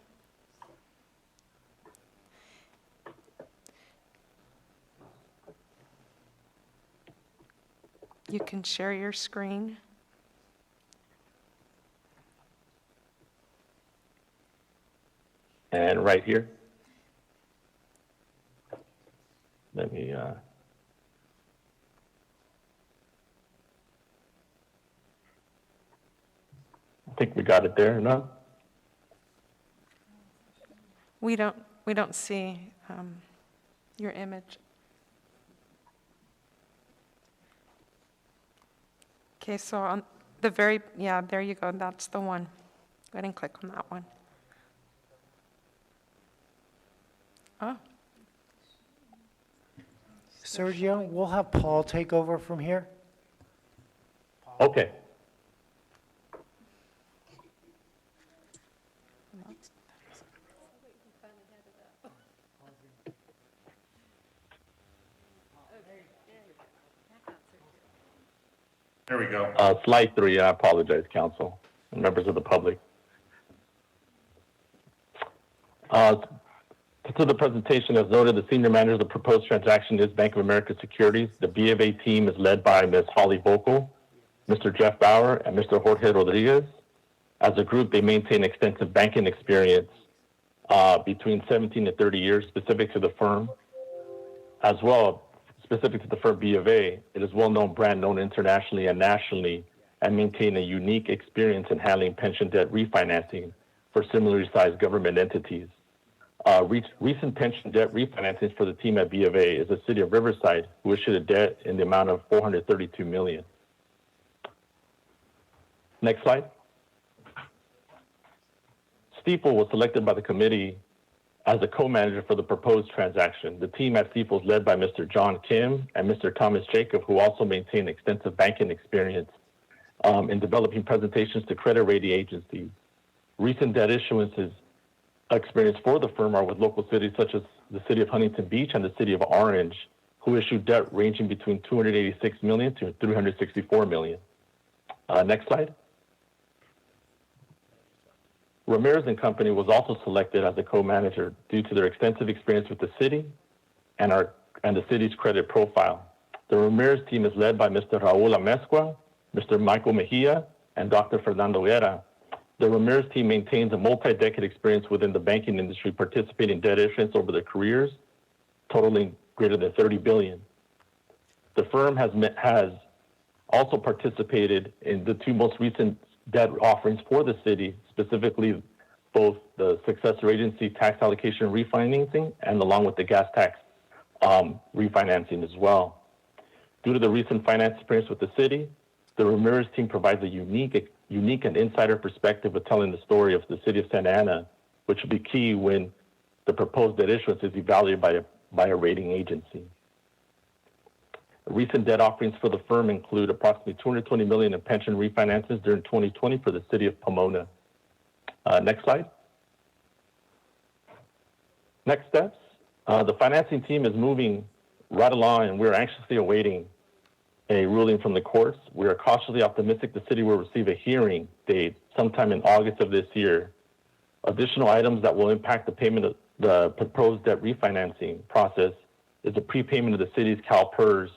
You can share your screen. And right here. Let me, I think we got it there, no? We don't see your image. Okay, so on the very, yeah, there you go. That's the one. Go ahead and click on that one. Oh. Sergio, we'll have Paul take over from here. Okay. There we go. Slide 3, I apologize, council and members of the public. To the presentation, as noted, the senior manager of the proposed transaction is Bank of America Securities. The B of A team is led by Ms. Holly Vocal, Mr. Jeff Bauer, and Mr. Jorge Rodriguez. As a group, they maintain extensive banking experience between 17 to 30 years specific to the firm. As well, specific to the firm B of A, it is well-known brand known internationally and nationally and maintain a unique experience in handling pension debt refinancing for similarly sized government entities. Recent pension debt refinancings for the team at B of A is the city of Riverside, who issued a debt in the amount of $432 million. Next slide. Steeple was selected by the committee as a co-manager for the proposed transaction. The team at Steeple is led by Mr. John Kim and Mr. Thomas Jacob, who also maintain extensive banking experience in developing presentations to credit rating agencies. Recent debt issuances experience for the firm are with local cities such as the city of Huntington Beach and the city of Orange, who issued debt ranging between $286 million to $364 million. Next slide. Ramirez and Company was also selected as a co-manager due to their extensive experience with the city and the city's credit profile. The Ramirez team is led by Mr. Raul Amezcua, Mr. Michael Mejia, and Dr. Fernando Guerra. The Ramirez team maintains a multi-decade experience within the banking industry, participating in debt issuance over their careers, totaling greater than $30 billion. The firm has also participated in the two most recent debt offerings for the city, specifically both the successor agency tax allocation refinancing and along with the gas tax refinancing as well. Due to the recent finance experience with the city, the Ramirez team provides a unique and insider perspective of telling the story of the city of Santa Ana, which will be key when the proposed debt issuance is evaluated by a rating agency. Recent debt offerings for the firm include approximately $220 million in pension refinances during 2020 for the city of Pomona. Next slide. Next steps. The financing team is moving right along, and we're anxiously awaiting a ruling from the courts. We are cautiously optimistic the city will receive a hearing date sometime in August of this year. Additional items that will impact the payment of the proposed debt refinancing process is the prepayment of the city's CalPERS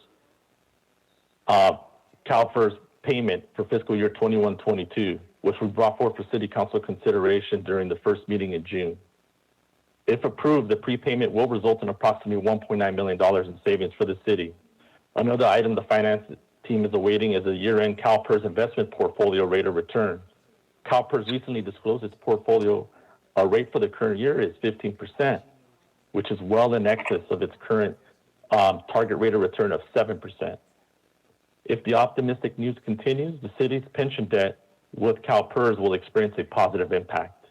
payment for fiscal year 21-22, which we brought forth for City Council consideration during the first meeting in June. If approved, the prepayment will result in approximately $1.9 million in savings for the city. Another item the finance team is awaiting is a year-end CalPERS investment portfolio rate of return. CalPERS recently disclosed its portfolio rate for the current year is 15%, which is well in excess of its current target rate of return of 7%. If the optimistic news continues, the city's pension debt with CalPERS will experience a positive impact.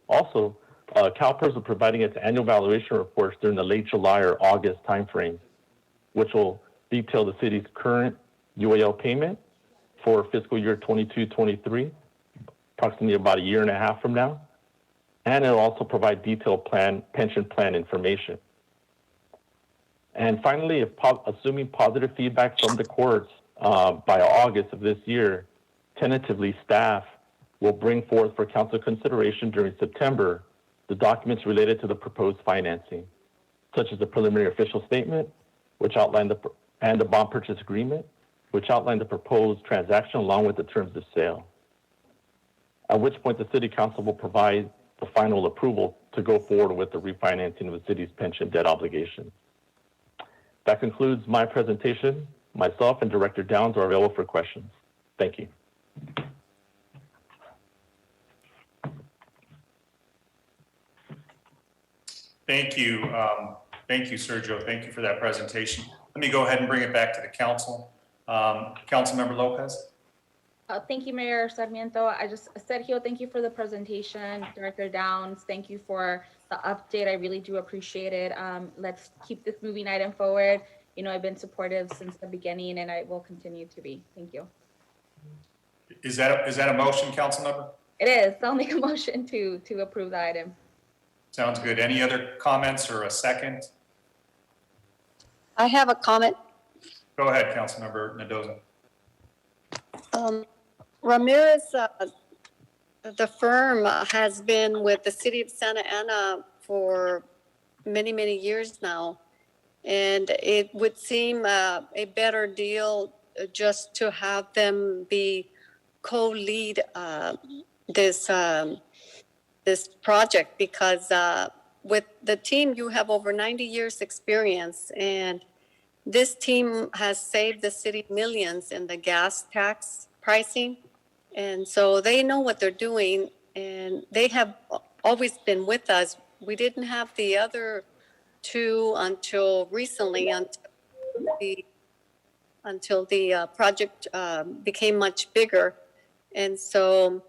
Also, CalPERS is providing its annual valuation reports during the late July or August timeframe, which will detail the city's current UAL payment for fiscal year 22-23, approximately about a year and a half from now. And it'll also provide detailed pension plan information. And finally, assuming positive feedback from the courts by August of this year, tentatively staff will bring forth for council consideration during September the documents related to the proposed financing, such as the preliminary official statement, which outlined and the bond purchase agreement, which outlined the proposed transaction along with the terms of sale. At which point the City Council will provide the final approval to go forward with the refinancing of the city's pension debt obligation. That concludes my presentation. Myself and Director Downs are available for questions. Thank you. Thank you. Thank you, Sergio. Thank you for that presentation. Let me go ahead and bring it back to the council. Councilmember Lopez. Thank you, Mayor Sarmiento. Sergio, thank you for the presentation. Director Downs, thank you for the update. I really do appreciate it. Let's keep this moving item forward. You know, I've been supportive since the beginning and I will continue to be. Thank you. Is that a motion, Councilmember? It is. I'll make a motion to approve the item. Sounds good. Any other comments or a second? I have a comment. Go ahead, Councilmember Mendoza. Ramirez, the firm has been with the city of Santa Ana for many, many years now. And it would seem a better deal just to have them be co-lead this project, because with the team, you have over 90 years experience, and this team has saved the city millions in the gas tax pricing. And so they know what they're doing, and they have always been with us. We didn't have the other two until recently, until the project became much bigger. And so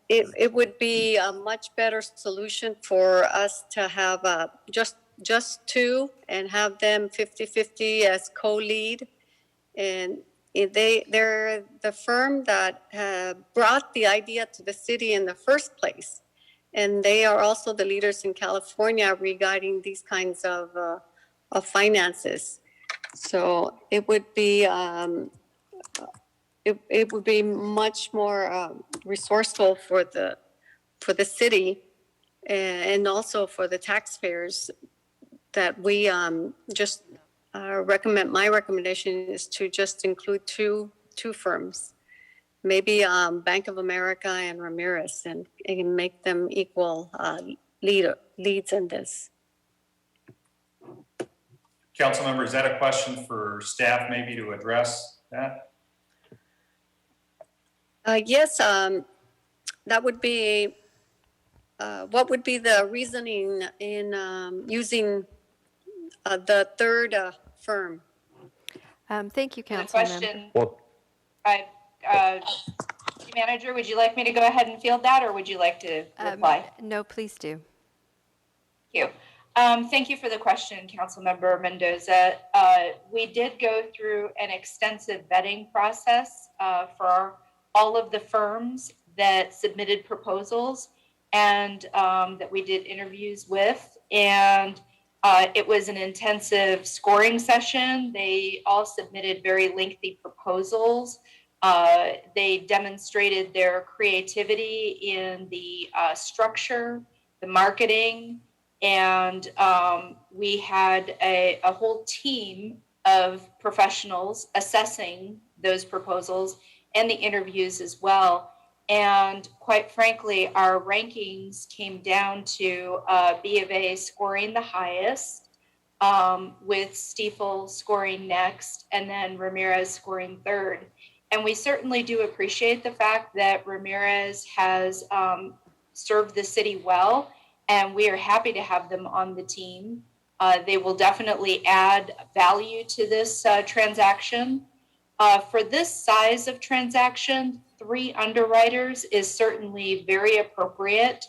it would be a much better solution for us to have just two and have them 50-50 as co-lead. And they're the firm that brought the idea to the city in the first place. And they are also the leaders in California regarding these kinds of finances. So it would be it would be much more resourceful for the city and also for the taxpayers that we just recommend. My recommendation is to just include two firms, maybe Bank of America and Ramirez, and make them equal leads in this. Councilmember, is that a question for staff maybe to address that? Yes, that would be, what would be the reasoning in using the third firm? Thank you, The Councilmember. question, City Manager, would you like me to go ahead and field that, or would you like to reply? No, please do. Thank you. Thank you for the question, Councilmember Mendoza. We did go through an extensive vetting process for all of the firms that submitted proposals and that we did interviews with. And it was an intensive scoring session. They all submitted very lengthy proposals. They demonstrated their creativity in the structure, the marketing, and we had a whole team of professionals assessing those proposals and the interviews as well. And quite frankly, our rankings came down to B of A scoring the highest, with Stiefel scoring next, and then Ramirez scoring third. And we certainly do appreciate the fact that Ramirez has served the city well, and we are happy to have them on the team. They will definitely add value to this transaction. For this size of transaction, 3 underwriters is certainly very appropriate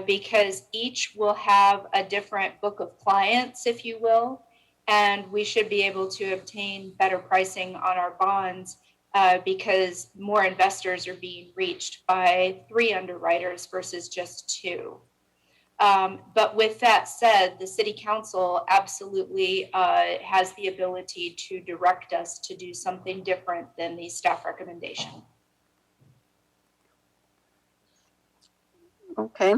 because each will have a different book of clients, if you will, and we should be able to obtain better pricing on our bonds because more investors are being reached by 3 underwriters versus just 2. But with that said, the City Council absolutely has the ability to direct us to do something different than the staff recommendation. Okay.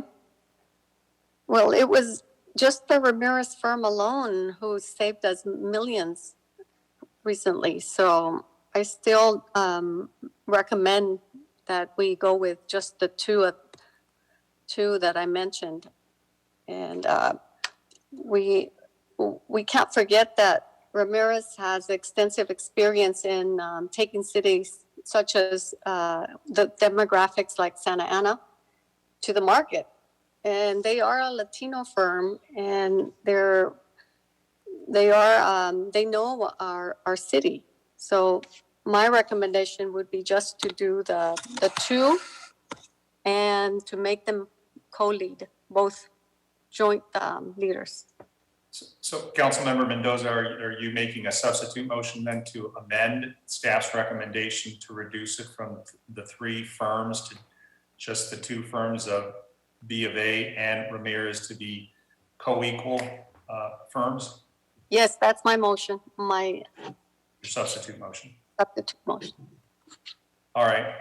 Well, it was just the Ramirez firm alone who saved us millions recently. So I still recommend that we go with just the two that I mentioned. And we can't forget that Ramirez has extensive experience in taking cities such as the demographics like Santa Ana to the market. And they are a Latino firm, and they know our city. So my recommendation would be just to do the 2 and to make them co-lead, both joint leaders. So Councilmember Mendoza, are you making a substitute motion then to amend staff's recommendation to reduce it from the 3 firms to just the 2 firms of B of A and Ramirez to be co-equal firms? Yes, that's my motion, my Your substitute motion. substitute motion. All right.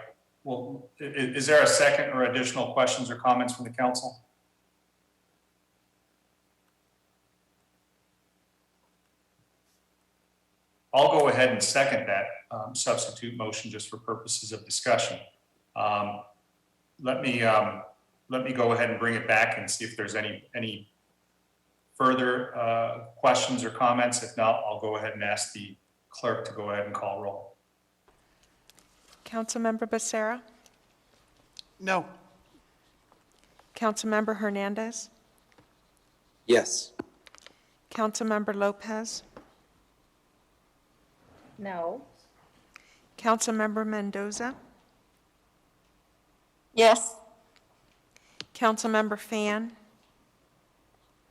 Well, is there a second or additional questions or comments from the council? I'll go ahead and second that substitute motion just for purposes of discussion. Let me go ahead and bring it back and see if there's any further questions or comments? If not, I'll go ahead and ask the clerk to go ahead and call roll. Councilmember Becerra? No. Councilmember Hernandez? Yes. Councilmember Lopez? No. Councilmember Mendoza? Yes. Councilmember Fan?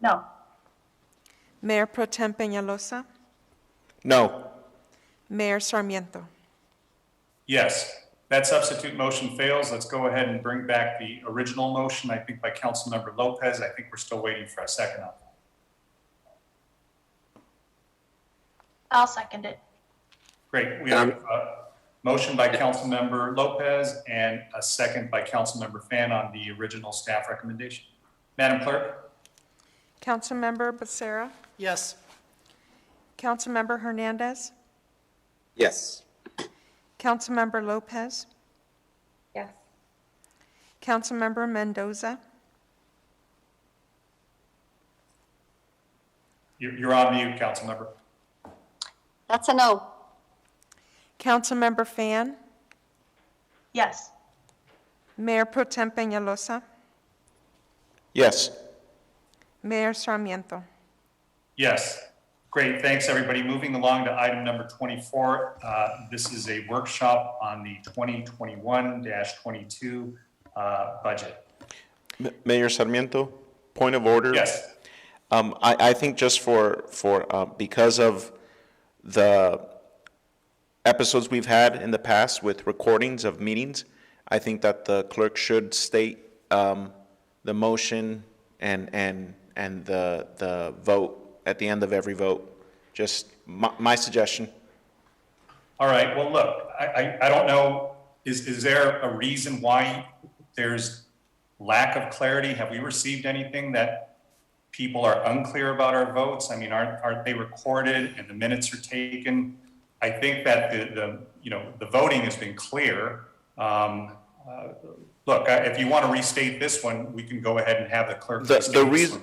No. Mayor Pro Tem Peñalosa? No. Mayor Sarmiento? Yes, that substitute motion fails. Let's go ahead and bring back the original motion, I think by Councilmember Lopez. I think we're still waiting for a second on that. I'll second it. Great, we have a motion by Councilmember Lopez and a second by Councilmember Fan on the original staff recommendation. Madam Clerk? Councilmember Becerra? Yes. Councilmember Hernandez? Yes. Councilmember Lopez? Yes. Councilmember Mendoza? You're on mute, Councilmember. That's a no. Councilmember Fan? Yes. Mayor Pro Tem Peñalosa? Yes. Mayor Sarmiento? Yes. Great, thanks, everybody. Moving along to item number 24. This is a workshop on the 2021-22 budget. Mayor Sarmiento, point of order. Yes. I think just for because of the episodes we've had in the past with recordings of meetings, I think that the clerk should state the motion and the vote at the end of every vote. Just my suggestion. All right, well, look, I don't know, is there a reason why there's lack of clarity? Have we received anything that people are unclear about our votes? I mean, aren't they recorded and the minutes are taken? I think that the voting has been clear. Look, if you want to restate this one, we can go ahead and have the clerk. The reason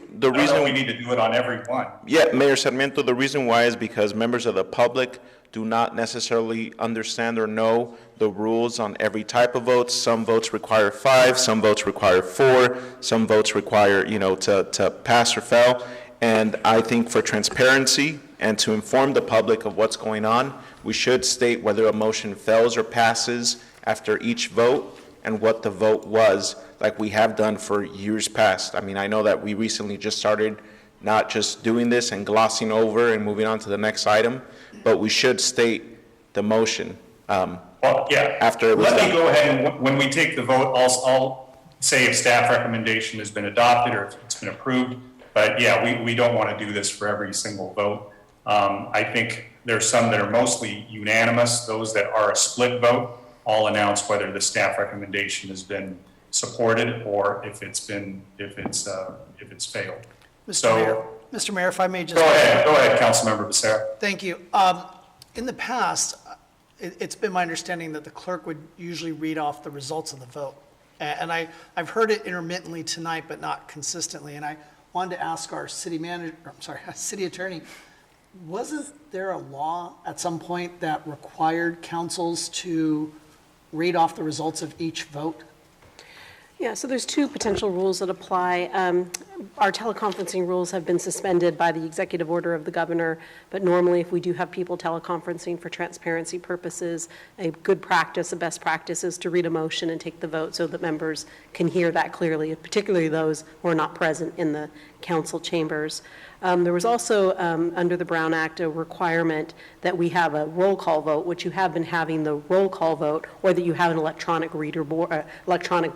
we need to do it on every one. Yeah, Mayor Sarmiento, the reason why is because members of the public do not necessarily understand or know the rules on every type of votes. Some votes require 5, some votes require 4, some votes require, to pass or fail. And I think for transparency and to inform the public of what's going on, we should state whether a motion fails or passes after each vote and what the vote was, like we have done for years past. I mean, I know that we recently just started not just doing this and glossing over and moving on to the next item, but we should state the motion. Well, yeah. After it was Let done. me go ahead and when we take the vote, I'll say if staff recommendation has been adopted or if it's been approved. But yeah, we don't want to do this for every single vote. I think there's some that are mostly unanimous. Those that are a split vote, I'll announce whether the staff recommendation has been supported or if it's failed. Mr. Mayor, if I may just. Go ahead, Councilmember Becerra. Thank you. In the past, it's been my understanding that the clerk would usually read off the results of the vote. And I've heard it intermittently tonight, but not consistently. And I wanted to ask our city attorney, wasn't there a law at some point that required councils to read off the results of each vote? Yeah, so there's two potential rules that apply. Our teleconferencing rules have been suspended by the executive order of the governor, but normally if we do have people teleconferencing for transparency purposes, a good practice, a best practice is to read a motion and take the vote so that members can hear that clearly, particularly those who are not present in the council chambers. There was also, under the Brown Act, a requirement that we have a roll call vote, which you have been having the roll call vote, or that you have an electronic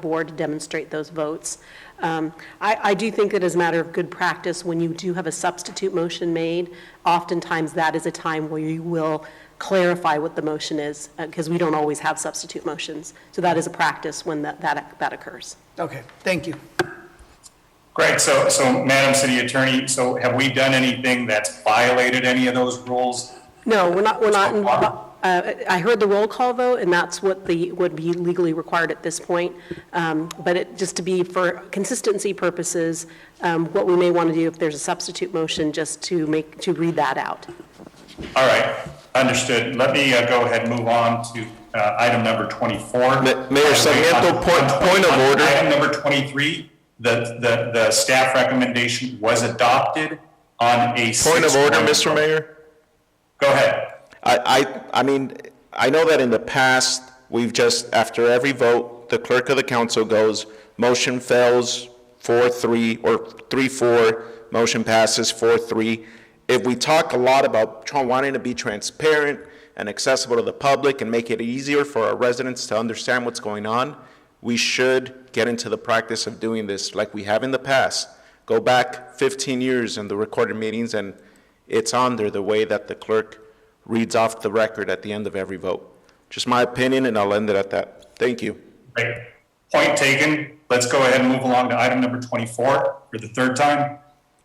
board to demonstrate those votes. I do think that as a matter of good practice, when you do have a substitute motion made, oftentimes that is a time where you will clarify what the motion is, because we don't always have substitute motions. So that is a practice when that occurs. Okay, thank you. Great, so Madam City Attorney, so have we done anything that's violated any of those rules? No, we're not I heard the roll call vote, and that's what would be legally required at this point. But just to be for consistency purposes, what we may want to do if there's a substitute motion, just to read that out. All right, understood. Let me go ahead and move on to item number 24. Mayor Sarmiento, point of order. Item number 23, the staff recommendation was adopted on a Point of order, Mr. Mayor. Go ahead. I mean, I know that in the past, we've just, after every vote, the clerk of the council goes, motion fails 4-3 or 3-4, motion passes 4-3. If we talk a lot about wanting to be transparent and accessible to the public and make it easier for our residents to understand what's going on, we should get into the practice of doing this like we have in the past. Go back 15 years in the recorded meetings, and it's on there the way that the clerk reads off the record at the end of every vote. Just my opinion, and I'll end it at that. Thank you. Great. Point taken. Let's go ahead and move along to item number 24 for the third time,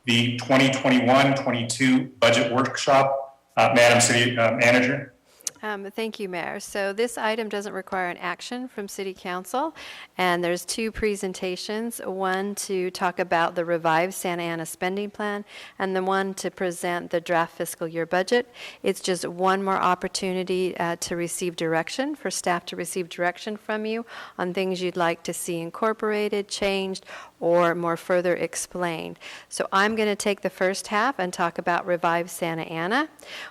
the 2021-22 budget workshop. Madam City Manager. Thank you, Mayor. So this item doesn't require an action from City Council, and there's two presentations, one to talk about the revised Santa Ana spending plan, and the one to present the draft fiscal year budget. It's just one more opportunity to receive direction, for staff to receive direction from you on things you'd like to see incorporated, changed, or more further explained. So I'm going to take the first half and talk about Revive Santa Ana.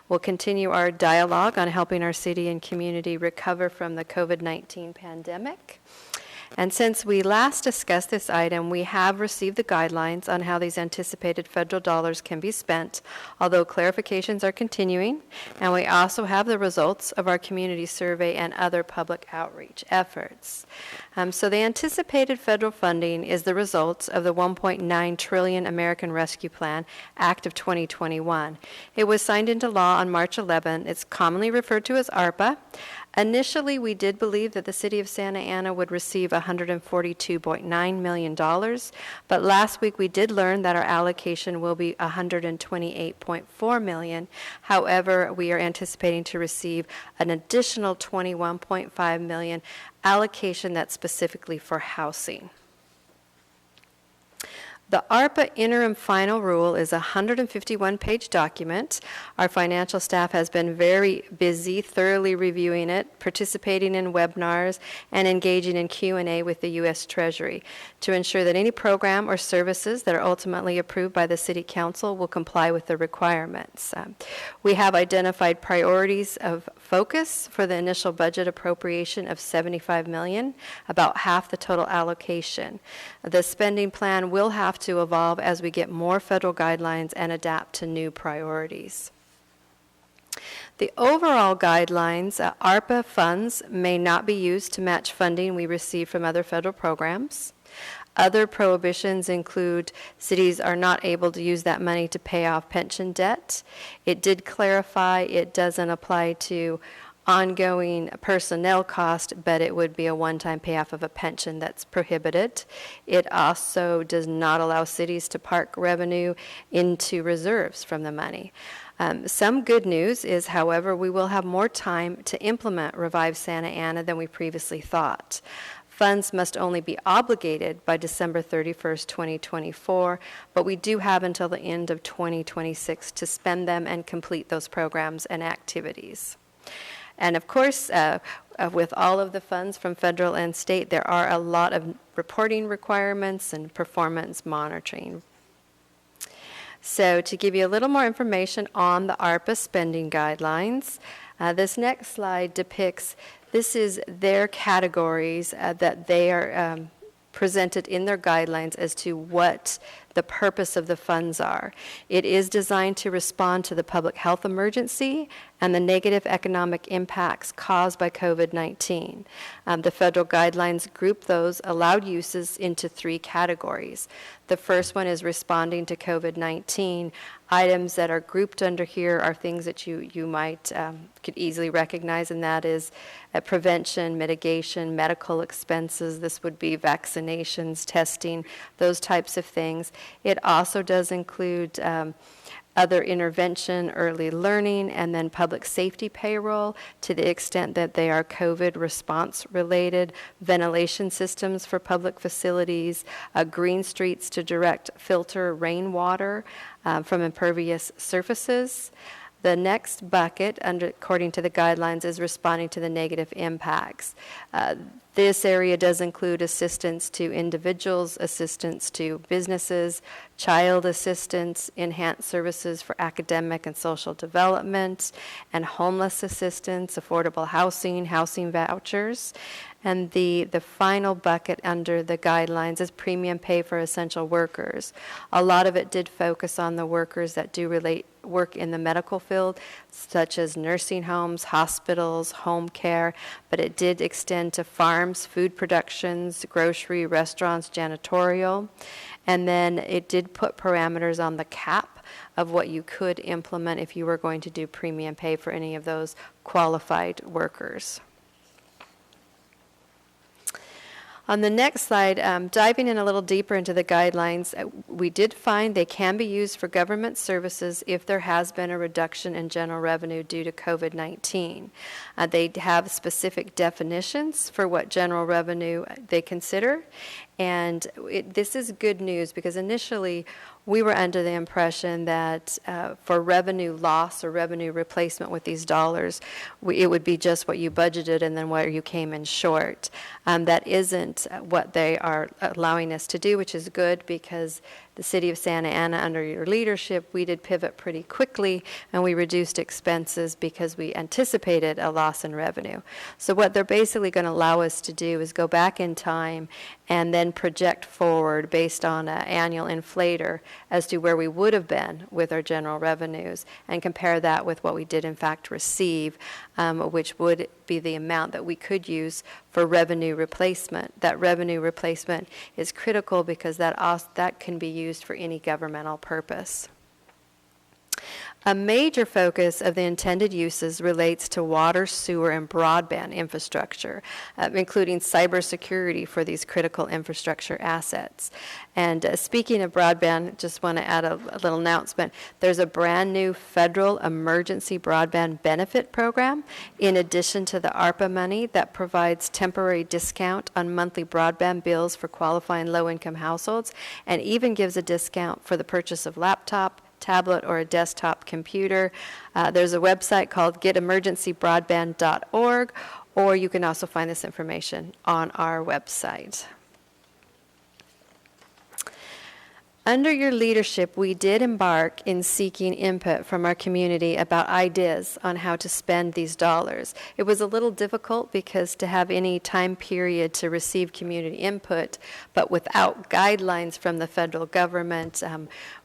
We'll continue our dialogue on helping our city and community recover from the COVID-19 pandemic. And since we last discussed this item, we have received the guidelines on how these anticipated federal dollars can be spent, although clarifications are continuing, and we also have the results of our community survey and other public outreach efforts. So the anticipated federal funding is the results of the $1.9 trillion American Rescue Plan Act of 2021. It was signed into law on March 11. It's commonly referred to as ARPA. Initially, we did believe that the city of Santa Ana would receive $142.9 million, but last week we did learn that our allocation will be $128.4 million. However, we are anticipating to receive an additional $21.5 million allocation that's specifically for housing. The ARPA interim final rule is a 151-page document. Our financial staff has been very busy thoroughly reviewing it, participating in webinars, and engaging in Q&A with the U.S. Treasury to ensure that any program or services that are ultimately approved by the City Council will comply with the requirements. We have identified priorities of focus for the initial budget appropriation of $75 million, about half the total allocation. The spending plan will have to evolve as we get more federal guidelines and adapt to new priorities. The overall guidelines, ARPA funds may not be used to match funding we receive from other federal programs. Other prohibitions include cities are not able to use that money to pay off pension debt. It did clarify it doesn't apply to ongoing personnel cost, but it would be a one-time payoff of a pension that's prohibited. It also does not allow cities to park revenue into reserves from the money. Some good news is, however, we will have more time to implement Revive Santa Ana than we previously thought. Funds must only be obligated by December 31st, 2024, but we do have until the end of 2026 to spend them and complete those programs and activities. And of course, with all of the funds from federal and state, there are a lot of reporting requirements and performance monitoring. So to give you a little more information on the ARPA spending guidelines, this next slide depicts, this is their categories that they are presented in their guidelines as to what the purpose of the funds are. It is designed to respond to the public health emergency and the negative economic impacts caused by COVID-19. The federal guidelines group those allowed uses into three categories. The first one is responding to COVID-19. Items that are grouped under here are things that you might could easily recognize, and that is prevention, mitigation, medical expenses. This would be vaccinations, testing, those types of things. It also does include other intervention, early learning, and then public safety payroll to the extent that they are COVID response related, ventilation systems for public facilities, green streets to direct filter rainwater from impervious surfaces. The next bucket, according to the guidelines, is responding to the negative impacts. This area does include assistance to individuals, assistance to businesses, child assistance, enhanced services for academic and social development, and homeless assistance, affordable housing, housing vouchers. And the final bucket under the guidelines is premium pay for essential workers. A lot of it did focus on the workers that do work in the medical field, such as nursing homes, hospitals, home care, but it did extend to farms, food productions, grocery, restaurants, janitorial. And then it did put parameters on the cap of what you could implement if you were going to do premium pay for any of those qualified workers. On the next slide, diving in a little deeper into the guidelines, we did find they can be used for government services if there has been a reduction in general revenue due to COVID-19. They have specific definitions for what general revenue they consider, and this is good news because initially we were under the impression that for revenue loss or revenue replacement with these dollars, it would be just what you budgeted and then where you came in short. That isn't what they are allowing us to do, which is good because the City of Santa Ana, under your leadership, we did pivot pretty quickly and we reduced expenses because we anticipated a loss in revenue. So what they're basically going to allow us to do is go back in time and then project forward based on an annual inflator as to where we would have been with our general revenues and compare that with what we did in fact receive, which would be the amount that we could use for revenue replacement. That revenue replacement is critical because that can be used for any governmental purpose. A major focus of the intended uses relates to water, sewer, and broadband infrastructure, including cybersecurity for these critical infrastructure assets. And speaking of broadband, just want to add a little announcement. There's a brand new federal emergency broadband benefit program in addition to the ARPA money that provides temporary discount on monthly broadband bills for qualifying low-income households and even gives a discount for the purchase of laptop, tablet, or a desktop computer. There's a website called getemergencybroadband.org, or you can also find this information on our website. Under your leadership, we did embark in seeking input from our community about ideas on how to spend these dollars. It was a little difficult because to have any time period to receive community input, but without guidelines from the federal government,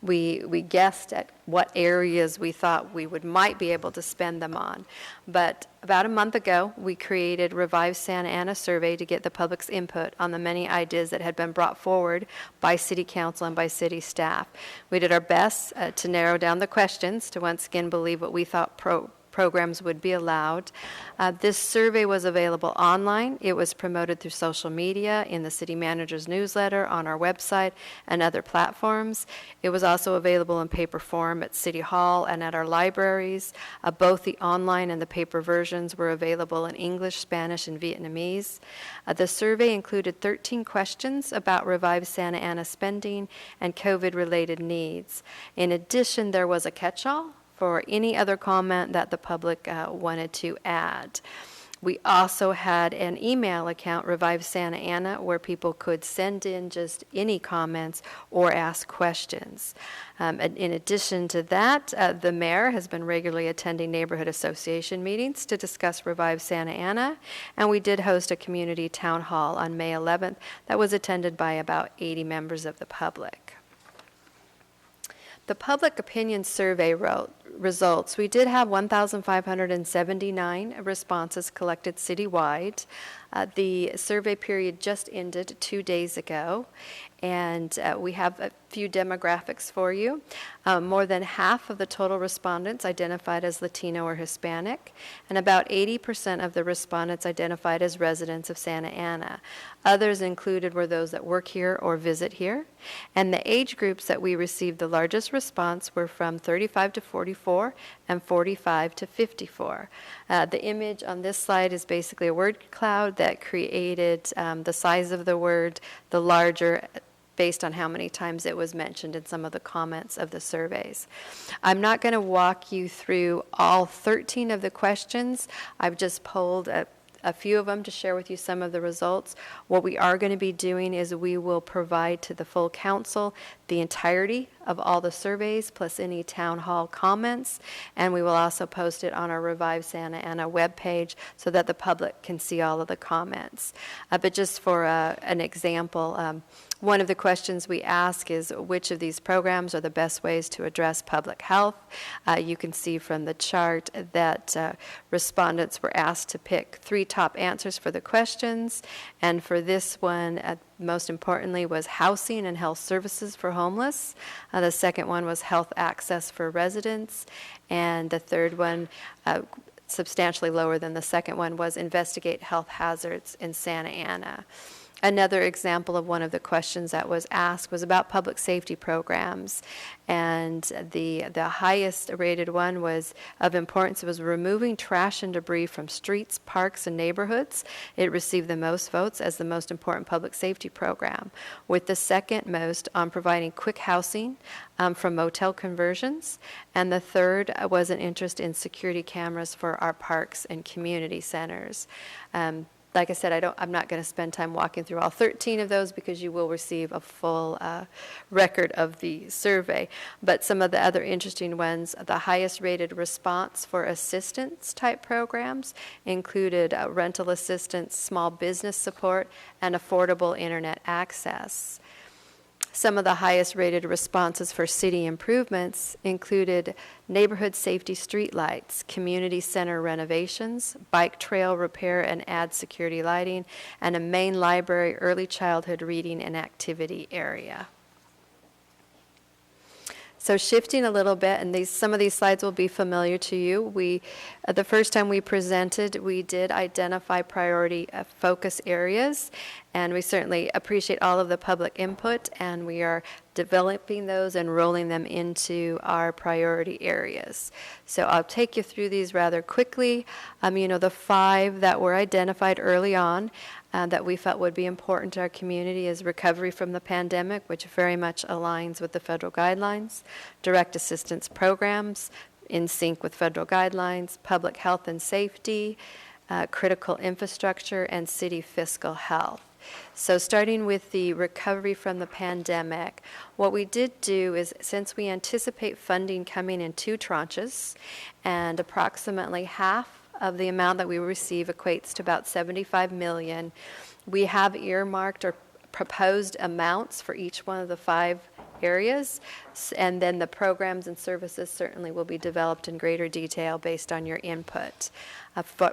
we guessed at what areas we thought we might be able to spend them on. But about a month ago, we created Revive Santa Ana survey to get the public's input on the many ideas that had been brought forward by City Council and by City staff. We did our best to narrow down the questions to once again believe what we thought programs would be allowed. This survey was available online. It was promoted through social media, in the city manager's newsletter, on our website, and other platforms. It was also available in paper form at City Hall and at our libraries. Both the online and the paper versions were available in English, Spanish, and Vietnamese. The survey included 13 questions about Revive Santa Ana spending and COVID-related needs. In addition, there was a catch-all for any other comment that the public wanted to add. We also had an email account, Revive Santa Ana, where people could send in just any comments or ask questions. In addition to that, the mayor has been regularly attending neighborhood association meetings to discuss Revive Santa Ana, and we did host a community town hall on May 11th that was attended by about 80 members of the public. The public opinion survey results, we did have 1,579 responses collected citywide. The survey period just ended 2 days ago, and we have a few demographics for you. More than half of the total respondents identified as Latino or Hispanic, and about 80% of the respondents identified as residents of Santa Ana. Others included were those that work here or visit here. And the age groups that we received the largest response were from 35 to 44 and 45 to 54. The image on this slide is basically a word cloud that created the size of the word, the larger, based on how many times it was mentioned in some of the comments of the surveys. I'm not going to walk you through all 13 of the questions. I've just polled a few of them to share with you some of the results. What we are going to be doing is we will provide to the full council the entirety of all the surveys plus any town hall comments, and we will also post it on our Revive Santa Ana webpage so that the public can see all of the comments. But just for an example, one of the questions we ask is which of these programs are the best ways to address public health. You can see from the chart that respondents were asked to pick 3 top answers for the questions, and for this one, most importantly, was housing and health services for homeless. The second one was health access for residents, and the third one, substantially lower than the second one, was investigate health hazards in Santa Ana. Another example of one of the questions that was asked was about public safety programs, and the highest rated one was of importance. It was removing trash and debris from streets, parks, and neighborhoods. It received the most votes as the most important public safety program, with the second most on providing quick housing from motel conversions, and the third was an interest in security cameras for our parks and community centers. Like I said, I'm not going to spend time walking through all 13 of those because you will receive a full record of the survey. But some of the other interesting ones, the highest rated response for assistance type programs included rental assistance, small business support, and affordable internet access. Some of the highest rated responses for city improvements included neighborhood safety streetlights, community center renovations, bike trail repair and add security lighting, and a main library early childhood reading and activity area. So shifting a little bit, and some of these slides will be familiar to you. The first time we presented, we did identify priority focus areas, and we certainly appreciate all of the public input, and we are developing those and rolling them into our priority areas. So I'll take you through these rather quickly. The 5 that were identified early on that we felt would be important to our community is recovery from the pandemic, which very much aligns with the federal guidelines, direct assistance programs in sync with federal guidelines, public health and safety, critical infrastructure, and city fiscal health. So starting with the recovery from the pandemic, what we did do is, since we anticipate funding coming in 2 tranches, and approximately half of the amount that we receive equates to about $75 million, we have earmarked or proposed amounts for each one of the 5 areas, and then the programs and services certainly will be developed in greater detail based on your input.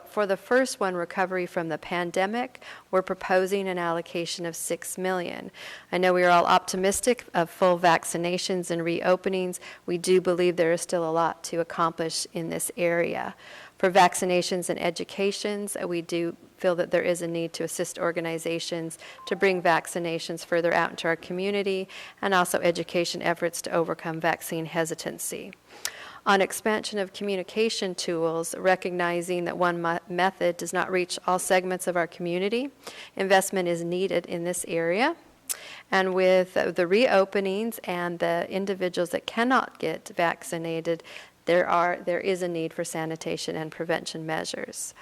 For the first one, recovery from the pandemic, we're proposing an allocation of $6 million. I know we are all optimistic of full vaccinations and reopenings. We do believe there is still a lot to accomplish in this area. For vaccinations and educations, we do feel that there is a need to assist organizations to bring vaccinations further out into our community, and also education efforts to overcome vaccine hesitancy. On expansion of communication tools, recognizing that one method does not reach all segments of our community, investment is needed in this area. And with the reopenings and the individuals that cannot get vaccinated, there is a need for sanitation and prevention measures.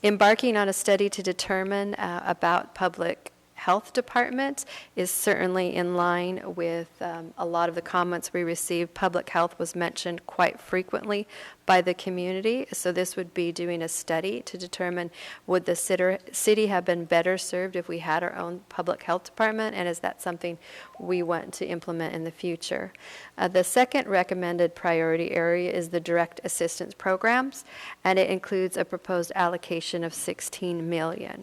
Embarking on a study to determine about public Health Department is certainly in line with a lot of the comments we received. Public health was mentioned quite frequently by the community, so this would be doing a study to determine would the city have been better served if we had our own public health department, and is that something we want to implement in the future. The second recommended priority area is the direct assistance programs, and it includes a proposed allocation of $16 million.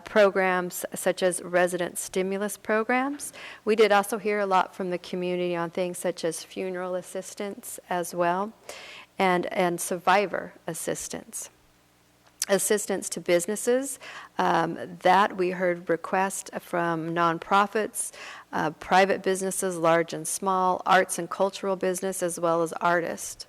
Programs such as resident stimulus programs. We did also hear a lot from the community on things such as funeral assistance as well, and survivor assistance. Assistance to businesses, that we heard requests from nonprofits, private businesses, large and small, arts and cultural business, as well as artists.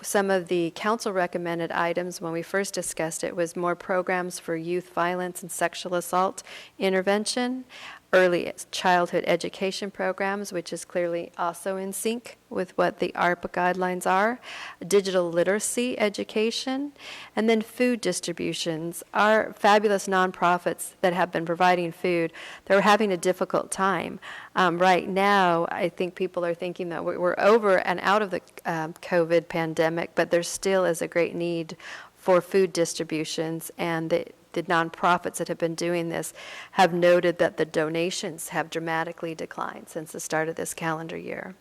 Some of the council recommended items when we first discussed it was more programs for youth violence and sexual assault intervention, early childhood education programs, which is clearly also in sync with what the ARPA guidelines are, digital literacy education, and then food distributions. Our fabulous nonprofits that have been providing food, they're having a difficult time. Right now, I think people are thinking that we're over and out of the COVID pandemic, but there still is a great need for food distributions, and the nonprofits that have been doing this have noted that the donations have dramatically declined since the start of this calendar year.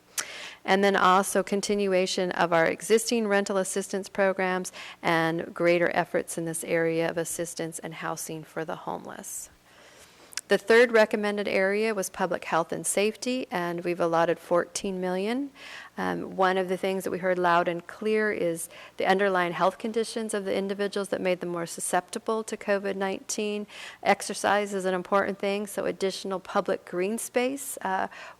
And then also continuation of our existing rental assistance programs and greater efforts in this area of assistance and housing for the homeless. The third recommended area was public health and safety, and we've allotted $14 million. One of the things that we heard loud and clear is the underlying health conditions of the individuals that made them more susceptible to COVID-19. Exercise is an important thing, so additional public green space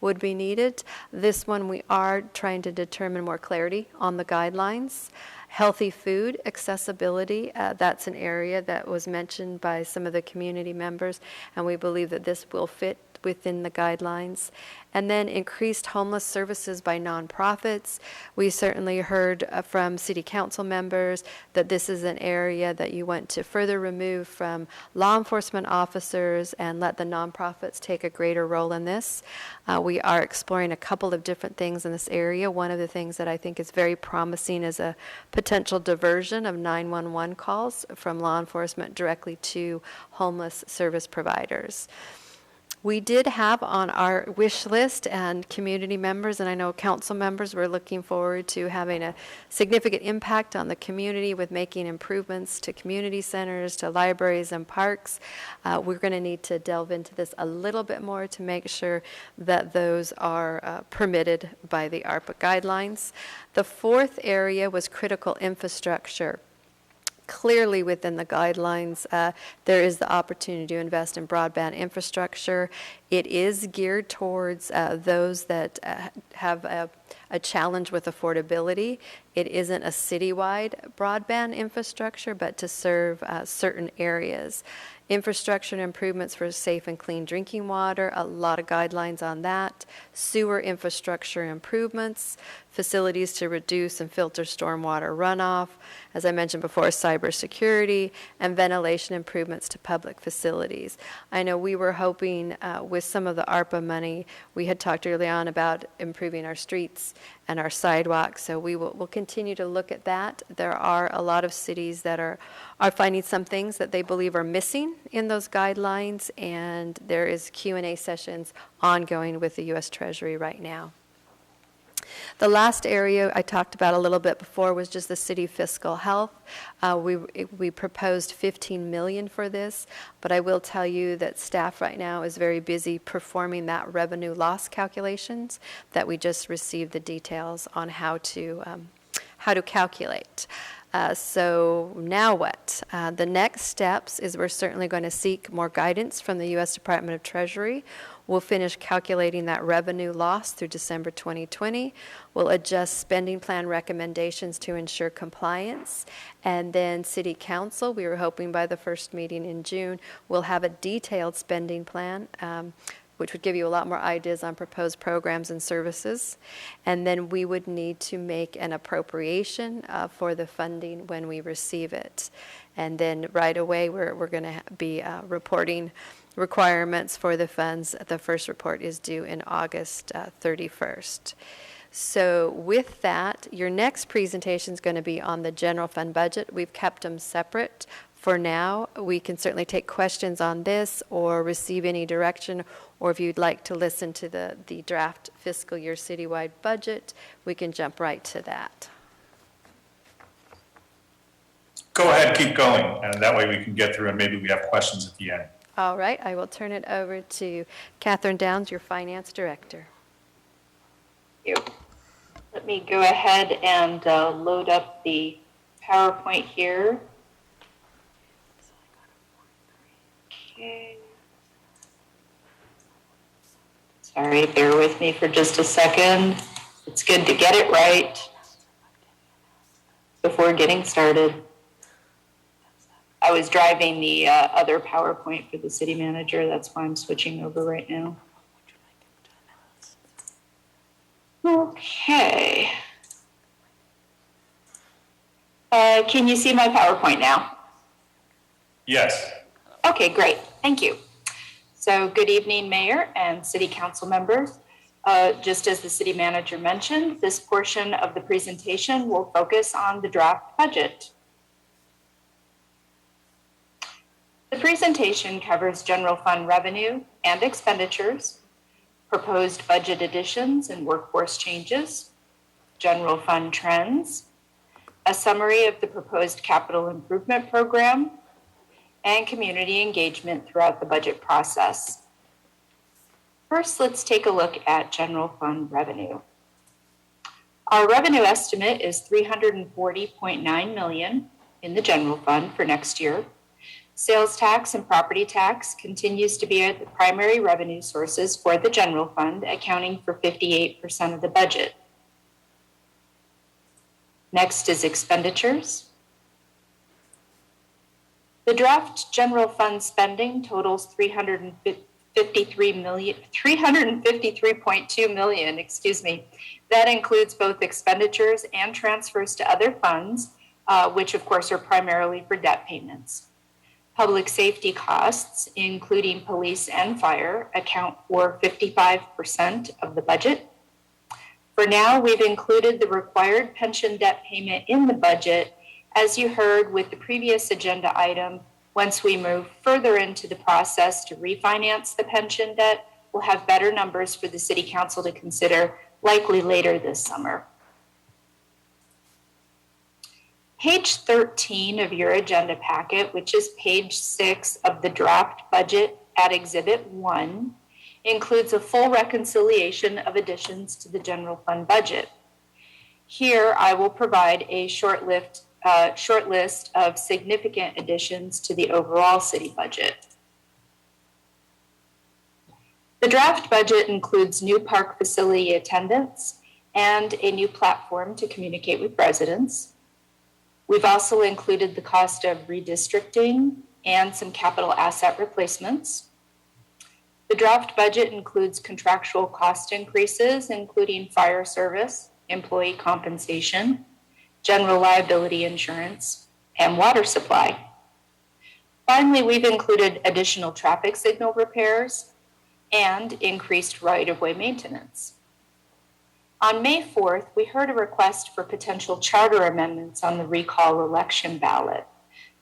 would be needed. This one we are trying to determine more clarity on the guidelines. Healthy food accessibility, that's an area that was mentioned by some of the community members, and we believe that this will fit within the guidelines. And then increased homeless services by nonprofits. We certainly heard from city council members that this is an area that you want to further remove from law enforcement officers and let the nonprofits take a greater role in this. We are exploring a couple of different things in this area. One of the things that I think is very promising is a potential diversion of 911 calls from law enforcement directly to homeless service providers. We did have on our wish list, and community members, and I know council members, were looking forward to having a significant impact on the community with making improvements to community centers, to libraries and parks. We're going to need to delve into this a little bit more to make sure that those are permitted by the ARPA guidelines. The fourth area was critical infrastructure. Clearly within the guidelines, there is the opportunity to invest in broadband infrastructure. It is geared towards those that have a challenge with affordability. It isn't a citywide broadband infrastructure, but to serve certain areas. Infrastructure improvements for safe and clean drinking water, a lot of guidelines on that. Sewer infrastructure improvements, facilities to reduce and filter stormwater runoff. As I mentioned before, cybersecurity, and ventilation improvements to public facilities. I know we were hoping with some of the ARPA money, we had talked early on about improving our streets and our sidewalks, so we'll continue to look at that. There are a lot of cities that are finding some things that they believe are missing in those guidelines, and there is Q&A sessions ongoing with the U.S. Treasury right now. The last area I talked about a little bit before was just the city fiscal health. We proposed $15 million for this, but I will tell you that staff right now is very busy performing that revenue loss calculations that we just received the details on how to calculate. So now what? The next steps is we're certainly going to seek more guidance from the U.S. Department of Treasury. We'll finish calculating that revenue loss through December 2020. We'll adjust spending plan recommendations to ensure compliance. And then City Council, we were hoping by the first meeting in June, we'll have a detailed spending plan, which would give you a lot more ideas on proposed programs and services. And then we would need to make an appropriation for the funding when we receive it. And then right away, we're going to be reporting requirements for the funds. The first report is due in August 31st. So with that, your next presentation is going to be on the general fund budget. We've kept them separate for now. We can certainly take questions on this or receive any direction, or if you'd like to listen to the draft fiscal year citywide budget, we can jump right to that. Go ahead, keep going, and that way we can get through and maybe we have questions at the end. All right, I will turn it over to Catherine Downs, your finance director. Thank you. Let me go ahead and load up the PowerPoint here. Okay. Sorry, bear with me for just a second. It's good to get it right before getting started. I was driving the other PowerPoint for the city manager. That's why I'm switching over right now. Okay. Can you see my PowerPoint now? Yes. Okay, great. Thank you. So good evening, Mayor and City Council members. Just as the City Manager mentioned, this portion of the presentation will focus on the draft budget. The presentation covers general fund revenue and expenditures, proposed budget additions and workforce changes, general fund trends, a summary of the proposed capital improvement program, and community engagement throughout the budget process. First, let's take a look at general fund revenue. Our revenue estimate is $340.9 million in the general fund for next year. Sales tax and property tax continues to be the primary revenue sources for the general fund, accounting for 58% of the budget. Next is expenditures. The draft general fund spending totals $353.2 million, That includes both expenditures and transfers to other funds, which of course are primarily for debt payments. Public safety costs, including police and fire, account for 55% of the budget. For now, we've included the required pension debt payment in the budget. As you heard with the previous agenda item, once we move further into the process to refinance the pension debt, we'll have better numbers for the City Council to consider, likely later this summer. Page 13 of your agenda packet, which is page 6 of the draft budget at Exhibit 1, includes a full reconciliation of additions to the general fund budget. Here, I will provide a short list of significant additions to the overall city budget. The draft budget includes new park facility attendance and a new platform to communicate with residents. We've also included the cost of redistricting and some capital asset replacements. The draft budget includes contractual cost increases, including fire service, employee compensation, general liability insurance, and water supply. Finally, we've included additional traffic signal repairs and increased right-of-way maintenance. On May 4th, we heard a request for potential charter amendments on the recall election ballot.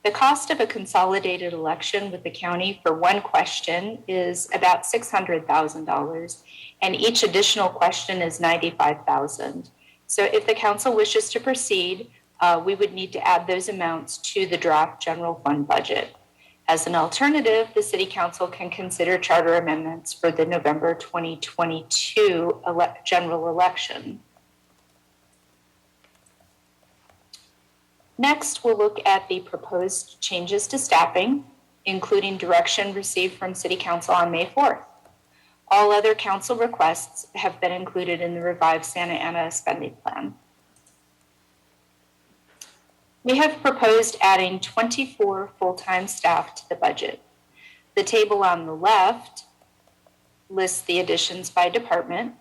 The cost of a consolidated election with the county for one question is about $600,000, and each additional question is $95,000. So if the council wishes to proceed, we would need to add those amounts to the draft general fund budget. As an alternative, the City Council can consider charter amendments for the November 2022 general election. Next, we'll look at the proposed changes to staffing, including direction received from City Council on May 4th. All other council requests have been included in the revised Santa Ana spending plan. We have proposed adding 24 full-time staff to the budget. The table on the left lists the additions by department,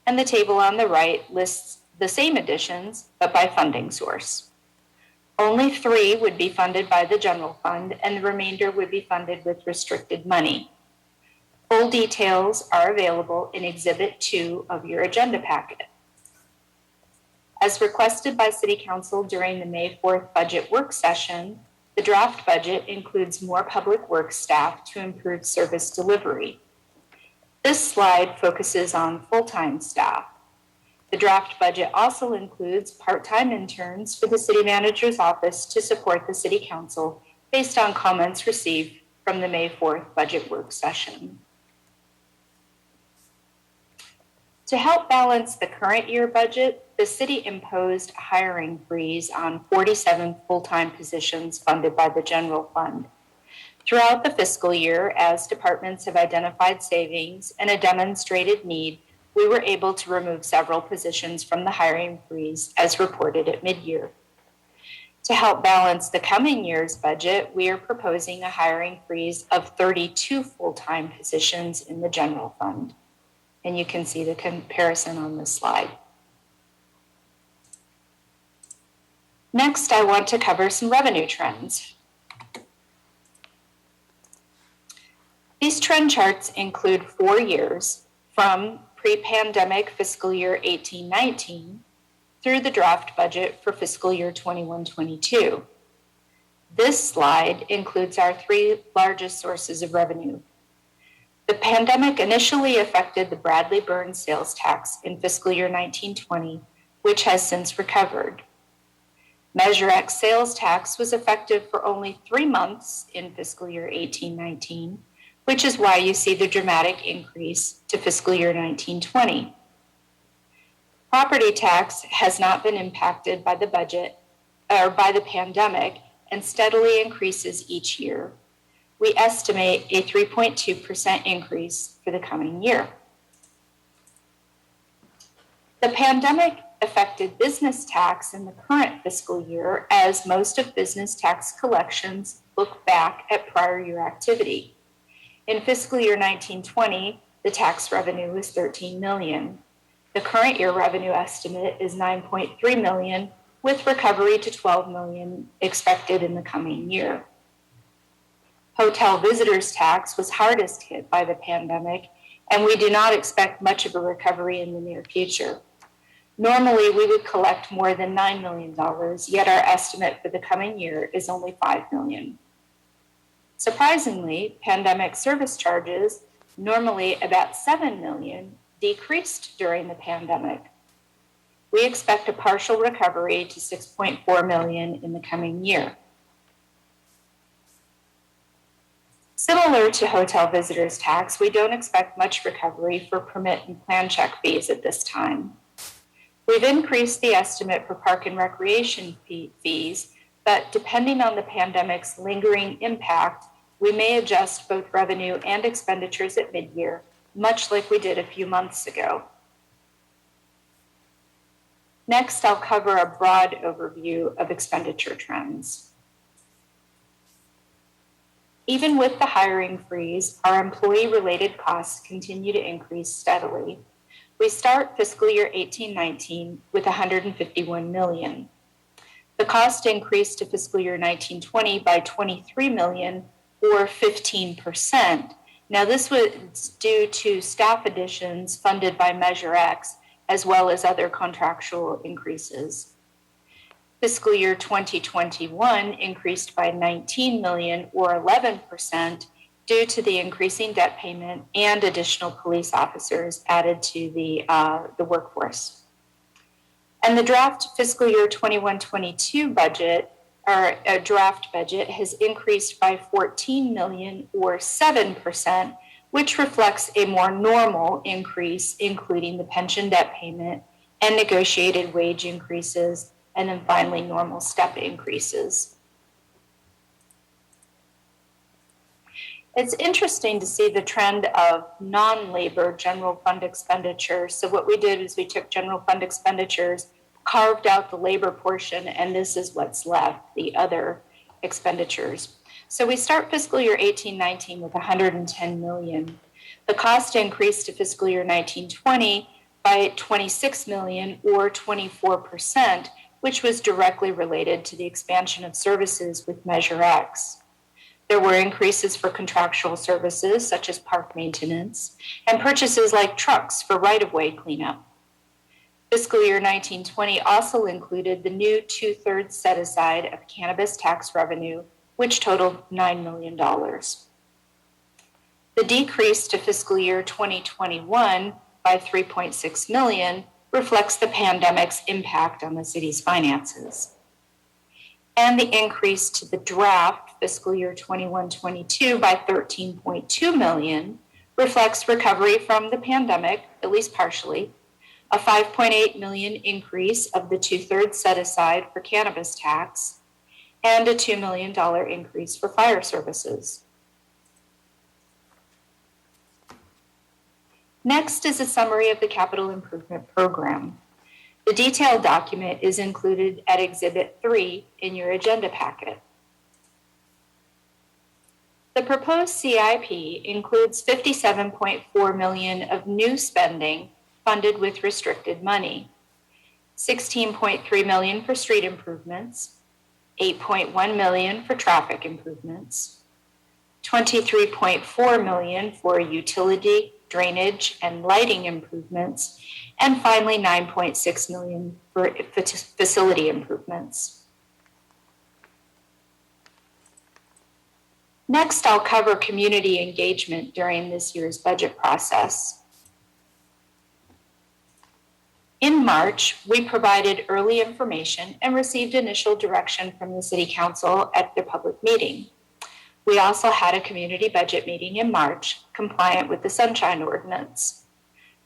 and the table on the right lists the same additions, but by funding source. Only 3 would be funded by the general fund, and the remainder would be funded with restricted money. Full details are available in Exhibit 2 of your agenda packet. As requested by City Council during the May 4th budget work session, the draft budget includes more public works staff to improve service delivery. This slide focuses on full-time staff. The draft budget also includes part-time interns for the City Manager's office to support the City Council based on comments received from the May 4th budget work session. To help balance the current year budget, the city imposed a hiring freeze on 47 full-time positions funded by the general fund. Throughout the fiscal year, as departments have identified savings and a demonstrated need, we were able to remove several positions from the hiring freeze as reported at mid-year. To help balance the coming year's budget, we are proposing a hiring freeze of 32 full-time positions in the general fund. And you can see the comparison on this slide. Next, I want to cover some revenue trends. These trend charts include 4 years from pre-pandemic fiscal year 18-19 through the draft budget for fiscal year 21-22. This slide includes our 3 largest sources of revenue. The pandemic initially affected the Bradley Burns sales tax in fiscal year 19-20, which has since recovered. Measure X sales tax was effective for only 3 months in fiscal year 18-19, which is why you see the dramatic increase to fiscal year 19-20. Property tax has not been impacted by the budget or by the pandemic and steadily increases each year. We estimate a 3.2% increase for the coming year. The pandemic affected business tax in the current fiscal year as most of business tax collections look back at prior year activity. In fiscal year 19-20, the tax revenue was $13 million. The current year revenue estimate is $9.3 million, with recovery to $12 million expected in the coming year. Hotel visitors tax was hardest hit by the pandemic, and we do not expect much of a recovery in the near future. Normally, we would collect more than $9 million, yet our estimate for the coming year is only $5 million. Surprisingly, pandemic service charges, normally about $7 million, decreased during the pandemic. We expect a partial recovery to $6.4 million in the coming year. Similar to hotel visitors tax, we don't expect much recovery for permit and plan check fees at this time. We've increased the estimate for park and recreation fees, but depending on the pandemic's lingering impact, we may adjust both revenue and expenditures at mid-year, much like we did a few months ago. Next, I'll cover a broad overview of expenditure trends. Even with the hiring freeze, our employee-related costs continue to increase steadily. We start fiscal year 18-19 with $151 million. The cost increased to fiscal year 19-20 by $23 million, or 15%. Now, this was due to staff additions funded by Measure X, as well as other contractual increases. Fiscal year 2021 increased by $19 million, or 11%, due to the increasing debt payment and additional police officers added to the workforce. And the draft fiscal year 21-22 budget, or a draft budget, has increased by $14 million, or 7%, which reflects a more normal increase, including the pension debt payment and negotiated wage increases, and then finally normal step increases. It's interesting to see the trend of non-labor general fund expenditures. So what we did is we took general fund expenditures, carved out the labor portion, and this is what's left, the other expenditures. So we start fiscal year 18-19 with $110 million. The cost increased to fiscal year 19-20 by $26 million, or 24%, which was directly related to the expansion of services with Measure X. There were increases for contractual services such as park maintenance and purchases like trucks for right-of-way cleanup. Fiscal year 1920 also included the new 2/3 set aside of cannabis tax revenue, which totaled $9 million. The decrease to fiscal year 2021 by $3.6 million reflects the pandemic's impact on the city's finances. And the increase to the draft fiscal year 21-22 by $13.2 million reflects recovery from the pandemic, at least partially, a $5.8 million increase of the 2/3 set aside for cannabis tax, and a $2 million increase for fire services. Next is a summary of the capital improvement program. The detailed document is included at Exhibit 3 in your agenda packet. The proposed CIP includes $57.4 million of new spending funded with restricted money, $16.3 million for street improvements, $8.1 million for traffic improvements, $23.4 million for utility, drainage, and lighting improvements, and finally $9.6 million for facility improvements. Next, I'll cover community engagement during this year's budget process. In March, we provided early information and received initial direction from the City Council at their public meeting. We also had a community budget meeting in March, compliant with the Sunshine Ordinance.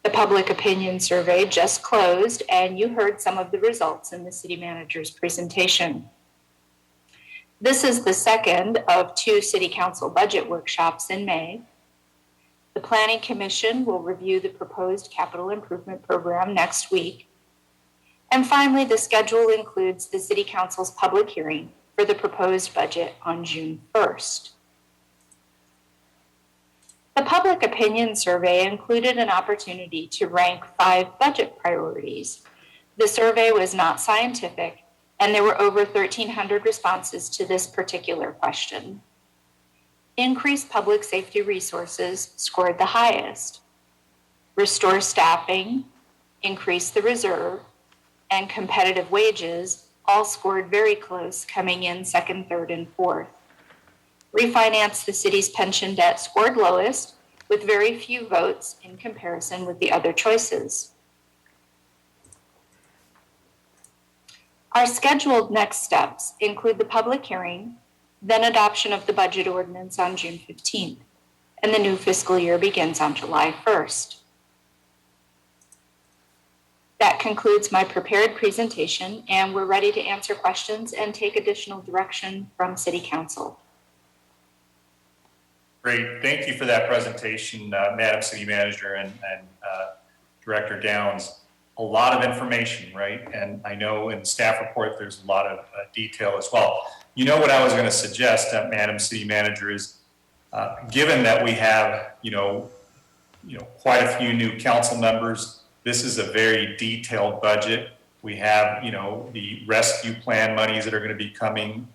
The public opinion survey just closed, and you heard some of the results in the City Manager's presentation. This is the second of 2 City Council budget workshops in May. The Planning Commission will review the proposed capital improvement program next week. And finally, the schedule includes the City Council's public hearing for the proposed budget on June 1st. The public opinion survey included an opportunity to rank 5 budget priorities. The survey was not scientific, and there were over 1,300 responses to this particular question. Increase public safety resources scored the highest. Restore staffing, increase the reserve, and competitive wages all scored very close, coming in 2nd, 3rd, and 4th. Refinance the city's pension debt scored lowest, with very few votes in comparison with the other choices. Our scheduled next steps include the public hearing, then adoption of the budget ordinance on June 15th, and the new fiscal year begins on July 1st. That concludes my prepared presentation, and we're ready to answer questions and take additional direction from City Council. Great, thank you for that presentation, Madam City Manager and Director Downs. A lot of information, right? And I know in the staff report, there's a lot of detail as well. You know what I was going to suggest, Madam City Manager, is given that we have, quite a few new council members, this is a very detailed budget. We have, the rescue plan monies that are going to be coming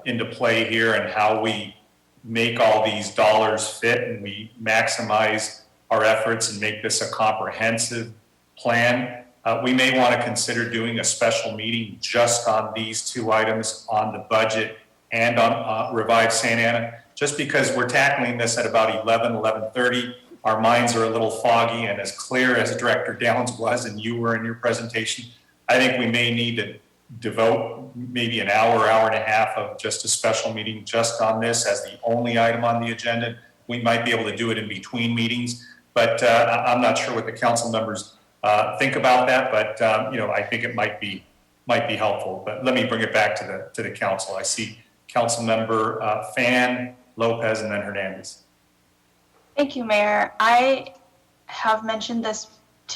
into play here, and how we make all these dollars fit and we maximize our efforts and make this a comprehensive plan. We may want to consider doing a special meeting just on these 2 items, on the budget and on Revive Santa Ana, just because we're tackling this at about 11:30. Our minds are a little foggy, and as clear as Director Downs was and you were in your presentation, I think we may need to devote maybe an hour and a half of just a special meeting just on this as the only item on the agenda. We might be able to do it in between meetings, but I'm not sure what the council members think about that, but I think it might be helpful. But let me bring it back to the council. I see Council Member Fan, Lopez, and then Hernandez. Thank you, Mayor. I have mentioned this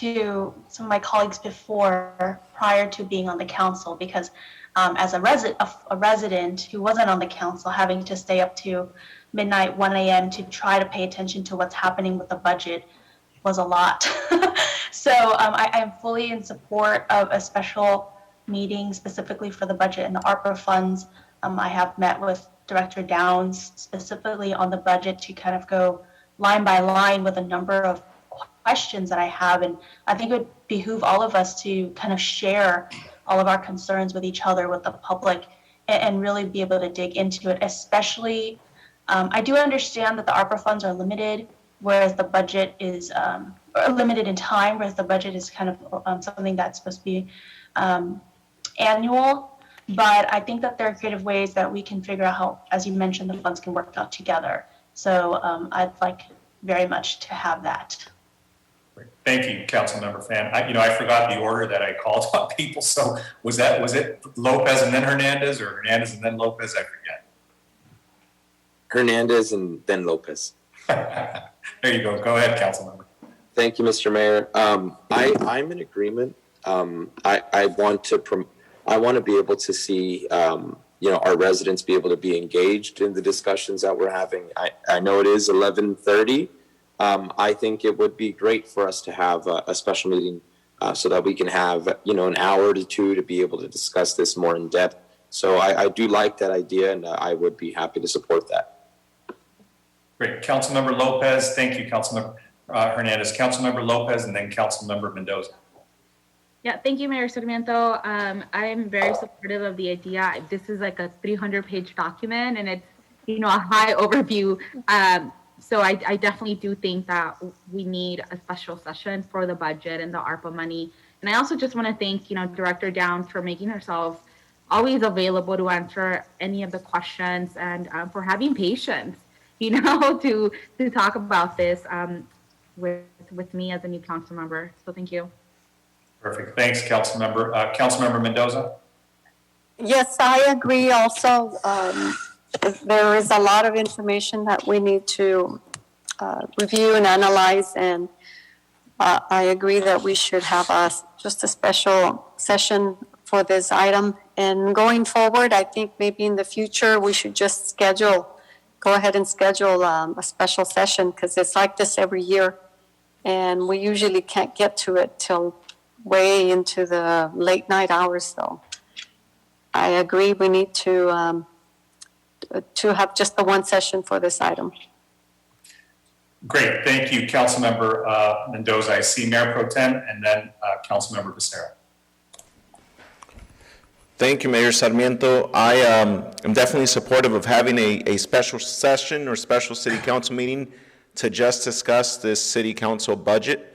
to some of my colleagues before, prior to being on the council, because as a resident who wasn't on the council, having to stay up to midnight, 1 a.m. to try to pay attention to what's happening with the budget was a lot. So I am fully in support of a special meeting specifically for the budget and the ARPA funds. I have met with Director Downs specifically on the budget to kind of go line by line with a number of questions that I have. And I think it would behoove all of us to kind of share all of our concerns with each other, with the public, and really be able to dig into it, especially, I do understand that the ARPA funds are limited, whereas the budget is limited in time, whereas the budget is kind of something that's supposed to be annual. But I think that there are creative ways that we can figure out how, as you mentioned, the funds can work out together. So I'd like very much to have that. Thank you, Councilmember Fan. I forgot the order that I called on people. So was it Lopez and then Hernandez, or Hernandez and then Lopez? I forget. Hernandez and then Lopez. There you go. Go ahead, Councilmember. Thank you, Mr. Mayor. I'm in agreement. I want to be able to see, our residents be able to be engaged in the discussions that we're having. I know it is 11:30. I think it would be great for us to have a special meeting so that we can have, an hour to two to be able to discuss this more in depth. So I do like that idea, and I would be happy to support that. Great. Councilmember Lopez. Thank you, Councilmember Hernandez. Councilmember Lopez, and then Councilmember Mendoza. Yeah, thank you, Mayor Sarmiento. I'm very supportive of the idea. This is like a 300-page document, and it's, a high overview. So I definitely do think that we need a special session for the budget and the ARPA money. And I also just want to thank, Director Downs for making herself always available to answer any of the questions, and for having patience, to talk about this with me as a new council member. So thank you. Perfect. Thanks, Councilmember. Councilmember Mendoza. Yes, I agree also. There is a lot of information that we need to review and analyze, and I agree that we should have just a special session for this item. And going forward, I think maybe in the future we should just go ahead and schedule a special session, because it's like this every year, and we usually can't get to it till way into the late night hours. So I agree we need to have just the one session for this item. Great. Thank you, Councilmember Mendoza. I see Mayor Pro Tem, and then Councilmember Becerra. Thank you, Mayor Sarmiento. I am definitely supportive of having a special session or special city council meeting to just discuss this city council budget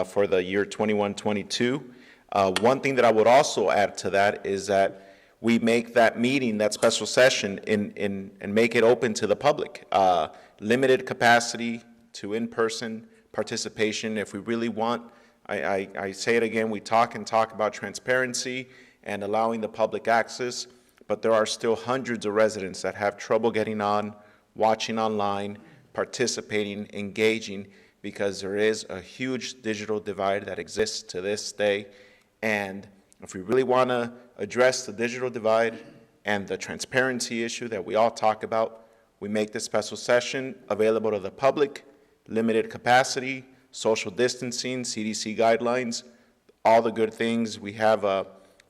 for the year 21-22. One thing that I would also add to that is that we make that meeting, that special session, and make it open to the public. Limited capacity to in-person participation. If we really want, I say it again, we talk about transparency and allowing the public access, but there are still hundreds of residents that have trouble getting on, watching online, participating, engaging, because there is a huge digital divide that exists to this day. And if we really want to address the digital divide and the transparency issue that we all talk about, we make this special session available to the public, limited capacity, social distancing, CDC guidelines, all the good things. We have a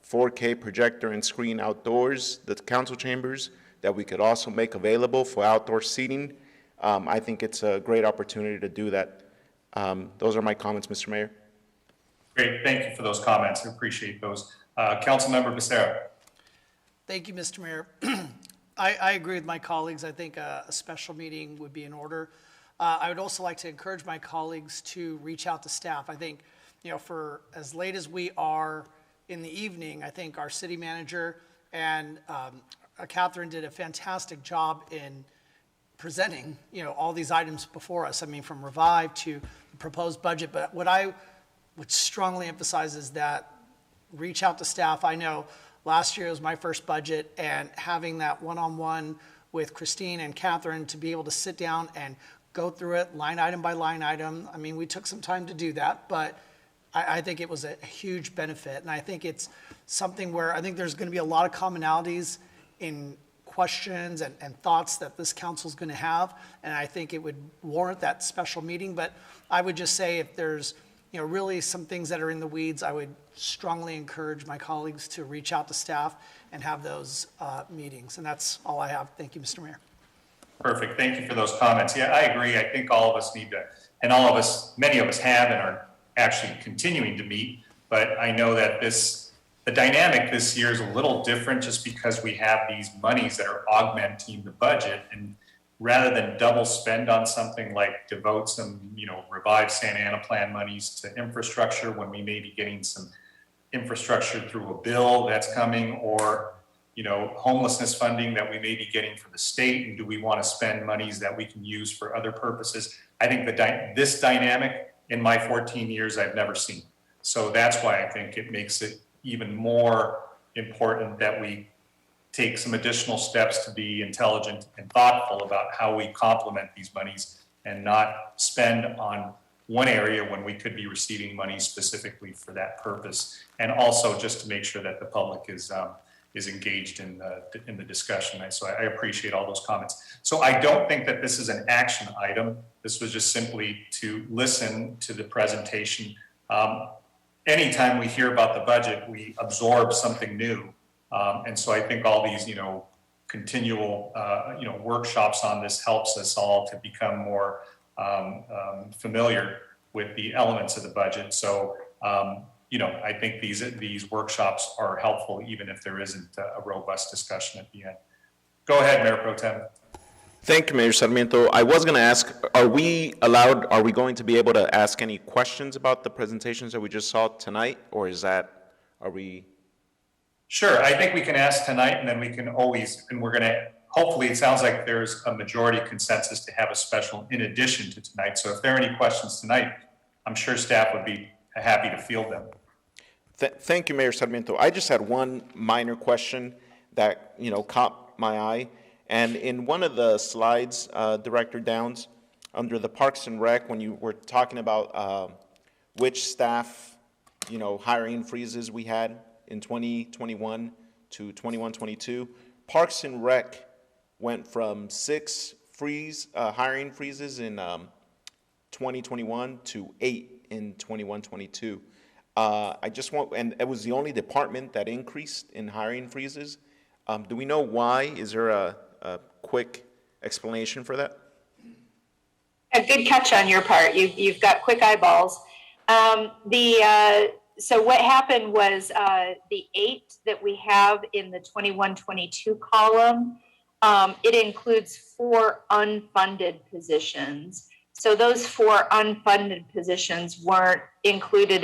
4K projector and screen outdoors, the council chambers, that we could also make available for outdoor seating. I think it's a great opportunity to do that. Those are my comments, Mr. Mayor. Great. Thank you for those comments. I appreciate those. Councilmember Becerra. Thank you, Mr. Mayor. I agree with my colleagues. I think a special meeting would be in order. I would also like to encourage my colleagues to reach out to staff. I think, for as late as we are in the evening, I think our city manager and Catherine did a fantastic job in presenting, all these items before us. I mean, from Revive to the proposed budget. But what I would strongly emphasize is that reach out to staff. I know last year was my first budget, and having that one-on-one with Christine and Catherine to be able to sit down and go through it line item by line item. I mean, we took some time to do that, but I think it was a huge benefit. And I think it's something where I think there's going to be a lot of commonalities in questions and thoughts that this council is going to have. And I think it would warrant that special meeting. But I would just say if there's really some things that are in the weeds, I would strongly encourage my colleagues to reach out to staff and have those meetings. And that's all I have. Thank you, Mr. Mayor. Perfect. Thank you for those comments. Yeah, I agree. I think all of us need to, and all of us, many of us have and are actually continuing to meet. But I know that the dynamic this year is a little different just because we have these monies that are augmenting the budget. And rather than double spend on something like devote some, revive Santa Ana plan monies to infrastructure when we may be getting some infrastructure through a bill that's coming, or homelessness funding that we may be getting from the state, and do we want to spend monies that we can use for other purposes? I think this dynamic in my 14 years I've never seen. So that's why I think it makes it even more important that we take some additional steps to be intelligent and thoughtful about how we complement these monies and not spend on one area when we could be receiving money specifically for that purpose. And also just to make sure that the public is engaged in the discussion. So I appreciate all those comments. So I don't think that this is an action item. This was just simply to listen to the presentation. Anytime we hear about the budget, we absorb something new. And so I think all these, continual, workshops on this helps us all to become more familiar with the elements of the budget. So, I think these workshops are helpful, even if there isn't a robust discussion at the end. Go ahead, Mayor Pro Tem. Thank you, Mayor Sarmiento. I was going to ask, are we going to be able to ask any questions about the presentations that we just saw tonight, or are we? Sure, I think we can ask tonight, and then we can always, and we're going to, hopefully it sounds like there's a majority consensus to have a special in addition to tonight. So if there are any questions tonight, I'm sure staff would be happy to field them. Thank you, Mayor Sarmiento. I just had one minor question that, caught my eye. And in one of the slides, Director Downs, under the Parks and Rec, when you were talking about which staff, hiring freezes we had in 2021 to 21-22, Parks and Rec went from 6 hiring freezes in 2021 to 8 in 21-22. And it was the only department that increased in hiring freezes. Do we know why? Is there a quick explanation for that? A good catch on your part. You've got quick eyeballs. So what happened was the 8 that we have in the 21-22 column, it includes 4 unfunded positions. So those 4 unfunded positions weren't included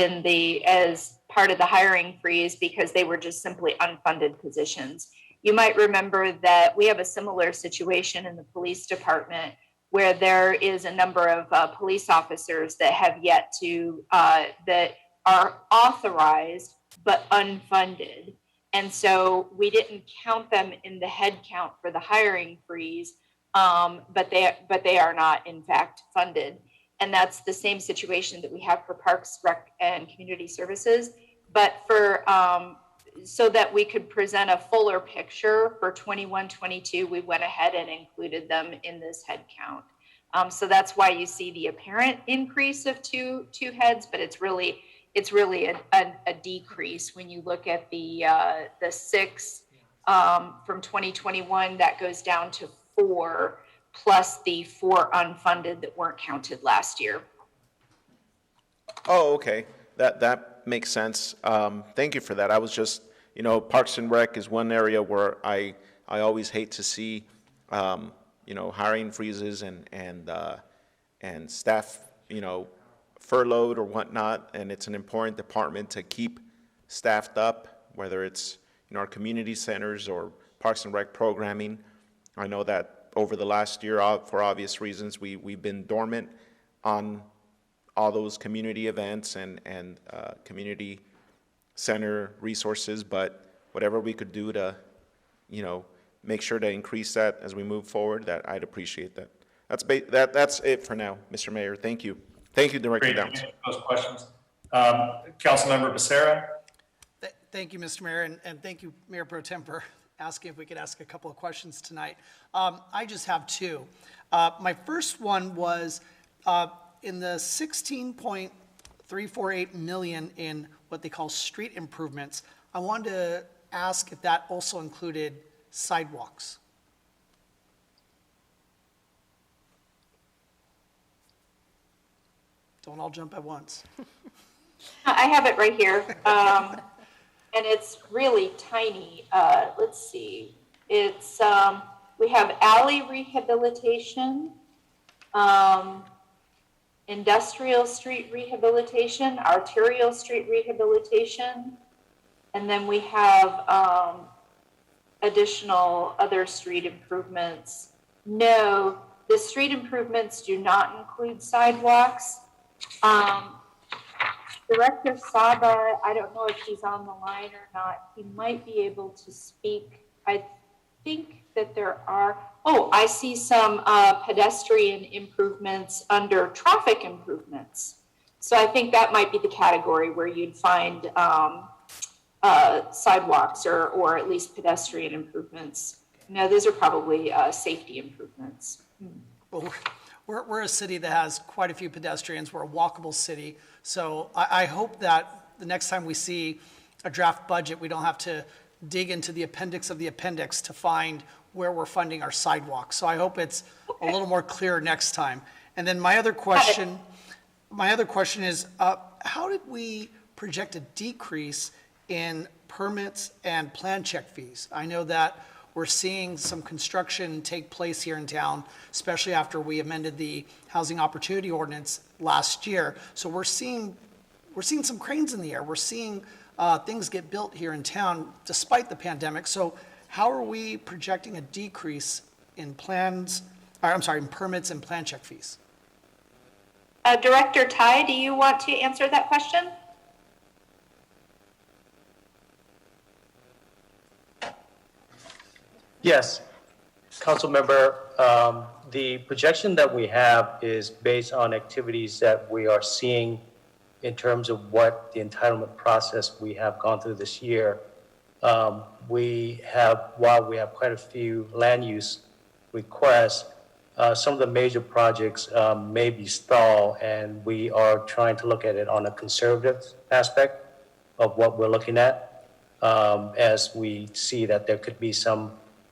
as part of the hiring freeze because they were just simply unfunded positions. You might remember that we have a similar situation in the police department where there is a number of police officers that have yet to, that are authorized but unfunded. And so we didn't count them in the head count for the hiring freeze, but they are not in fact funded. And that's the same situation that we have for Parks, Rec, and Community Services. But for, so that we could present a fuller picture for 21-22, we went ahead and included them in this head count. So that's why you see the apparent increase of two heads, but it's really a decrease when you look at the 6 from 2021 that goes down to 4, plus the 4 unfunded that weren't counted last year. Oh, okay. That makes sense. Thank you for that. I was just, Parks and Rec is one area where I always hate to see, hiring freezes and staff, furloughed or whatnot. And it's an important department to keep staffed up, whether it's our community centers or Parks and Rec programming. I know that over the last year, for obvious reasons, we've been dormant on all those community events and community center resources, but whatever we could do to, make sure to increase that as we move forward, that I'd appreciate that. That's it for now, Mr. Mayor. Thank you. Thank you, Director Downs. Those questions. Councilmember Becerra. Thank you, Mr. Mayor, and thank you, Mayor Pro Tem, for asking if we could ask a couple of questions tonight. I just have 2. My first one was in the $348 million in what they call street improvements. I wanted to ask if that also included sidewalks. Don't all jump at once. I have it right here. And it's really tiny. Let's see. It's, we have alley rehabilitation, industrial street rehabilitation, arterial street rehabilitation, and then we have additional other street improvements. No, the street improvements do not include sidewalks. Director Saba, I don't know if he's on the line or not. He might be able to speak. I think that there are, oh, I see some pedestrian improvements under traffic improvements. So I think that might be the category where you'd find sidewalks or at least pedestrian improvements. No, those are probably safety improvements. Well, we're a city that has quite a few pedestrians. We're a walkable city. So I hope that the next time we see a draft budget, we don't have to dig into the appendix of the appendix to find where we're funding our sidewalks. So I hope it's a little more clear next time. And then my other question is, how did we project a decrease in permits and plan check fees? I know that we're seeing some construction take place here in town, especially after we amended the Housing Opportunity Ordinance last year. So we're seeing some cranes in the air. We're seeing things get built here in town despite the pandemic. So how are we projecting a decrease in in permits and plan check fees? Director Tai, do you want to answer that question? Yes, Council Member, the projection that we have is based on activities that we are seeing in terms of what the entitlement process we have gone through this year. While we have quite a few land use requests, some of the major projects may be stalled, and we are trying to look at it on a conservative aspect of what we're looking at, as we see that there could be some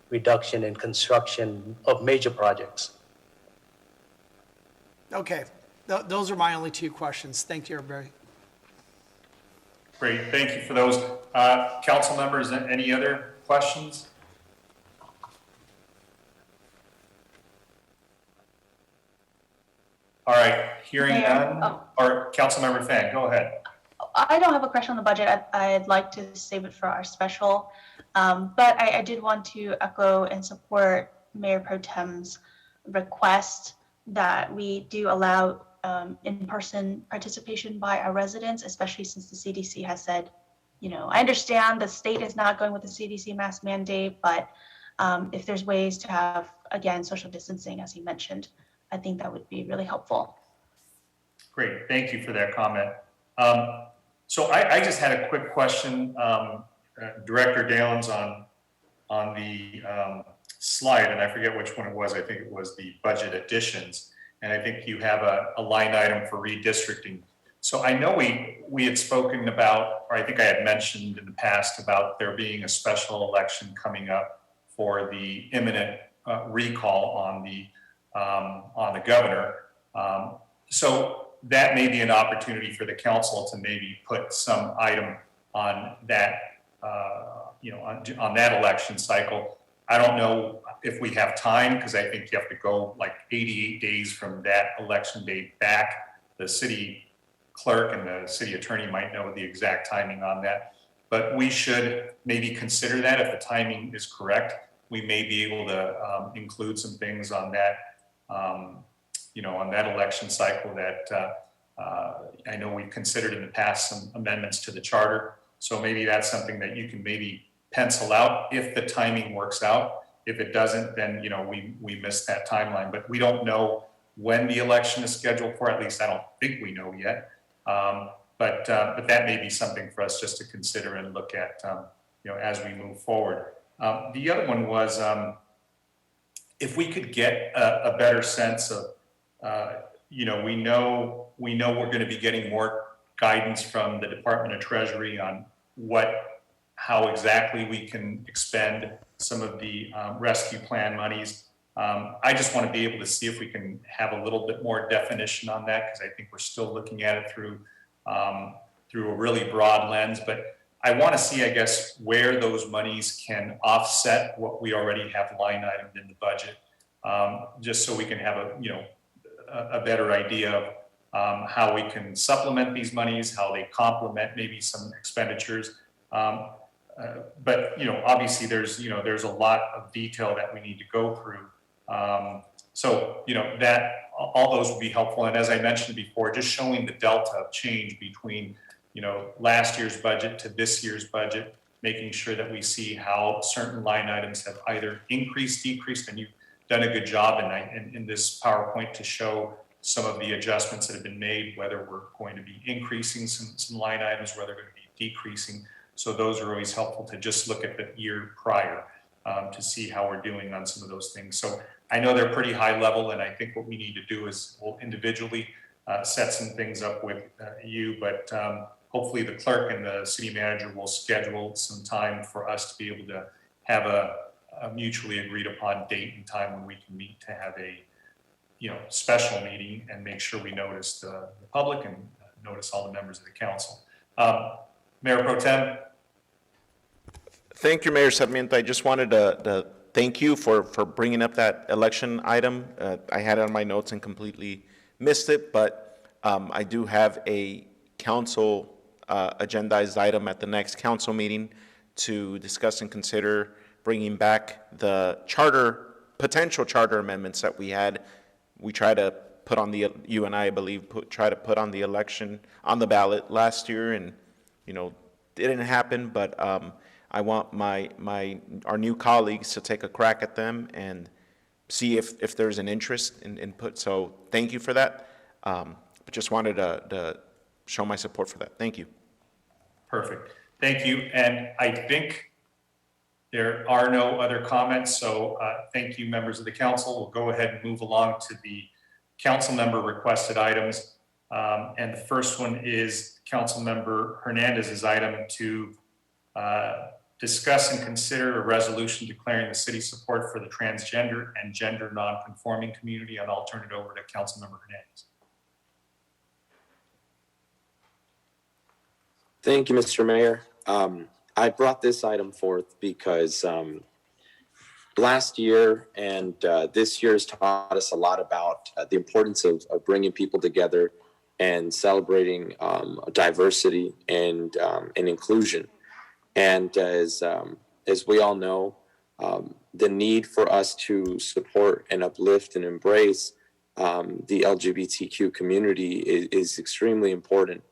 reduction in construction of major projects. Okay, those are my only two questions. Thank you, everybody. Great, thank you for those. Council members, any other questions? All right, hearing none, or Councilmember Fan, go ahead. I don't have a question on the budget. I'd like to save it for our special. But I did want to echo and support Mayor Pro Tem's request that we do allow in-person participation by our residents, especially since the CDC has said, I understand the state is not going with the CDC mask mandate, but if there's ways to have, again, social distancing, as he mentioned, I think that would be really helpful. Great, thank you for that comment. So I just had a quick question. Director Dalens on the slide, and I forget which one it was. I think it was the budget additions. And I think you have a line item for redistricting. So I know we had spoken about, or I think I had mentioned in the past about there being a special election coming up for the imminent recall on the governor. So that may be an opportunity for the council to maybe put some item on that, on that election cycle. I don't know if we have time, because I think you have to go like 88 days from that election date back. The city clerk and the city attorney might know the exact timing on that, but we should maybe consider that if the timing is correct. We may be able to include some things on that, on that election cycle that I know we've considered in the past some amendments to the charter. So maybe that's something that you can maybe pencil out if the timing works out. If it doesn't, then, we missed that timeline, but we don't know when the election is scheduled for. At least I don't think we know yet. But that may be something for us just to consider and look at, as we move forward. The other one was, if we could get a better sense of, we know we're going to be getting more guidance from the Department of Treasury on how exactly we can expend some of the rescue plan monies. I just want to be able to see if we can have a little bit more definition on that, because I think we're still looking at it through a really broad lens. But I want to see, I guess, where those monies can offset what we already have line itemed in the budget, just so we can have a better idea of how we can supplement these monies, how they complement maybe some expenditures. But obviously there's a lot of detail that we need to go through. So that all those would be helpful. And as I mentioned before, just showing the delta of change between last year's budget to this year's budget, making sure that we see how certain line items have either increased, decreased, and you've done a good job in this PowerPoint to show some of the adjustments that have been made, whether we're going to be increasing some line items, whether they're going to be decreasing. So those are always helpful to just look at the year prior to see how we're doing on some of those things. So I know they're pretty high level, and I think what we need to do is we'll individually set some things up with you, but hopefully the clerk and the city manager will schedule some time for us to be able to have a mutually agreed upon date and time when we can meet to have a special meeting and make sure we notice the public and notice all the members of the council. Mayor Pro Tem. Thank you, Mayor Sarmiento. I just wanted to thank you for bringing up that election item. I had it on my notes and completely missed it, but I do have a council agendized item at the next council meeting to discuss and consider bringing back the potential charter amendments that we had. We tried to put on you and I believe, try to put on the election on the ballot last year, and it didn't happen, but I want our new colleagues to take a crack at them and see if there's an interest in input. So thank you for that. But just wanted to show my support for that. Thank you. Perfect. Thank you. And I think there are no other comments. So thank you, members of the council. We'll go ahead and move along to the council member requested items. And the first one is Council Member Hernandez's item to discuss and consider a resolution declaring the city's support for the transgender and gender nonconforming community. And I'll turn it over to Council Member Hernandez. Thank you, Mr. Mayor. I brought this item forth because last year and this year has taught us a lot about the importance of bringing people together and celebrating diversity and inclusion. And as we all know, the need for us to support and uplift and embrace the LGBTQ community is extremely important.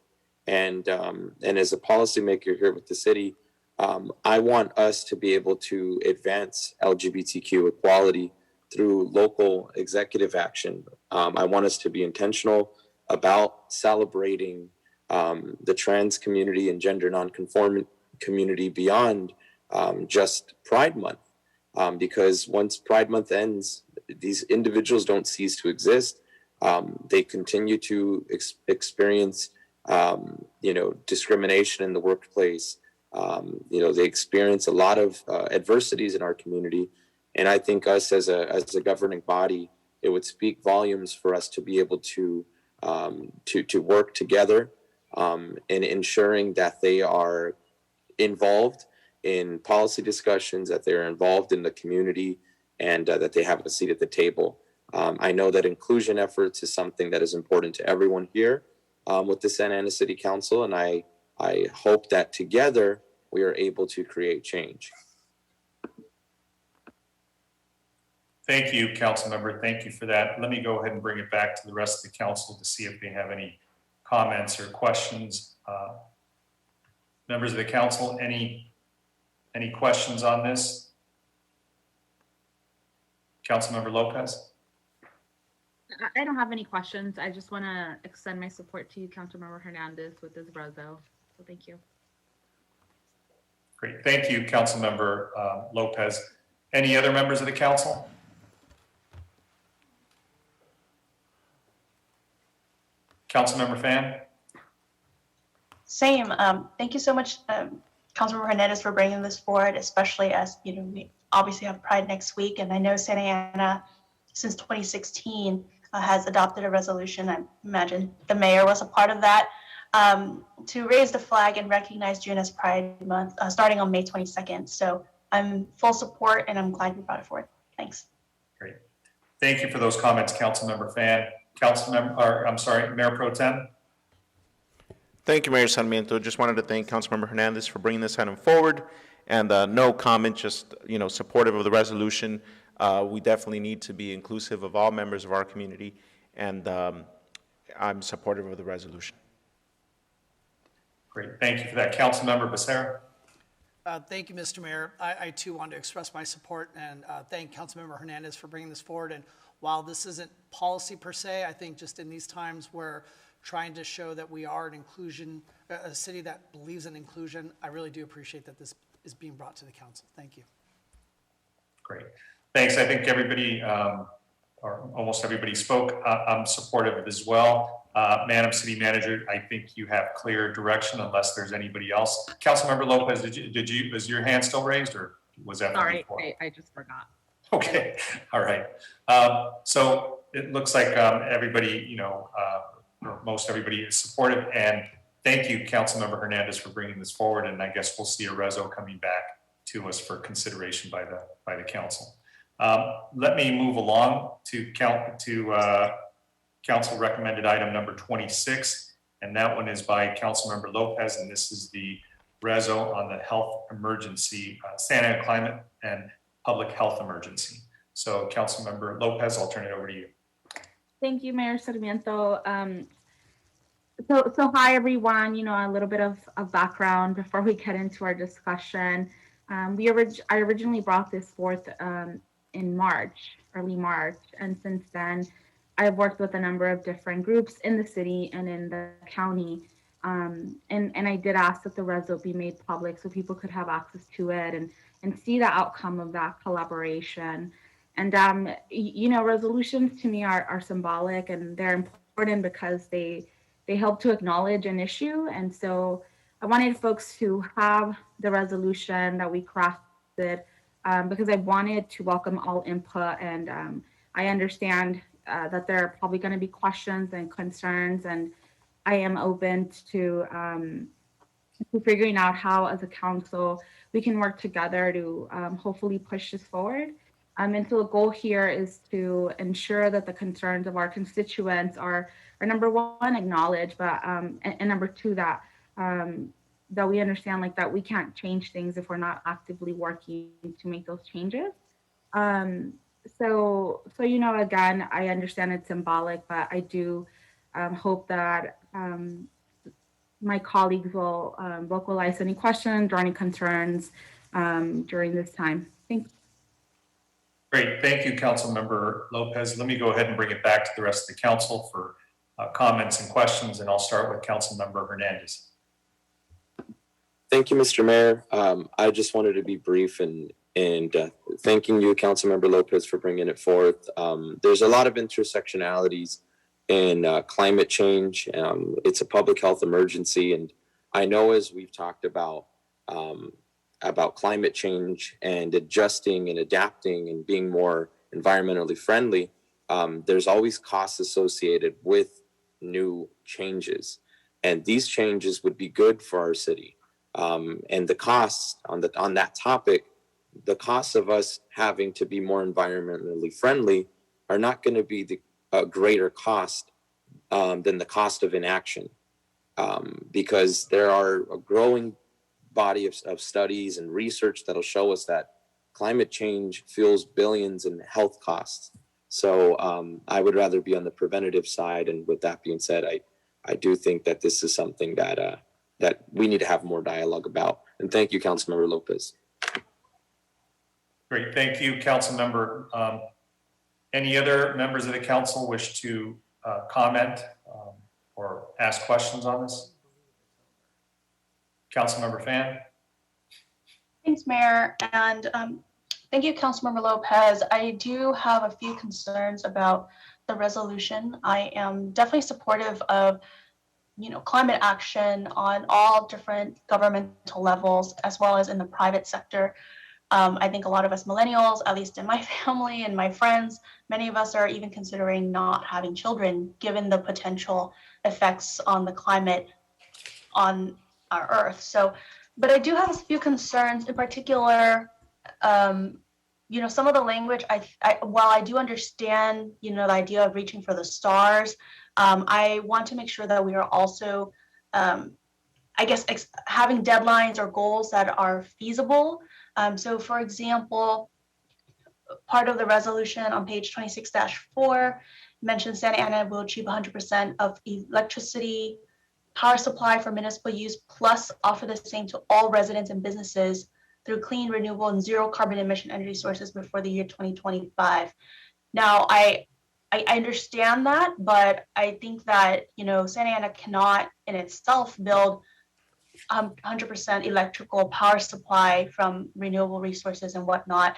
And as a policymaker here with the city, I want us to be able to advance LGBTQ equality through local executive action. I want us to be intentional about celebrating the trans community and gender nonconforming community beyond just Pride Month. Because once Pride Month ends, these individuals don't cease to exist. They continue to experience discrimination in the workplace. They experience a lot of adversities in our community. And I think us as a governing body, it would speak volumes for us to be able to work together in ensuring that they are involved in policy discussions, that they're involved in the community, and that they have a seat at the table. I know that inclusion efforts is something that is important to everyone here with the Santa Ana City Council, and I hope that together we are able to create change. Thank you, Council Member. Thank you for that. Let me go ahead and bring it back to the rest of the council to see if they have any comments or questions. Members of the council, any questions on this? Councilmember Lopez? I don't have any questions. I just want to extend my support to you, Councilmember Hernandez, with this reso. So thank you. Great. Thank you, Councilmember Lopez. Any other members of the council? Councilmember Pham? Same. Thank you so much, Councilmember Hernandez, for bringing this forward, especially as, you know, we obviously have Pride next week. And I know Santa Ana, since 2016, has adopted a resolution. I imagine the mayor was a part of that, to raise the flag and recognize June as Pride Month, starting on May 22nd. So I'm full support, and I'm glad you brought it forward. Thanks. Great. Thank you for those comments, Councilmember Fan. Mayor Pro Tem. Thank you, Mayor Sarmiento. Just wanted to thank Councilmember Hernandez for bringing this item forward. And no comment, just, you know, supportive of the resolution. We definitely need to be inclusive of all members of our community, and I'm supportive of the resolution. Great. Thank you for that. Councilmember Becerra. Thank you, Mr. Mayor. I too want to express my support and thank Councilmember Hernandez for bringing this forward. And while this isn't policy per se, I think just in these times we're trying to show that we are an inclusion, a city that believes in inclusion, I really do appreciate that this is being brought to the council. Thank you. Great. Thanks. I think everybody, or almost everybody spoke. I'm supportive of it as well. Madam City Manager, I think you have clear direction unless there's anybody else. Councilmember Lopez, was your hand still raised, or was that? Sorry, I just forgot. Okay. All right. So it looks like everybody, you know, or most everybody is supportive, and thank you, Councilmember Hernandez, for bringing this forward. And I guess we'll see a reso coming back to us for consideration by the council. Let me move along to council recommended item number 26, and that one is by Councilmember Lopez, and this is the reso on the health emergency, Santa Ana climate and public health emergency. So Councilmember Lopez, I'll turn it over to you. Thank you, Mayor Sarmiento. So hi, everyone. You know, a little bit of background before we get into our discussion. I originally brought this forth in March, early March, and since then, I've worked with a number of different groups in the city and in the county. And I did ask that the reso be made public so people could have access to it and see the outcome of that collaboration. And, you know, resolutions to me are symbolic, and they're important because they help to acknowledge an issue. And so I wanted folks to have the resolution that we crafted because I wanted to welcome all input. And I understand that there are probably going to be questions and concerns, and I am open to figuring out how, as a council, we can work together to hopefully push this forward. And so the goal here is to ensure that the concerns of our constituents are number one, acknowledged, but and number two, that that we understand like that we can't change things if we're not actively working to make those changes. So you know, again, I understand it's symbolic, but I do hope that my colleagues will vocalize any questions or any concerns during this time. Thanks. Great. Thank you, Councilmember Lopez. Let me go ahead and bring it back to the rest of the council for comments and questions, and I'll start with Councilmember Hernandez. Thank you, Mr. Mayor. I just wanted to be brief and thanking you, Councilmember Lopez, for bringing it forth. There's a lot of intersectionalities in climate change. It's a public health emergency, and I know as we've talked about climate change and adjusting and adapting and being more environmentally friendly, there's always costs associated with new changes, and these changes would be good for our city. And the costs on that topic, the costs of us having to be more environmentally friendly are not going to be a greater cost than the cost of inaction, because there are a growing body of studies and research that'll show us that climate change fuels billions in health costs. So I would rather be on the preventative side. And with that being said, I do think that this is something that we need to have more dialogue about. And thank you, Councilmember Lopez. Great. Thank you, Councilmember. Any other members of the council wish to comment or ask questions on this? Councilmember Fan. Thanks, Mayor. And thank you, Councilmember Lopez. I do have a few concerns about the resolution. I am definitely supportive of climate action on all different governmental levels, as well as in the private sector. I think a lot of us millennials, at least in my family and my friends, many of us are even considering not having children, given the potential effects on the climate on our Earth. So, but I do have a few concerns, in particular, some of the language, while I do understand, the idea of reaching for the stars, I want to make sure that we are also, having deadlines or goals that are feasible. So for example, part of the resolution on page 26-4 mentions Santa Ana will achieve 100% of electricity power supply for municipal use, plus offer the same to all residents and businesses through clean, renewable, and zero carbon emission energy sources before the year 2025. Now, I understand that, but I think that, Santa Ana cannot in itself build 100% electrical power supply from renewable resources and whatnot.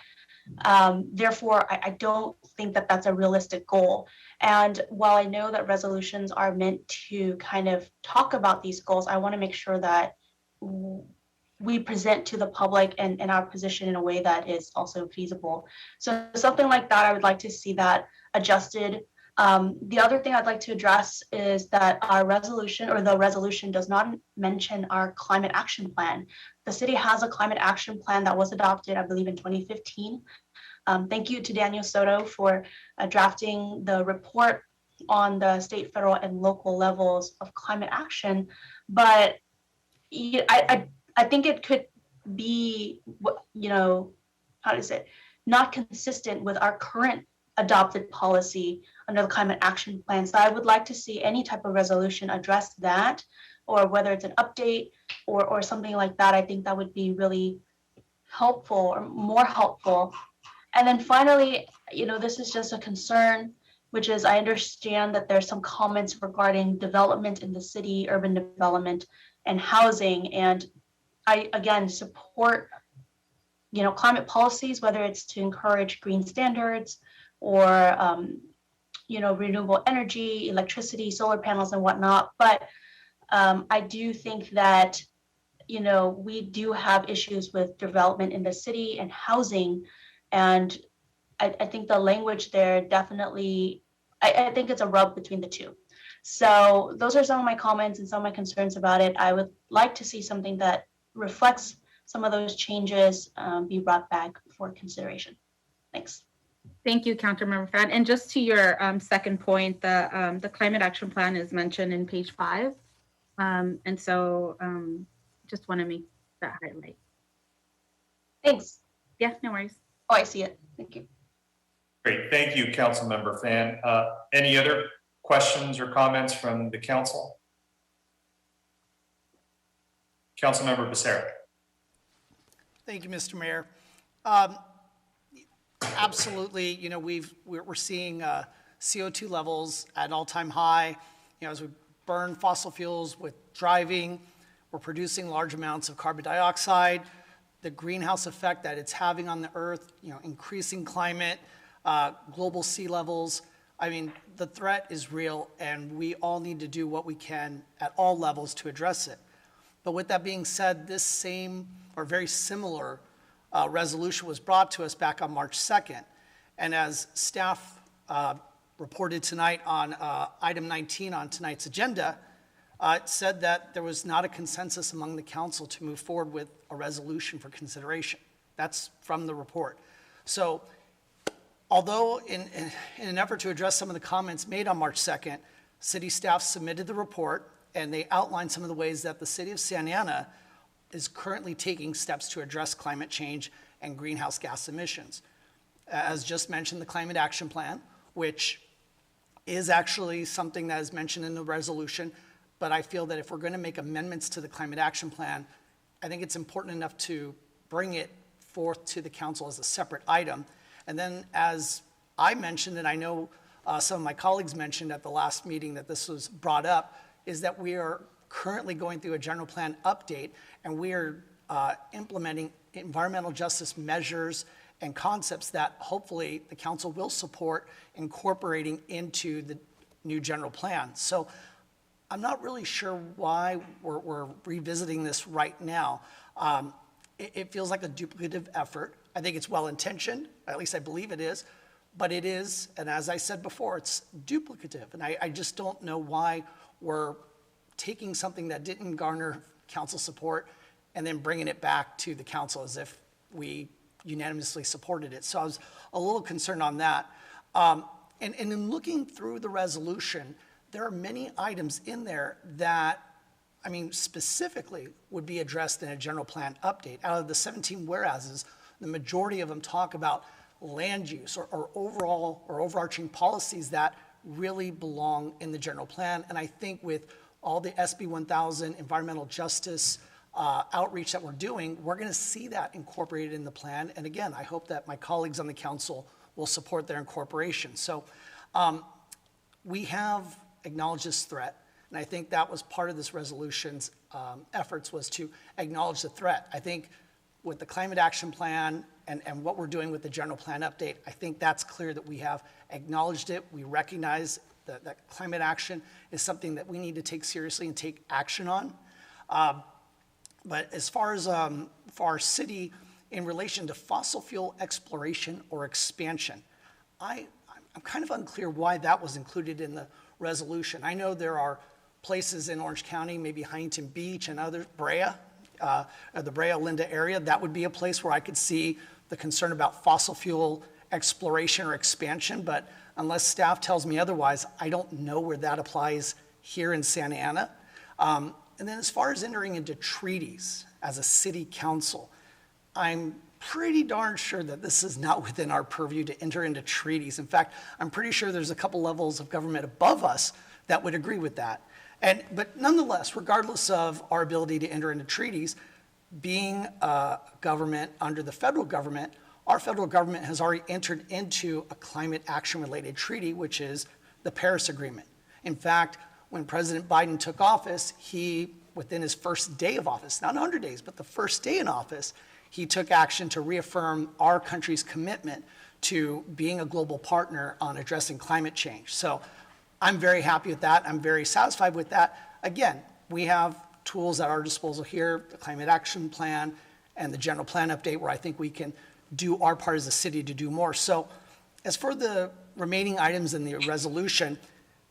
Therefore, I don't think that that's a realistic goal. And while I know that resolutions are meant to kind of talk about these goals, I want to make sure that we present to the public and our position in a way that is also feasible. So something like that, I would like to see that adjusted. The other thing I'd like to address is that our resolution, or the resolution, does not mention our climate action plan. The city has a climate action plan that was adopted, I believe, in 2015. Thank you to Daniel Soto for drafting the report on the state, federal, and local levels of climate action. But I think it could be, not consistent with our current adopted policy under the climate action plan. So I would like to see any type of resolution address that, or whether it's an update or something like that. I think that would be really helpful, or more helpful. And then finally, this is just a concern, which is I understand that there's some comments regarding development in the city, urban development and housing. And I, again, support, climate policies, whether it's to encourage green standards or, renewable energy, electricity, solar panels and whatnot. But I do think that, we do have issues with development in the city and housing. And I think the language there definitely, I think it's a rub between the two. So those are some of my comments and some of my concerns about it. I would like to see something that reflects some of those changes be brought back for consideration. Thanks. Thank you, Councilmember Fan. And just to your second point, the climate action plan is mentioned in page 5. And so just want to make that highlight. Thanks. Yeah, no worries. Oh, I see it. Thank you. Great. Thank you, Councilmember Fan. Any other questions or comments from the council? Councilmember Becerra. Thank you, Mr. Mayor. Absolutely, we're seeing CO2 levels at an all-time high. As we burn fossil fuels with driving, we're producing large amounts of carbon dioxide. The greenhouse effect that it's having on the earth, increasing climate, global sea levels. I mean, the threat is real, and we all need to do what we can at all levels to address it. But with that being said, this same or very similar resolution was brought to us back on March 2nd. And as staff reported tonight on item 19 on tonight's agenda, it said that there was not a consensus among the council to move forward with a resolution for consideration. That's from the report. So although in an effort to address some of the comments made on March 2nd, city staff submitted the report and they outlined some of the ways that the city of Santa Ana is currently taking steps to address climate change and greenhouse gas emissions. As just mentioned, the Climate Action Plan, which is actually something that is mentioned in the resolution, but I feel that if we're going to make amendments to the Climate Action Plan, I think it's important enough to bring it forth to the council as a separate item. And then, as I mentioned, and I know some of my colleagues mentioned at the last meeting that this was brought up, is that we are currently going through a general plan update, and we are implementing environmental justice measures and concepts that hopefully the council will support incorporating into the new general plan. So I'm not really sure why we're revisiting this right now. It feels like a duplicative effort. I think it's well-intentioned, at least I believe it is, but it is, and as I said before, it's duplicative. And I just don't know why we're taking something that didn't garner council support and then bringing it back to the council as if we unanimously supported it. So I was a little concerned on that. And in looking through the resolution, there are many items in there that, I mean, specifically would be addressed in a general plan update. Out of the 17 whereases, the majority of them talk about land use or overall or overarching policies that really belong in the general plan. And I think with all the SB 1000 environmental justice outreach that we're doing, we're going to see that incorporated in the plan. And again, I hope that my colleagues on the council will support their incorporation. So we have acknowledged this threat, and I think that was part of this resolution's efforts, was to acknowledge the threat. I think with the climate action plan and what we're doing with the general plan update, I think that's clear that we have acknowledged it. We recognize that climate action is something that we need to take seriously and take action on. But as far as for our city, in relation to fossil fuel exploration or expansion, I'm kind of unclear why that was included in the resolution. I know there are places in Orange County, maybe Huntington Beach and other, Brea, the Brea-Linda area, that would be a place where I could see the concern about fossil fuel exploration or expansion, but unless staff tells me otherwise, I don't know where that applies here in Santa Ana. And then as far as entering into treaties as a city council, I'm pretty darn sure that this is not within our purview to enter into treaties. In fact, I'm pretty sure there's a couple levels of government above us that would agree with that. But nonetheless, regardless of our ability to enter into treaties, being a government under the federal government, our federal government has already entered into a climate action-related treaty, which is the Paris Agreement. In fact, when President Biden took office, he, within his first day of office, not 100 days, but the first day in office, he took action to reaffirm our country's commitment to being a global partner on addressing climate change. So I'm very happy with that. I'm very satisfied with that. Again, we have tools at our disposal here, the Climate Action Plan and the General Plan Update, where I think we can do our part as a city to do more. So as for the remaining items in the resolution,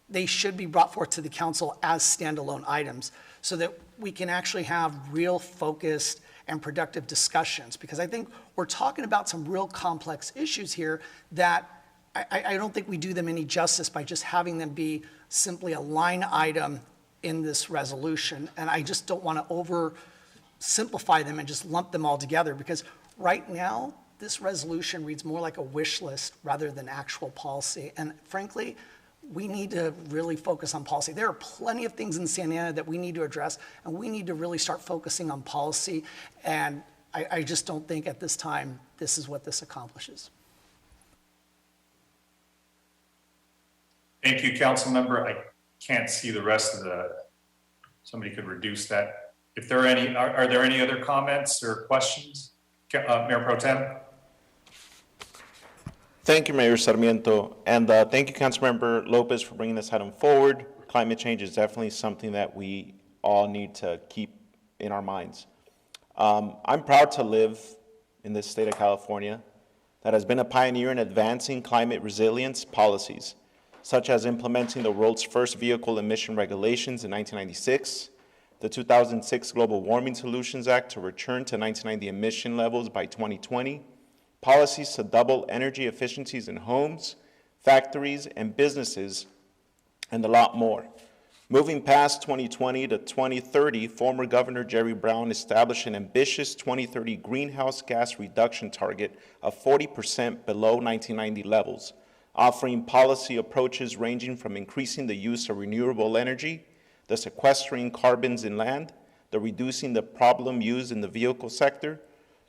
they should be brought forth to the council as standalone items so that we can actually have real focused and productive discussions, because I think we're talking about some real complex issues here that I don't think we do them any justice by just having them be simply a line item in this resolution. And I just don't want to oversimplify them and just lump them all together, because right now, this resolution reads more like a wish list rather than actual policy. And frankly, we need to really focus on policy. There are plenty of things in Santa Ana that we need to address, and we need to really start focusing on policy. And I just don't think at this time this is what this accomplishes. Thank you, council member. I can't see the rest of somebody could reduce that. If there are any, are there any other comments or questions? Mayor Pro Tem? Thank you, Mayor Sarmiento, and thank you, Councilmember Lopez, for bringing this item forward. Climate change is definitely something that we all need to keep in our minds. I'm proud to live in this state of California that has been a pioneer in advancing climate resilience policies, such as implementing the world's first vehicle emission regulations in 1996, the 2006 Global Warming Solutions Act to return to 1990 emission levels by 2020, policies to double energy efficiencies in homes, factories, and businesses, and a lot more. Moving past 2020 to 2030, former Governor Jerry Brown established an ambitious 2030 greenhouse gas reduction target of 40% below 1990 levels, offering policy approaches ranging from increasing the use of renewable energy, the sequestering carbons in land, the reducing the problem used in the vehicle sector.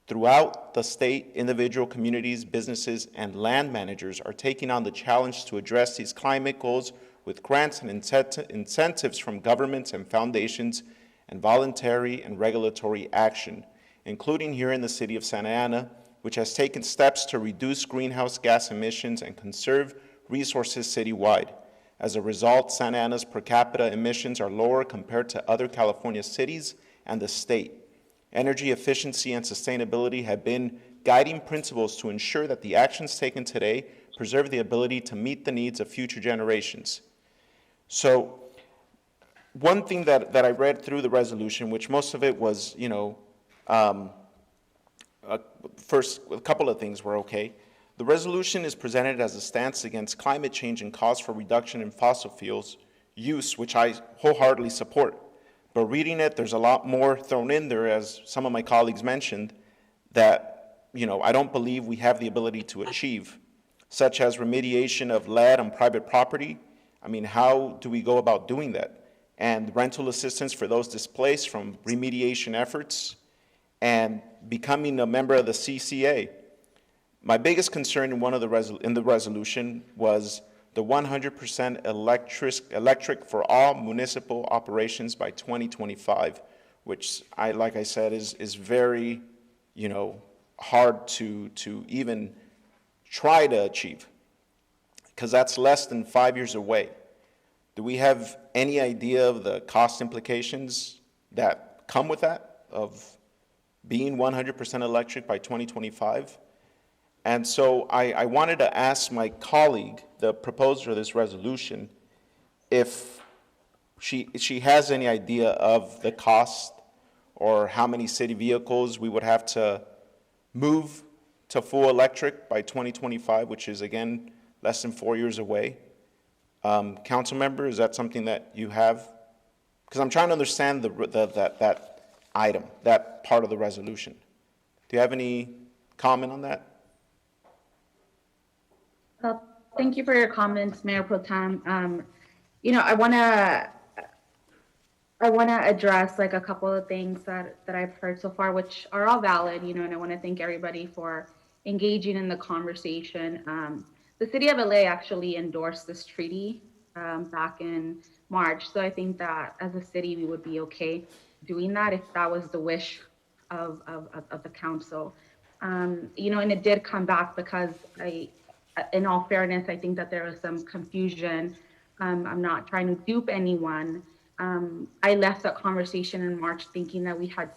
Throughout the state, individual communities, businesses, and land managers are taking on the challenge to address these climate goals with grants and incentives from governments and foundations and voluntary and regulatory action, including here in the city of Santa Ana, which has taken steps to reduce greenhouse gas emissions and conserve resources citywide. As a result, Santa Ana's per capita emissions are lower compared to other California cities and the state. Energy efficiency and sustainability have been guiding principles to ensure that the actions taken today preserve the ability to meet the needs of future generations. So one thing that I read through the resolution, which most of it was, first, a couple of things were okay. The resolution is presented as a stance against climate change and calls for reduction in fossil fuels use, which I wholeheartedly support. But reading it, there's a lot more thrown in there, as some of my colleagues mentioned, that I don't believe we have the ability to achieve, such as remediation of lead on private property. I mean, how do we go about doing that? And rental assistance for those displaced from remediation efforts, and becoming a member of the CCA. My biggest concern in the resolution was the 100% electric for all municipal operations by 2025, which like I said, is very, hard to even try to achieve, because that's less than 5 years away. Do we have any idea of the cost implications that come with that, of being 100% electric by 2025? And so I wanted to ask my colleague, the proposer of this resolution, if she has any idea of the cost or how many city vehicles we would have to move to full electric by 2025, which is, again, less than 4 years away. Council member, is that something that you have? Because I'm trying to understand that item, that part of the resolution. Do you have any comment on that? Thank you for your comments, Mayor Pro Tem. I want to address like a couple of things that I've heard so far, which are all valid, and I want to thank everybody for engaging in the conversation. The city of LA actually endorsed this treaty back in March. So I think that as a city, we would be okay doing that if that was the wish of the council. And it did come back because in all fairness, I think that there was some confusion. I'm not trying to dupe anyone. I left that conversation in March thinking that we had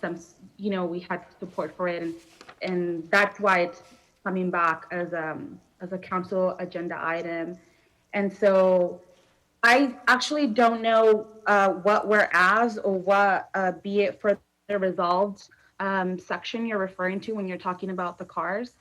we had support for it, and that's why it's coming back as a council agenda item. And so I actually don't know what whereas or what be it further resolved section you're referring to when you're talking about the cars.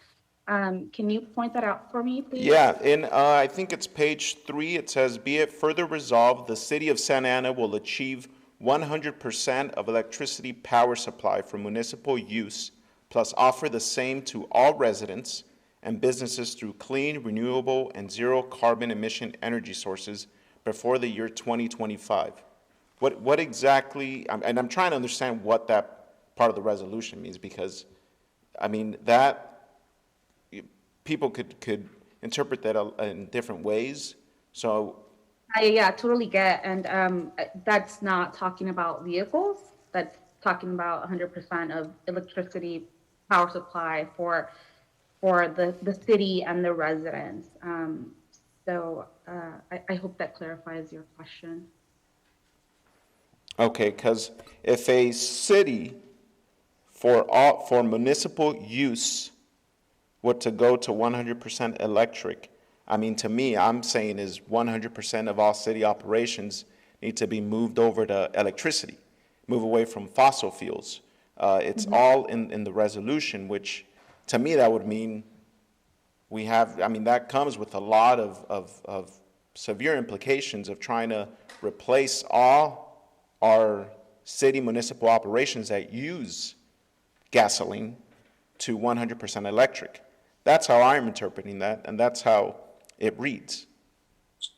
Can you point that out for me, please? Yeah, I think it's page 3. It says, be it further resolved, the city of Santa Ana will achieve 100% of electricity power supply for municipal use, plus offer the same to all residents and businesses through clean, renewable, and zero carbon emission energy sources before the year 2025. What exactly, and I'm trying to understand what that part of the resolution means, because, that people could interpret that in different ways. So I totally get, and that's not talking about vehicles. That's talking about 100% of electricity power supply for the city and the residents. So I hope that clarifies your question. Okay, because if a city for municipal use were to go to 100% electric, to me, I'm saying is 100% of all city operations need to be moved over to electricity, move away from fossil fuels. It's all in the resolution, which to me, that would mean we have, that comes with a lot of severe implications of trying to replace all our city municipal operations that use gasoline to 100% electric. That's how I'm interpreting that, and that's how it reads.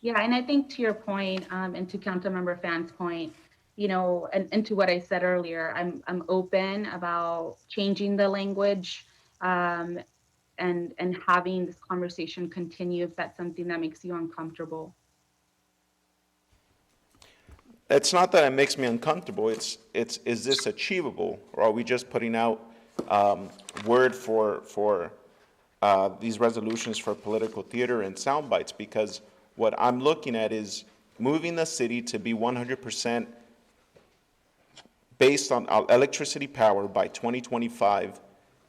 Yeah, and I think to your point, and to Councilmember Phan's point, and to what I said earlier, I'm open about changing the language, and having this conversation continue if that's something that makes you uncomfortable. It's not that it makes me uncomfortable. Is this achievable, or are we just putting out word for these resolutions for political theater and sound bites? Because what I'm looking at is moving the city to be 100% based on electricity power by 2025,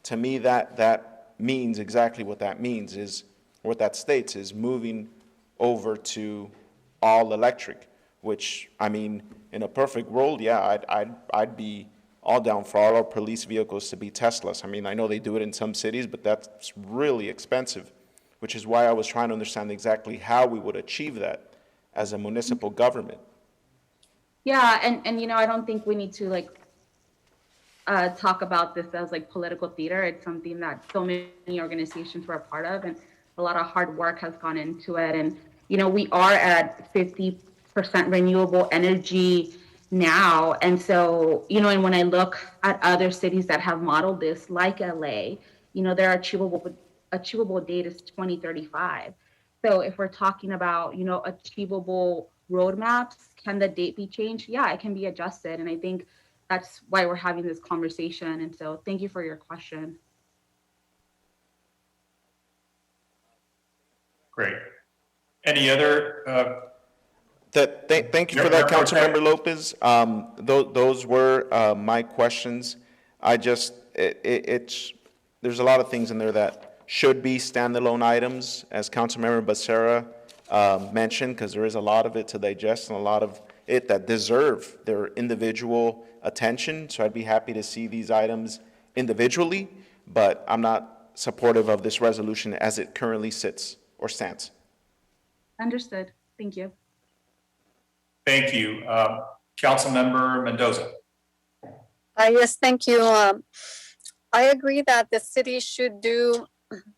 to me, that means exactly what that means is, what that states is moving over to all electric, which, I mean, in a perfect world, yeah, I'd be all down for all our police vehicles to be Teslas. I mean, I know they do it in some cities, but that's really expensive, which is why I was trying to understand exactly how we would achieve that as a municipal government. Yeah, and you know, I don't think we need to like talk about this as like political theater. It's something that so many organizations were a part of, and a lot of hard work has gone into it. And you know, we are at 50% renewable energy now, and so you know, and when I look at other cities that have modeled this, like LA, you know, their achievable date is 2035. So if we're talking about, you know, achievable roadmaps, can the date be changed? Yeah, it can be adjusted. And I think that's why we're having this conversation. And so thank you for your question. Great. Any other? Thank you for that, Councilmember Lopez. Those were my questions. I just, there's a lot of things in there that should be standalone items, as Councilmember Becerra mentioned, because there is a lot of it to digest and a lot of it that deserve their individual attention. So I'd be happy to see these items individually, but I'm not supportive of this resolution as it currently sits or stands. Understood. Thank you. Thank you. Councilmember Mendoza. Yes, thank you. I agree that the city should do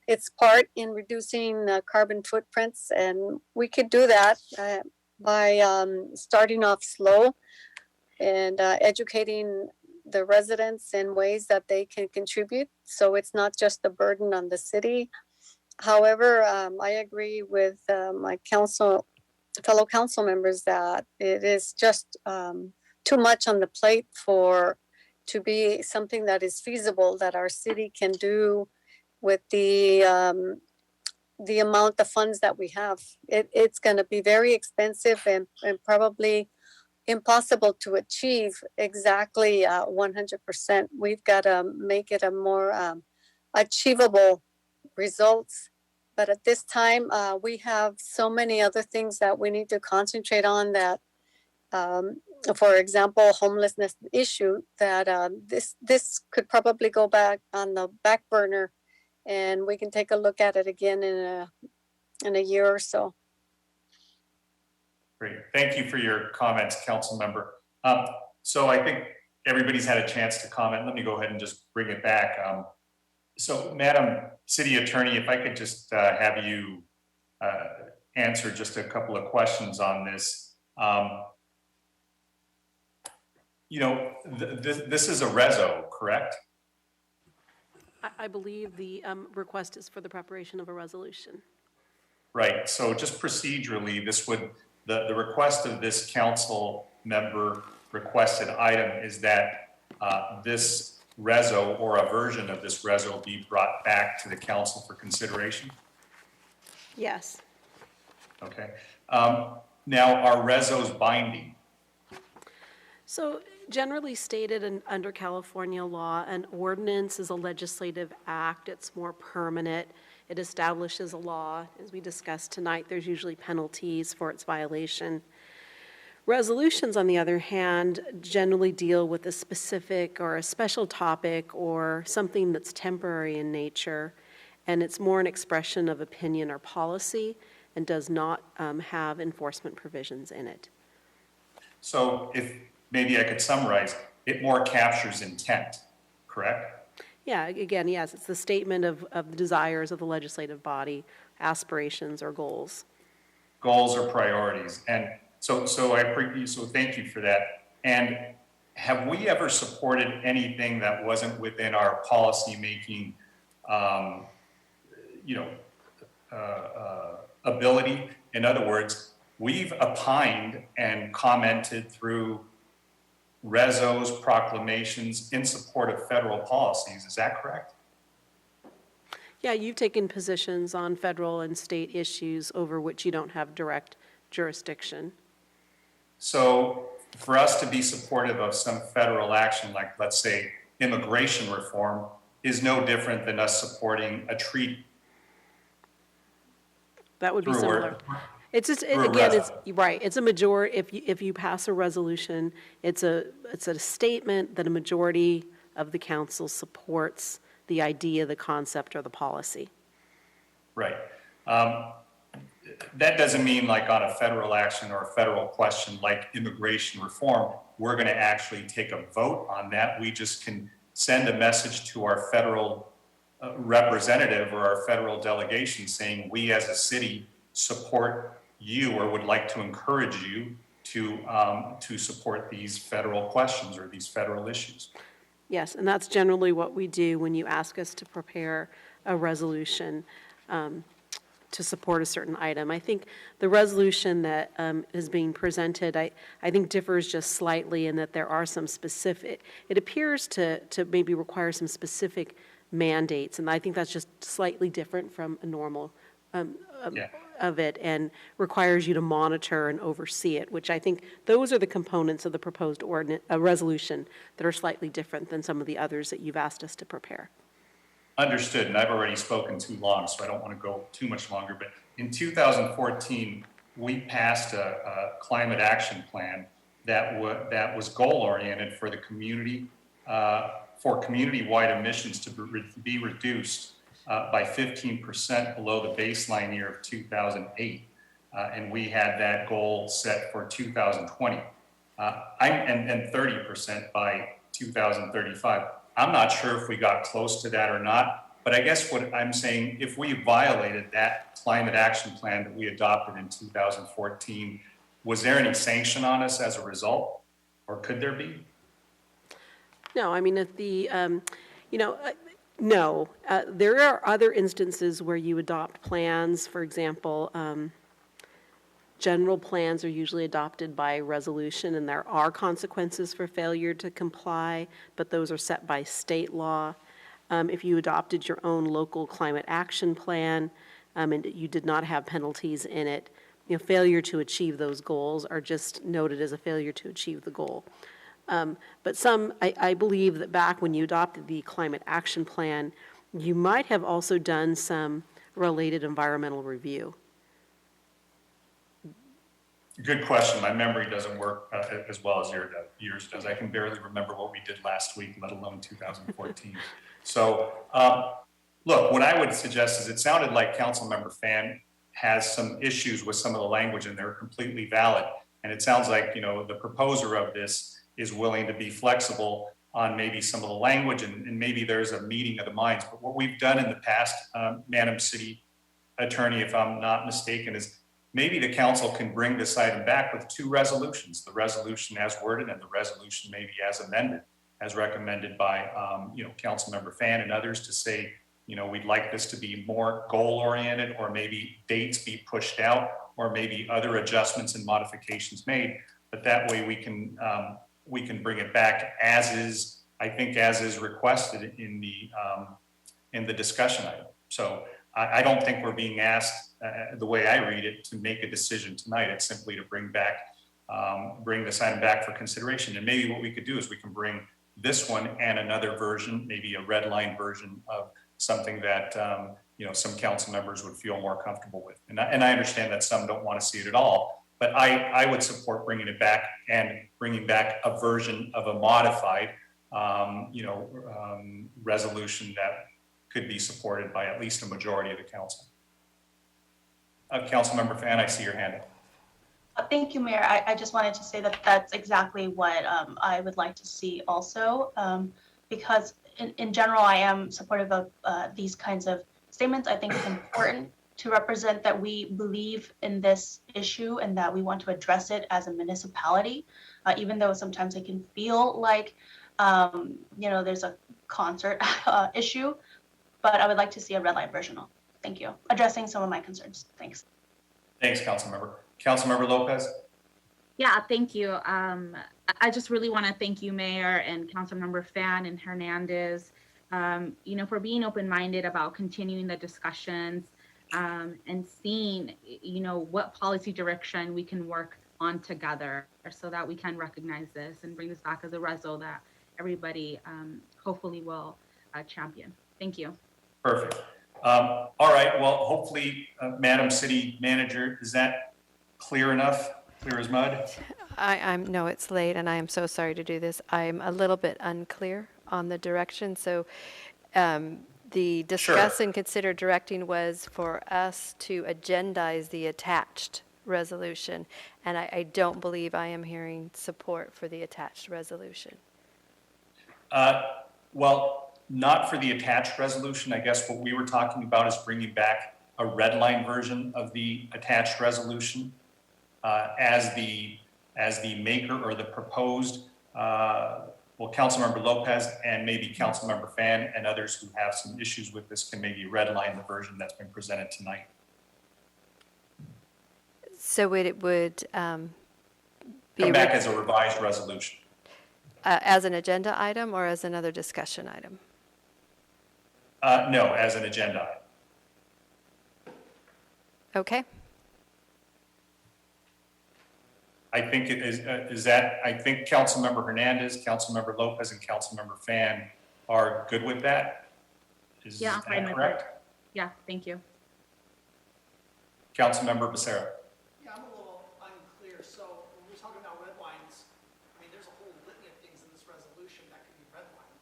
its part in reducing carbon footprints, and we could do that by starting off slow and educating the residents in ways that they can contribute, so it's not just a burden on the city. However, I agree with my fellow council members that it is just too much on the plate to be something that is feasible, that our city can do with the amount of funds that we have. It's going to be very expensive and probably impossible to achieve exactly 100%. We've got to make it a more achievable results. But at this time, we have so many other things that we need to concentrate on that, for example, homelessness issue, that this could probably go back on the back burner, and we can take a look at it again in a year or so. Great. Thank you for your comments, Council Member. So I think everybody's had a chance to comment. Let me go ahead and just bring it back. So Madam City Attorney, if I could just have you answer just a couple of questions on this. You know, this is a reso, correct? I believe the request is for the preparation of a resolution. Right. So just procedurally, this would, the request of this council member requested item is that this reso or a version of this reso be brought back to the council for consideration? Yes. Okay. Now, are resos binding? So generally stated under California law, an ordinance is a legislative act. It's more permanent. It establishes a law. As we discussed tonight, there's usually penalties for its violation. Resolutions, on the other hand, generally deal with a specific or a special topic or something that's temporary in nature, and it's more an expression of opinion or policy and does not have enforcement provisions in it. So if maybe I could summarize, it more captures intent, correct? Yeah, again, yes, it's the statement of the desires of the legislative body, aspirations or goals. Goals or priorities. And so thank you for that. And have we ever supported anything that wasn't within our policy-making, ability? In other words, we've opined and commented through resos, proclamations in support of federal policies. Is that correct? Yeah, you've taken positions on federal and state issues over which you don't have direct jurisdiction. So for us to be supportive of some federal action, like let's say immigration reform, is no different than us supporting a treaty. That would be Through similar. It's just, through a again, res- it's, right, it's a majority, if you pass a resolution, it's a statement that a majority of the council supports the idea, the concept, or the policy. Right. That doesn't mean like on a federal action or a federal question like immigration reform, we're going to actually take a vote on that. We just can send a message to our federal representative or our federal delegation saying we as a city support you or would like to encourage you to support these federal questions or these federal issues. Yes, and that's generally what we do when you ask us to prepare a resolution to support a certain item. I think the resolution that is being presented, I think differs just slightly in that there are some specific, it appears to maybe require some specific mandates, and I think that's just slightly different from a normal of it, and requires you to monitor and oversee it, which I think those are the components of the proposed resolution that are slightly different than some of the others that you've asked us to prepare. Understood, and I've already spoken too long, so I don't want to go too much longer, but in 2014, we passed a climate action plan that was goal-oriented for the community, for community-wide emissions to be reduced by 15% below the baseline year of 2008. And we had that goal set for 2020, and 30% by 2035. I'm not sure if we got close to that or not, but I guess what I'm saying, if we violated that climate action plan that we adopted in 2014, was there any sanction on us as a result, or could there be? No, I mean, if the, no. There are other instances where you adopt plans, for example, general plans are usually adopted by resolution, and there are consequences for failure to comply, but those are set by state law. If you adopted your own local climate action plan and you did not have penalties in it, failure to achieve those goals are just noted as a failure to achieve the goal. But I believe that back when you adopted the climate action plan, you might have also done some related environmental review. Good question. My memory doesn't work as well as yours does. I can barely remember what we did last week, let alone 2014. So, look, what I would suggest is it sounded like Councilmember Fan has some issues with some of the language, and they're completely valid. And it sounds like, the proposer of this is willing to be flexible on maybe some of the language, and maybe there's a meeting of the minds. But what we've done in the past, Madam City Attorney, if I'm not mistaken, is maybe the council can bring this item back with two resolutions, the resolution as worded and the resolution maybe as amended, as recommended by, Councilmember Fan and others, to say, we'd like this to be more goal-oriented, or maybe dates be pushed out, or maybe other adjustments and modifications made. But that way we can bring it back as is, I think, as is requested in the discussion item. So I don't think we're being asked, the way I read it, to make a decision tonight. It's simply to bring this item back for consideration. And maybe what we could do is we can bring this one and another version, maybe a red line version of something that some council members would feel more comfortable with. And I understand that some don't want to see it at all, but I would support bringing it back and bringing back a version of a modified, resolution that could be supported by at least a majority of the council. Councilmember Fan, I see your hand up. Thank you, Mayor. I just wanted to say that that's exactly what I would like to see also, because in general, I am supportive of these kinds of statements. I think it's important to represent that we believe in this issue and that we want to address it as a municipality, even though sometimes it can feel like, there's a concert issue, but I would like to see a red line version. Thank you. Addressing some of my concerns. Thanks. Thanks, Councilmember. Councilmember Lopez? Yeah, thank you. I just really want to thank you, Mayor, and Councilmember Fan and Hernandez, for being open-minded about continuing the discussions and seeing, what policy direction we can work on together so that we can recognize this and bring this back as a reso that everybody hopefully will champion. Thank you. Perfect. All right, well, hopefully, Madam City Manager, is that clear enough? Clear as mud? No, it's late, and I am so sorry to do this. I'm a little bit unclear on the direction, so the discuss and consider directing was for us to agendize the attached resolution, and I don't believe I am hearing support for the attached resolution. Well, not for the attached resolution. I guess what we were talking about is bringing back a red line version of the attached resolution as the maker or the proposed, well, Councilmember Lopez and maybe Councilmember Fan and others who have some issues with this can maybe redline the version that's been presented tonight. So it would be Come back as a revised resolution. as an agenda item or as another discussion item? No, as an agenda item. Okay. I think it is that, I think Councilmember Hernandez, Councilmember Lopez, and Councilmember Fan are good with that. Is Yeah, I'm fine that with correct? it. Yeah, thank you. Councilmember Becerra. Yeah, I'm a little unclear. So when we're talking about red lines, I mean, there's a whole litany of things in this resolution that could be redlined.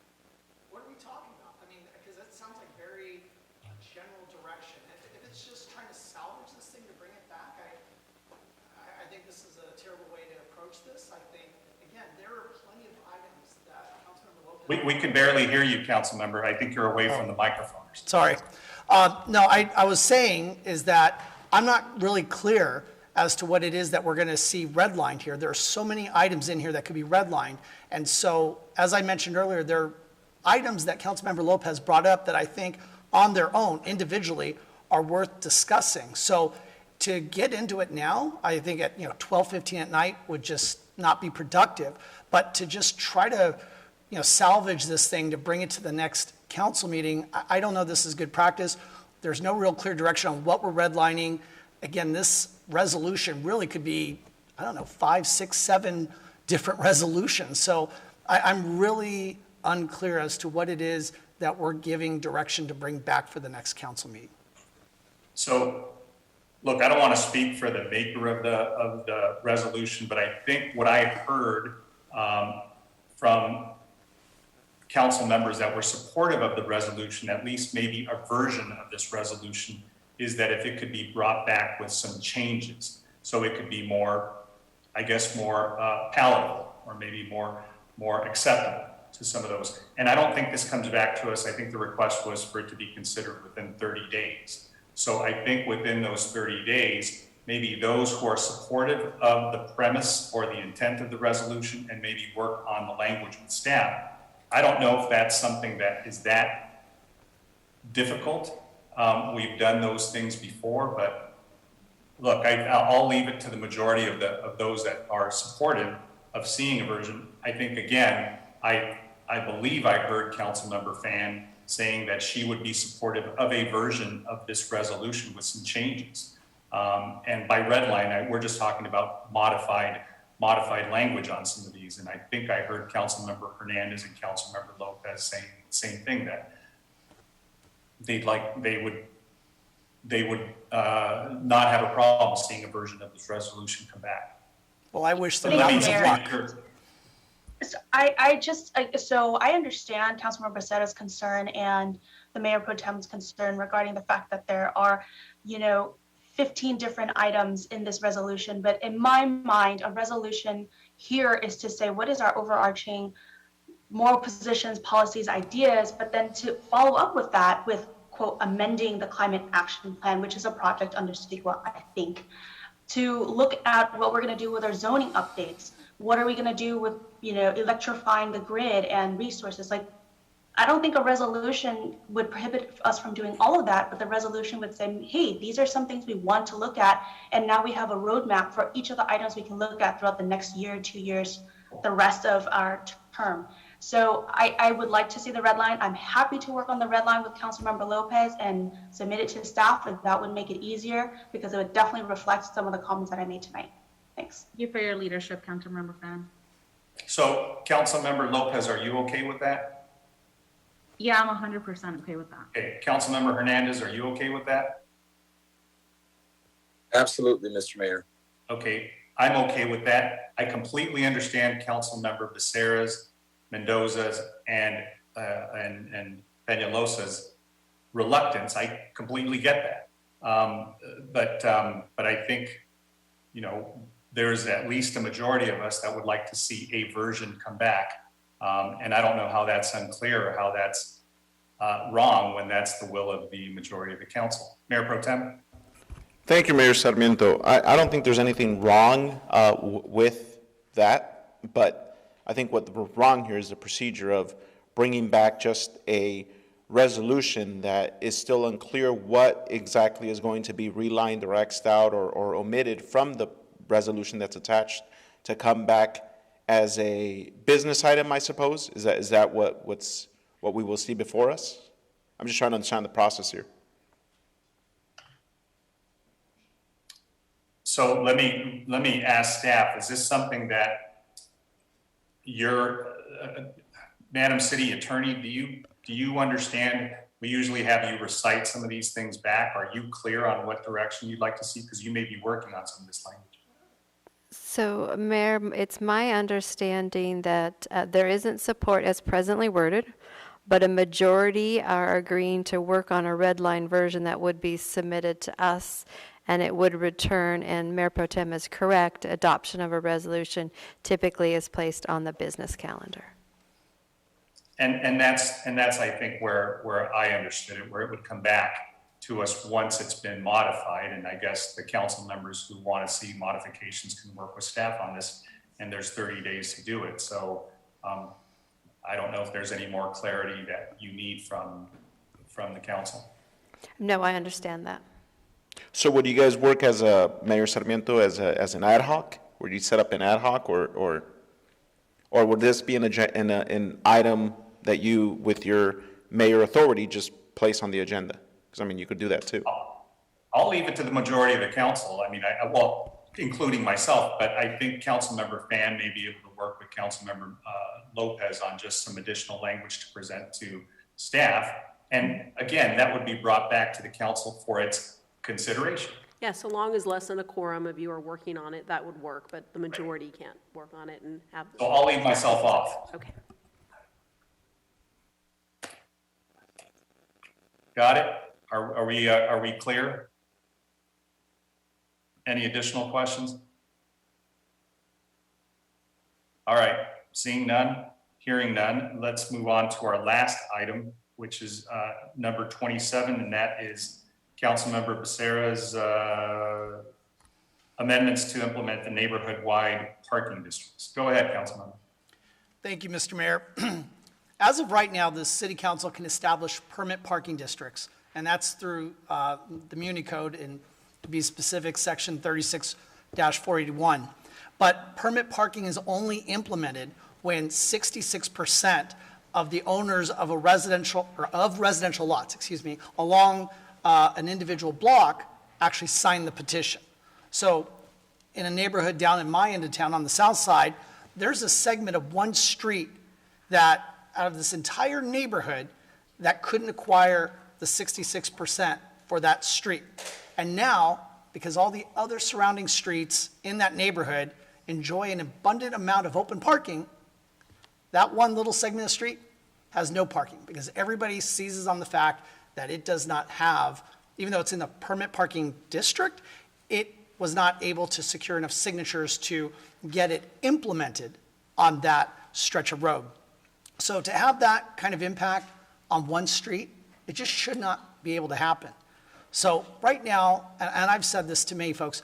What are we talking about? I mean, because that sounds like very general direction. If it's just trying to salvage this thing to bring it back, I think this is a terrible way to approach this. I think, again, there are plenty of items that Councilmember Lopez. We can barely hear you, Councilmember. I think you're away from the microphone. Sorry. No, I was saying is that I'm not really clear as to what it is that we're going to see redlined here. There are so many items in here that could be redlined. And so, as I mentioned earlier, there are items that Councilmember Lopez brought up that I think on their own, individually, are worth discussing. So to get into it now, I think at 12:15 at night would just not be productive. But to just try to salvage this thing to bring it to the next council meeting, I don't know this is good practice. There's no real clear direction on what we're redlining. Again, this resolution really could be, 5, 6, 7 different resolutions. So I'm really unclear as to what it is that we're giving direction to bring back for the next council meeting. So, look, I don't want to speak for the maker of the resolution, but I think what I heard from council members that were supportive of the resolution, at least maybe a version of this resolution, is that if it could be brought back with some changes, so it could be more, I guess, more palatable or maybe more acceptable to some of those. And I don't think this comes back to us. I think the request was for it to be considered within 30 days. So I think within those 30 days, maybe those who are supportive of the premise or the intent of the resolution and maybe work on the language with staff. I don't know if that's something that is that difficult. We've done those things before, but look, I'll leave it to the majority of those that are supportive of seeing a version. I think, again, I believe I heard Councilmember Fan saying that she would be supportive of a version of this resolution with some changes. And by red line, we're just talking about modified language on some of these. And I think I heard Councilmember Hernandez and Councilmember Lopez saying the same thing, that they would not have a problem seeing a version of this resolution come back. Well, I wish them Thank lots you, of Mayor. luck. So I understand Councilmember Becerra's concern and the Mayor Pro Tem's concern regarding the fact that there are, 15 different items in this resolution. But in my mind, a resolution here is to say, what is our overarching moral positions, policies, ideas, but then to follow up with that with, quote, amending the climate action plan, which is a project under CEQA, I think, to look at what we're going to do with our zoning updates. What are we going to do with, electrifying the grid and resources? Like, I don't think a resolution would prohibit us from doing all of that, but the resolution would say, hey, these are some things we want to look at. And now we have a roadmap for each of the items we can look at throughout the next year, 2 years, the rest of our term. So I would like to see the red line. I'm happy to work on the red line with Councilmember Lopez and submit it to staff, if that would make it easier, because it would definitely reflect some of the comments that I made tonight. Thanks. Thank you for your leadership, Councilmember Fan. So Councilmember Lopez, are you okay with that? Yeah, I'm 100% okay with that. Okay, Councilmember Hernandez, are you okay with that? Absolutely, Mr. Mayor. Okay, I'm okay with that. I completely understand Councilmember Becerra's, Mendoza's, and Peñalosa's reluctance. I completely get that. But I think, you know, there's at least a majority of us that would like to see a version come back. And I don't know how that's unclear or how that's wrong when that's the will of the majority of the council. Mayor Pro Tem? Thank you, Mayor Sarmiento. I don't think there's anything wrong with that, but I think what's wrong here is the procedure of bringing back just a resolution that is still unclear what exactly is going to be relined or X'd out or omitted from the resolution that's attached to come back as a business item, I suppose. Is that what we will see before us? I'm just trying to understand the process here. So let me ask staff, is this something that your, Madam City Attorney, do you understand? We usually have you recite some of these things back. Are you clear on what direction you'd like to see? Because you may be working on some of this language. So, Mayor, it's my understanding that there isn't support as presently worded, but a majority are agreeing to work on a red line version that would be submitted to us, and it would return, and Mayor Pro Tem is correct, adoption of a resolution typically is placed on the business calendar. And that's I think where I understood it, where it would come back to us once it's been modified. And I guess the council members who want to see modifications can work with staff on this, and there's 30 days to do it. So I don't know if there's any more clarity that you need from the council. No, I understand that. So would you guys work as a, Mayor Sarmiento, as an ad hoc? Would you set up an ad hoc or would this be an item that you, with your mayor authority, just place on the agenda? Because, I mean, you could do that too. I'll leave it to the majority of the council. I mean, well, including myself, but I think Councilmember Fan may be able to work with Councilmember Lopez on just some additional language to present to staff. And again, that would be brought back to the council for its consideration. Yeah, so long as less than a quorum of you are working on it, that would work, but the majority can't work on it and have. So I'll leave myself off. Okay. Got it? Are we clear? Any additional questions? All right, seeing none, hearing none, let's move on to our last item, which is number 27, and that is Councilmember Becerra's amendments to implement the neighborhood-wide parking districts. Go ahead, Councilmember. Thank you, Mr. Mayor. As of right now, the city council can establish permit parking districts, and that's through the Muni Code, and to be specific, section 36-481. But permit parking is only implemented when 66% of the owners of a residential, or of residential lots, along an individual block actually sign the petition. So in a neighborhood down in my end of town on the south side, there's a segment of one street that out of this entire neighborhood that couldn't acquire the 66% for that street. And now, because all the other surrounding streets in that neighborhood enjoy an abundant amount of open parking, that one little segment of street has no parking because everybody seizes on the fact that it does not have, even though it's in the permit parking district, it was not able to secure enough signatures to get it implemented on that stretch of road. So to have that kind of impact on one street, it just should not be able to happen. So right now, and I've said this to many folks,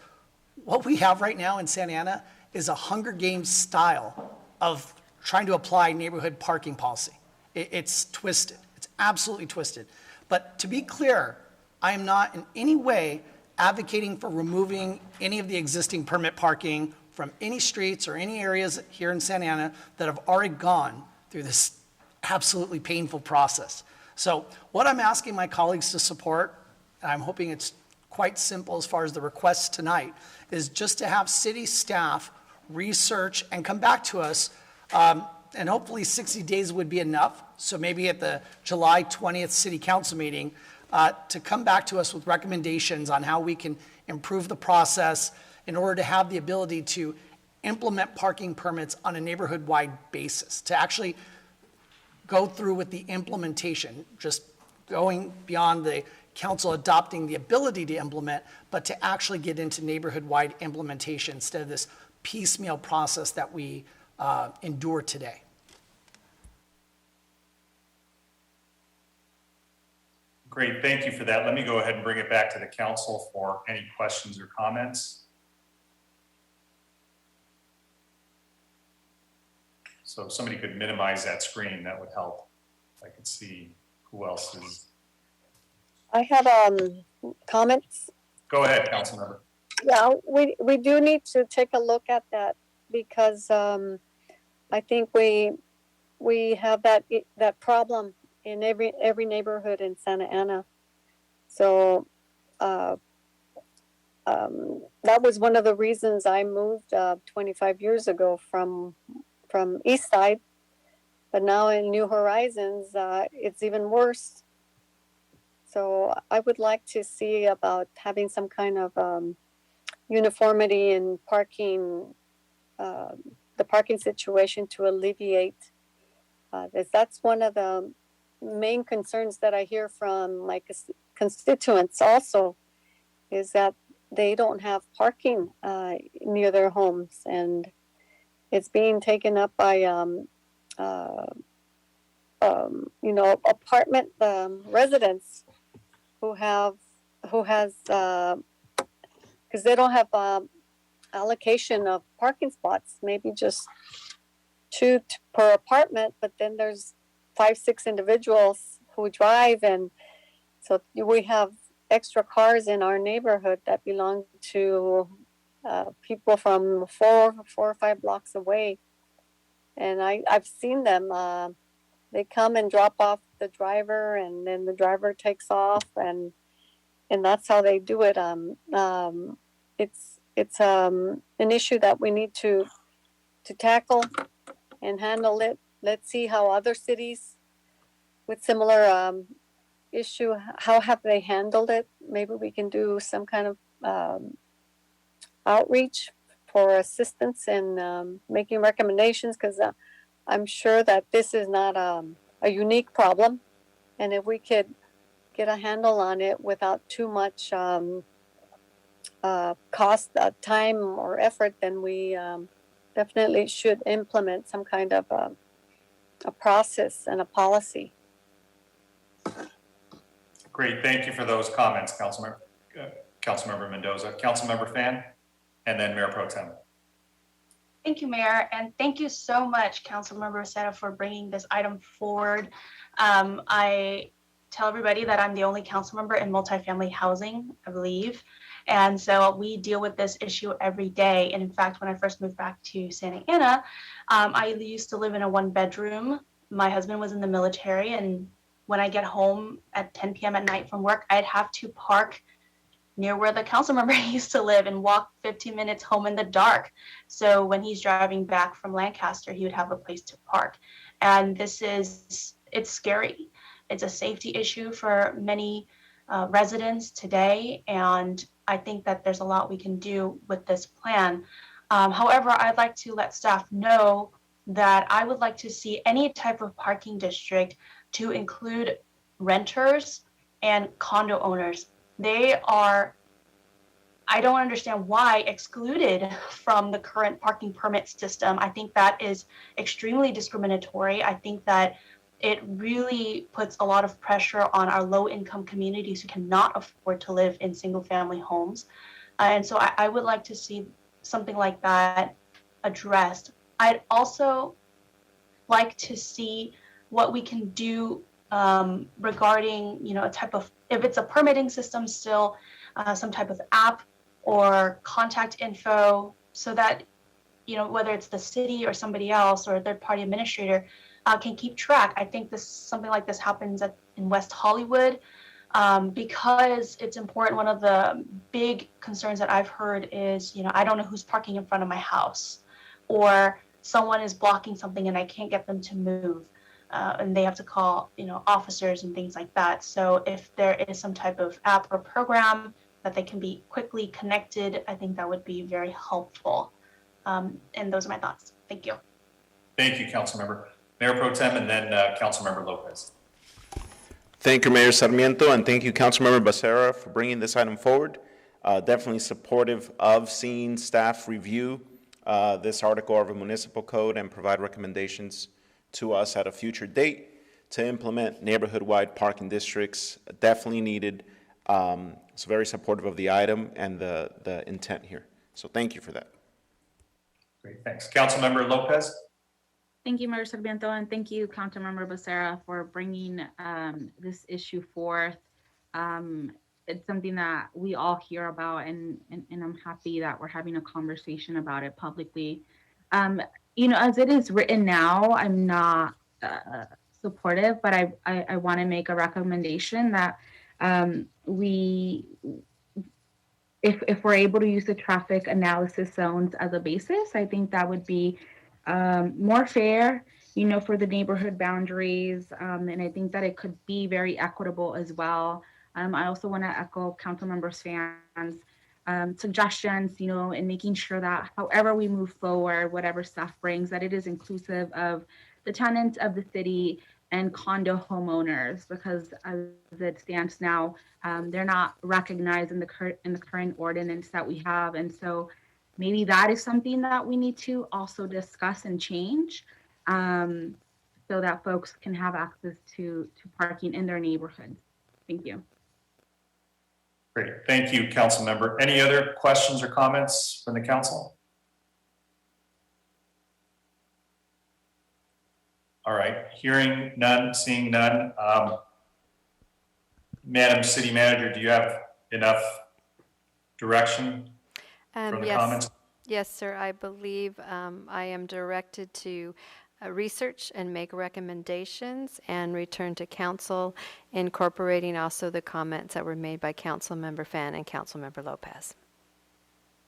what we have right now in Santa Ana is a Hunger Games style of trying to apply neighborhood parking policy. It's twisted. It's absolutely twisted. But to be clear, I am not in any way advocating for removing any of the existing permit parking from any streets or any areas here in Santa Ana that have already gone through this absolutely painful process. So what I'm asking my colleagues to support, and I'm hoping it's quite simple as far as the request tonight, is just to have city staff research and come back to us. And hopefully 60 days would be enough. So maybe at the July 20th city council meeting, to come back to us with recommendations on how we can improve the process in order to have the ability to implement parking permits on a neighborhood-wide basis, to actually go through with the implementation, just going beyond the council adopting the ability to implement, but to actually get into neighborhood-wide implementation instead of this piecemeal process that we endure today. Great, thank you for that. Let me go ahead and bring it back to the council for any questions or comments. So if somebody could minimize that screen, that would help. I could see who else is. I have comments. Go ahead, Councilmember. Yeah, we do need to take a look at that because I think we have that problem in every neighborhood in Santa Ana. So that was one of the reasons I moved 25 years ago from East Side, but now in New Horizons, it's even worse. So I would like to see about having some kind of uniformity in parking, the parking situation to alleviate this. That's one of the main concerns that I hear from my constituents also, is that they don't have parking near their homes, and it's being taken up by apartment residents who has because they don't have allocation of parking spots, maybe just two per apartment, but then there's 5-6 individuals who drive, and so we have extra cars in our neighborhood that belong to people from 4 or 5 blocks away. And I've seen them. They come and drop off the driver, and then the driver takes off, and that's how they do it. It's an issue that we need to tackle and handle it. Let's see how other cities with similar issue, how have they handled it? Maybe we can do some kind of outreach for assistance in making recommendations, because I'm sure that this is not a unique problem. And if we could get a handle on it without too much cost, time, or effort, then we definitely should implement some kind of a process and a policy. Great, thank you for those comments, Councilmember Mendoza. Councilmember Fan, and then Mayor Pro Tem. Thank you, Mayor, and thank you so much, Councilmember Rosetta, for bringing this item forward. I tell everybody that I'm the only council member in multifamily housing, I believe. And so we deal with this issue every day. And in fact, when I first moved back to Santa Ana, I used to live in a 1-bedroom. My husband was in the military, and when I get home at 10 p.m. at night from work, I'd have to park near where the council member used to live and walk 15 minutes home in the dark. So when he's driving back from Lancaster, he would have a place to park. And it's scary. It's a safety issue for many residents today. And I think that there's a lot we can do with this plan. However, I'd like to let staff know that I would like to see any type of parking district to include renters and condo owners. I don't understand why excluded from the current parking permit system. I think that is extremely discriminatory. I think that it really puts a lot of pressure on our low-income communities who cannot afford to live in single-family homes. And so I would like to see something like that addressed. I'd also like to see what we can do regarding, a type of, if it's a permitting system still, some type of app or contact info, so that, whether it's the city or somebody else or a third-party administrator can keep track. I think something like this happens in West Hollywood. because it's important. One of the big concerns that I've heard is, I don't know who's parking in front of my house, or someone is blocking something and I can't get them to move. And they have to call, officers and things like that. So if there is some type of app or program that they can be quickly connected, I think that would be very helpful. And those are my thoughts. Thank you. Thank you, Councilmember. Mayor Pro Tem and then Councilmember Lopez. Thank you, Mayor Sarmiento, and thank you, Councilmember Becerra, for bringing this item forward. Definitely supportive of seeing staff review this article of the municipal code and provide recommendations to us at a future date to implement neighborhood-wide parking districts. Definitely needed. So very supportive of the item and the intent here. So thank you for that. Great, thanks. Councilmember Lopez. Thank you, Mayor Sarmiento, and thank you, Councilmember Becerra, for bringing this issue forth. It's something that we all hear about, and I'm happy that we're having a conversation about it publicly. As it is written now, I'm not supportive, but I want to make a recommendation that if we're able to use the traffic analysis zones as a basis, I think that would be more fair, for the neighborhood boundaries. And I think that it could be very equitable as well. I also want to echo Councilmember Svan's suggestions, in making sure that however we move forward, whatever staff brings, that it is inclusive of the tenants of the city and condo homeowners, because as it stands now, they're not recognized in the current ordinance that we have. And so maybe that is something that we need to also discuss and change, so that folks can have access to parking in their neighborhoods. Thank you. Great, thank you, Councilmember. Any other questions or comments from the council? All right, hearing none, seeing none. Madam City Manager, do you have enough direction from the comments? Yes, sir. I believe I am directed to research and make recommendations and return to council, incorporating also the comments that were made by Councilmember Fan and Councilmember Lopez.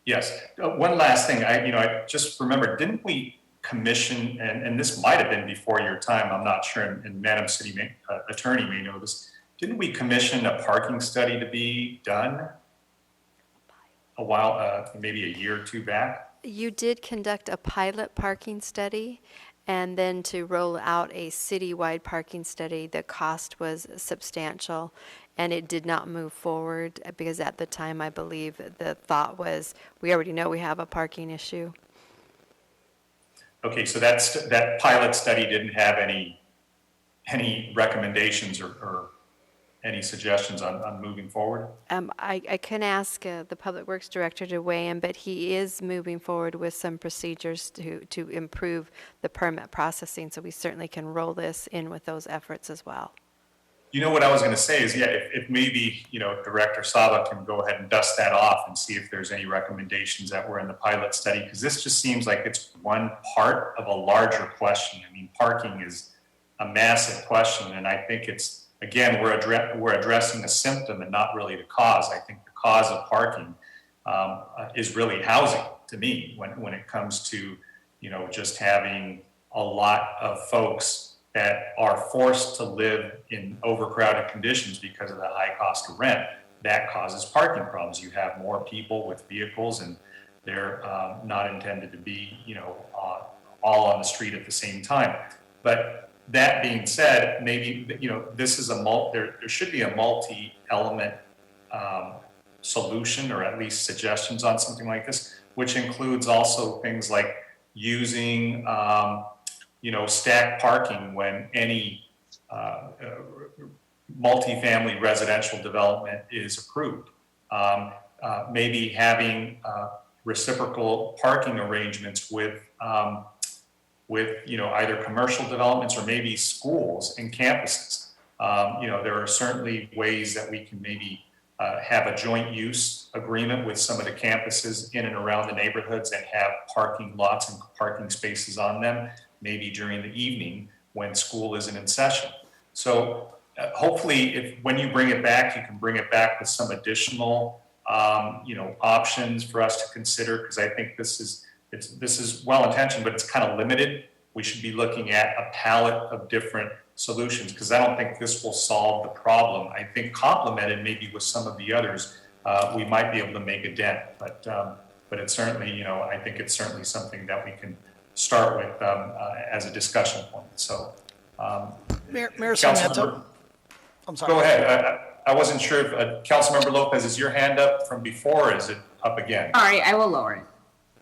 Yes. One last thing. I just remembered, didn't we commission, and this might have been before your time, I'm not sure, and Madam City Attorney may know this, didn't we commission a parking study to be done a while, maybe a year or two back? You did conduct a pilot parking study, and then to roll out a citywide parking study. The cost was substantial, and it did not move forward because at the time, I believe the thought was, we already know we have a parking issue. Okay, so that pilot study didn't have any recommendations or any suggestions on moving forward? I can ask the Public Works Director to weigh in, but he is moving forward with some procedures to improve the permit processing, so we certainly can roll this in with those efforts as well. You know what I was going to say is, if maybe, Director Saba can go ahead and dust that off and see if there's any recommendations that were in the pilot study, because this just seems like it's one part of a larger question. I mean, parking is a massive question, and I think it's, again, we're addressing a symptom and not really the cause. I think the cause of parking is really housing to me when it comes to, just having a lot of folks that are forced to live in overcrowded conditions because of the high cost of rent. That causes parking problems. You have more people with vehicles, and they're not intended to be, all on the street at the same time. But that being said, maybe, this is there should be a multi-element solution, or at least suggestions on something like this, which includes also things like using, stacked parking when any multifamily residential development is approved. Maybe having reciprocal parking arrangements with either commercial developments or maybe schools and campuses. There are certainly ways that we can maybe have a joint use agreement with some of the campuses in and around the neighborhoods and have parking lots and parking spaces on them, maybe during the evening when school isn't in session. So hopefully, when you bring it back, you can bring it back with some additional, options for us to consider, because I think this is well-intentioned, but it's kind of limited. We should be looking at a palette of different solutions, because I don't think this will solve the problem. I think complemented maybe with some of the others, we might be able to make a dent. But it's certainly, I think it's certainly something that we can start with as a discussion point. So, Mayor Sarmiento. I'm sorry. Go ahead. I wasn't sure if Councilmember Lopez, is your hand up from before, or is it up again? Sorry, I will lower it.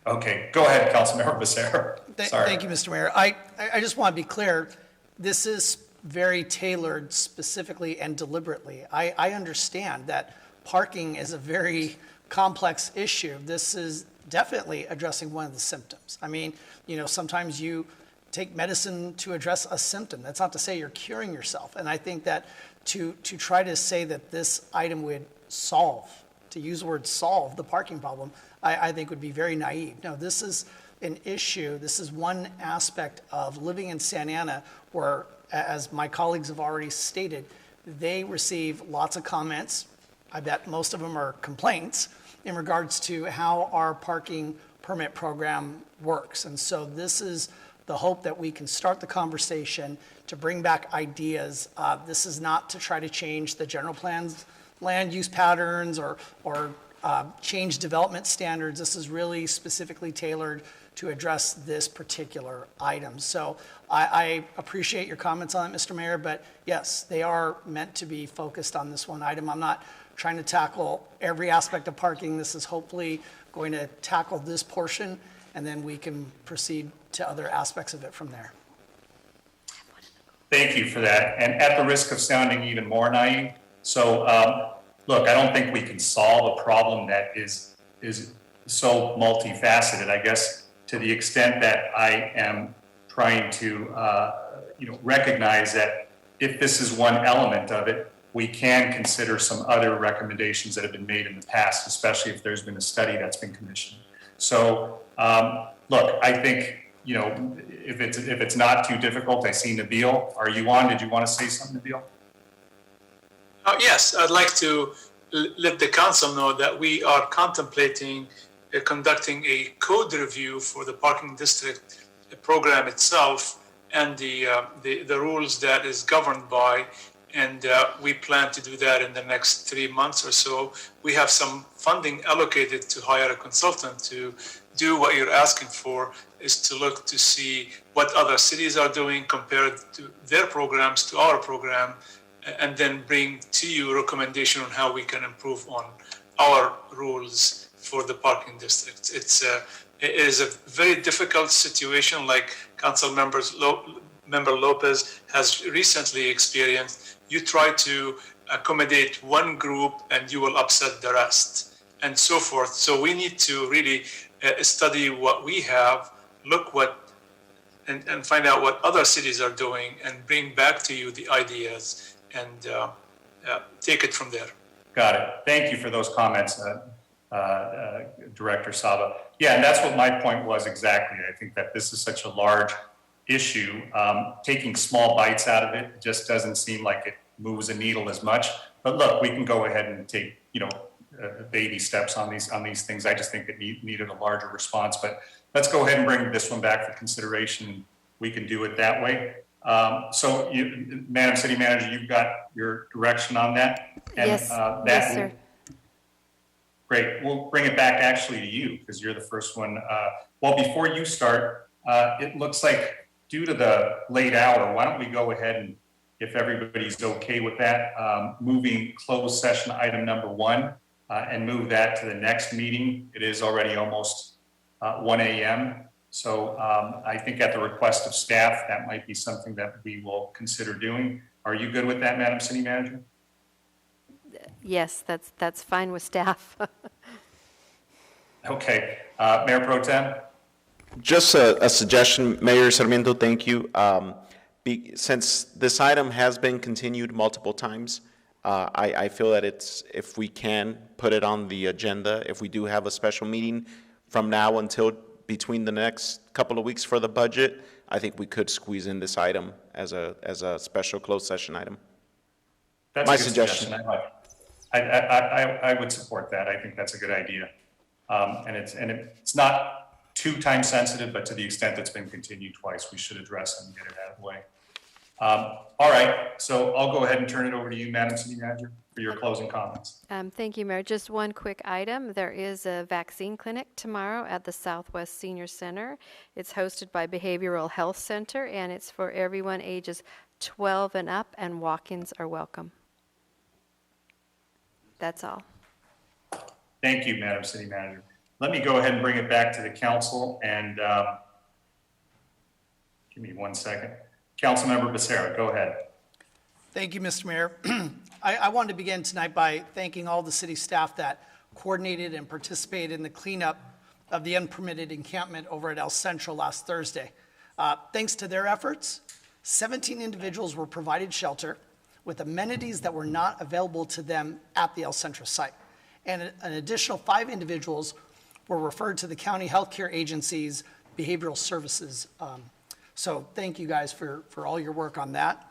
Okay, go ahead, Councilmember Becerra. Sorry. Thank you, Mr. Mayor. I just want to be clear. This is very tailored specifically and deliberately. I understand that parking is a very complex issue. This is definitely addressing one of the symptoms. I mean, sometimes you take medicine to address a symptom. That's not to say you're curing yourself. And I think that to try to say that this item would solve, to use the word solve, the parking problem, I think would be very naive. No, this is an issue. This is one aspect of living in Santa Ana where, as my colleagues have already stated, they receive lots of comments. I bet most of them are complaints in regards to how our parking permit program works. And so this is the hope that we can start the conversation to bring back ideas. This is not to try to change the general plans, land use patterns, or change development standards. This is really specifically tailored to address this particular item. So I appreciate your comments on it, Mr. Mayor, but yes, they are meant to be focused on this one item. I'm not trying to tackle every aspect of parking. This is hopefully going to tackle this portion, and then we can proceed to other aspects of it from there. Thank you for that. And at the risk of sounding even more naive, so look, I don't think we can solve a problem that is so multifaceted. I guess to the extent that I am trying to recognize that if this is one element of it, we can consider some other recommendations that have been made in the past, especially if there's been a study that's been commissioned. So look, I think, if it's not too difficult, I see Nabil. Are you on? Did you want to say something, Nabil? Yes, I'd like to let the council know that we are contemplating conducting a code review for the parking district program itself and the rules that is governed by. And we plan to do that in the next 3 months or so. We have some funding allocated to hire a consultant to do what you're asking for, is to look to see what other cities are doing compared to their programs to our program, and then bring to you a recommendation on how we can improve on our rules for the parking districts. It is a very difficult situation, like Member Lopez has recently experienced. You try to accommodate one group and you will upset the rest, and so forth. So we need to really study what we have, look and find out what other cities are doing, and bring back to you the ideas and take it from there. Got it. Thank you for those comments, Director Saba. Yeah, and that's what my point was exactly. I think that this is such a large issue. Taking small bites out of it just doesn't seem like it moves a needle as much. But look, we can go ahead and take, baby steps on these things. I just think it needed a larger response. But let's go ahead and bring this one back for consideration. We can do it that way. So, Madam City Manager, you've got your direction on that? And, yes, yes, sir. Great. We'll bring it back actually to you, because you're the first one. Well, before you start, it looks like due to the late hour, why don't we go ahead and, if everybody's okay with that, moving closed session item number 1 and move that to the next meeting. It is already almost 1 a.m. So I think at the request of staff, that might be something that we will consider doing. Are you good with that, Madam City Manager? Yes, that's fine with staff. Okay. Mayor Pro Tem? Just a suggestion, Mayor Sarmiento, thank you. Since this item has been continued multiple times, I feel that if we can put it on the agenda, if we do have a special meeting from now until between the next couple of weeks for the budget, I think we could squeeze in this item as a special closed session item. That's My a good suggestion. I like it. I would support that. I think that's a good idea. And it's not too time sensitive, but to the extent that's been continued twice, we should address it and get it out of the way. All right, so I'll go ahead and turn it over to you, Madam City Manager, for your closing comments. Thank you, Mayor. Just one quick item. There is a vaccine clinic tomorrow at the Southwest Senior Center. It's hosted by Behavioral Health Center, and it's for everyone ages 12 and up, and walk-ins are welcome. That's all. Thank you, Madam City Manager. Let me go ahead and bring it back to the council and give me 1 second. Councilmember Becerra, go ahead. Thank you, Mr. Mayor. I wanted to begin tonight by thanking all the city staff that coordinated and participated in the cleanup of the unpermitted encampment over at El Centro last Thursday. Thanks to their efforts, 17 individuals were provided shelter with amenities that were not available to them at the El Centro site. And an additional 5 individuals were referred to the county healthcare agency's behavioral services. So thank you guys for all your work on that.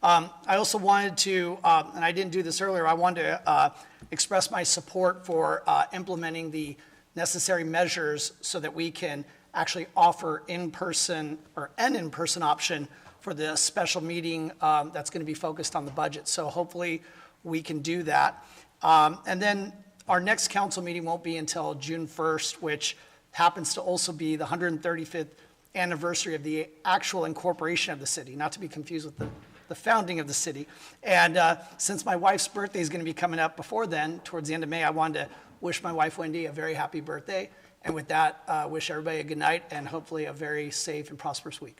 I also wanted to, and I didn't do this earlier, I wanted to express my support for implementing the necessary measures so that we can actually offer in-person or an in-person option for the special meeting that's going to be focused on the budget. So hopefully we can do that. And then our next council meeting won't be until June 1st, which happens to also be the 135th anniversary of the actual incorporation of the city, not to be confused with the founding of the city. And since my wife's birthday is going to be coming up before then, towards the end of May, I wanted to wish my wife Wendy a very happy birthday. And with that, wish everybody a good night and hopefully a very safe and prosperous week.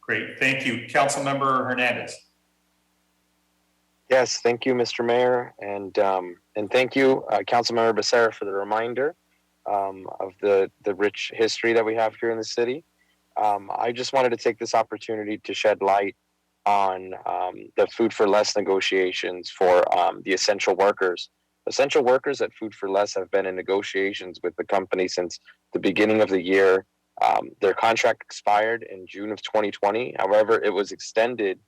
Great, thank you. Councilmember Hernandez. Yes, thank you, Mr. Mayor, and thank you, Councilmember Becerra, for the reminder of the rich history that we have here in the city. I just wanted to take this opportunity to shed light on the Food for Less negotiations for the essential workers. Essential workers at Food for Less have been in negotiations with the company since the beginning of the year. Their contract expired in June of 2020. However, it was extended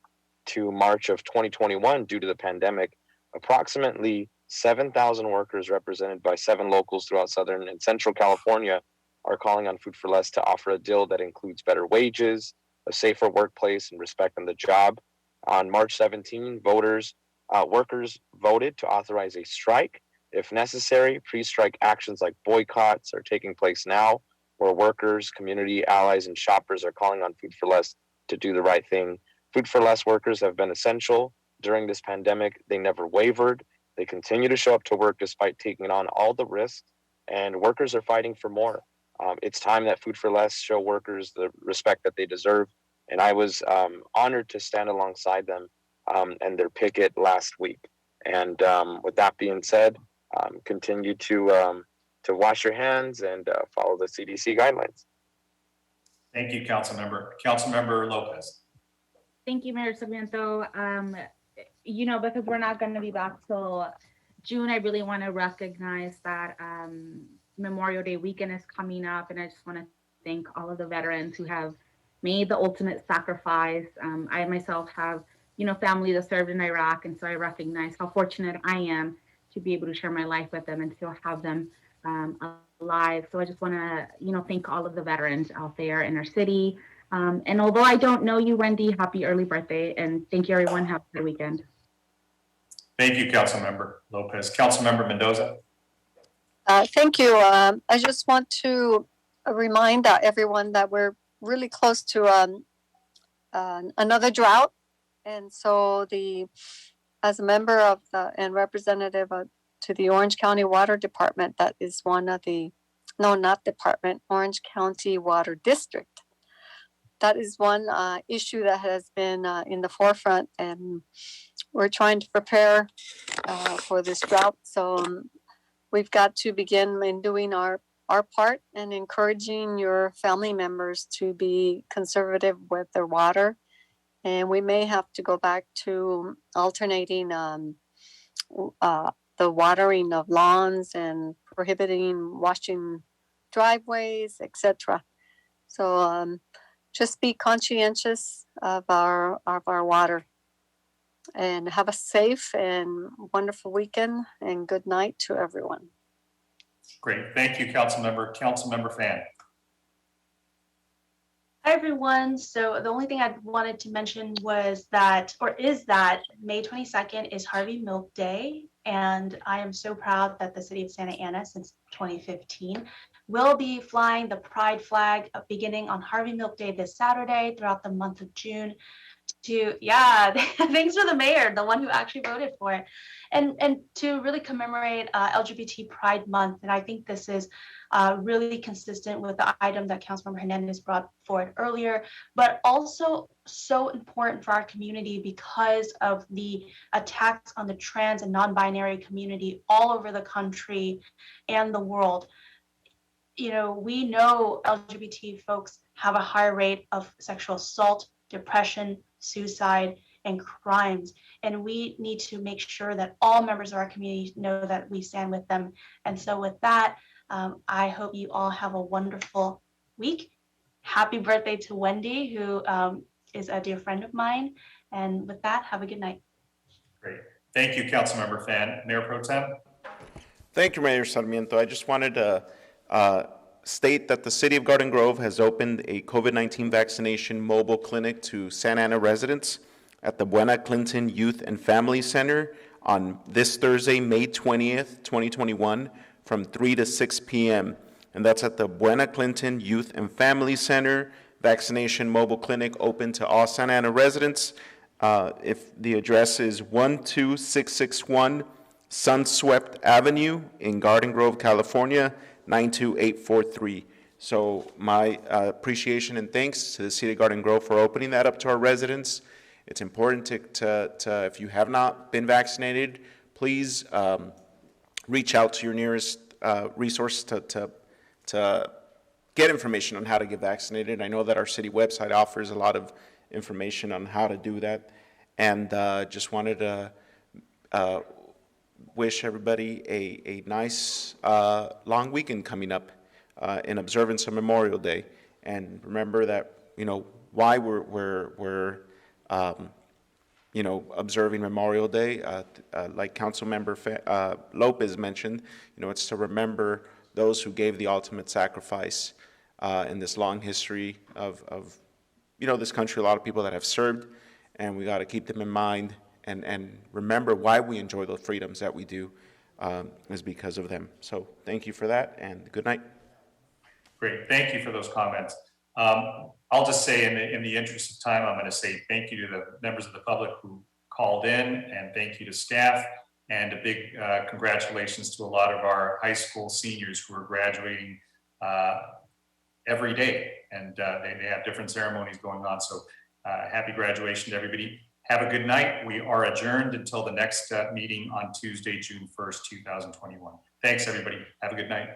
to March of 2021 due to the pandemic. Approximately 7,000 workers represented by 7 locals throughout Southern and Central California are calling on Food for Less to offer a deal that includes better wages, a safer workplace, and respect on the job. On March 17, workers voted to authorize a strike. If necessary, pre-strike actions like boycotts are taking place now, where workers, community allies, and shoppers are calling on Food for Less to do the right thing. Food for Less workers have been essential during this pandemic. They never wavered. They continue to show up to work despite taking on all the risks, and workers are fighting for more. It's time that Food for Less show workers the respect that they deserve, and I was honored to stand alongside them and their picket last week. And with that being said, continue to wash your hands and follow the CDC guidelines. Thank you, Councilmember. Councilmember Lopez. Thank you, Mayor Sarmiento. Because we're not going to be back till June, I really want to recognize that Memorial Day weekend is coming up, and I just want to thank all of the veterans who have made the ultimate sacrifice. I myself have, family that served in Iraq, and so I recognize how fortunate I am to be able to share my life with them and still have them alive. So I just want to, thank all of the veterans out there in our city. And although I don't know you, Wendy, happy early birthday, and thank you, everyone. Have a good weekend. Thank you, Councilmember Lopez. Councilmember Mendoza. Thank you. I just want to remind everyone that we're really close to another drought. And so as a member of and representative to the Orange County Water Department, that is one of Orange County Water District. That is one issue that has been in the forefront, and we're trying to prepare for this drought. So we've got to begin in doing our part and encouraging your family members to be conservative with their water. And we may have to go back to alternating the watering of lawns and prohibiting washing driveways, etc. So just be conscientious of our water. And have a safe and wonderful weekend, and good night to everyone. Great. Thank you, Councilmember. Councilmember Fan. Hi, everyone. So the only thing I wanted to mention was that, or is that, May 22nd is Harvey Milk Day. And I am so proud that the city of Santa Ana, since 2015, will be flying the Pride flag beginning on Harvey Milk Day this Saturday throughout the month of June. Thanks for the mayor, the one who actually voted for it, and to really commemorate LGBT Pride Month. And I think this is really consistent with the item that Councilmember Hernandez brought forward earlier, but also so important for our community because of the attacks on the trans and non-binary community all over the country and the world. You know, we know LGBT folks have a higher rate of sexual assault, depression, suicide, and crimes. And we need to make sure that all members of our community know that we stand with them. And so with that, I hope you all have a wonderful week. Happy birthday to Wendy, who is a dear friend of mine. And with that, have a good night. Great. Thank you, Councilmember Fan. Mayor Pro Tem. Thank you, Mayor Sarmiento. I just wanted to state that the City of Garden Grove has opened a COVID-19 vaccination mobile clinic to Santa Ana residents at the Buena Clinton Youth and Family Center on this Thursday, May 20th, 2021, from 3 to 6 p.m. And that's at the Buena Clinton Youth and Family Center vaccination mobile clinic open to all Santa Ana residents. If the address is 12661 Sunswept Avenue in Garden Grove, California, 92843. So my appreciation and thanks to the City of Garden Grove for opening that up to our residents. It's important to if you have not been vaccinated, please reach out to your nearest resource to get information on how to get vaccinated. I know that our city website offers a lot of information on how to do that. And just wanted to wish everybody a nice long weekend coming up in observance of Memorial Day. And remember that, you know, why we're you know, observing Memorial Day, like Councilmember Lopez mentioned, you know, it's to remember those who gave the ultimate sacrifice in this long history of, you know, this country, a lot of people that have served, and we got to keep them in mind and remember why we enjoy the freedoms that we do is because of them. So thank you for that, and good night. Great, thank you for those comments. I'll just say in the interest of time, I'm going to say thank you to the members of the public who called in, and thank you to staff, and a big congratulations to a lot of our high school seniors who are graduating every day, and they have different ceremonies going on. So happy graduation to everybody. Have a good night. We are adjourned until the next meeting on Tuesday, June 1st, 2021. Thanks, everybody. Have a good night.